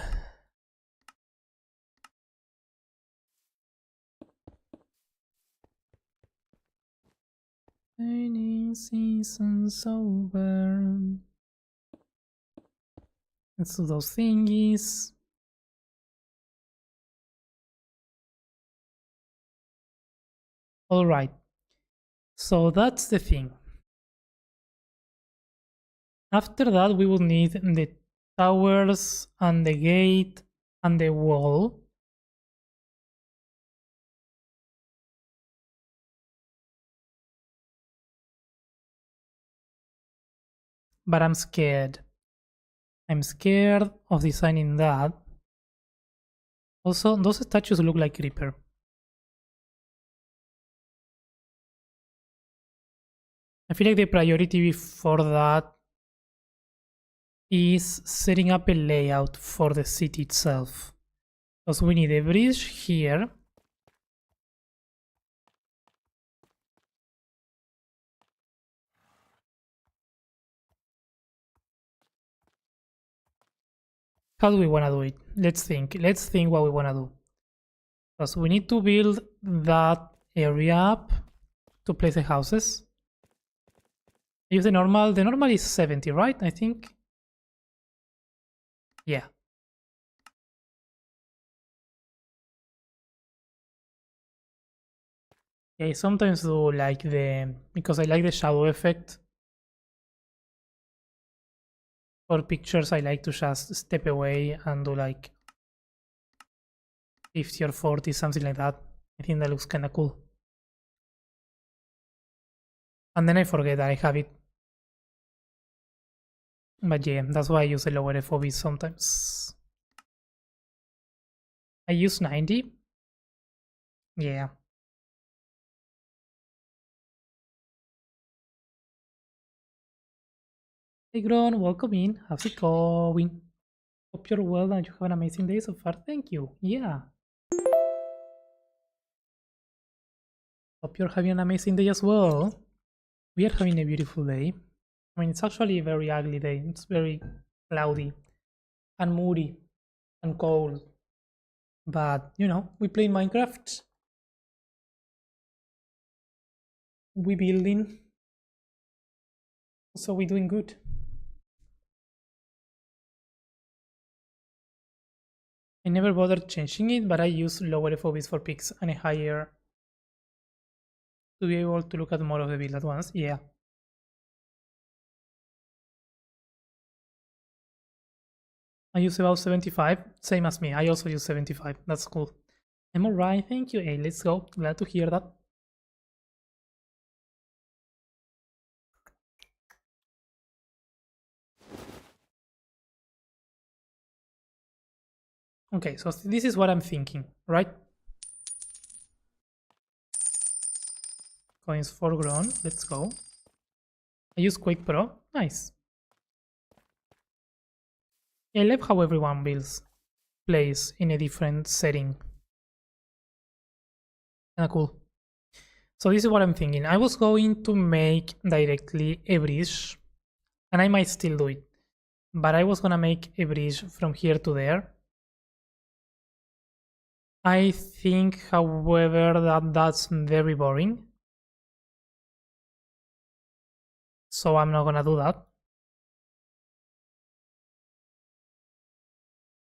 Raining season's over. Let's do those thingies. Alright. So that's the thing. After that, we will need the towers and the gate and the wall. But I'm scared. I'm scared of designing that. Also, those statues look like Creeper. I feel like the priority before that is setting up a layout for the city itself. Because we need a bridge here. How do we want to do it? Let's think what we want to do. Because we need to build that area up to place the houses. Use the normal is 70, right? I think. Yeah. Yeah, I sometimes do like because I like the shadow effect. For pictures, I like to just step away and do like 50 or 40, something like that. I think that looks kind of cool. And then I forget that I have it. But yeah, that's why I use a lower FOV sometimes. I use 90. Yeah. Hey Gron, welcome in. How's it going? Hope you're well and you have an amazing day so far. Thank you. Yeah. Hope you're having an amazing day as well. We are having a beautiful day. I mean, it's actually a very ugly day. It's very cloudy and moody and cold. But, you know, we play Minecraft. We building. So we're doing good. I never bothered changing it, but I use lower FOVs for pics and a higher to be able to look at more of the build at once. Yeah. I use about 75, same as me. I also use 75. That's cool. I'm alright, thank you. Hey, let's go. Glad to hear that. Okay, so this is what I'm thinking, right? Coins foreground. Let's go. I use Quake Pro. Nice. I love how everyone builds, plays in a different setting. Kinda cool. So this is what I'm thinking. I was going to make directly a bridge, and I might still do it, but I was gonna make a bridge from here to there. I think, however, that's very boring. So I'm not gonna do that.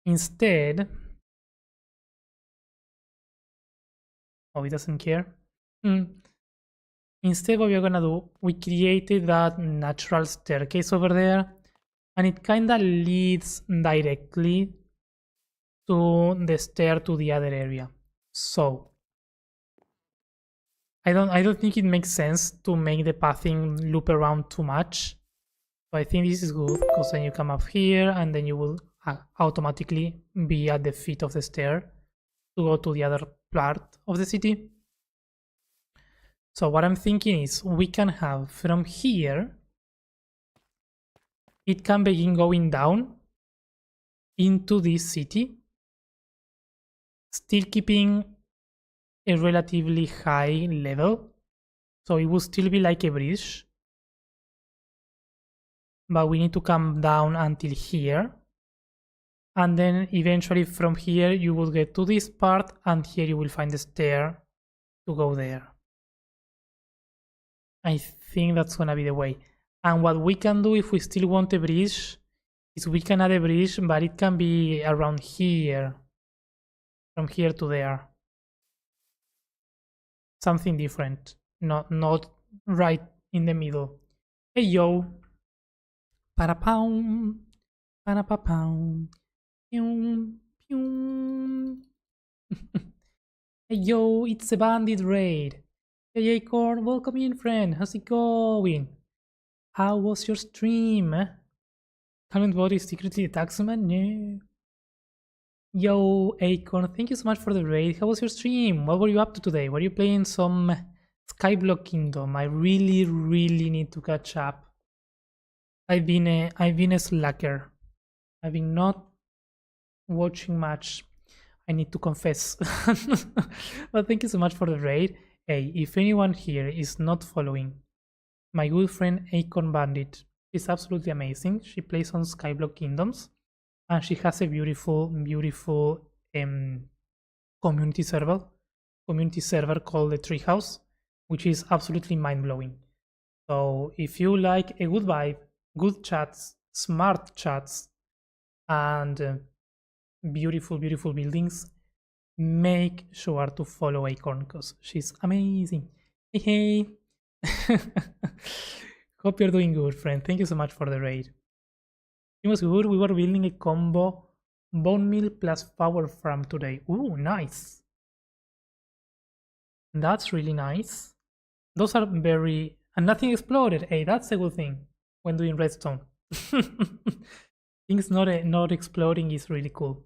Instead, oh, he doesn't care. Instead, what we're gonna do, we created that natural staircase over there, and it kinda leads directly to the stair to the other area. So I don't think it makes sense to make the pathing loop around too much. So I think this is good because then you come up here and then you will automatically be at the feet of the stair to go to the other part of the city. So what I'm thinking is we can have from here, it can begin going down into this city, still keeping a relatively high level. So it will still be like a bridge, but we need to come down until here. And then eventually from here you will get to this part, and here you will find the stair to go there. I think that's gonna be the way. And what we can do if we still want a bridge is we can add a bridge, but it can be around here, from here to there. Something different, not right in the middle. Hey yo, para pound, para pa pound, pew pew. Hey yo, it's a bandit raid. Hey Acorn, welcome in, friend. How's it going? How was your stream? Haven't voted secretly the taxman? No. Yo, Acorn, thank you so much for the raid. How was your stream? What were you up to today? Were you playing some Skyblock Kingdom? I really need to catch up. I've been a slacker. I've been not watching much. I need to confess. But thank you so much for the raid. Hey, if anyone here is not following my good friend Acorn Bandit, she's absolutely amazing. She plays on Skyblock Kingdoms, and she has a beautiful community server called the Treehouse, which is absolutely mind-blowing. So if you like a good vibe, good chats, smart chats, and beautiful buildings, make sure to follow Acorn because she's amazing. Hey. Hope you're doing good, friend. Thank you so much for the raid. It was good. We were building a combo bone meal plus power farm today. Ooh, nice. That's really nice. Those are very... and nothing exploded. Hey, that's a good thing when doing redstone. Things not exploding is really cool.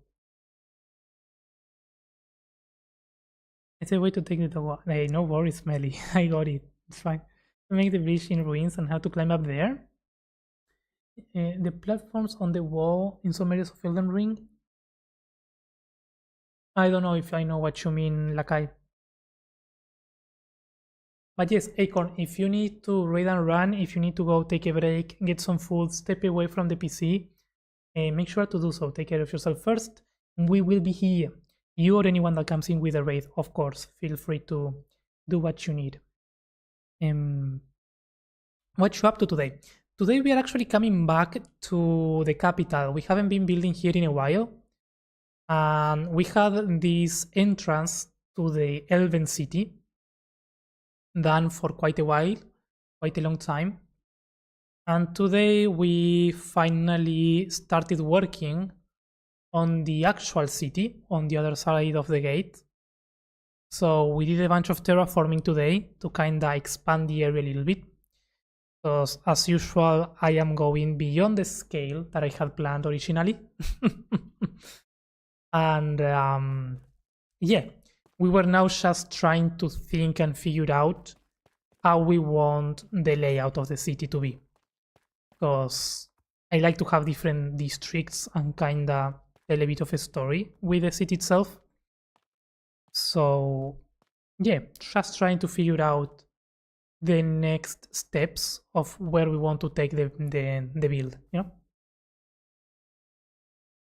It's a way to take it away. Hey, no worries, Melly. I got it. It's fine. To make the bridge in ruins and how to climb up there. The platforms on the wall in some areas of Elden Ring. I don't know if I know what you mean, Lakai. But yes, Acorn, if you need to read and run, if you need to go take a break, get some food, step away from the PC, make sure to do so. Take care of yourself first. We will be here. You or anyone that comes in with a raid, of course, feel free to do what you need. What you up to today? Today we are actually coming back to the capital. We haven't been building here in a while. And we had this entrance to the Elven city done for quite a while, quite a long time. And today we finally started working on the actual city on the other side of the gate. So we did a bunch of terraforming today to kinda expand the area a little bit. Because as usual, I am going beyond the scale that I had planned originally. And yeah, we were now just trying to think and figure out how we want the layout of the city to be. Because I like to have different districts and kinda tell a bit of a story with the city itself. So yeah, just trying to figure out the next steps of where we want to take the build, you know?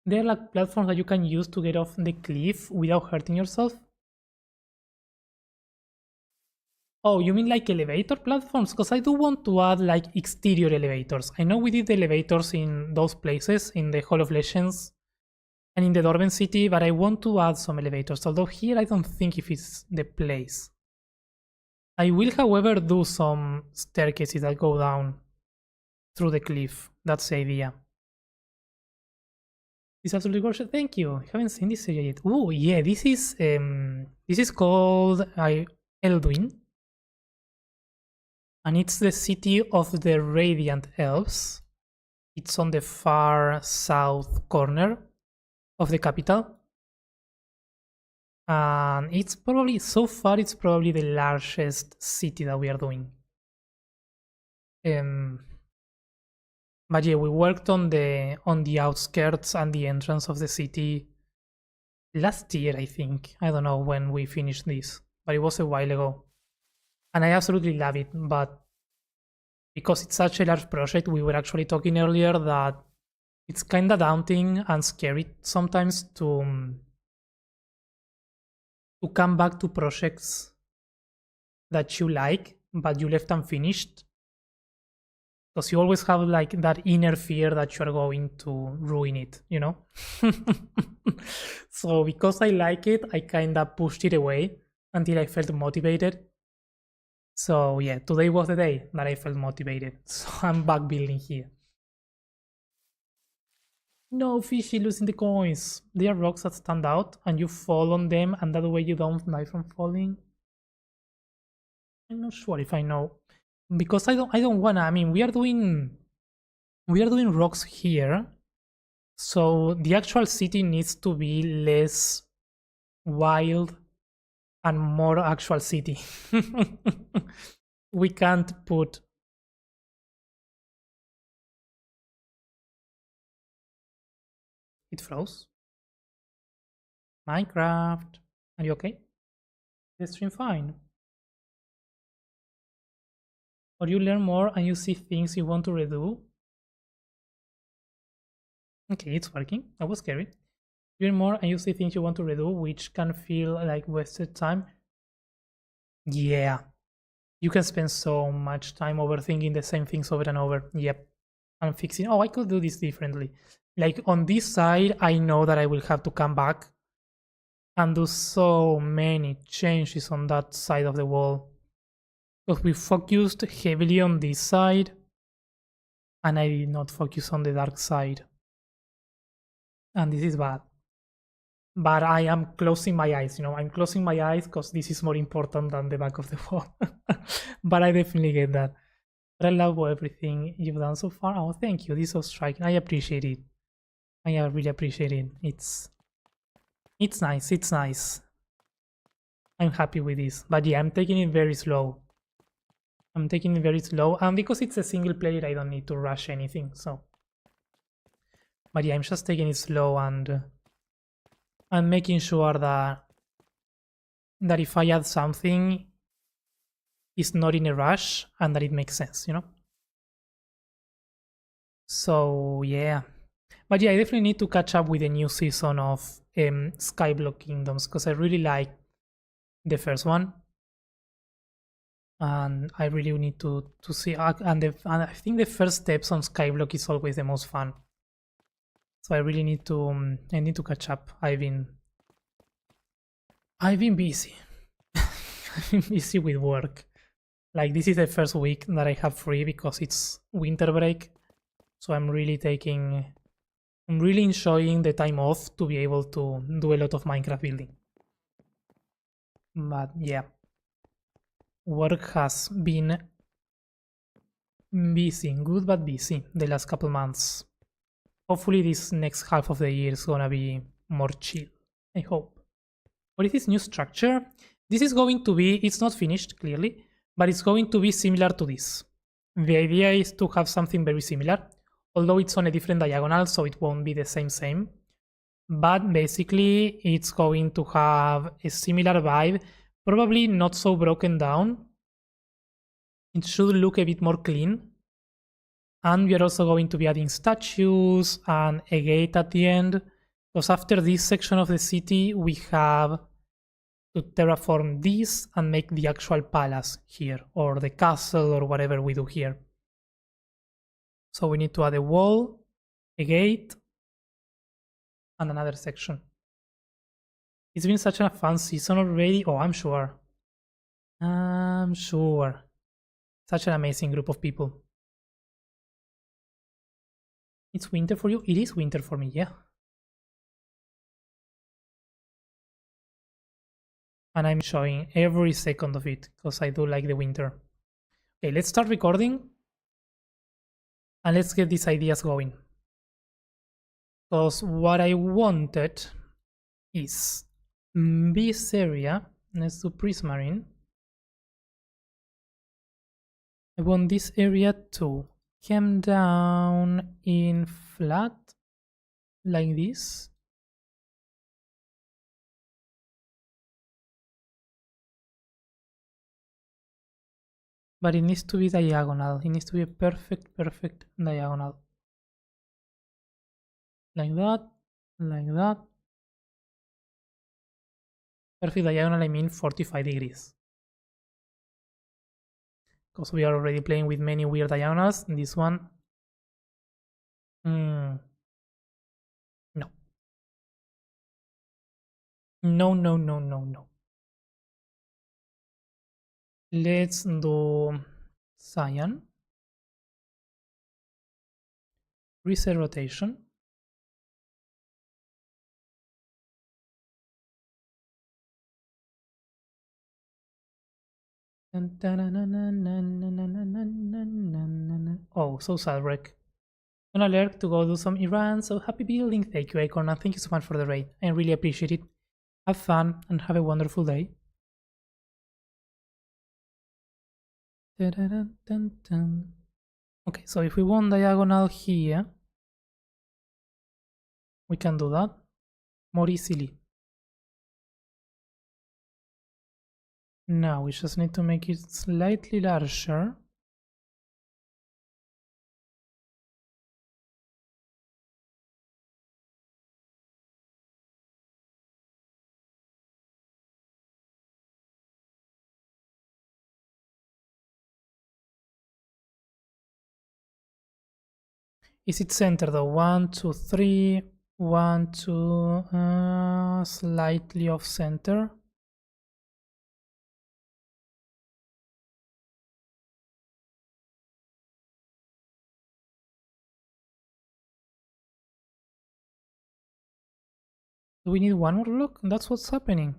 There are like platforms that you can use to get off the cliff without hurting yourself. Oh, you mean like elevator platforms? Because I do want to add like exterior elevators. I know we did the elevators in those places, in the Hall of Legends and in the Dorven City, but I want to add some elevators. Although here I don't think if it's the place. I will, however, do some staircases that go down through the cliff. That's the idea. It's absolutely gorgeous. Thank you. I haven't seen this area yet. Oh yeah, this is called Eldwyn. And it's the city of the Radiant Elves. It's on the far south corner of the capital. And it's probably, so far, it's probably the largest city that we are doing. But yeah, we worked on the outskirts and the entrance of the city last year, I think. I don't know when we finished this, but it was a while ago. And I absolutely love it, but because it's such a large project, we were actually talking earlier that it's kinda daunting and scary sometimes to come back to projects that you like, but you left unfinished. Because you always have like that inner fear that you're going to ruin it, you know? So because I like it, I kinda pushed it away until I felt motivated. So yeah, today was the day that I felt motivated. So I'm back building here. No, fishy, losing the coins. They are rocks that stand out and you fall on them and that way you don't die from falling. I'm not sure if I know. Because I don't wanna, I mean, we are doing rocks here. So the actual city needs to be less wild and more actual city. We can't put... It froze. Minecraft. Are you okay? The stream fine. Or you learn more and you see things you want to redo. Okay, it's working. That was scary. You learn more and you see things you want to redo, which can feel like wasted time. Yeah. You can spend so much time overthinking the same things over and over. Yep. And fixing, oh, I could do this differently. Like on this side, I know that I will have to come back and do so many changes on that side of the wall. Because we focused heavily on this side and I did not focus on the dark side. And this is bad. But I am closing my eyes, you know, I'm closing my eyes because this is more important than the back of the wall. But I definitely get that. But I love everything you've done so far. Oh, thank you. This is so striking. I appreciate it. I really appreciate it. It's nice. It's nice. I'm happy with this. But yeah, I'm taking it very slow. I'm taking it very slow. And because it's a single player, I don't need to rush anything. So But yeah, I'm just taking it slow and making sure that if I add something, it's not in a rush and that it makes sense, you know? So yeah. But yeah, I definitely need to catch up with the new season of Skyblock Kingdoms because I really like the first one. And I really need to see and I think the first steps on Skyblock is always the most fun. So I really need to I need to catch up. I've been busy. I've been busy with work. Like this is the first week that I have free because it's winter break. So I'm really enjoying the time off to be able to do a lot of Minecraft building. But yeah, work has been busy, good but busy the last couple months. Hopefully this next half of the year is gonna be more chill. I hope. What is this new structure? This is going to be, it's not finished clearly, but it's going to be similar to this. The idea is to have something very similar, although it's on a different diagonal, so it won't be the same. But basically, it's going to have a similar vibe, probably not so broken down. It should look a bit more clean. And we are also going to be adding statues and a gate at the end. Because after this section of the city, we have to terraform this and make the actual palace here, or the castle, or whatever we do here. So we need to add a wall, a gate, and another section. It's been such a fun season already. Oh, I'm sure. I'm sure. Such an amazing group of people. It's winter for you? It is winter for me, yeah. And I'm enjoying every second of it because I do like the winter. Okay, let's start recording and let's get these ideas going. Because what I wanted is this area. Let's do prismarine. I want this area to come down in flat like this. But it needs to be diagonal. It needs to be a perfect diagonal. Like that, like that. Perfect diagonal, I mean 45 degrees. Because we are already playing with many weird diagonals. This one, no. No, no, no, no, no. Let's do cyan. Reset rotation. Oh, so sad, Rick. An alert to go do some errands, so happy building. Thank you, Acorn, and thank you so much for the raid. I really appreciate it. Have fun and have a wonderful day. Okay, so if we want diagonal here, we can do that more easily. Now we just need to make it slightly larger. Is it center though? 1, 2, 3, 1, 2, slightly off center. Do we need one more block? That's what's happening.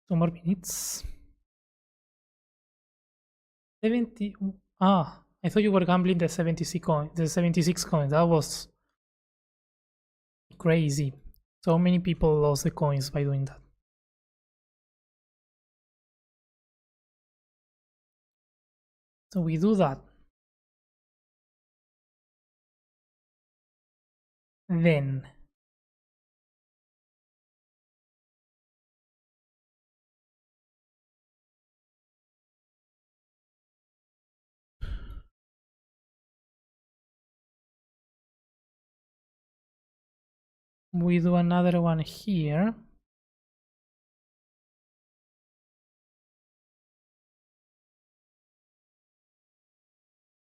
Two more minutes. 70. Ah, I thought you were gambling the 76 coins. That was crazy. So many people lost the coins by doing that. So we do that. Then we do another one here.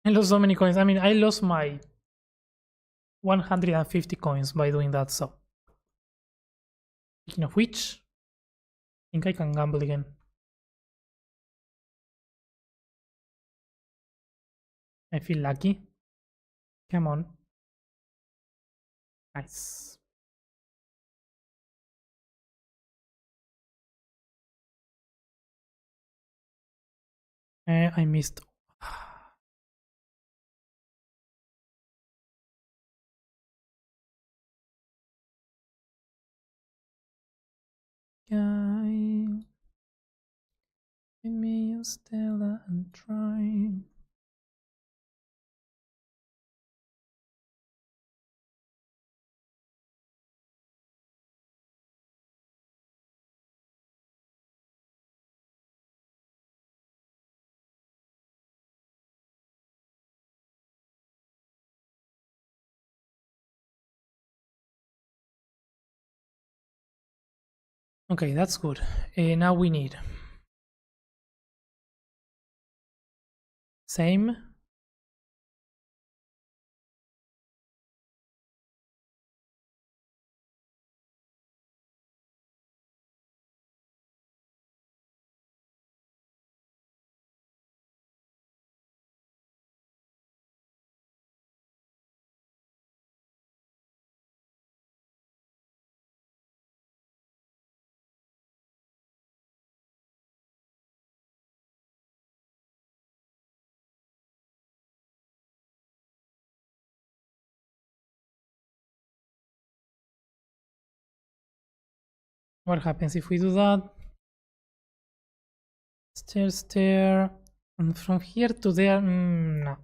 I lost so many coins. I mean, I lost my 150 coins by doing that. So, speaking of which, I think I can gamble again. I feel lucky. Come on. Nice. I missed. Guy, give me a Stella and try. Okay, that's good. Now we need same. What happens if we do that? Stair, and from here to there, no.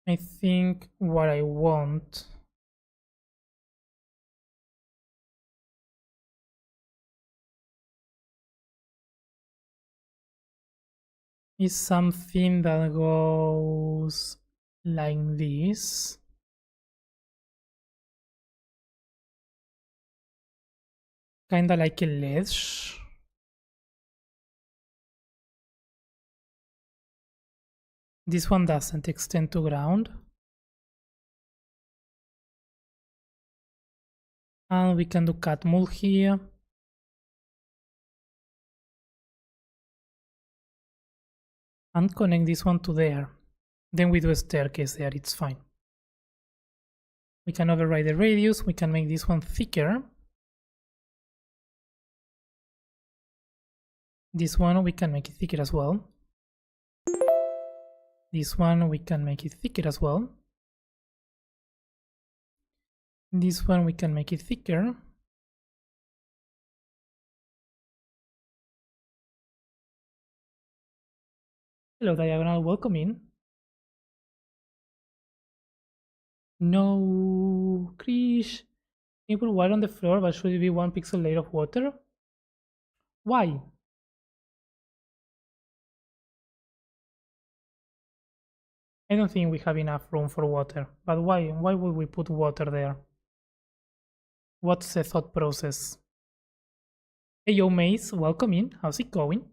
I think what I want is something that goes like this. Kinda like a ledge. This one doesn't extend to ground. And we can do cut mold here. And connect this one to there. Then we do a staircase there, it's fine. We can override the radius, we can make this one thicker. This one we can make it thicker as well. This one we can make it thicker as well. This one we can make it thicker. Hello diagonal, welcome in. No, Krish. You put water on the floor, but should it be 1 pixel layer of water? Why? I don't think we have enough room for water. But why? Why would we put water there? What's the thought process? Hey yo Mace, welcome in. How's it going?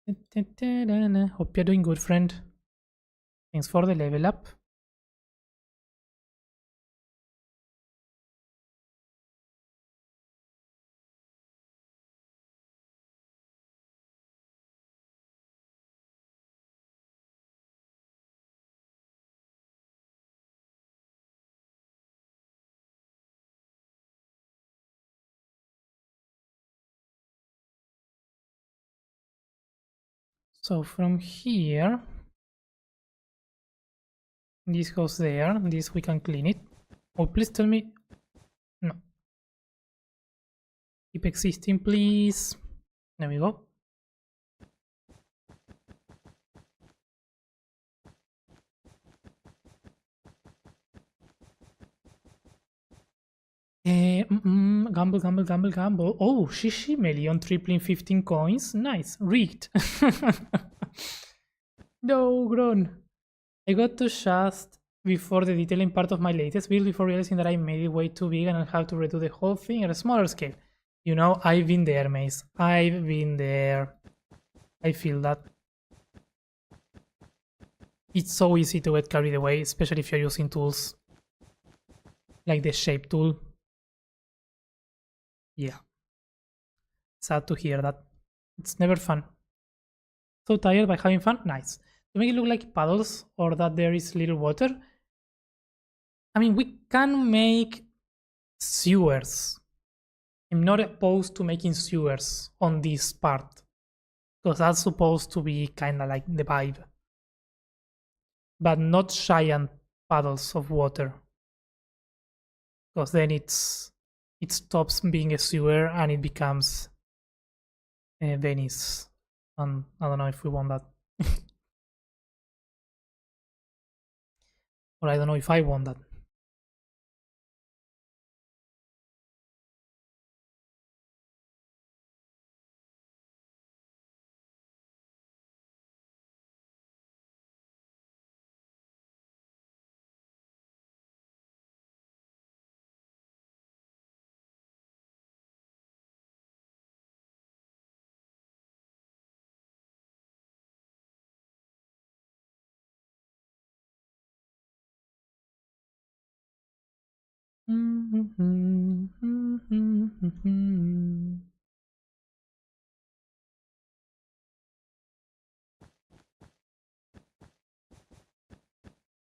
Hope you're doing good, friend. Thanks for the level up. So from here, this goes there. This we can clean it. Oh, please tell me. No. Keep existing, please. There we go. Gamble, gamble, gamble, gamble. Oh, shishi, million, tripling 15 coins. Nice. Rigged. No, grown. I got to just before the detailing part of my latest build before realizing that I made it way too big and I have to redo the whole thing at a smaller scale. You know, I've been there, Mace. I've been there. I feel that. It's so easy to get carried away, especially if you're using tools like the shape tool. Yeah. Sad to hear that. It's never fun. So tired by having fun? Nice. To make it look like puddles or that there is little water. I mean, we can make sewers. I'm not opposed to making sewers on this part. Because that's supposed to be kinda like the vibe. But not giant puddles of water. Because then it stops being a sewer and it becomes Venice. And I don't know if we want that. Or I don't know if I want that.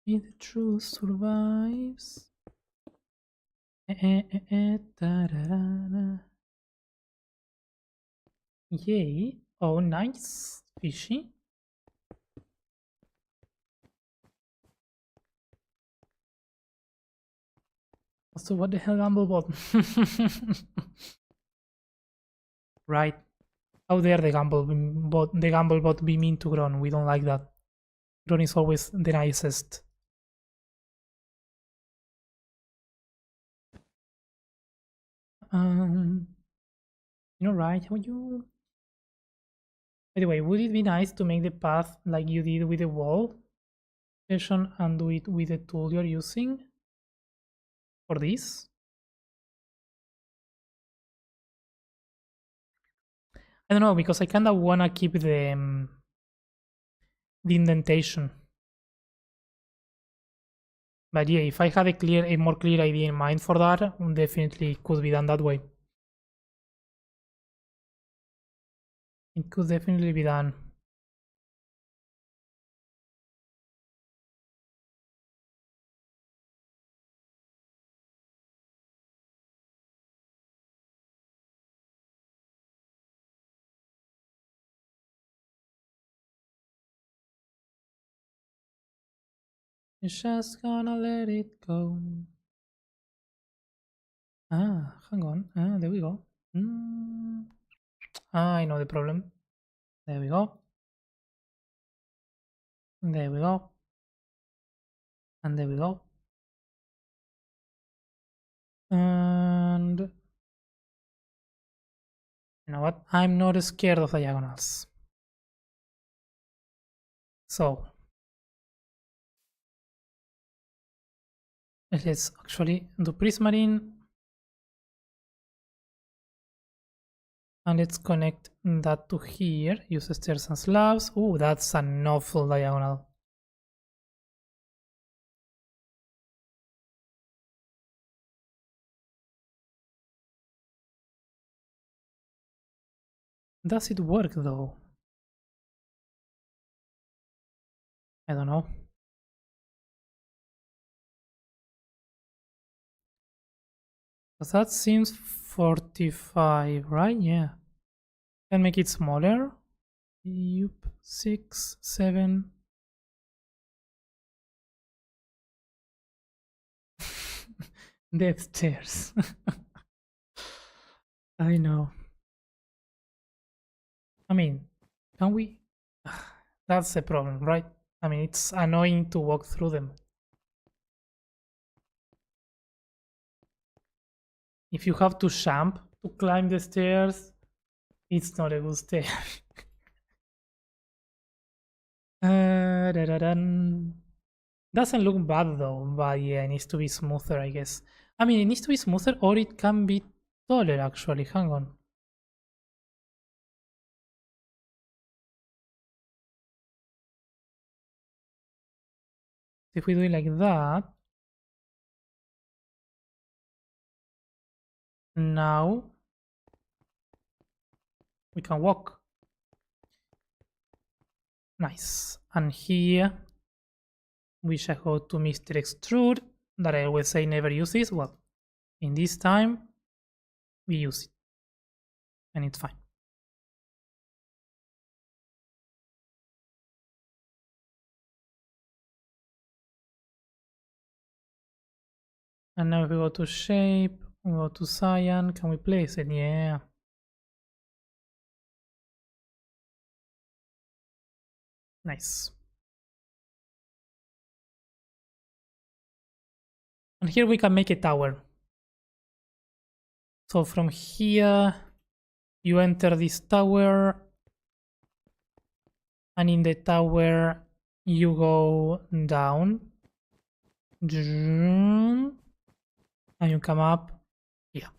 May the truth survives. Yay. Oh, nice. Fishy. So what the hell, Gamblebot? Right. How dare the Gamblebot be mean to Gron? We don't like that. Gron is always the nicest. You know, right? How you? By the way, would it be nice to make the path like you did with the wall session and do it with the tool you're using for this? I don't know, because I kinda wanna keep the indentation. But yeah, if I had a more clear idea in mind for that, definitely could be done that way. It could definitely be done. You're just gonna let it go. Hang on. There we go. I know the problem. There we go. There we go. And there we go. And you know what? I'm not scared of diagonals. So let's actually do prismarine. And let's connect that to here. Use stairs and slabs. Oh, that's an awful diagonal. Does it work though? I don't know. Because that seems 45, right? Yeah. Can make it smaller. Yup, 6, 7. Death stairs. I know. I mean, can we? That's the problem, right? I mean, it's annoying to walk through them. If you have to jump to climb the stairs, it's not a good stair. Doesn't look bad though, but yeah, it needs to be smoother, I guess. I mean, it needs to be smoother or it can be taller actually. Hang on. If we do it like that, now we can walk. Nice. And here we shall go to Mr. Extrude, that I always say never use this. Well, in this time, we use it. And it's fine. And now if we go to shape, we go to cyan, can we place it? Yeah. Nice. And here we can make a tower. So from here, you enter this tower, and in the tower, you go down, and you come up here.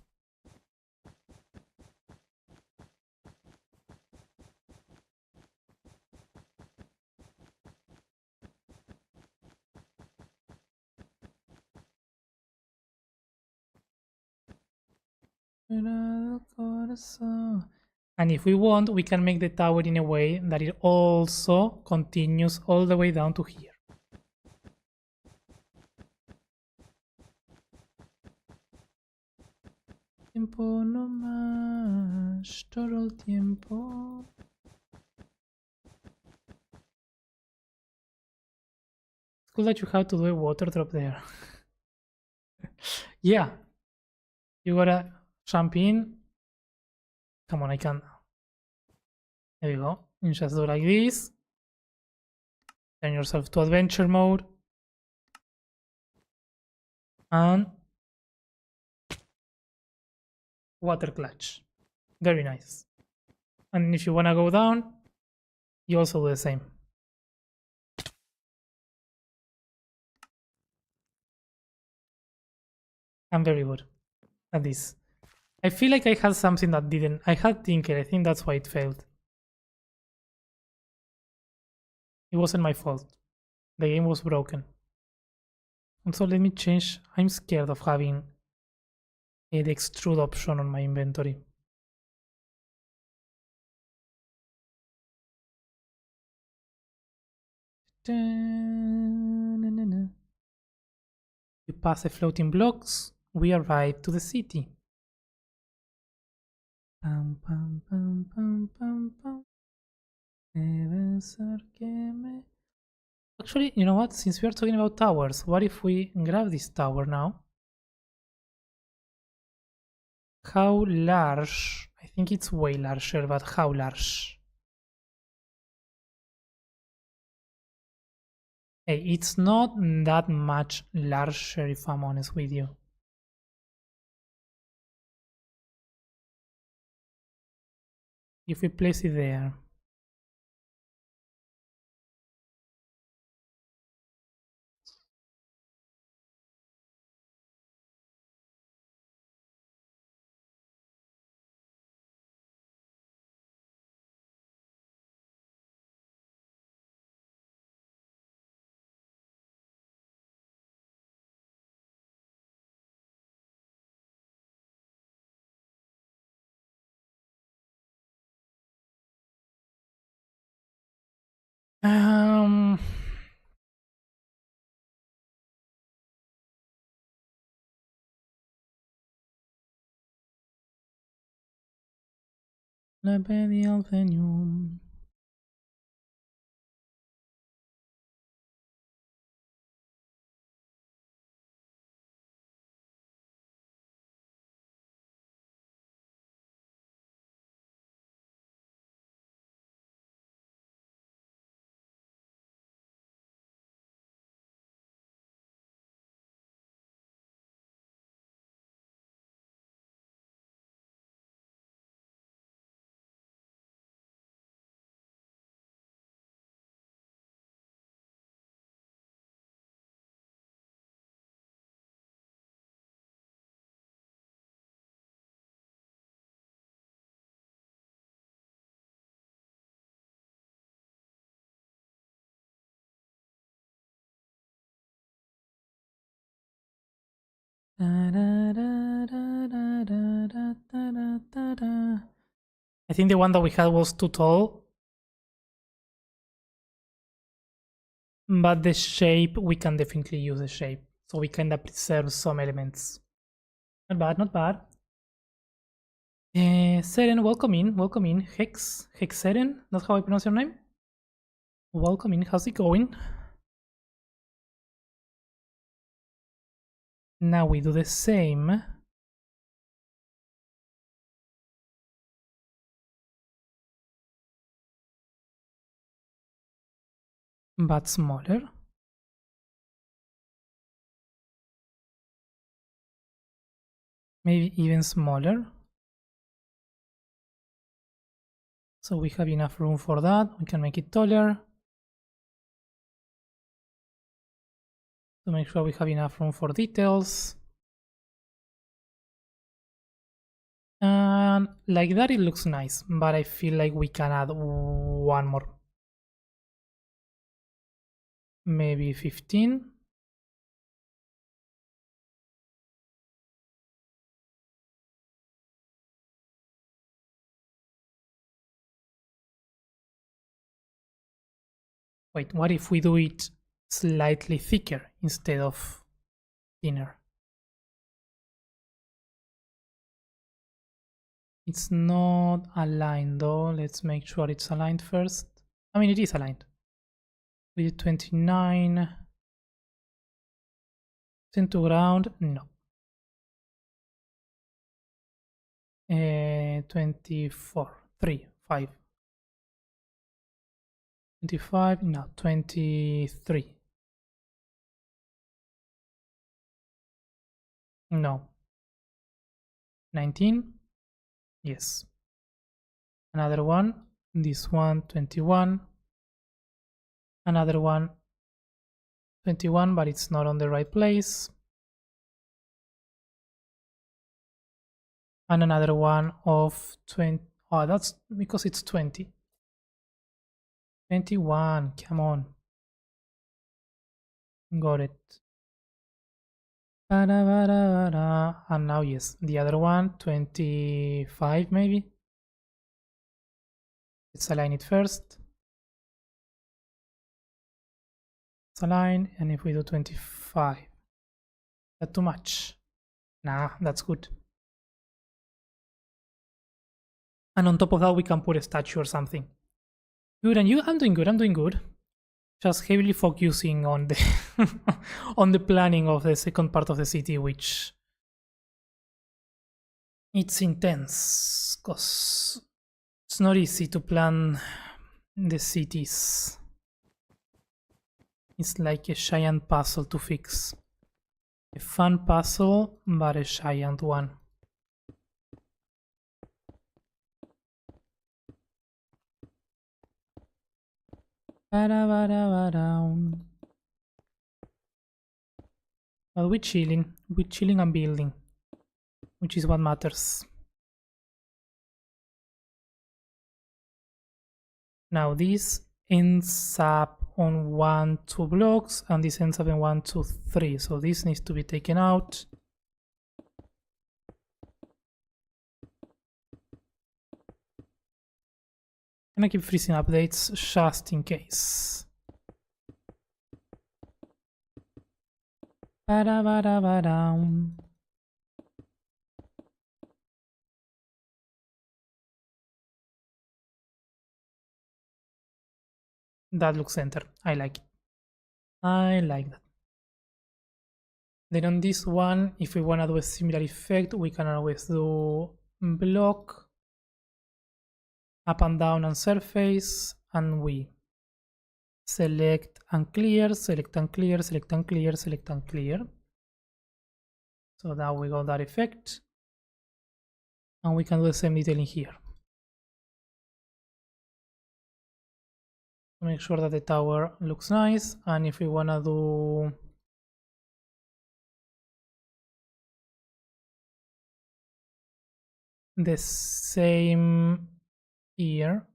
And if we want, we can make the tower in a way that it also continues all the way down to here. Tiempo no más, todo el tiempo. It's cool that you have to do a water drop there. Yeah. You gotta jump in. Come on, I can. There you go. You just do like this. Turn yourself to adventure mode. And water clutch. Very nice. And if you wanna go down, you also do the same. I'm very good at this. I feel like I had something that didn't. I had Tinker. I think that's why it failed. It wasn't my fault. The game was broken. Also, let me change. I'm scared of having the extrude option on my inventory. You pass the floating blocks. We arrive to the city. Pam, pam, pam, pam, pam, pam. Actually, you know what? Since we are talking about towers, what if we grab this tower now? How large? I think it's way larger, but how large? Hey, it's not that much larger if I'm honest with you. If we place it there. Um, Le pedí al Elvenium. I think the one that we had was too tall. But the shape, we can definitely use the shape. So we kind of preserve some elements. Not bad, not bad. Seren, welcome in, welcome in. Seren, that's how I pronounce your name. Welcome in, how's it going? Now we do the same. But smaller. Maybe even smaller. So we have enough room for that. We can make it taller. To make sure we have enough room for details. And like that it looks nice, but I feel like we can add one more. Maybe 15. Wait, what if we do it slightly thicker instead of thinner? It's not aligned though. Let's make sure it's aligned first. I mean, it is aligned. We did 29. Send to ground? No. 24. 3. 5. 25? No. 23. No. 19? Yes. Another one. This one, 21. Another one, 21, but it's not on the right place. And another one of 20. Oh, that's because it's 20. 21, come on. Got it. And now, yes, the other one, 25 maybe. Let's align it first. Let's align, and if we do 25, that's too much. Nah, that's good. And on top of that, we can put a statue or something. Good, and you? I'm doing good, I'm doing good. Just heavily focusing on the on the planning of the second part of the city, which it's intense because it's not easy to plan the cities. It's like a giant puzzle to fix. A fun puzzle, but a giant one. But we're chilling and building, which is what matters. Now this ends up on 1, 2 blocks, and this ends up in 1, 2, 3. So this needs to be taken out. And I keep freezing updates just in case. That looks center. I like it. I like that. Then on this one, if we want to do a similar effect, we can always do block, up and down on surface, and we select and clear, select and clear, select and clear, select and clear. So now we got that effect. And we can do the same detailing here. Make sure that the tower looks nice, and if we want to do the same here,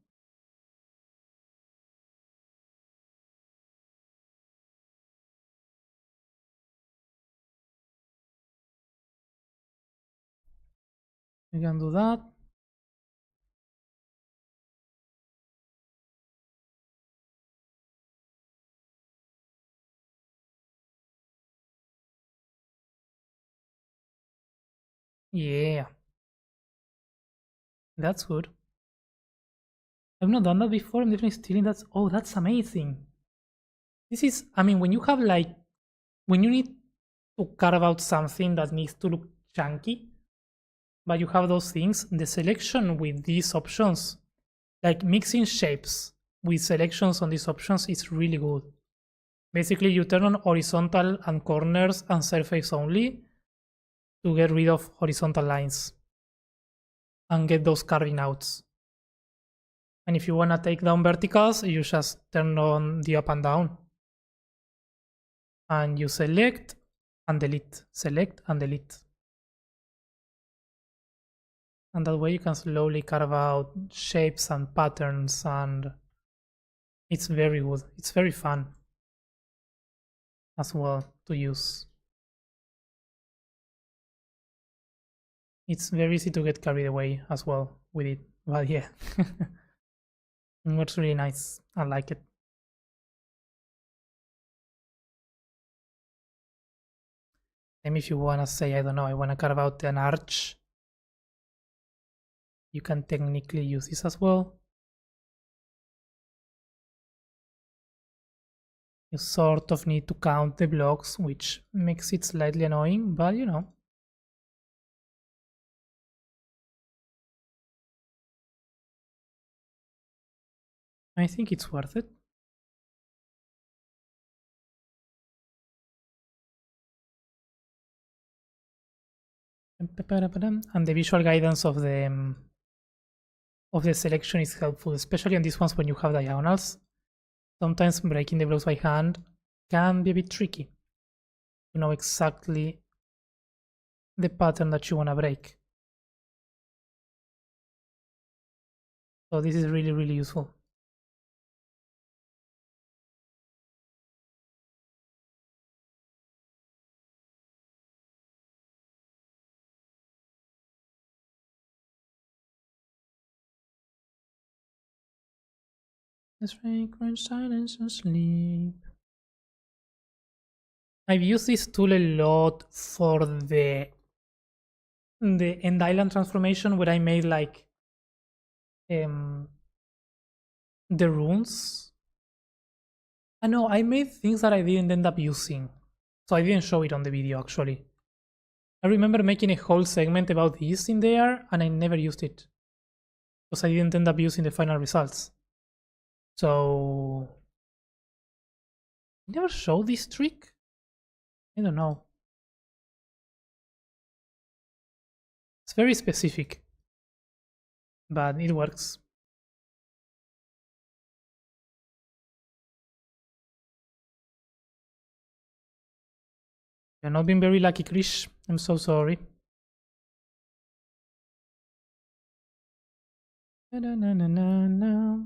We can do that. Yeah, that's good. I've not done that before. I'm definitely stealing that. Oh, that's amazing. This is, I mean, when you have like, when you need to carve out something that needs to look chunky, but you have those things, the selection with these options, like mixing shapes with selections on these options is really good. Basically, you turn on horizontal and corners and surface only to get rid of horizontal lines and get those carving outs. And if you want to take down verticals, you just turn on the up and down. And you select and delete. Select and delete. And that way you can slowly carve out shapes and patterns, and it's very good. It's very fun as well to use. It's very easy to get carried away as well with it. But yeah, it works really nice. I like it. And if you want to say, I don't know, I want to carve out an arch, you can technically use this as well. You sort of need to count the blocks, which makes it slightly annoying, but you know. I think it's worth it. And the visual guidance of the selection is helpful, especially on these ones when you have diagonals. Sometimes breaking the blocks by hand can be a bit tricky to know exactly the pattern that you want to break. So this is really, really useful. Let's fragrant silence and sleep. I've used this tool a lot for the end island transformation, where I made like the runes. I know I made things that I didn't end up using, so I didn't show it on the video actually. I remember making a whole segment about this in there, and I never used it because I didn't end up using the final results. So I never showed this trick. I don't know. It's very specific, but it works. You're not being very lucky, Krish. I'm so sorry. Na, na, na, na, na.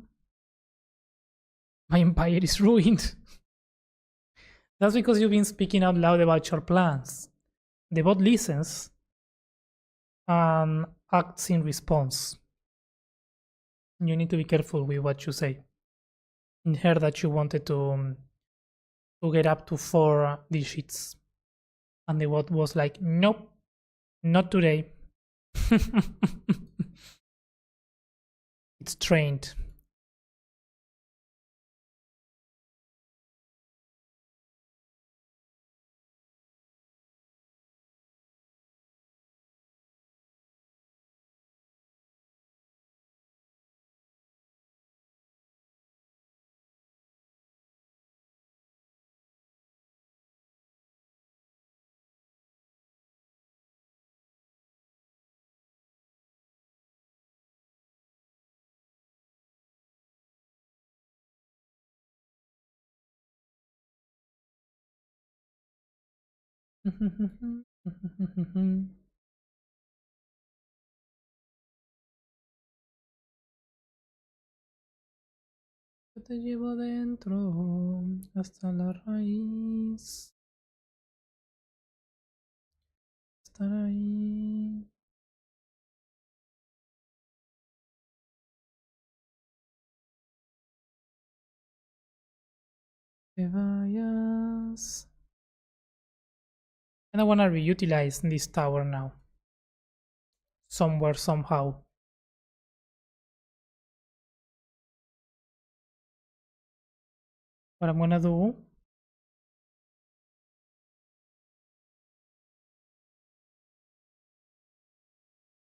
My empire is ruined. That's because you've been speaking out loud about your plans. The bot listens and acts in response. You need to be careful with what you say. I heard that you wanted to get up to 4 digits, and the bot was like, "Nope, not today." It's trained. Yo te llevo dentro hasta la raíz. Estar ahí. te vayas. And I wanna reutilize this tower now. Somewhere, somehow. What I'm gonna do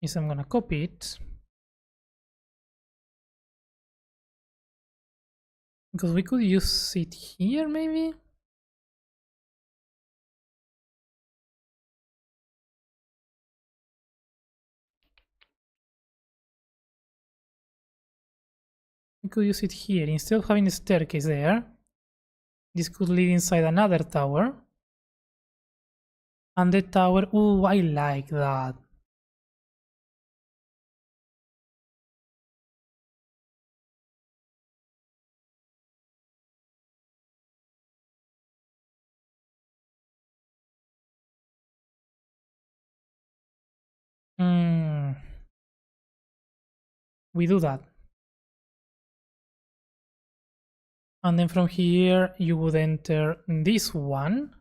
is I'm gonna copy it. Because we could use it here, maybe? We could use it here. Instead of having a staircase there, this could lead inside another tower. And the tower, ooh, I like that. We do that. And then from here, you would enter this one.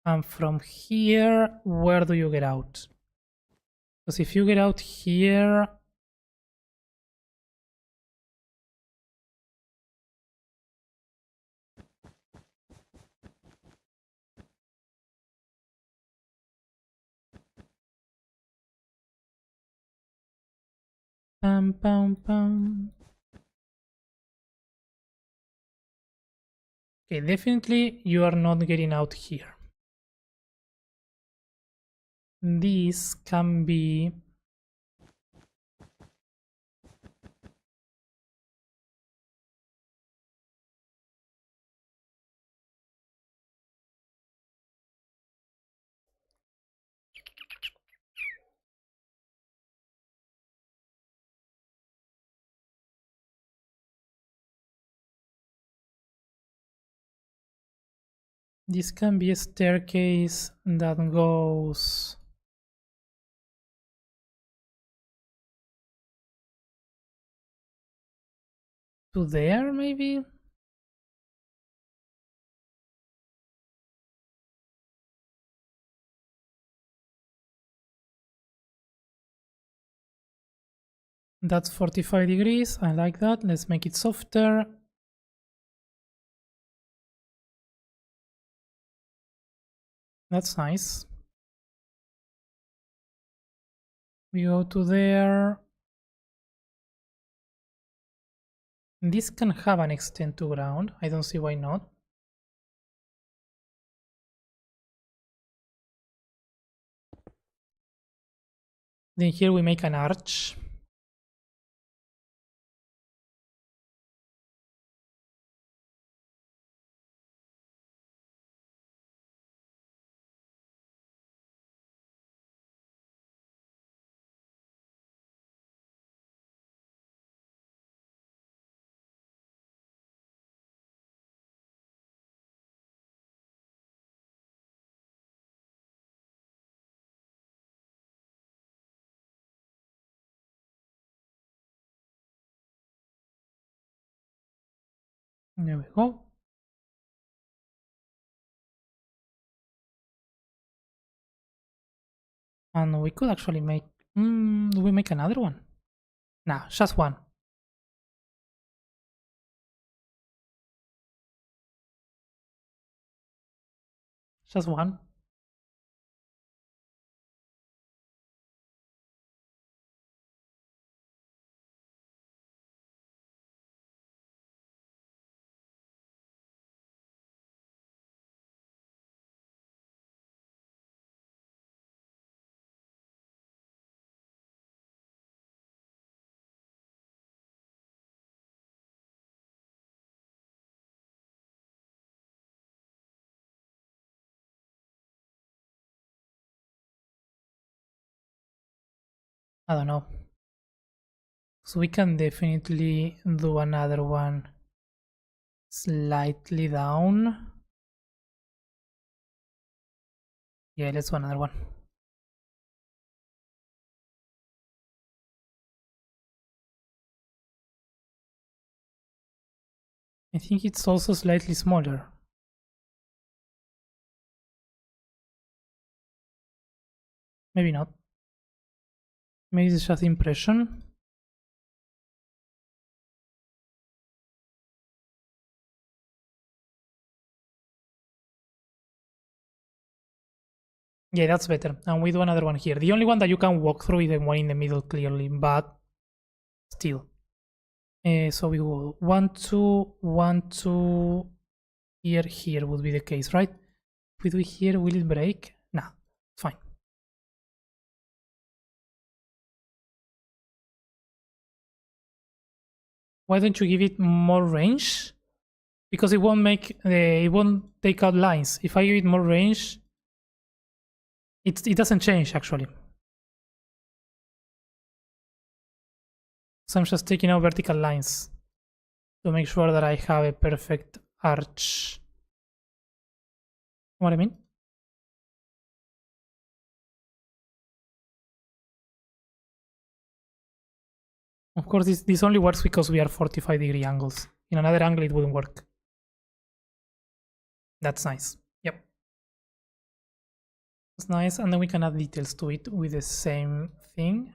And from here, where do you get out? Because if you get out here... Pam, pam, pam. Okay, definitely you are not getting out here. This can be... This can be a staircase that goes... to there, maybe? That's 45 degrees. I like that. Let's make it softer. That's nice. We go to there. This can have an extend to ground. I don't see why not. Then here we make an arch. There we go. And we could actually make... do we make another one? Nah, just one. Just one. I don't know. So we can definitely do another one slightly down. Yeah, let's do another one. I think it's also slightly smaller. Maybe not. Maybe it's just impression. Yeah, that's better. And we do another one here. The only one that you can walk through is the one in the middle, clearly, but still. So we will 1, 2, 1, 2. Here would be the case, right? If we do it here, will it break? Nah, it's fine. Why don't you give it more range? Because it won't take out lines. If I give it more range, it doesn't change actually. So I'm just taking out vertical lines to make sure that I have a perfect arch. What I mean? Of course, this only works because we are 45-degree angles. In another angle, it wouldn't work. That's nice. Yep. That's nice. And then we can add details to it with the same thing.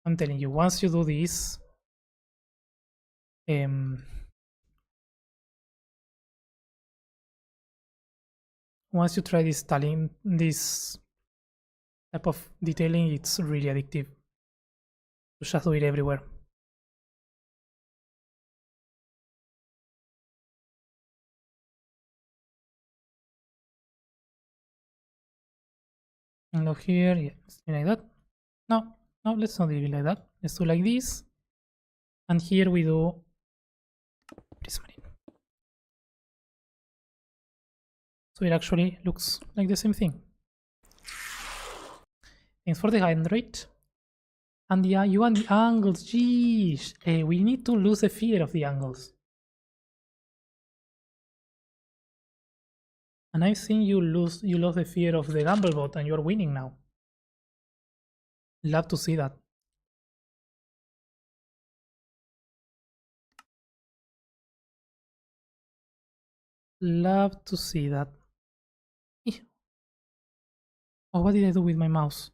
I'm telling you, once you do this, once you try this type of detailing, it's really addictive. You just do it everywhere. And look here, yeah, like that. No, let's not leave it like that. Let's do like this. And here we do prismarine. So it actually looks like the same thing. Thanks for the hydrate. And yeah, you want the angles, geez. We need to lose the fear of the angles. And I've seen you lost the fear of the Gamblebot and you're winning now. Love to see that. Love to see that. Oh, what did I do with my mouse?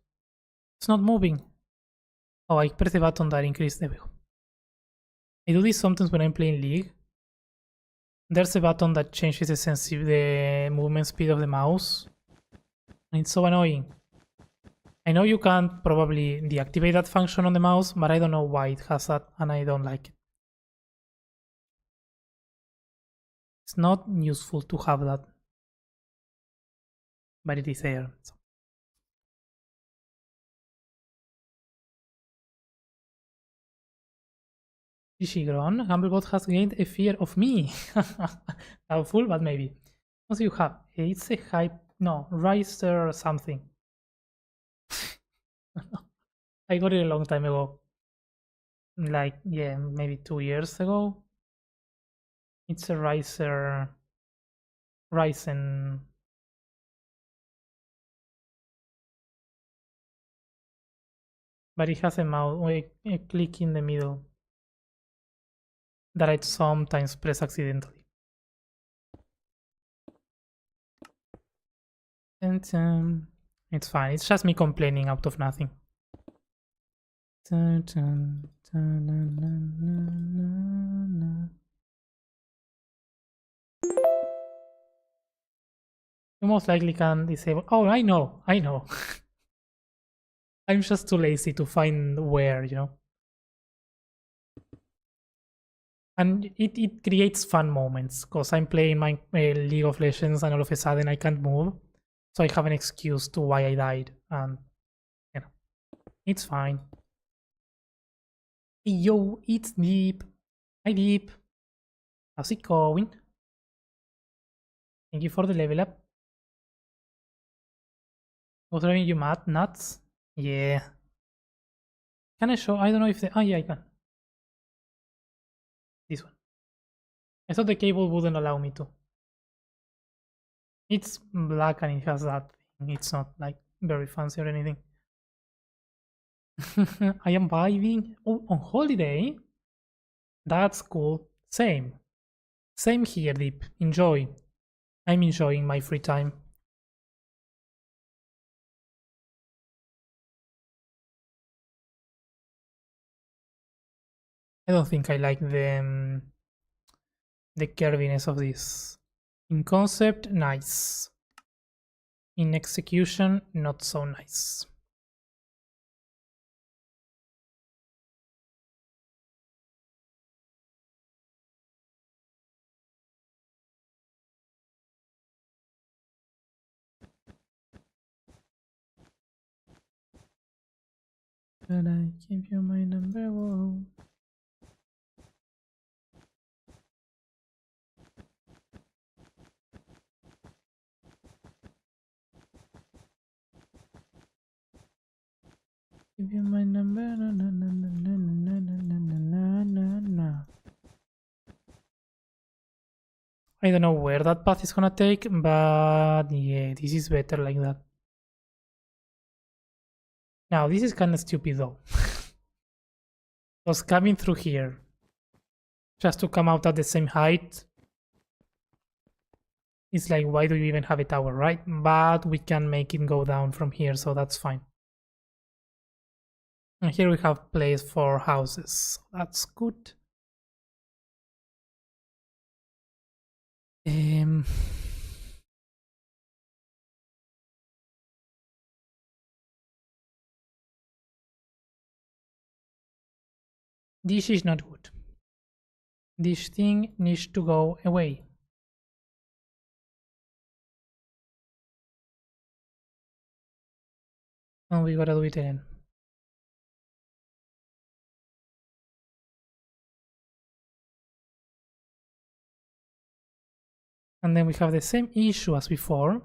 It's not moving. Oh, I pressed the button that increased. There we go. I do this sometimes when I'm playing League. There's a button that changes the movement speed of the mouse. And it's so annoying. I know you can't probably deactivate that function on the mouse, but I don't know why it has that and I don't like it. It's not useful to have that. But it is there. So. Gishigron, Humblebot has gained a fear of me. Doubtful, but maybe. What do you have? It's a hype. No, Riser something. I got it a long time ago. Like, yeah, maybe 2 years ago. It's a Ryzen. But it has a mouse, a click in the middle that I sometimes press accidentally. And it's fine. It's just me complaining out of nothing. You most likely can disable. Oh, I know. I'm just too lazy to find where, you know. And it creates fun moments because I'm playing my League of Legends and all of a sudden I can't move. So I have an excuse to why I died. And, you know, it's fine. Yo, it's Deep. Hi, Deep. How's it going? Thank you for the level up. What's driving you mad? Nuts? Yeah. Can I show? I don't know if the... Oh, yeah, I can. This one. I thought the cable wouldn't allow me to. It's black and it has that thing. It's not like very fancy or anything. I am vibing. Oh, on holiday? That's cool. Same. Same here, Deep. Enjoy. I'm enjoying my free time. I don't think I like the curviness of this. In concept, nice. In execution, not so nice. But I give you my number, whoa. Give you my number, na na na na na na na na na na. I don't know where that path is gonna take, but yeah, this is better like that. Now, this is kind of stupid though. Was coming through here just to come out at the same height. It's like, why do you even have a tower, right? But we can make it go down from here, so that's fine. And here we have place for houses. That's good. This is not good. This thing needs to go away. And we gotta do it again. And then we have the same issue as before.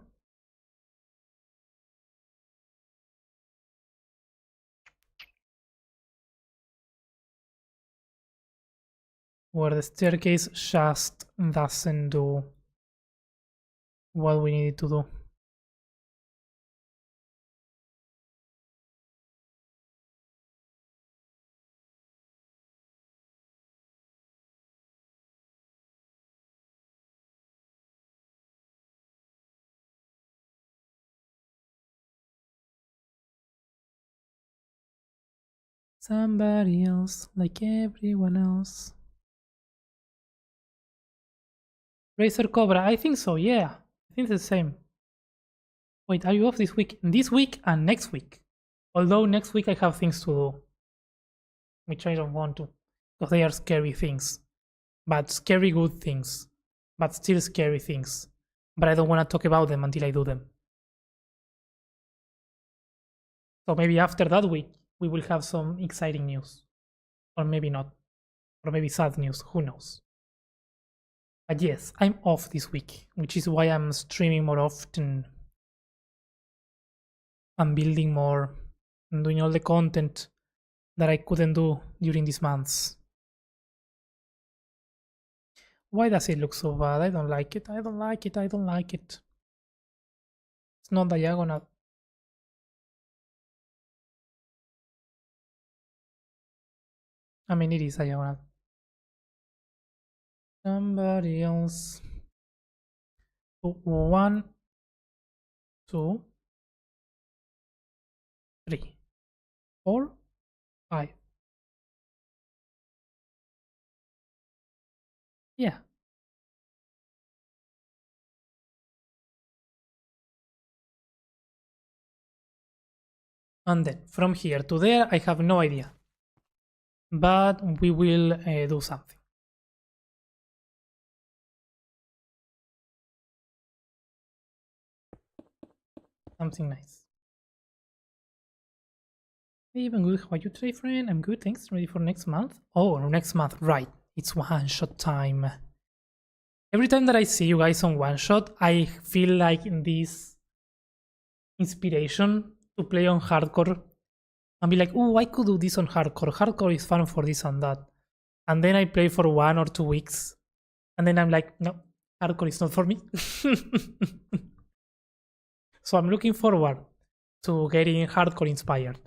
Where the staircase just doesn't do what we need it to do. Somebody else, like everyone else. Razor Cobra, I think so, yeah. I think it's the same. Wait, are you off this week? This week and next week. Although next week I have things to do. Which I don't want to. Because they are scary things. But scary good things. But still scary things. But I don't want to talk about them until I do them. So maybe after that week, we will have some exciting news. Or maybe not. Or maybe sad news, who knows. But yes, I'm off this week, which is why I'm streaming more often. I'm building more. I'm doing all the content that I couldn't do during these months. Why does it look so bad? I don't like it. I don't like it. I don't like it. It's not diagonal. I mean, it is diagonal. Somebody else. 1, 2, 3, 4, 5. Yeah. And then from here to there, I have no idea. But we will do something. Something nice. Hey, I'm good. How are you today, friend? I'm good, thanks. Ready for next month? Oh, next month, right. It's one-shot time. Every time that I see you guys on one-shot, I feel like in this inspiration to play on hardcore and be like, oh, I could do this on hardcore. Hardcore is fun for this and that. And then I play for 1 or 2 weeks. And then I'm like, no, hardcore is not for me. So I'm looking forward to getting hardcore inspired.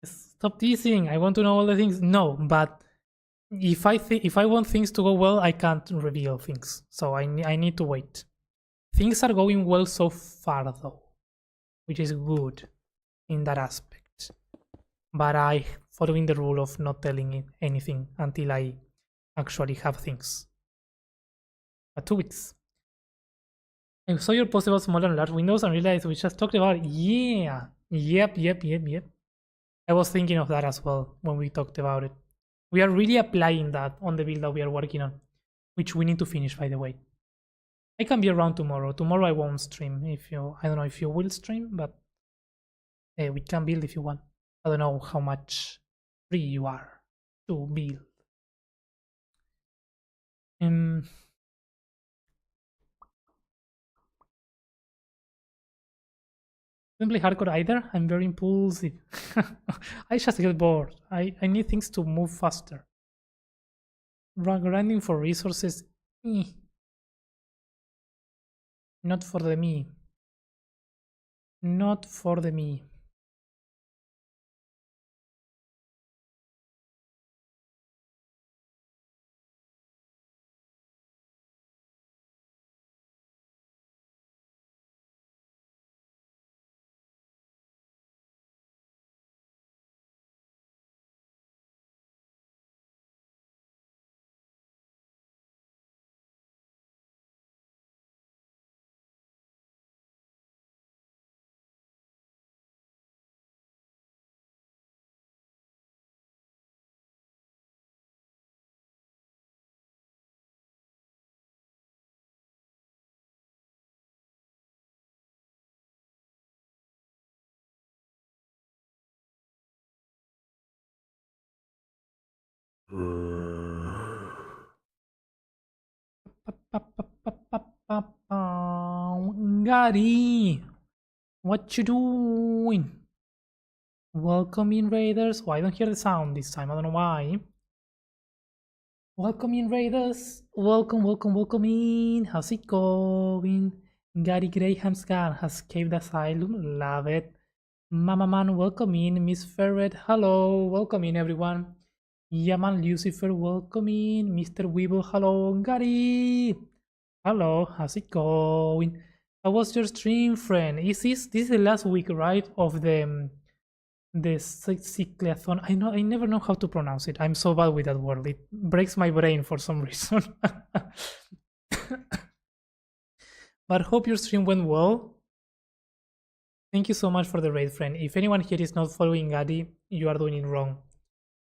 Yes, Stop teasing. I want to know all the things. No, but if I want things to go well, I can't reveal things. So I need to wait. Things are going well so far though, which is good in that aspect. But I following the rule of not telling anything until I actually have things. But 2 weeks. I saw your post about small and large windows and realized we just talked about it. Yeah. Yep. I was thinking of that as well when we talked about it. We are really applying that on the build that we are working on, which we need to finish, by the way. I can be around tomorrow. Tomorrow I won't stream. I don't know if you will stream, but we can build if you want. I don't know how much free you are to build. Don't play hardcore either. I'm very impulsive. I just get bored. I need things to move faster. Grinding for resources. Not for the me. Not for the me. Gary, what you doing? Welcome in, Raiders. Oh, I don't hear the sound this time. I don't know why. Welcome in, Raiders. Welcome in. How's it going? Gary Graham's gun has caved asylum. Love it. Mama Man, welcome in. Miss Ferret, hello. Welcome in, everyone. Yaman Lucifer, welcome in. Mr. Weeble, hello. Gary, hello. How's it going? How was your stream, friend? This is the last week, right, of the cyclathon. I never know how to pronounce it. I'm so bad with that word. It breaks my brain for some reason. But hope your stream went well. Thank you so much for the raid, friend. If anyone here is not following Adi, you are doing it wrong.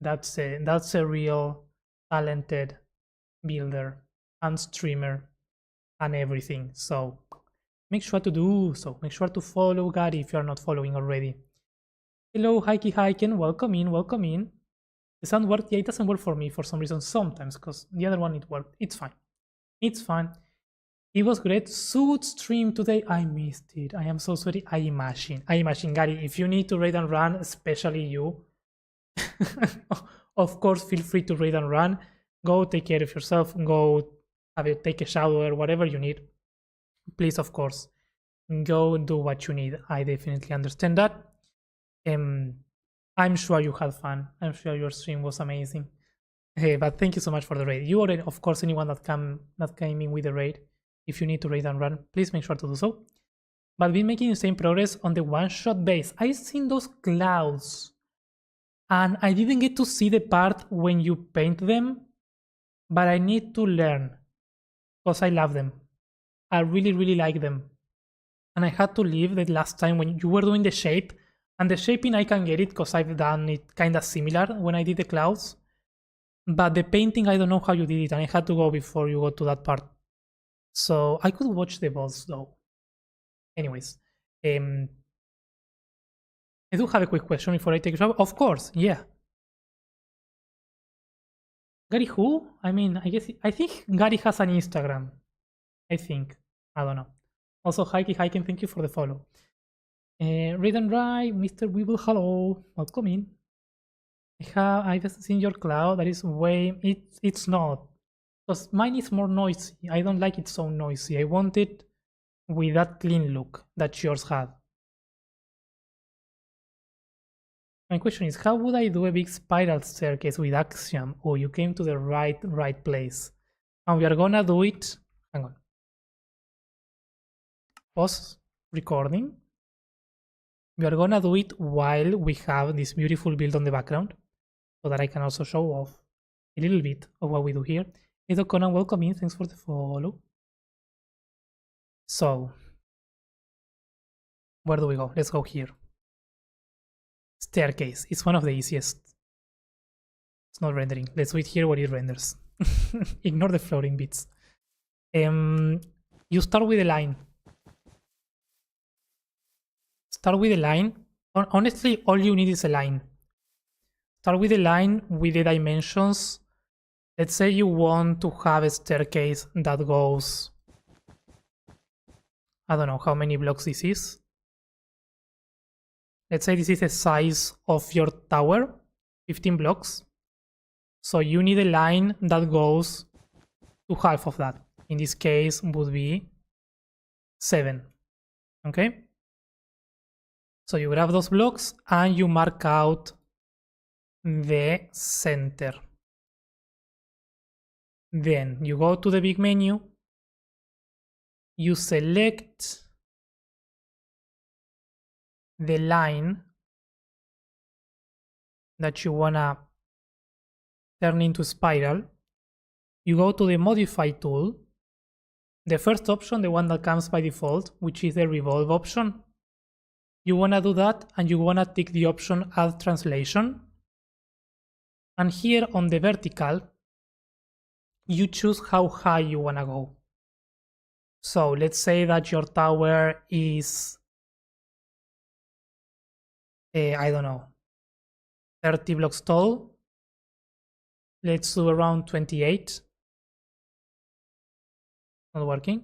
That's a real talented builder and streamer and everything. So make sure to do so. Make sure to follow Gary if you are not following already. Hello, Hikey Hiken. Welcome in. The sound worked. Yeah, it doesn't work for me for some reason sometimes, because the other one it worked. It's fine. It was great. Suit stream today. I missed it. I am so sorry. I imagine, Gary, if you need to raid and run, especially you, of course, feel free to raid and run. Go take care of yourself. Go take a shower, whatever you need. Please, of course, go do what you need. I definitely understand that. I'm sure you had fun. I'm sure your stream was amazing. Hey, but thank you so much for the raid. You already, of course, anyone that came in with the raid, if you need to raid and run, please make sure to do so. But been making insane progress on the one-shot base. I've seen those clouds, and I didn't get to see the part when you paint them, but I need to learn because I love them. I really like them. And I had to leave the last time when you were doing the shape, and the shaping I can get it because I've done it kind of similar when I did the clouds. But the painting, I don't know how you did it, and I had to go before you got to that part. So I could watch the boss though. Anyways, I do have a quick question before I take a shower. Of course, yeah. Gary who? I mean, I think Gary has an Instagram. I think. I don't know. Also, Hiking, thank you for the follow. Read and write, Mr. Weeble, hello. Welcome in. I've seen your cloud. That is way. It's not. Because mine is more noisy. I don't like it so noisy. I want it with that clean look that yours had. My question is, how would I do a big spiral staircase with Axiom? Oh, you came to the right place. And we are gonna do it. Hang on. Pause recording. We are gonna do it while we have this beautiful build on the background, so that I can also show off a little bit of what we do here. Edo Conan, welcome in. Thanks for the follow. So, where do we go? Let's go here. Staircase. It's one of the easiest. It's not rendering. Let's wait here where it renders. Ignore the floating bits. You start with a line. Start with a line. Honestly, all you need is a line. Start with a line with the dimensions. Let's say you want to have a staircase that goes, I don't know how many blocks this is. Let's say this is the size of your tower, 15 blocks. So you need a line that goes to half of that. In this case would be 7. Okay? So you grab those blocks and you mark out the center. Then you go to the big menu, you select the line that you wanna turn into spiral. You go to the modify tool, the first option, the one that comes by default, which is the revolve option. You wanna do that and you wanna tick the option add translation. And here on the vertical, you choose how high you wanna go. So let's say that your tower is, I don't know, 30 blocks tall. Let's do around 28. Not working.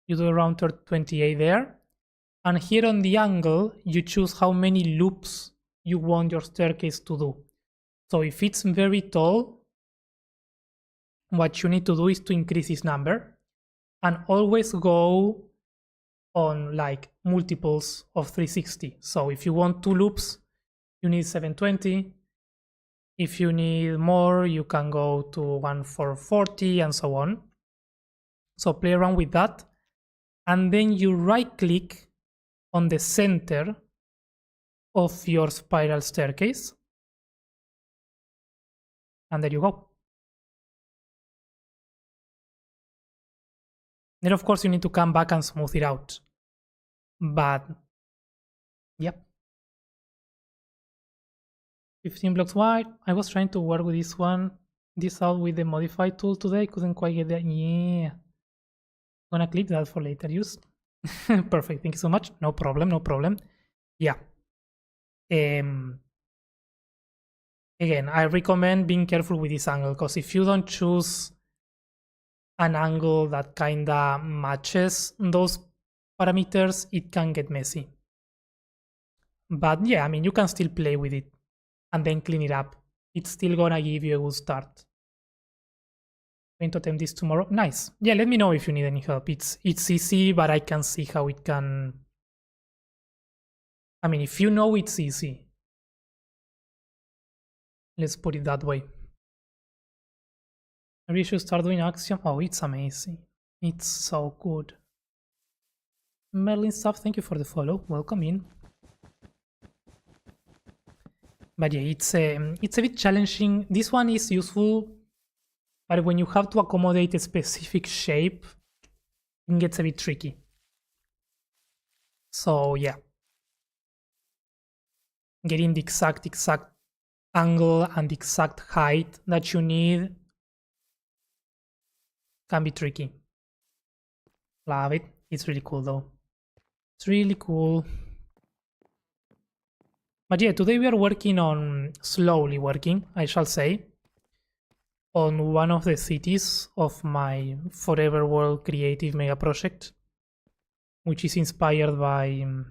You do around 28 there. And here on the angle, you choose how many loops you want your staircase to do. So if it's very tall, what you need to do is to increase this number and always go on like multiples of 360. So if you want 2 loops, you need 720. If you need more, you can go to 1440 and so on. So play around with that. And then you right click on the center of your spiral staircase. And there you go. Then of course you need to come back and smooth it out. But yep. 15 blocks wide. I was trying to work with this out with the modify tool today. Couldn't quite get that. Yeah. Gonna clip that for later use. Perfect. Thank you so much. No problem. No problem. Yeah. Again, I recommend being careful with this angle because if you don't choose an angle that kinda matches those parameters, it can get messy. But yeah, I mean, you can still play with it and then clean it up. It's still gonna give you a good start. Going to attempt this tomorrow. Nice. Yeah, let me know if you need any help. It's easy, but I can see how it can. I mean, if you know it's easy, let's put it that way. Maybe you should start doing Axiom. Oh, it's amazing. It's so good. Merlin stuff, thank you for the follow. Welcome in. But yeah, it's a bit challenging. This one is useful, but when you have to accommodate a specific shape, it gets a bit tricky. So yeah, getting the exact angle and the exact height that you need can be tricky. Love it. It's really cool though. It's really cool. But yeah, today we are working on, slowly working, I shall say, on one of the cities of my Forever World creative mega project, which is inspired by... Let me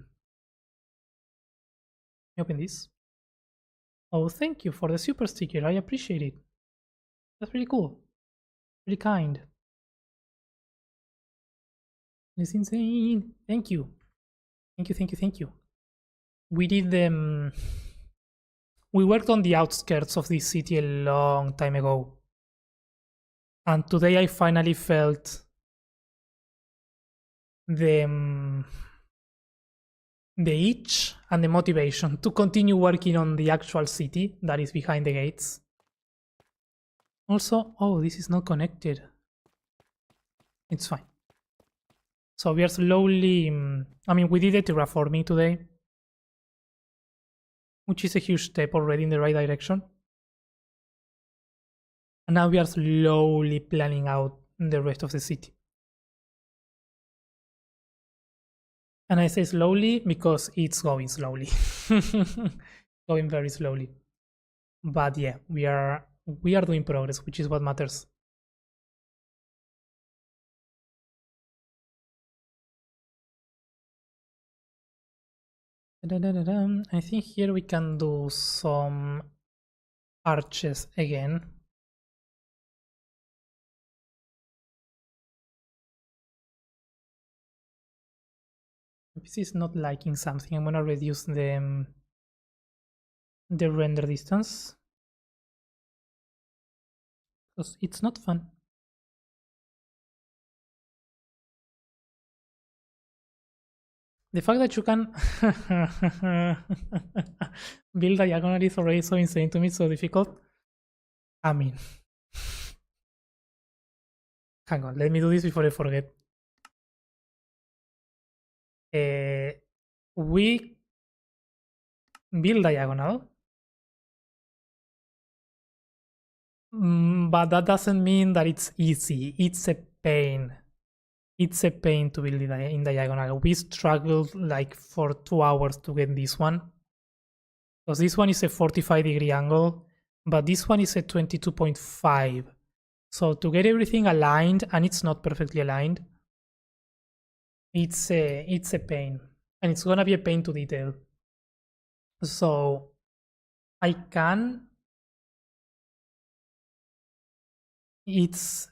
open this. Oh, thank you for the super sticker. I appreciate it. That's really cool. Really kind. It's insane. Thank you. Thank you, thank you, thank you. We did we worked on the outskirts of this city a long time ago. And today I finally felt the the itch and the motivation to continue working on the actual city that is behind the gates. Also, oh, this is not connected. It's fine. So we are slowly, I mean, we did the terraforming today, which is a huge step already in the right direction. And now we are slowly planning out the rest of the city. And I say slowly because it's going slowly. Going very slowly. But yeah, we are doing progress, which is what matters. I think here we can do some arches again. This is not liking something. I'm gonna reduce the render distance because it's not fun. The fact that you can build diagonally is already so insane to me, so difficult. I mean, hang on, let me do this before I forget. We build diagonal, but that doesn't mean that it's easy. It's a pain. It's a pain to build in diagonal. We struggled like for 2 hours to get this one. Because this one is a 45-degree angle, but this one is a 22.5. So to get everything aligned, and it's not perfectly aligned, it's a pain. And it's gonna be a pain to detail. So I can. It's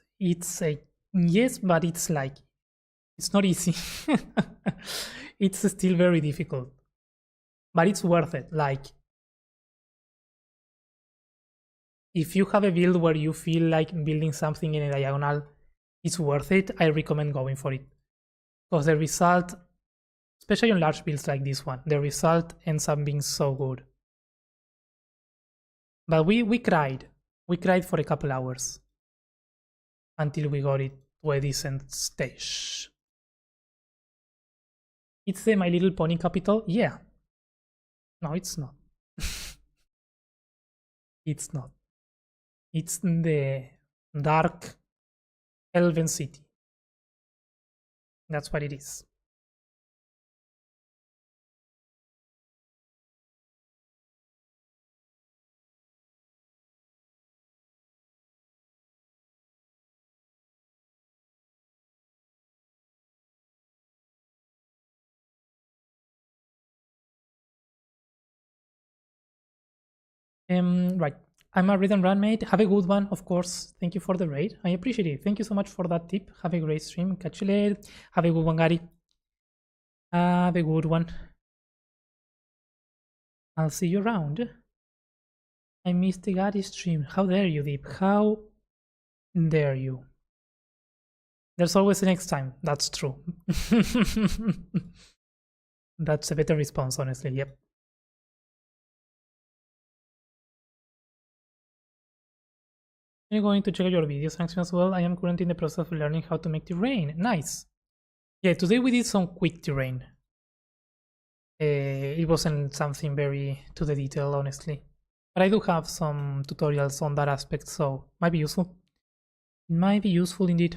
a yes, but it's like it's not easy. It's still very difficult. But it's worth it. Like if you have a build where you feel like building something in a diagonal is worth it, I recommend going for it. Because the result, especially on large builds like this one, the result ends up being so good. But we cried. We cried for a couple hours until we got it to a decent stage. It's the My Little Pony capital? Yeah. No, it's not. It's not. It's the dark Elven city. That's what it is. Right. I'm a read and run mate. Have a good one, of course. Thank you for the raid. I appreciate it. Thank you so much for that tip. Have a great stream. Catch you later. Have a good one, Gary. Have a good one. I'll see you around. I missed the Gary stream. How dare you, Deep? How dare you? There's always a next time. That's true. That's a better response, honestly. Yep. I'm going to check your videos Axium as well. I am currently in the process of learning how to make terrain. Nice. Yeah, today we did some quick terrain. It wasn't something very to the detail, honestly. But I do have some tutorials on that aspect, so might be useful. It might be useful indeed.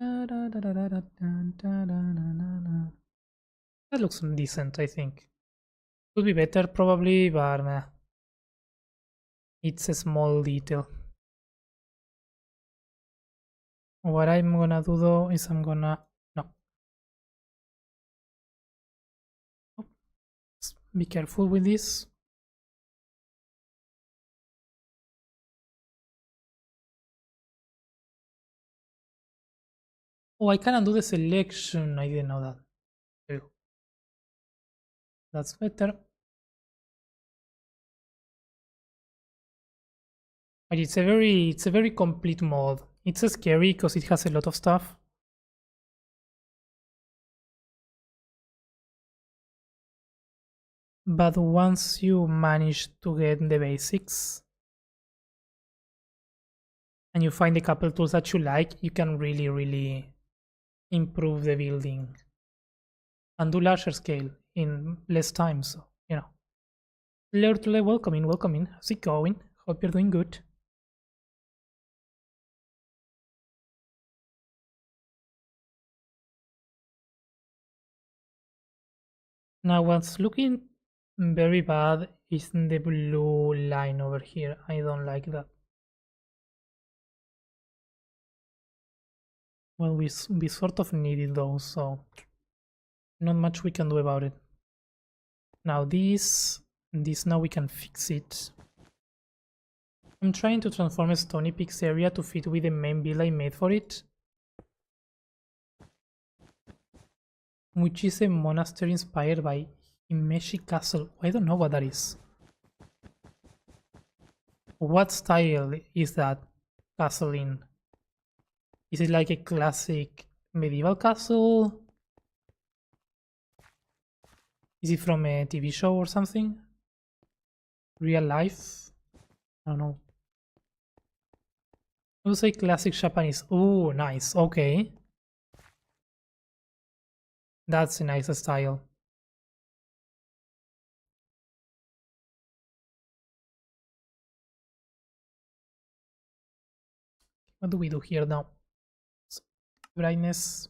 That looks decent, I think. Could be better probably, but meh. It's a small detail. What I'm gonna do though is I'm gonna no. Be careful with this. Oh, I can undo the selection. I didn't know that. There you go. That's better. But it's a very complete mod. It's scary because it has a lot of stuff. But once you manage to get the basics and you find a couple tools that you like, you can really improve the building and do larger scale in less time. So, you know. Lurtle, welcome in, welcome in. How's it going? Hope you're doing good. Now, what's looking very bad is the blue line over here. I don't like that. Well, we sort of need it though, so not much we can do about it. Now this now we can fix it. I'm trying to transform a Stony Peaks area to fit with the main build I made for it, which is a monastery inspired by Himeshi Castle. I don't know what that is. What style is that castle in? Is it like a classic medieval castle? Is it from a TV show or something? Real life? I don't know. I would say classic Japanese. Oh, nice. Okay. That's a nice style. What do we do here now? Brightness.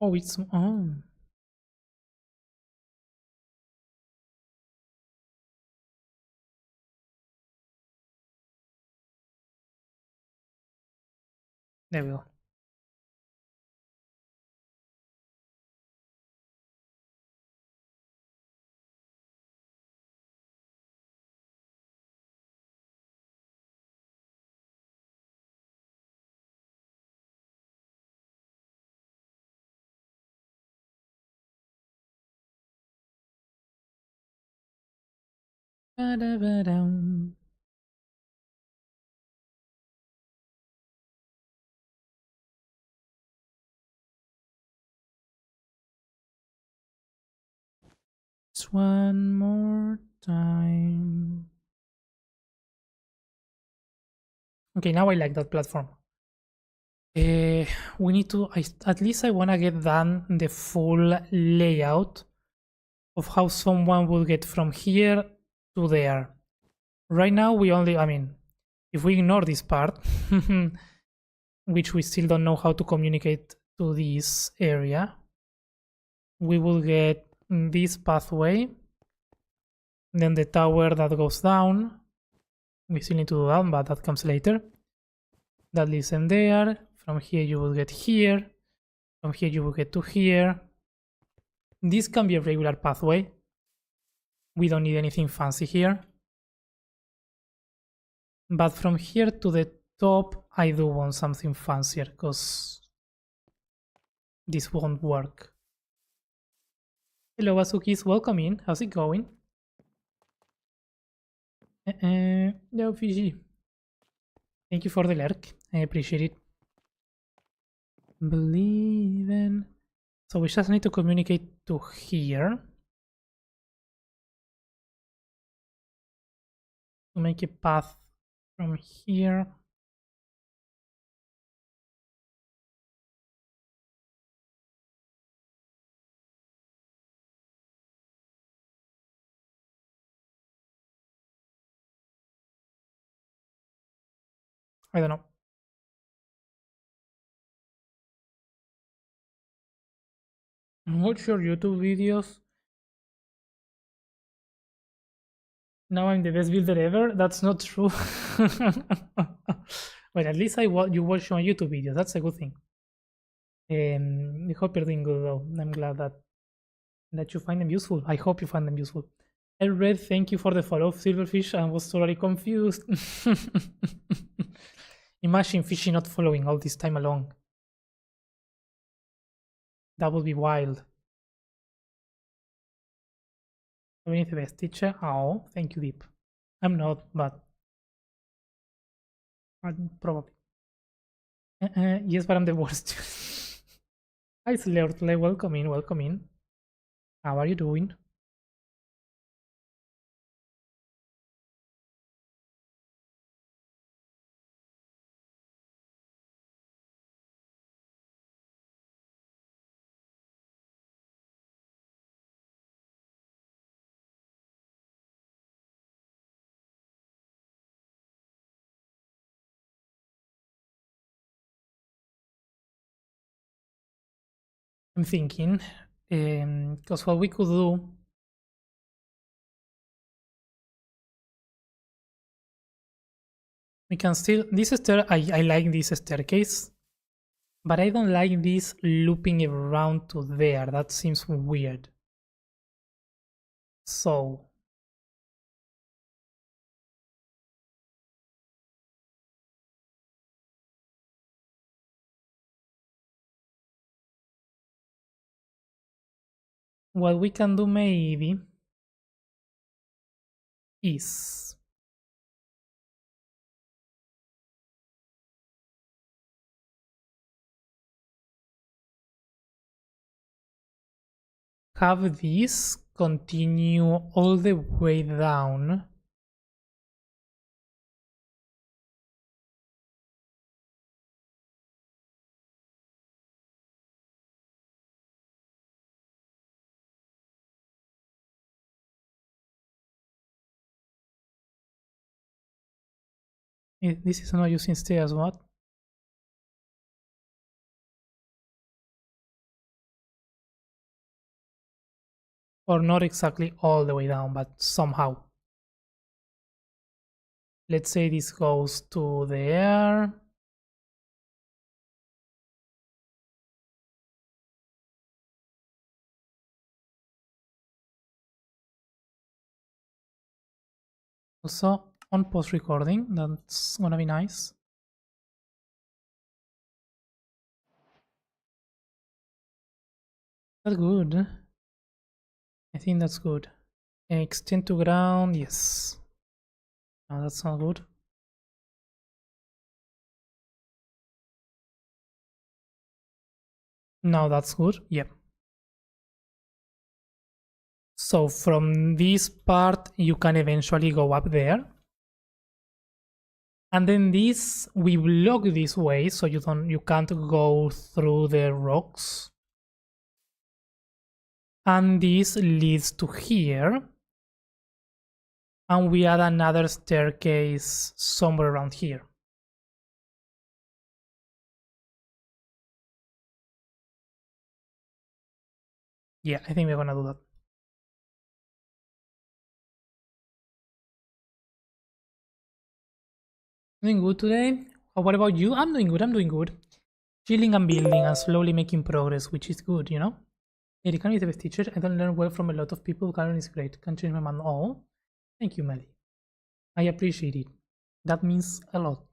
Oh, it's on. There we go. Ba-da-ba-dum. Just one more time. Okay, now I like that platform. We need to, at least I want to get done the full layout of how someone will get from here to there. Right now we only, I mean, if we ignore this part, which we still don't know how to communicate to this area, we will get this pathway, then the tower that goes down. We still need to do that, but that comes later. That leads them there. From here you will get here. From here you will get to here. This can be a regular pathway. We don't need anything fancy here. But from here to the top, I do want something fancier, because this won't work. Hello, Azukis, welcome in. How's it going? No, Fiji. Thank you for the lurk. I appreciate it. Believe in. So we just need to communicate to here. To make a path from here. I don't know. Watch your YouTube videos. Now I'm the best builder ever. That's not true. Well, at least you watch my YouTube videos. That's a good thing. I hope you're doing good though. I'm glad that you find them useful. I hope you find them useful. Red, thank you for the follow, Silverfish. I was totally confused. Imagine Fishy not following all this time along. That would be wild. Beneath the best teacher. Oh, thank you, Deep. I'm not, but probably. Yes, but I'm the worst. Hi, Slurtle. Welcome in, welcome in. How are you doing? I'm thinking, because what we could do, we can still, I like this staircase, but I don't like this looping around to there. That seems weird. So, what we can do maybe is have this continue all the way down. This is not using stairs, what? Or not exactly all the way down, but somehow. Let's say this goes to there. Also, on post recording, that's gonna be nice. That's good. I think that's good. Extend to ground, yes. No, that's not good. No, that's good. Yep. So from this part, you can eventually go up there. And then this, we block this way so you can't go through the rocks. And this leads to here. And we add another staircase somewhere around here. Yeah, I think we're gonna do that. Doing good today. What about you? I'm doing good, I'm doing good. Chilling and building and slowly making progress, which is good, you know? Eric, can be the best teacher. I don't learn well from a lot of people. Karen is great. Can change my mind. Oh, thank you, Melly. I appreciate it. That means a lot.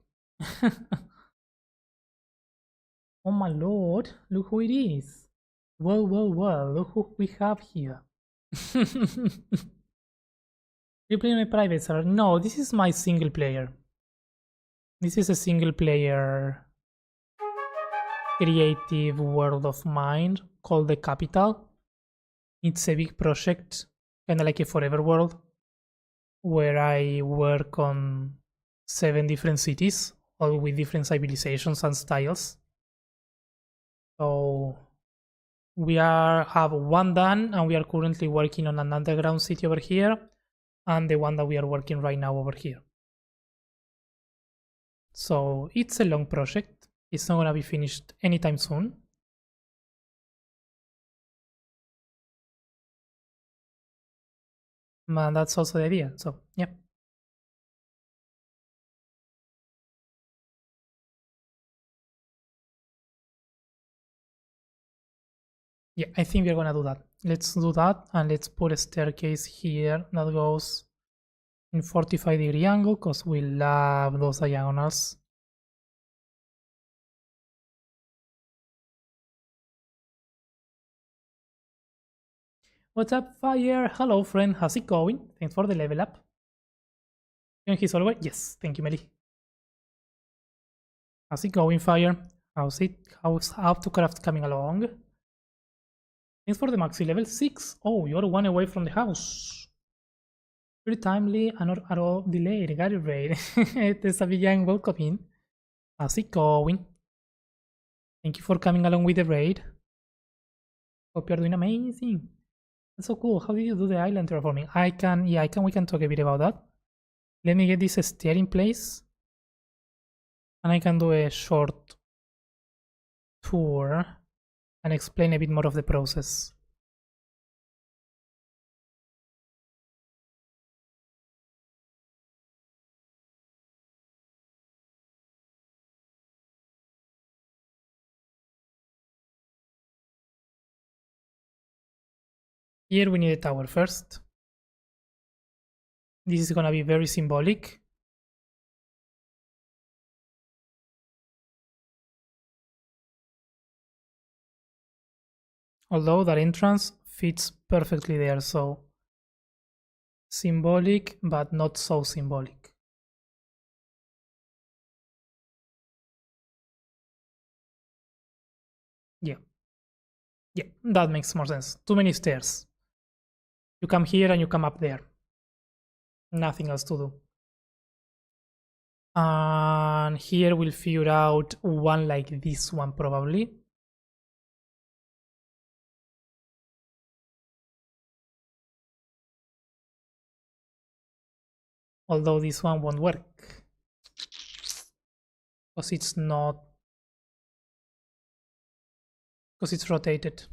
Oh my lord, look who it is. Well, well, well, look who we have here. You play my private server? No, this is my single player. This is a single player creative world of mine called The Capital. It's a big project, kind of like a forever world, where I work on 7 different cities, all with different civilizations and styles. So we have one done, and we are currently working on an underground city over here, and the one that we are working right now over here. So it's a long project. It's not gonna be finished anytime soon. But that's also the idea, so yeah. Yeah, I think we're gonna do that. Let's do that, and let's put a staircase here that goes in 45-degree angle, because we love those diagonals. What's up, Fire? Hello, friend. How's it going? Thanks for the level up. And he's always yes. Thank you, Meli. How's it going, Fire? How's Autocraft coming along? Thanks for the maxi level 6. Oh, you're one away from the house. Very timely and not at all delayed. Got it right. Tesavillan, welcome in. How's it going? Thank you for coming along with the raid. Hope you're doing amazing. That's so cool. How did you do the island terraforming? We can talk a bit about that. Let me get this stair in place. And I can do a short tour and explain a bit more of the process. Here we need a tower first. This is gonna be very symbolic. Although that entrance fits perfectly there, so symbolic, but not so symbolic. Yeah. Yeah, that makes more sense. Too many stairs. You come here and you come up there. Nothing else to do. And here we'll figure out one like this one probably. Although this one won't work. Because it's not... Because it's rotated.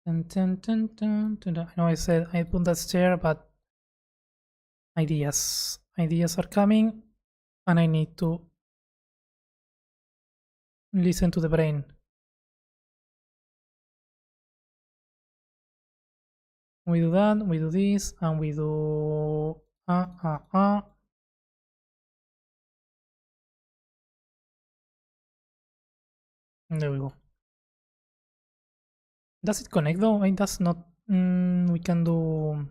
Dun, dun, dun, dun, dun, dun. I know I said I put that stair, but ideas are coming, and I need to listen to the brain. We do that, we do this, and we do There we go. Does it connect though? It does not. We can do...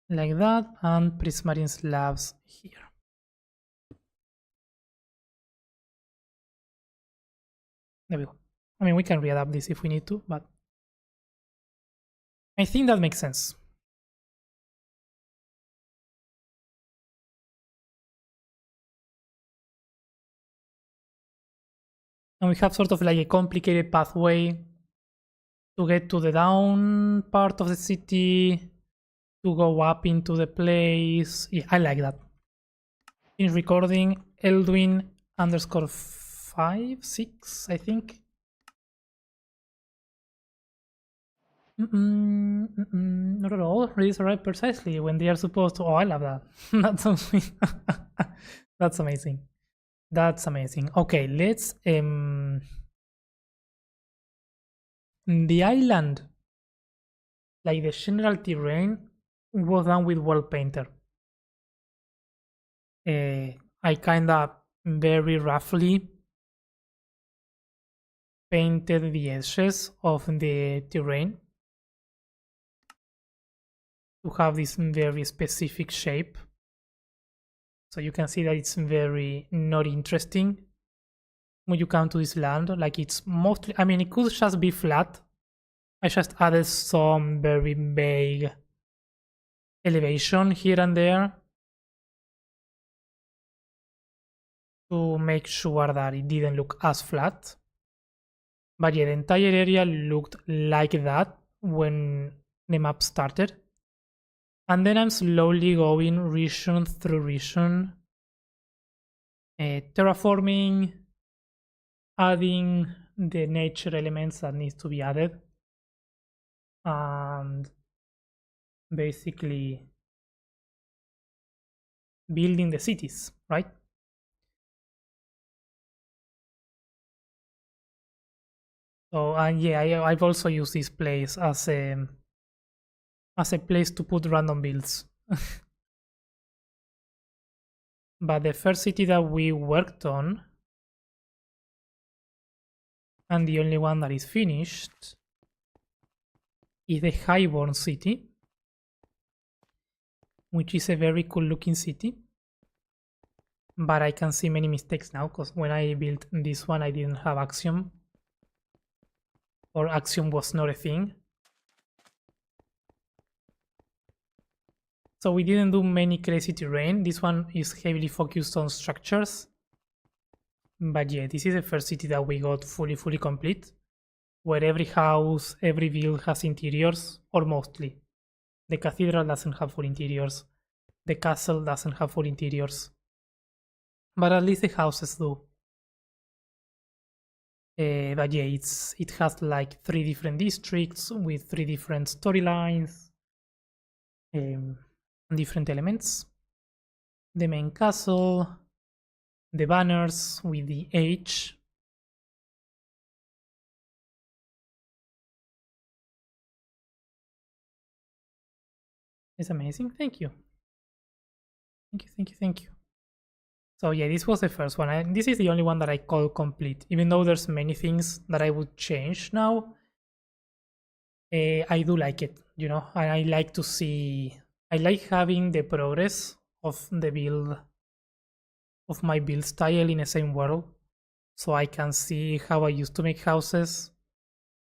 like that, and prismarine slabs here. There we go. I mean, we can readapt this if we need to, but I think that makes sense. And we have sort of like a complicated pathway to get to the down part of the city, to go up into the place. Yeah, I like that. In recording, Eldwyn underscore 56, I think. Not at all. Reads arrive precisely when they are supposed to. Oh, I love that. That's amazing. That's amazing. That's amazing. Okay, let's the island, like the general terrain, was done with World Painter. I kinda very roughly painted the edges of the terrain to have this very specific shape. So you can see that it's very not interesting when you come to this land. Like it's mostly, I mean, it could just be flat. I just added some very vague elevation here and there to make sure that it didn't look as flat. But yeah, the entire area looked like that when the map started. And then I'm slowly going region through region, terraforming, adding the nature elements that needs to be added, and basically building the cities, right? So yeah, I've also used this place as a place to put random builds. But the first city that we worked on, and the only one that is finished, is the Highborn city, which is a very cool looking city. But I can see many mistakes now, because when I built this one I didn't have Axium, or Axiom was not a thing. So we didn't do many crazy terrain. This one is heavily focused on structures. But yeah, this is the first city that we got fully complete, where every house, every build has interiors, or mostly. The cathedral doesn't have full interiors. The castle doesn't have full interiors. But at least the houses do. But yeah, it has like 3 different districts with 3 different storylines, different elements. The main castle, the banners with the H. It's amazing. Thank you. Thank you. So yeah, this was the first one. This is the only one that I call complete, even though there's many things that I would change now. I do like it, you know, and I like to see. I like having the progress of the build, of my build style in the same world, so I can see how I used to make houses,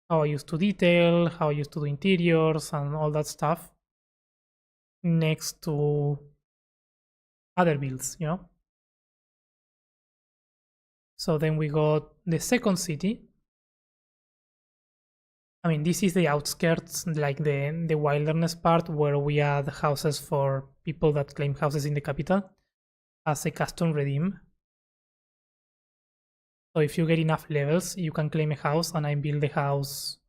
how I used to detail, how I used to do interiors and all that stuff next to other builds, you know. So then we got the second city. I mean, this is the outskirts, like the wilderness part, where we add houses for people that claim houses in the capital as a custom redeem. So if you get enough levels, you can claim a house, and I build the house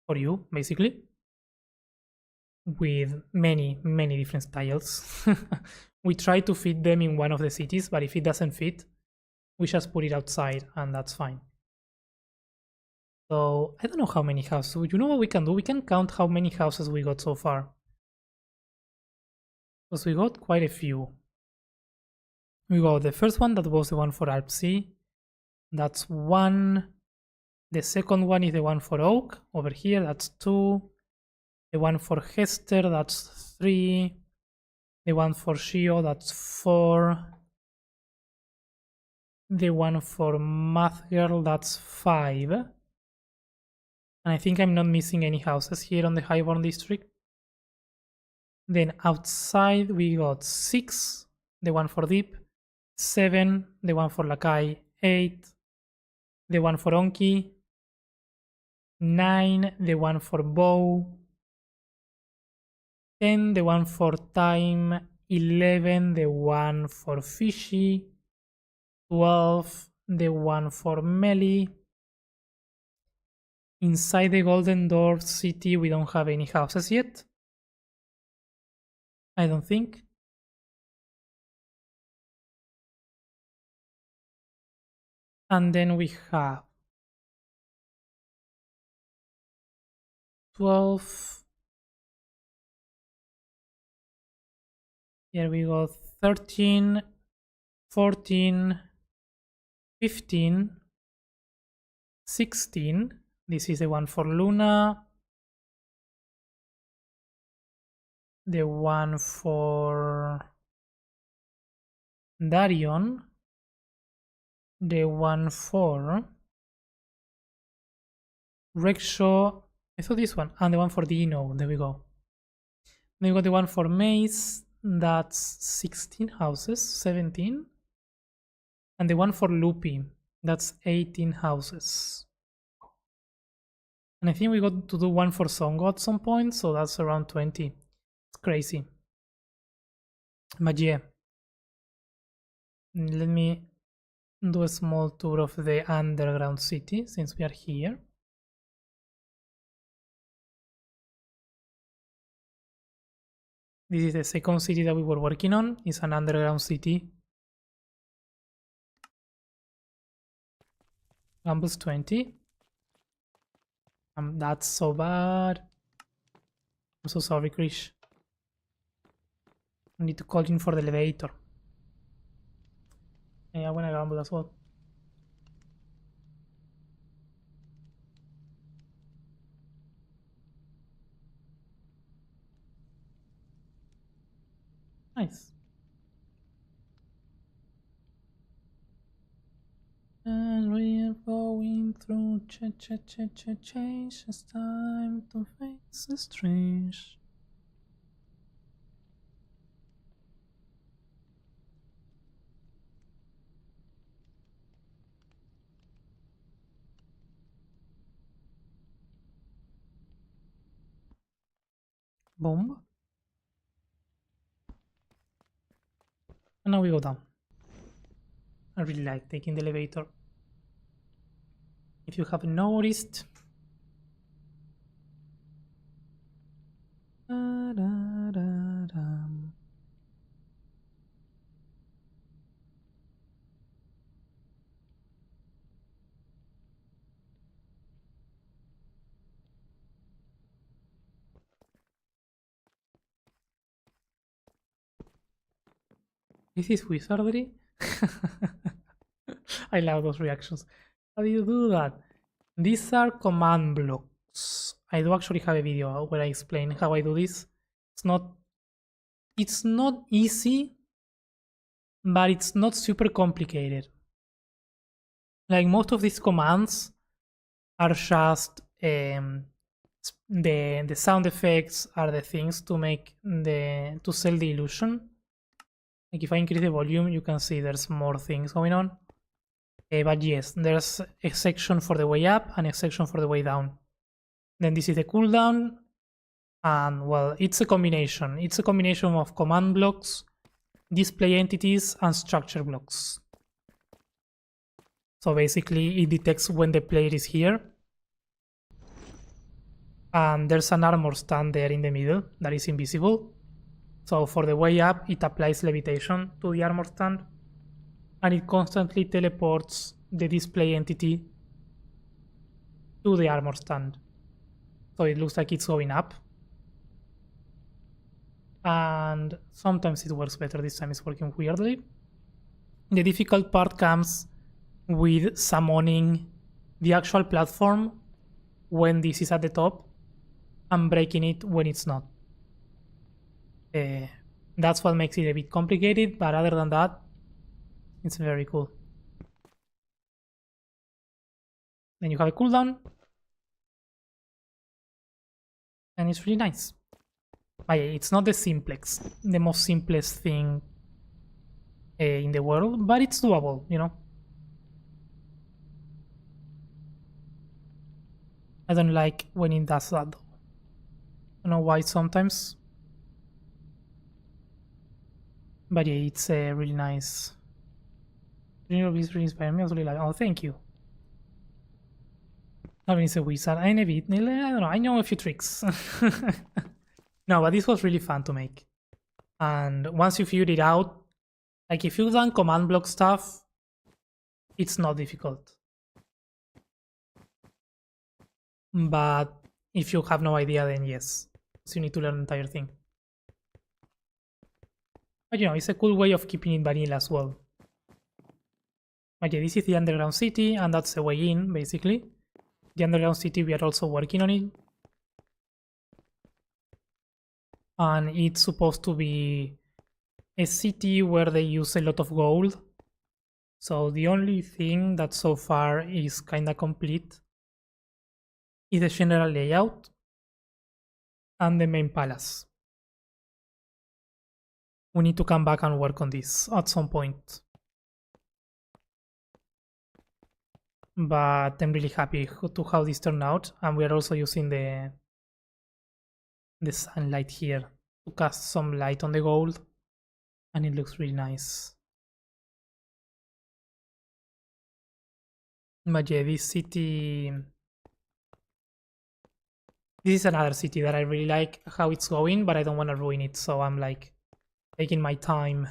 for you, basically, with many different styles. We try to fit them in one of the cities, but if it doesn't fit, we just put it outside, and that's fine. So I don't know how many houses. You know what we can do? We can count how many houses we got so far, because we got quite a few. We got the first one, that was the one for Alpsea. That's 1. The second one is the one for Oak over here. That's 2. The one for Hester, that's 3. The one for Shio, that's 4. The one for Math Girl, that's 5. And I think I'm not missing any houses here on the Highborn district. Then outside we got 6, the one for Deep, 7, the one for Lakai, 8, the one for Onki, 9, the one for Bow, 10, the one for Time, 11, the one for Fishy, 12, the one for Melly. Inside the Golden Door city we don't have any houses yet, I don't think. And then we have 12. Here we go 13, 14, 15, 16. This is the one for Luna. The one for Darion. The one for Rexhaw. I thought this one. And the one for Dino. There we go. Then we got the one for Maze. That's 16 houses. 17. And the one for Loopy. That's 18 houses. And I think we got to do one for Songo at some point, so that's around 20. It's crazy. But yeah. Let me do a small tour of the underground city since we are here. This is the second city that we were working on. It's an underground city. Campus 20. That's so bad. I'm so sorry, Krish. I need to call in for the elevator. Yeah, I wanna gamble as well. Nice. And we are going through change. It's time to face the strange. Bomb. And now we go down. I really like taking the elevator. If you haven't noticed. This is wizardry. I love those reactions. How do you do that? These are command blocks. I do actually have a video where I explain how I do this. It's not easy, but it's not super complicated. Like most of these commands are just the sound effects are the things to make to sell the illusion. Like if I increase the volume, you can see there's more things going on. But yes, there's a section for the way up and a section for the way down. Then this is the cooldown, and well, it's a combination. It's a combination of command blocks, display entities, and structure blocks. So basically, it detects when the player is here. And there's an armor stand there in the middle that is invisible. So for the way up, it applies levitation to the armor stand. And it constantly teleports the display entity to the armor stand. So it looks like it's going up. And sometimes it works better. This time it's working weirdly. The difficult part comes with summoning the actual platform when this is at the top and breaking it when it's not. That's what makes it a bit complicated, but other than that, it's very cool. Then you have a cooldown, and it's really nice. But yeah, it's not the most simplest thing in the world, but it's doable, you know. I don't like when it does that though. I don't know why sometimes. But yeah, it's really nice. This really inspired me. I was really like, oh, thank you. Alvin is a wizard. I don't know, I know a few tricks. No, but this was really fun to make. And once you figured it out, like if you've done command block stuff, it's not difficult. But if you have no idea, then yes. So you need to learn the entire thing. But you know, it's a cool way of keeping it vanilla as well. But yeah, this is the underground city, and that's the way in, basically. The underground city, we are also working on it. And it's supposed to be a city where they use a lot of gold. So the only thing that so far is kinda complete is the general layout and the main palace. We need to come back and work on this at some point. but I'm really happy to how this turned out, and we are also using the sunlight here to cast some light on the gold, and it looks really nice. But yeah, this city, this is another city that I really like how it's going, but I don't want to ruin it, so I'm like taking my time.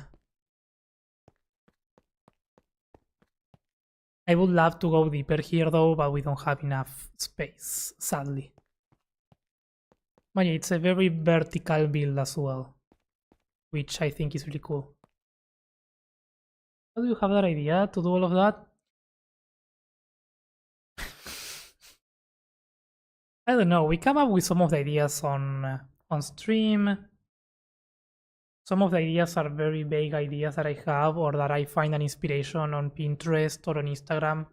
I would love to go deeper here though, but we don't have enough space, sadly. But yeah, it's a very vertical build as well, which I think is really cool. How do you have that idea to do all of that? I don't know, we come up with some of the ideas on stream. Some of the ideas are very vague ideas that I have or that I find an inspiration on Pinterest or on Instagram,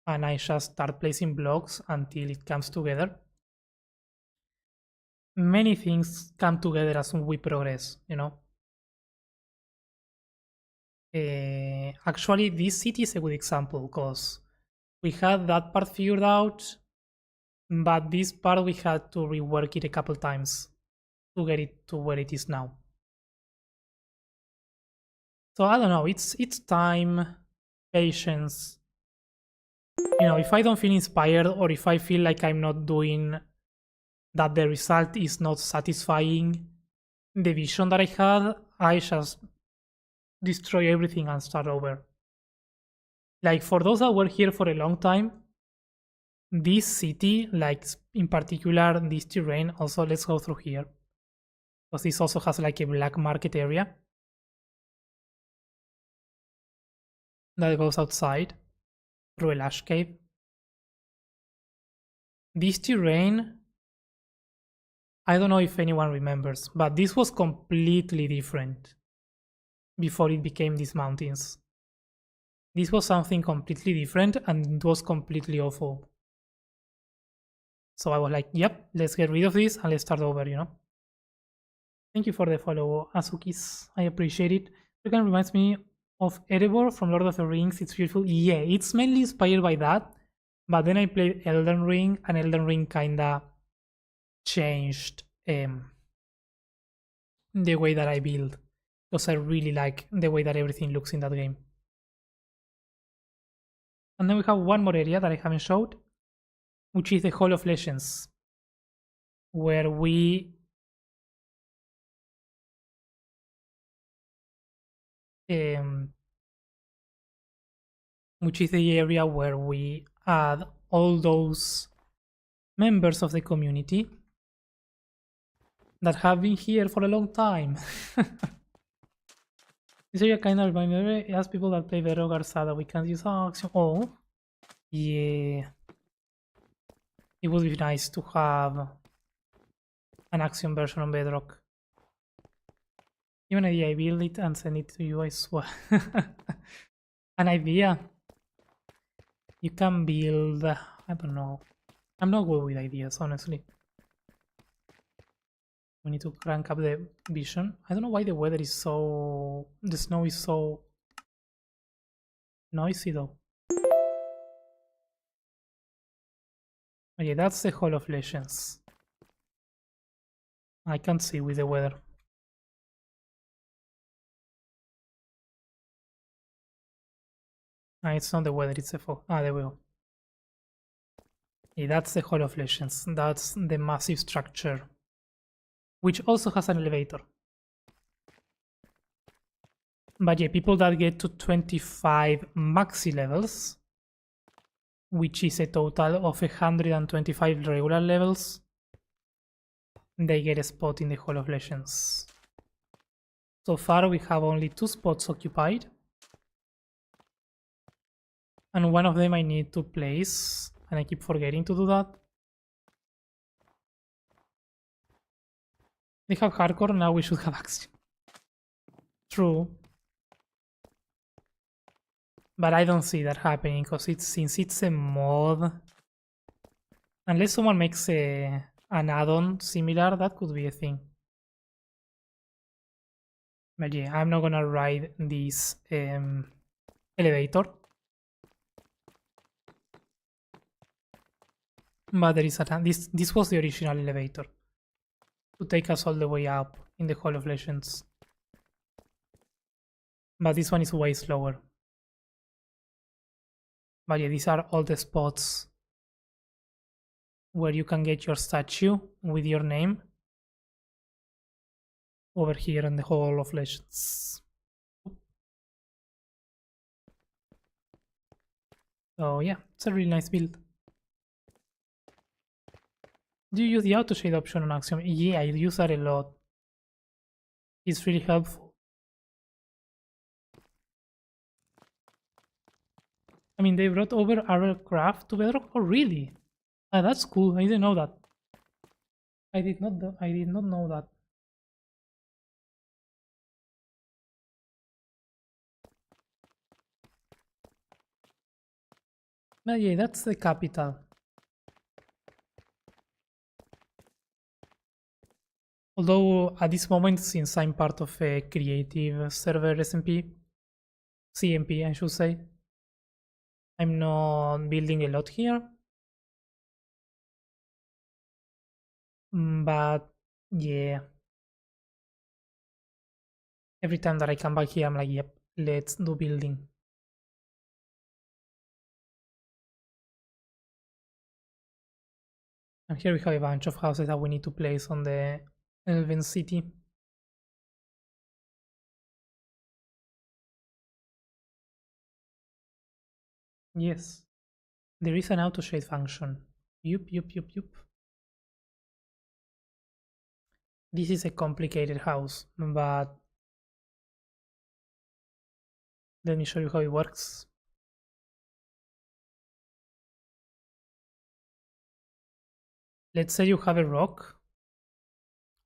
and I just start placing blocks until it comes together. Many things come together as we progress, you know. Actually, this city is a good example because we had that part figured out, but this part we had to rework it a couple times to get it to where it is now. So I don't know, it's time, patience. You know, if I don't feel inspired or if I feel like I'm not doing that, the result is not satisfying the vision that I had, I just destroy everything and start over. Like for those that were here for a long time, this city, like in particular this terrain, also let's go through here. Because this also has like a black market area that goes outside through a lash cave. This terrain, I don't know if anyone remembers, but this was completely different before it became these mountains. This was something completely different and it was completely awful. So I was like, yep, let's get rid of this and let's start over, you know. Thank you for the follow, Azukis. I appreciate it. It kind of reminds me of Erebor from Lord of the Rings. It's beautiful. Yeah, it's mainly inspired by that. But then I played Elden Ring, and Elden Ring kinda changed the way that I build. Because I really like the way that everything looks in that game. And then we have one more area that I haven't showed, which is the Hall of Legends, where we which is the area where we add all those members of the community that have been here for a long time. This area kind of reminds me, it has people that play Bedrock Garzada. We can use Axium. Oh, yeah. It would be nice to have an Axiom version on Bedrock. Even idea, I build it and send it to you, I swear. An idea. You can build, I don't know. I'm not good with ideas, honestly. We need to crank up the vision. I don't know why the weather is so... the snow is so noisy though. Okay, that's the Hall of Legends. I can't see with the weather. Ah, it's not the weather, it's the fog. Ah, there we go. Yeah, that's the Hall of Legends. That's the massive structure, which also has an elevator. But yeah, people that get to 25 maxi levels, which is a total of 125 regular levels, they get a spot in the Hall of Legends. So far we have only 2 spots occupied, and one of them I need to place, and I keep forgetting to do that. They have hardcore, now we should have Axiom. True. But I don't see that happening, because since it's a mod, unless someone makes an add-on similar, that could be a thing. But yeah, I'm not gonna ride this elevator. But there is a this was the original elevator to take us all the way up in the Hall of Legends. But this one is way slower. But yeah, these are all the spots where you can get your statue with your name over here in the Hall of Legends. So yeah, it's a really nice build. Do you use the auto shade option on Axiom? Yeah, I use that a lot. It's really helpful. I mean, they brought over Craft to Bedrock. Oh, really? Ah, that's cool. I didn't know that. I did not know that. But yeah, that's the capital. Although at this moment, since I'm part of a creative server CMP I should say, I'm not building a lot here. But yeah, every time that I come back here, I'm like, yep, let's do building. And here we have a bunch of houses that we need to place on the Elven city. Yes, there is an auto shade function. Yup. This is a complicated house, but let me show you how it works. Let's say you have a rock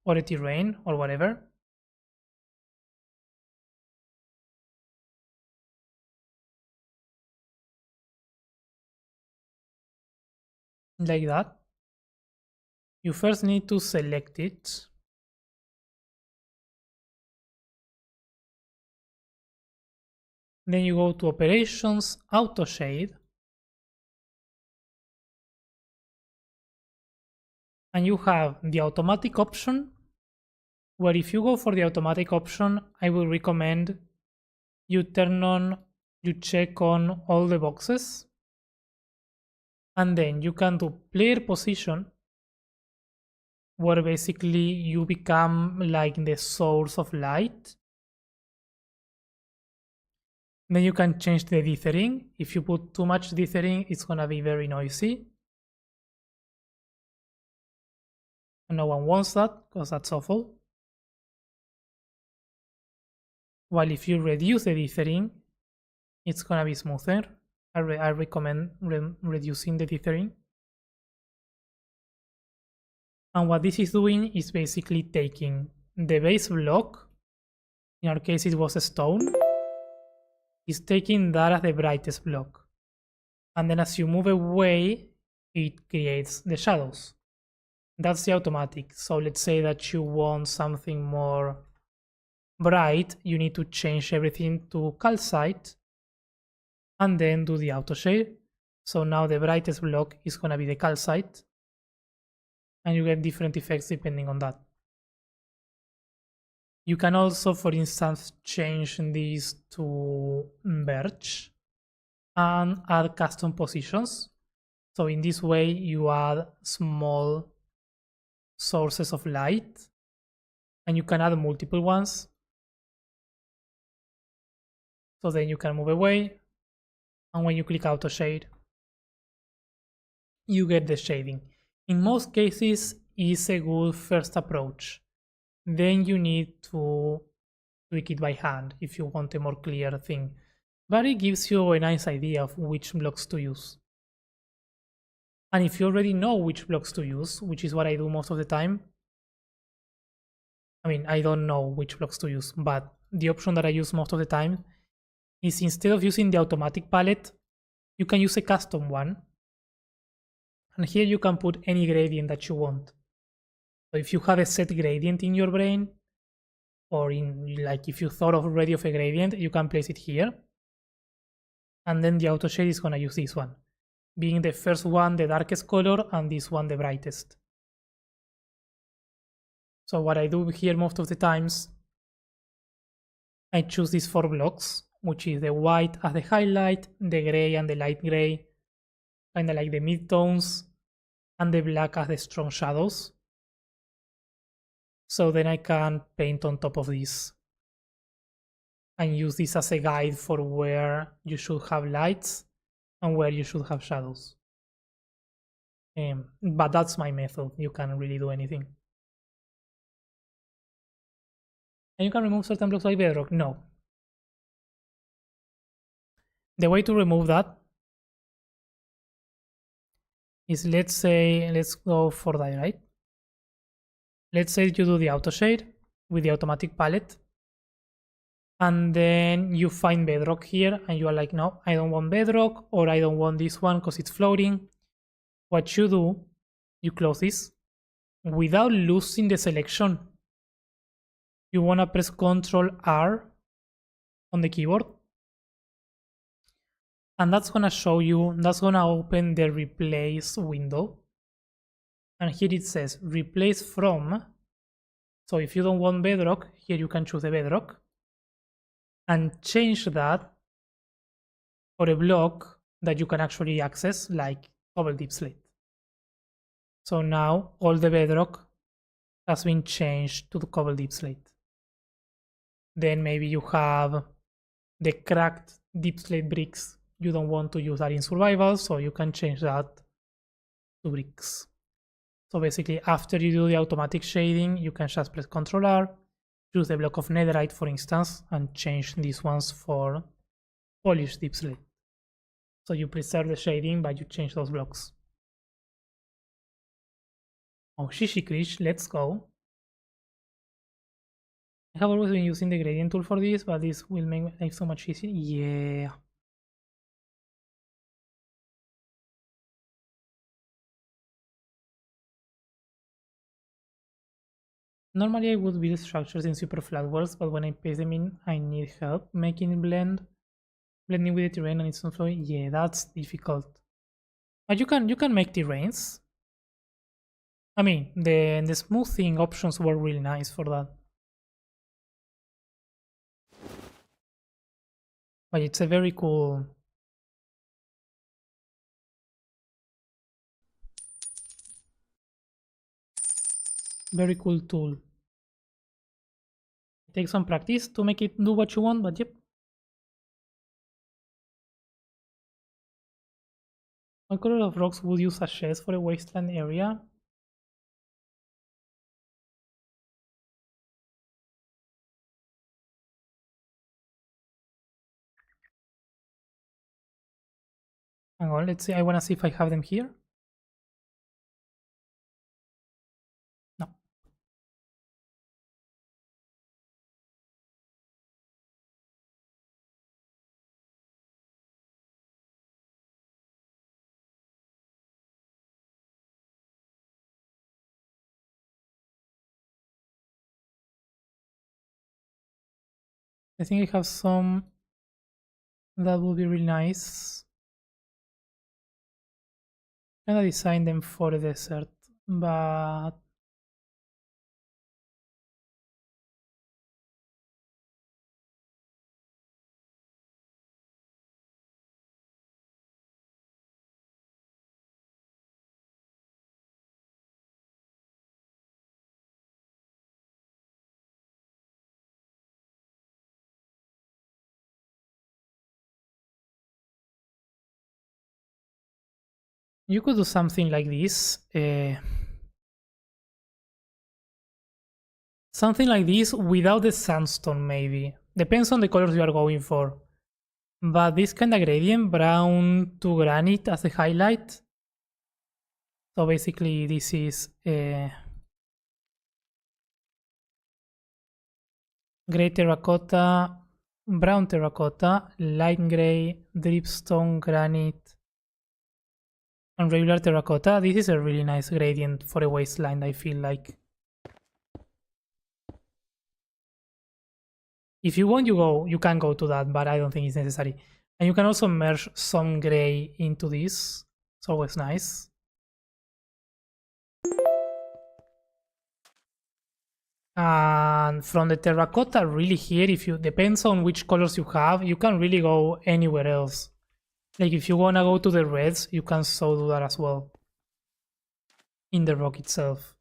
or a terrain or whatever. Like that. You first need to select it. Then you go to Operations, Auto Shade. And you have the automatic option, where if you go for the automatic option, I will recommend you check on all the boxes. And then you can do player position, where basically you become like the source of light. Then you can change the dithering. If you put too much dithering, it's gonna be very noisy. And no one wants that, because that's awful. While if you reduce the dithering, it's gonna be smoother. I recommend reducing the dithering. And what this is doing is basically taking the base block, in our case it was a stone, is taking that as the brightest block. And then as you move away, it creates the shadows. That's the automatic. So let's say that you want something more bright, you need to change everything to calcite and then do the auto shade. So now the brightest block is gonna be the calcite, and you get different effects depending on that. You can also, for instance, change these to birch and add custom positions. So in this way, you add small sources of light, and you can add multiple ones. So then you can move away, and when you click auto shade, you get the shading. In most cases, it's a good first approach. Then you need to tweak it by hand if you want a more clear thing. But it gives you a nice idea of which blocks to use. And if you already know which blocks to use, which is what I do most of the time, I mean, I don't know which blocks to use, but the option that I use most of the time is, instead of using the automatic palette, you can use a custom one. And here you can put any gradient that you want. So if you have a set gradient in your brain, or if you thought already of a gradient, you can place it here. And then the auto shade is gonna use this one. being the first one the darkest color and this one the brightest. So what I do here most of the times, I choose these 4 blocks, which is the white as the highlight, the gray and the light gray, kinda like the midtones, and the black as the strong shadows. So then I can paint on top of this and use this as a guide for where you should have lights and where you should have shadows. But that's my method. You can't really do anything. And you can remove certain blocks like bedrock? No. The way to remove that is, let's go for that, right? Let's say you do the auto shade with the automatic palette, and then you find bedrock here and you are like, no, I don't want bedrock, or I don't want this one because it's floating. What you do, you close this without losing the selection. You want to press Ctrl R on the keyboard, and that's gonna show you, that's gonna open the replace window, and here it says replace from. So if you don't want bedrock, here you can choose the bedrock and change that for a block that you can actually access, like Cobble Deep Slate. So now all the bedrock has been changed to the Cobble Deep Slate. Then maybe you have the cracked Deep Slate bricks. You don't want to use that in survival, so you can change that to bricks. So basically, after you do the automatic shading, you can just press Ctrl R, choose the block of netherite, for instance, and change these ones for polished deep slate. So you preserve the shading, but you change those blocks. Oh, Shishi Krish, let's go. I have always been using the gradient tool for this, but this will make life so much easier. Yeah. Normally I would build structures in super flat walls, but when I paste them in, I need help making it blending with the terrain and its own flow. Yeah, that's difficult. But you can make terrains. I mean, the smoothing options were really nice for that. But it's a very cool. Very cool tool. It takes some practice to make it do what you want, but yep. What color of rocks would use as sheds for a wasteland area? Hang on, let's see. I want to see if I have them here. No. I think I have some that would be really nice. I'm gonna design them for the desert, but you could do something like this. Something like this without the sandstone, maybe. Depends on the colors you are going for. But this kind of gradient, brown to granite as a highlight. So basically this is gray terracotta, brown terracotta, light gray, dripstone, granite, and regular terracotta. This is a really nice gradient for a wasteland, I feel like. If you want, you can go to that, but I don't think it's necessary. And you can also merge some gray into this It's always nice. And from the terracotta, really here, if you depends on which colors you have, you can really go anywhere else. Like if you wanna go to the reds, you can so do that as well in the rock itself.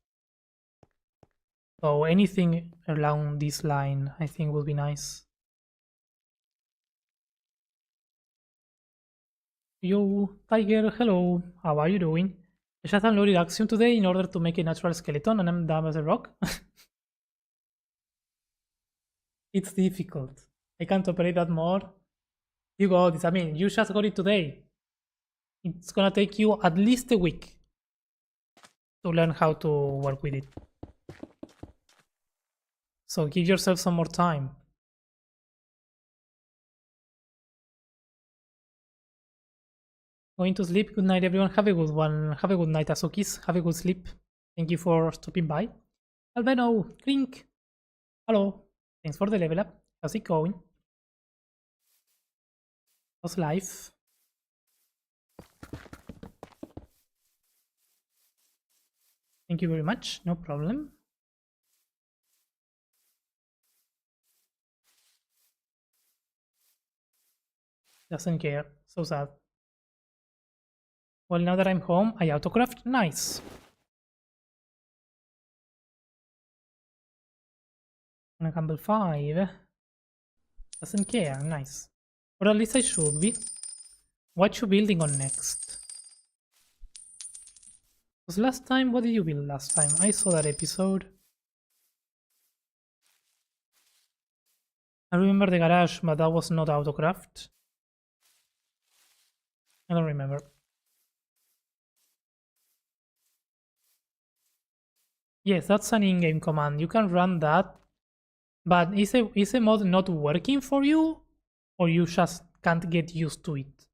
So anything along this line, I think will be nice. Yo, Tiger, hello. How are you doing? I just downloaded Axium today in order to make a natural skeleton, and I'm dumb as a rock. It's difficult. I can't operate that more. You got this. I mean, you just got it today. It's gonna take you at least a week to learn how to work with it. So give yourself some more time. Going to sleep. Good night, everyone. Have a good one. Have a good night, Asukis. Have a good sleep. Thank you for stopping by. Albeno, Clink. Hello. Thanks for the level up. How's it going? How's life? Thank you very much. No problem. Doesn't care. So sad. Well, now that I'm home, I autocraft. Nice. And Campbell 5. Doesn't care. Nice. Or at least I should be. What you building on next? Was last time? What did you build last time? I saw that episode. I remember the garage, but that was not autocraft. I don't remember. Yes, that's an in-game command. You can run that. But is a mod not working for you? Or you just can't get used to it?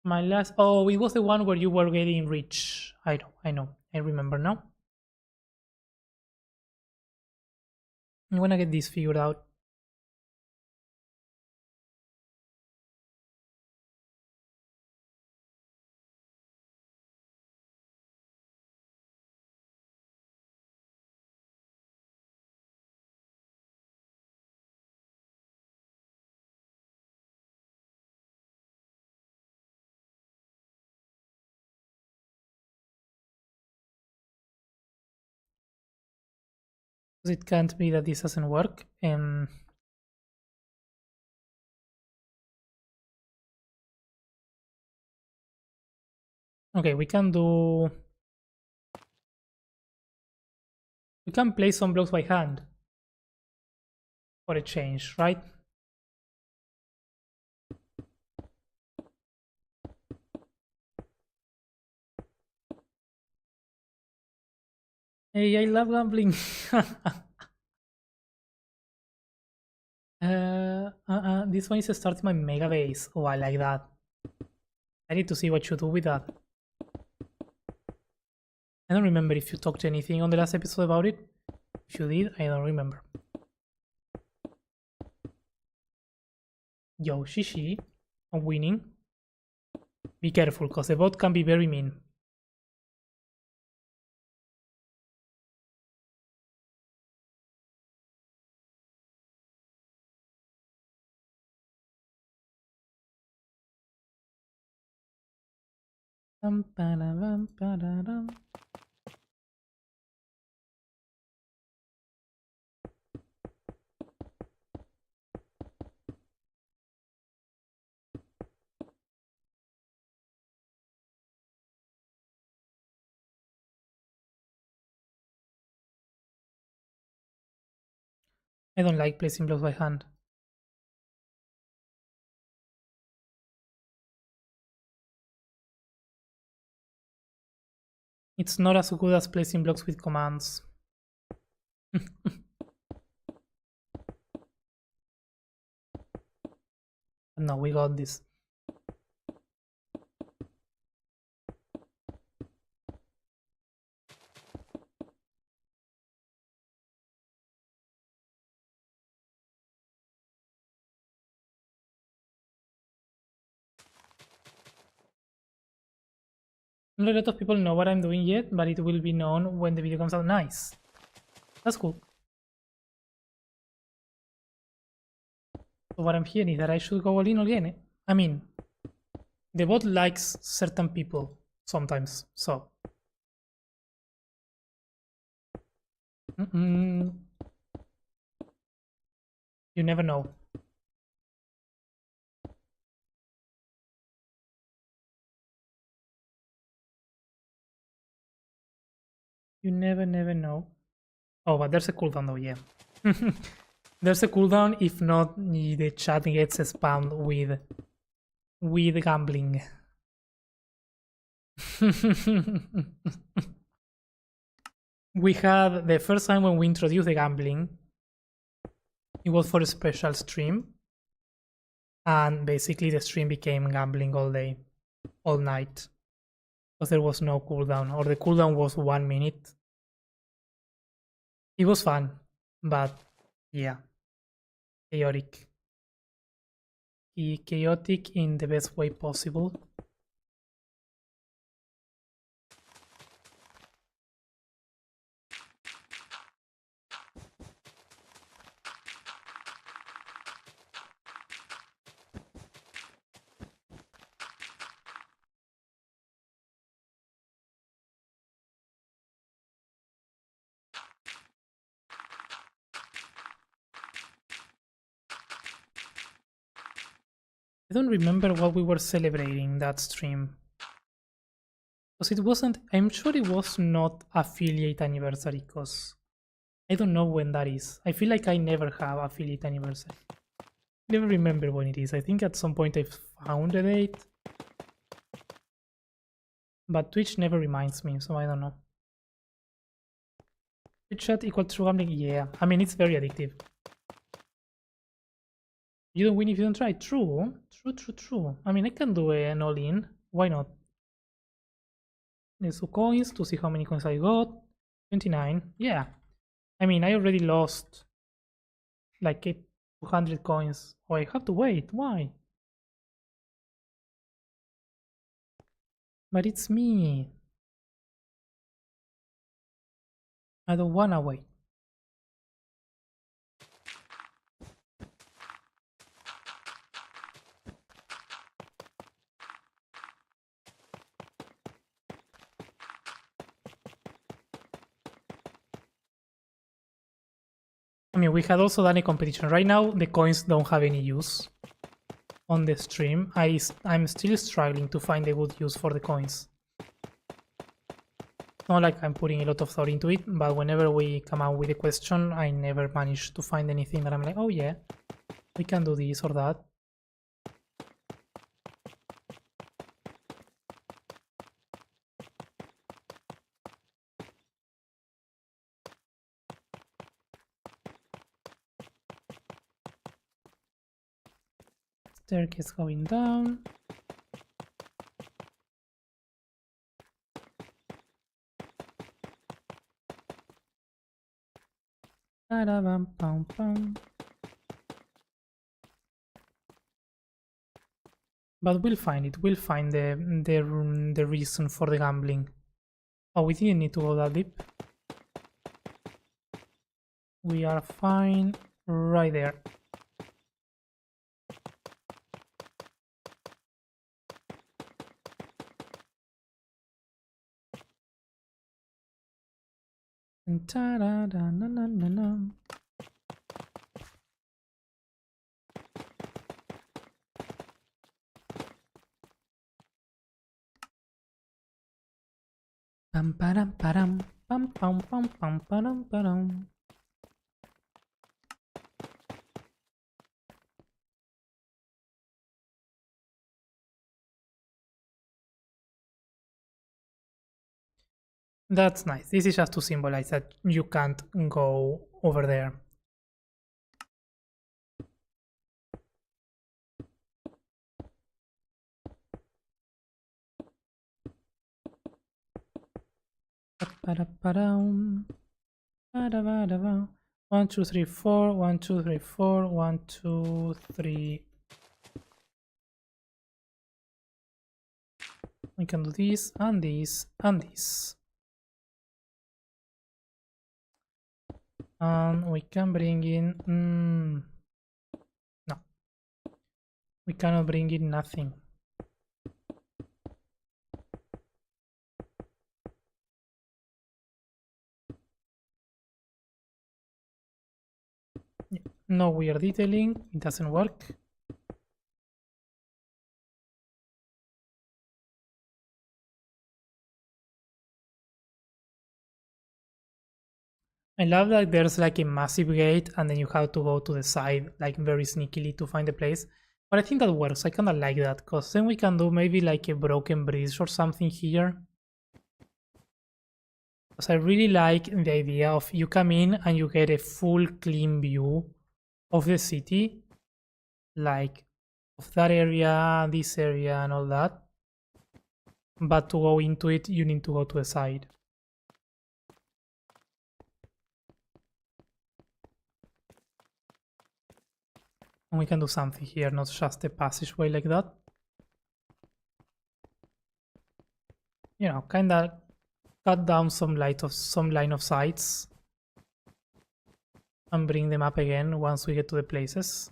My last... Oh, it was the one where you were getting rich. I know. I remember now. I'm gonna get this figured out. It can't be that this doesn't work. Okay, we can do... We can place some blocks by hand. For a change, right? Hey, I love gambling. This one is starting my mega base. Oh, I like that. I need to see what you do with that. I don't remember if you talked anything on the last episode about it. If you did, I don't remember. Yo, Shishi, I'm winning. Be careful, cause the bot can be very mean. I don't like placing blocks by hand. It's not as good as placing blocks with commands. No, we got this. Not a lot of people know what I'm doing yet, but it will be known when the video comes out. Nice. That's cool. So what I'm hearing is that I should go all in again. I mean, the bot likes certain people sometimes, so. You never know. You never know. Oh, but there's a cooldown though, yeah. There's a cooldown, if not, the chat gets spammed with gambling. We had the first time when we introduced the gambling, it was for a special stream, and basically the stream became gambling all day, all night, because there was no cooldown, or the cooldown was 1 minute. It was fun, but yeah, chaotic. Chaotic in the best way possible. I don't remember what we were celebrating that stream. Because it wasn't, I'm sure it was not affiliate anniversary, because I don't know when that is. I feel like I never have affiliate anniversary. I never remember when it is. I think at some point I found a date. But Twitch never reminds me, so I don't know. Twitch chat equal true gambling? Yeah, I mean, it's very addictive. You don't win if you don't try. True. I mean, I can do an all-in. Why not? Let's do coins to see how many coins I got. 29. Yeah. I mean, I already lost like 200 coins. Oh, I have to wait. Why? But it's me. I don't wanna wait. I mean, we had also done a competition. Right now, the coins don't have any use on the stream. I'm still struggling to find a good use for the coins. Not like I'm putting a lot of thought into it, but whenever we come out with a question, I never manage to find anything that I'm like, oh yeah, we can do this or that. Staircase going down. But we'll find it. We'll find the reason for the gambling. Oh, we didn't need to go that deep. We are fine right there. And ta-da-da-na-na-na-na. Pam param param pam pam pam pam param param. That's nice. This is just to symbolize that you can't go over there. One, two, three, four. 1, 2, 3, 4. 1, 2, 3. We can do this and this and this. And we can bring in... no. We cannot bring in nothing. Yeah. No weird detailing. It doesn't work. I love that there's like a massive gate and then you have to go to the side like very sneakily to find the place. But I think that works. I kinda like that because then we can do maybe like a broken bridge or something here. Because I really like the idea of you come in and you get a full clean view of the city. Like of that area, this area and all that. But to go into it you need to go to the side. And we can do something here, not just a passageway like that. You know, kinda cut down some line of sights and bring them up again once we get to the places.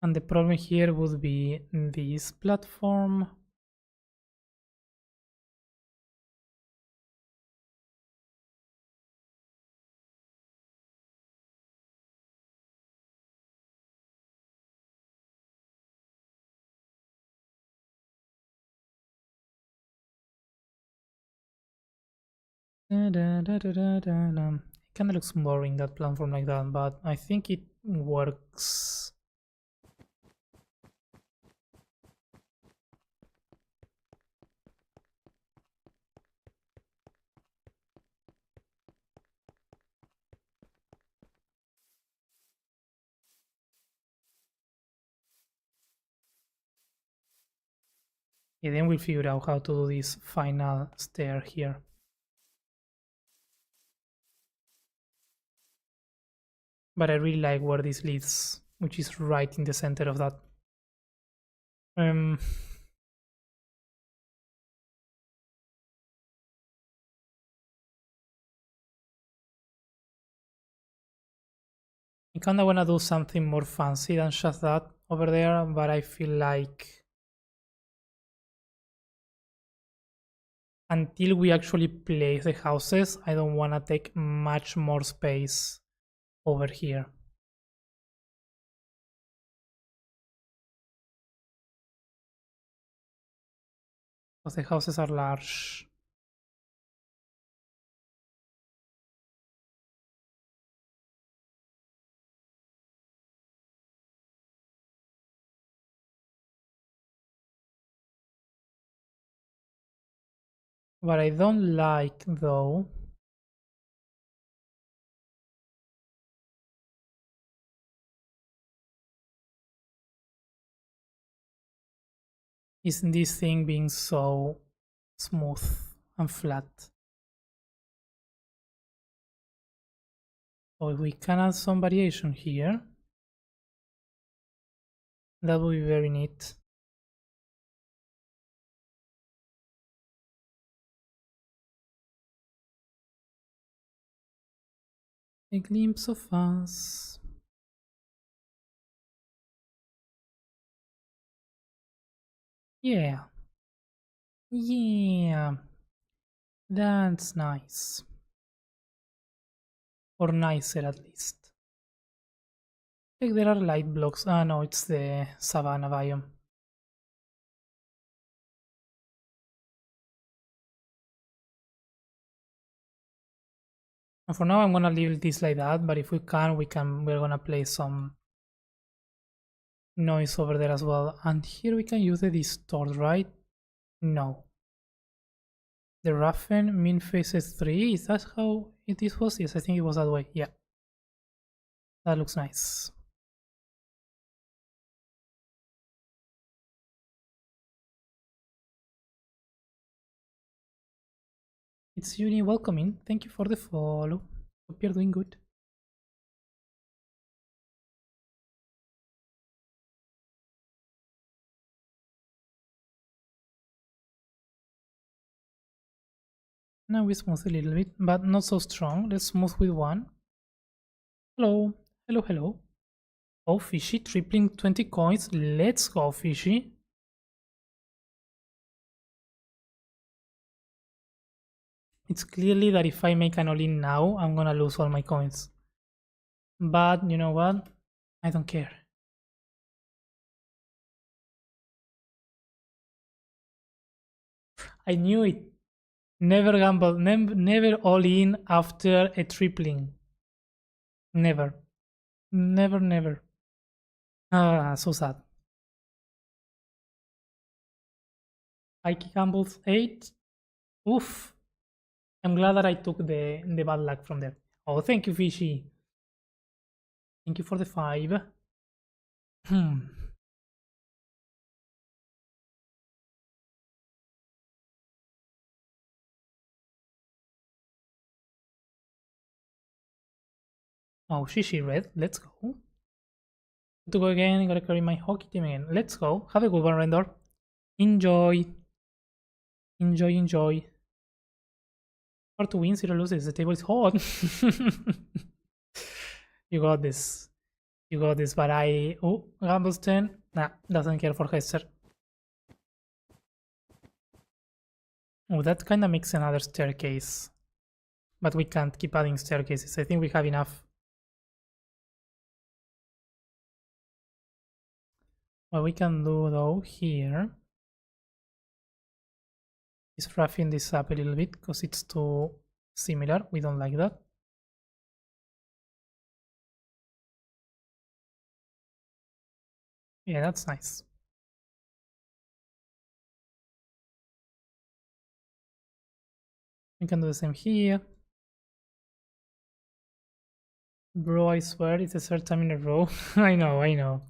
And the problem here would be this platform. It kind of looks boring, that platform like that, but I think it works. Yeah, then we'll figure out how to do this final stair here. But I really like where this leads, which is right in the center of that. I kinda wanna do something more fancy than just that over there, but I feel like until we actually place the houses, I don't wanna take much more space over here. Because the houses are large. What I don't like though is this thing being so smooth and flat. So if we can add some variation here, that would be very neat. A glimpse of us. Yeah. Yeah. That's nice. Or nicer at least. Like there are light blocks. Ah no, it's the savanna biome. And for now I'm gonna leave this like that, but if we can, we're gonna play some noise over there as well. And here we can use the distort, right? No. The roughen min faces 3, is that how it was? Yes, I think it was that way. Yeah. That looks nice. It's Uni welcoming. Thank you for the follow. Hope you're doing good. Now we smooth a little bit, but not so strong. Let's smooth with one. Hello. Hello, hello. Oh, Fishy, tripling 20 coins. Let's go, Fishy. It's clearly that if I make an all-in now, I'm gonna lose all my coins. But you know what? I don't care. I knew it. Never gamble, never all in after a tripling. Never. Never, never. Ah, so sad. Ike gambles 8. Oof. I'm glad that I took the bad luck from there. Oh, thank you, Fishy. Thank you for the 5. Hmm. Oh, Shishi red. Let's go. To go again, gotta carry my hockey team again. Let's go. Have a good one, Rendor. Enjoy. Enjoy, enjoy. 4 to win, 0 loses. The table is hot. You got this. You got this, but I... Oh, gambles 10. Nah, doesn't care for Hester. Oh, that kind of makes another staircase. But we can't keep adding staircases. I think we have enough. What we can do, though, here is roughing this up a little bit because it's too similar. We don't like that. Yeah, that's nice. We can do the same here. Bro, I swear it's the third time in a row. I know, I know.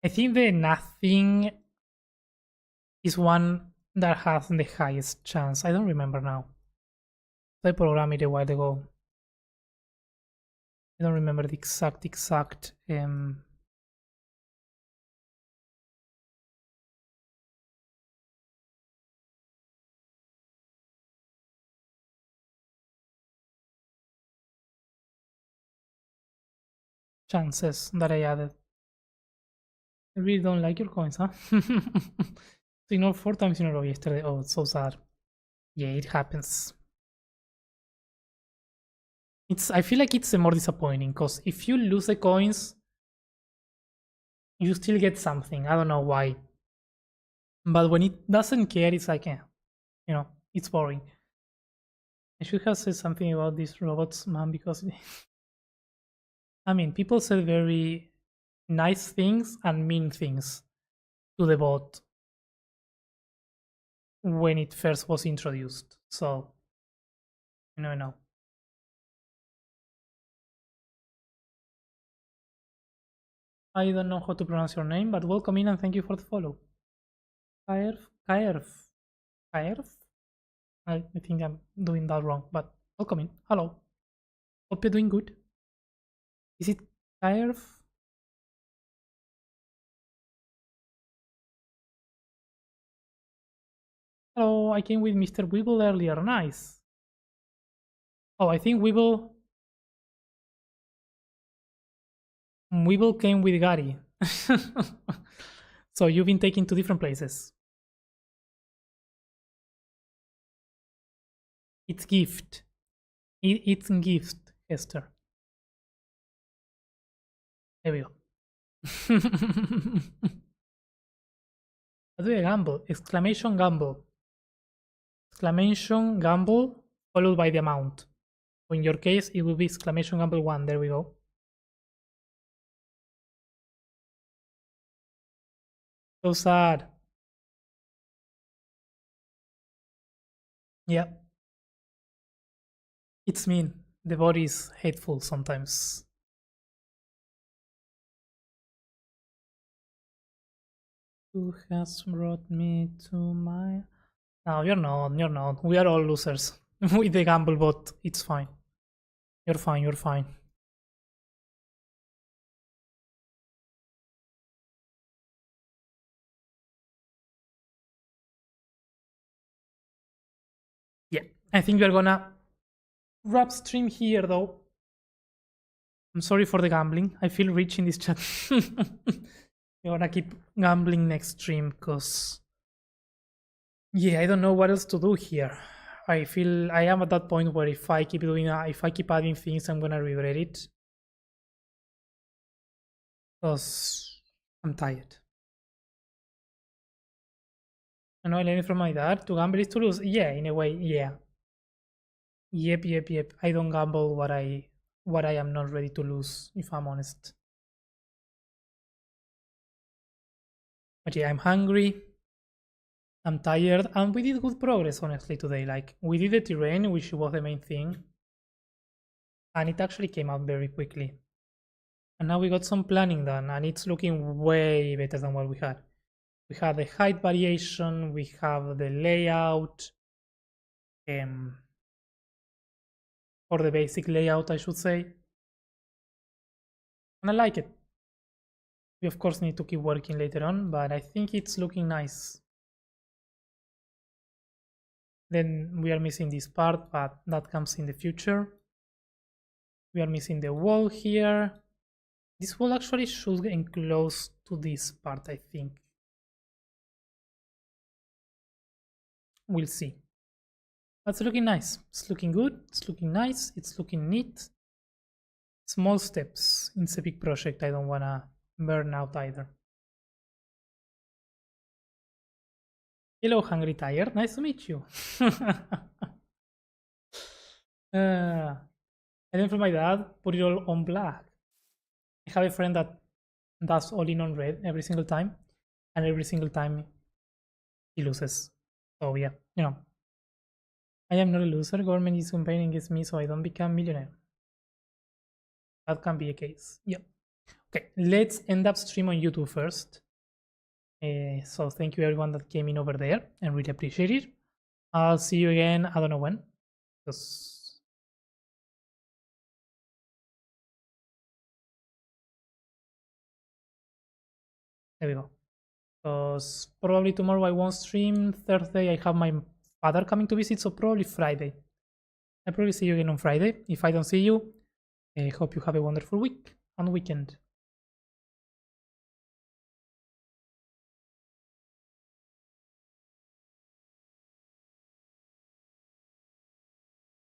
I think the nothing is one that has the highest chance. I don't remember now. I programmed it a while ago. I don't remember the exact chances that I added. I really don't like your coins, huh? So ignore 4 times in a row yesterday. Oh, it's so sad. Yeah, it happens. I feel like it's more disappointing because if you lose the coins, you still get something. I don't know why. But when it doesn't care, it's like, you know, it's boring. I should have said something about these robots, man, because I mean, people said very nice things and mean things to the bot when it first was introduced. So, you never know. I don't know how to pronounce your name, but welcome in and thank you for the follow. Kaerf? Kaerf? Kaerf? I think I'm doing that wrong, but welcome in. Hello. Hope you're doing good. Is it Kaerf? Hello, I came with Mr. Weeble earlier. Nice. Oh, I think Weeble came with Gary. So you've been taken to different places. It's gift. It's gift, Hester. There we go. How do I gamble? Exclamation gamble. Exclamation gamble followed by the amount. So in your case, it will be exclamation gamble 1. There we go. So sad. Yeah. It's mean. The body is hateful sometimes. Who has brought me to my... No, you're not. You're not. We are all losers with the gamble bot. It's fine. You're fine. You're fine. Yeah, I think we're gonna wrap stream here though. I'm sorry for the gambling. I feel rich in this chat. We're gonna keep gambling next stream because yeah, I don't know what else to do here. I feel I am at that point where if I keep doing if I keep adding things, I'm gonna regret it because I'm tired. I know I learned from my dad to gamble is to lose. Yeah, in a way, yeah. Yep. I don't gamble what I am not ready to lose, if I'm honest. But yeah, I'm hungry. I'm tired, and we did good progress honestly today. Like we did the terrain, which was the main thing, and it actually came out very quickly. And now we got some planning done, and it's looking way better than what we had. We have the height variation, we have the layout, or the basic layout, I should say, and I like it. We of course need to keep working later on, but I think it's looking nice. Then we are missing this part, but that comes in the future. We are missing the wall here. This wall actually should get close to this part, I think. We'll see. But it's looking nice. It's looking good. It's looking nice. It's looking neat. Small steps. It's a big project. I don't want to burn out either. Hello, Hungry Tired. Nice to meet you. I learned from my dad, put it all on black. I have a friend that does all in on red every single time, and every single time he loses. So yeah, you know, I am not a loser. Government is campaigning against me, so I don't become millionaire. That can be a case. Yep. Okay, let's end up stream on YouTube first. So thank you everyone that came in over there, and really appreciate it. I'll see you again. I don't know when, because there we go. Because probably tomorrow I won't stream. Thursday I have my father coming to visit, so probably Friday. I'll probably see you again on Friday. If I don't see you, I hope you have a wonderful week and weekend.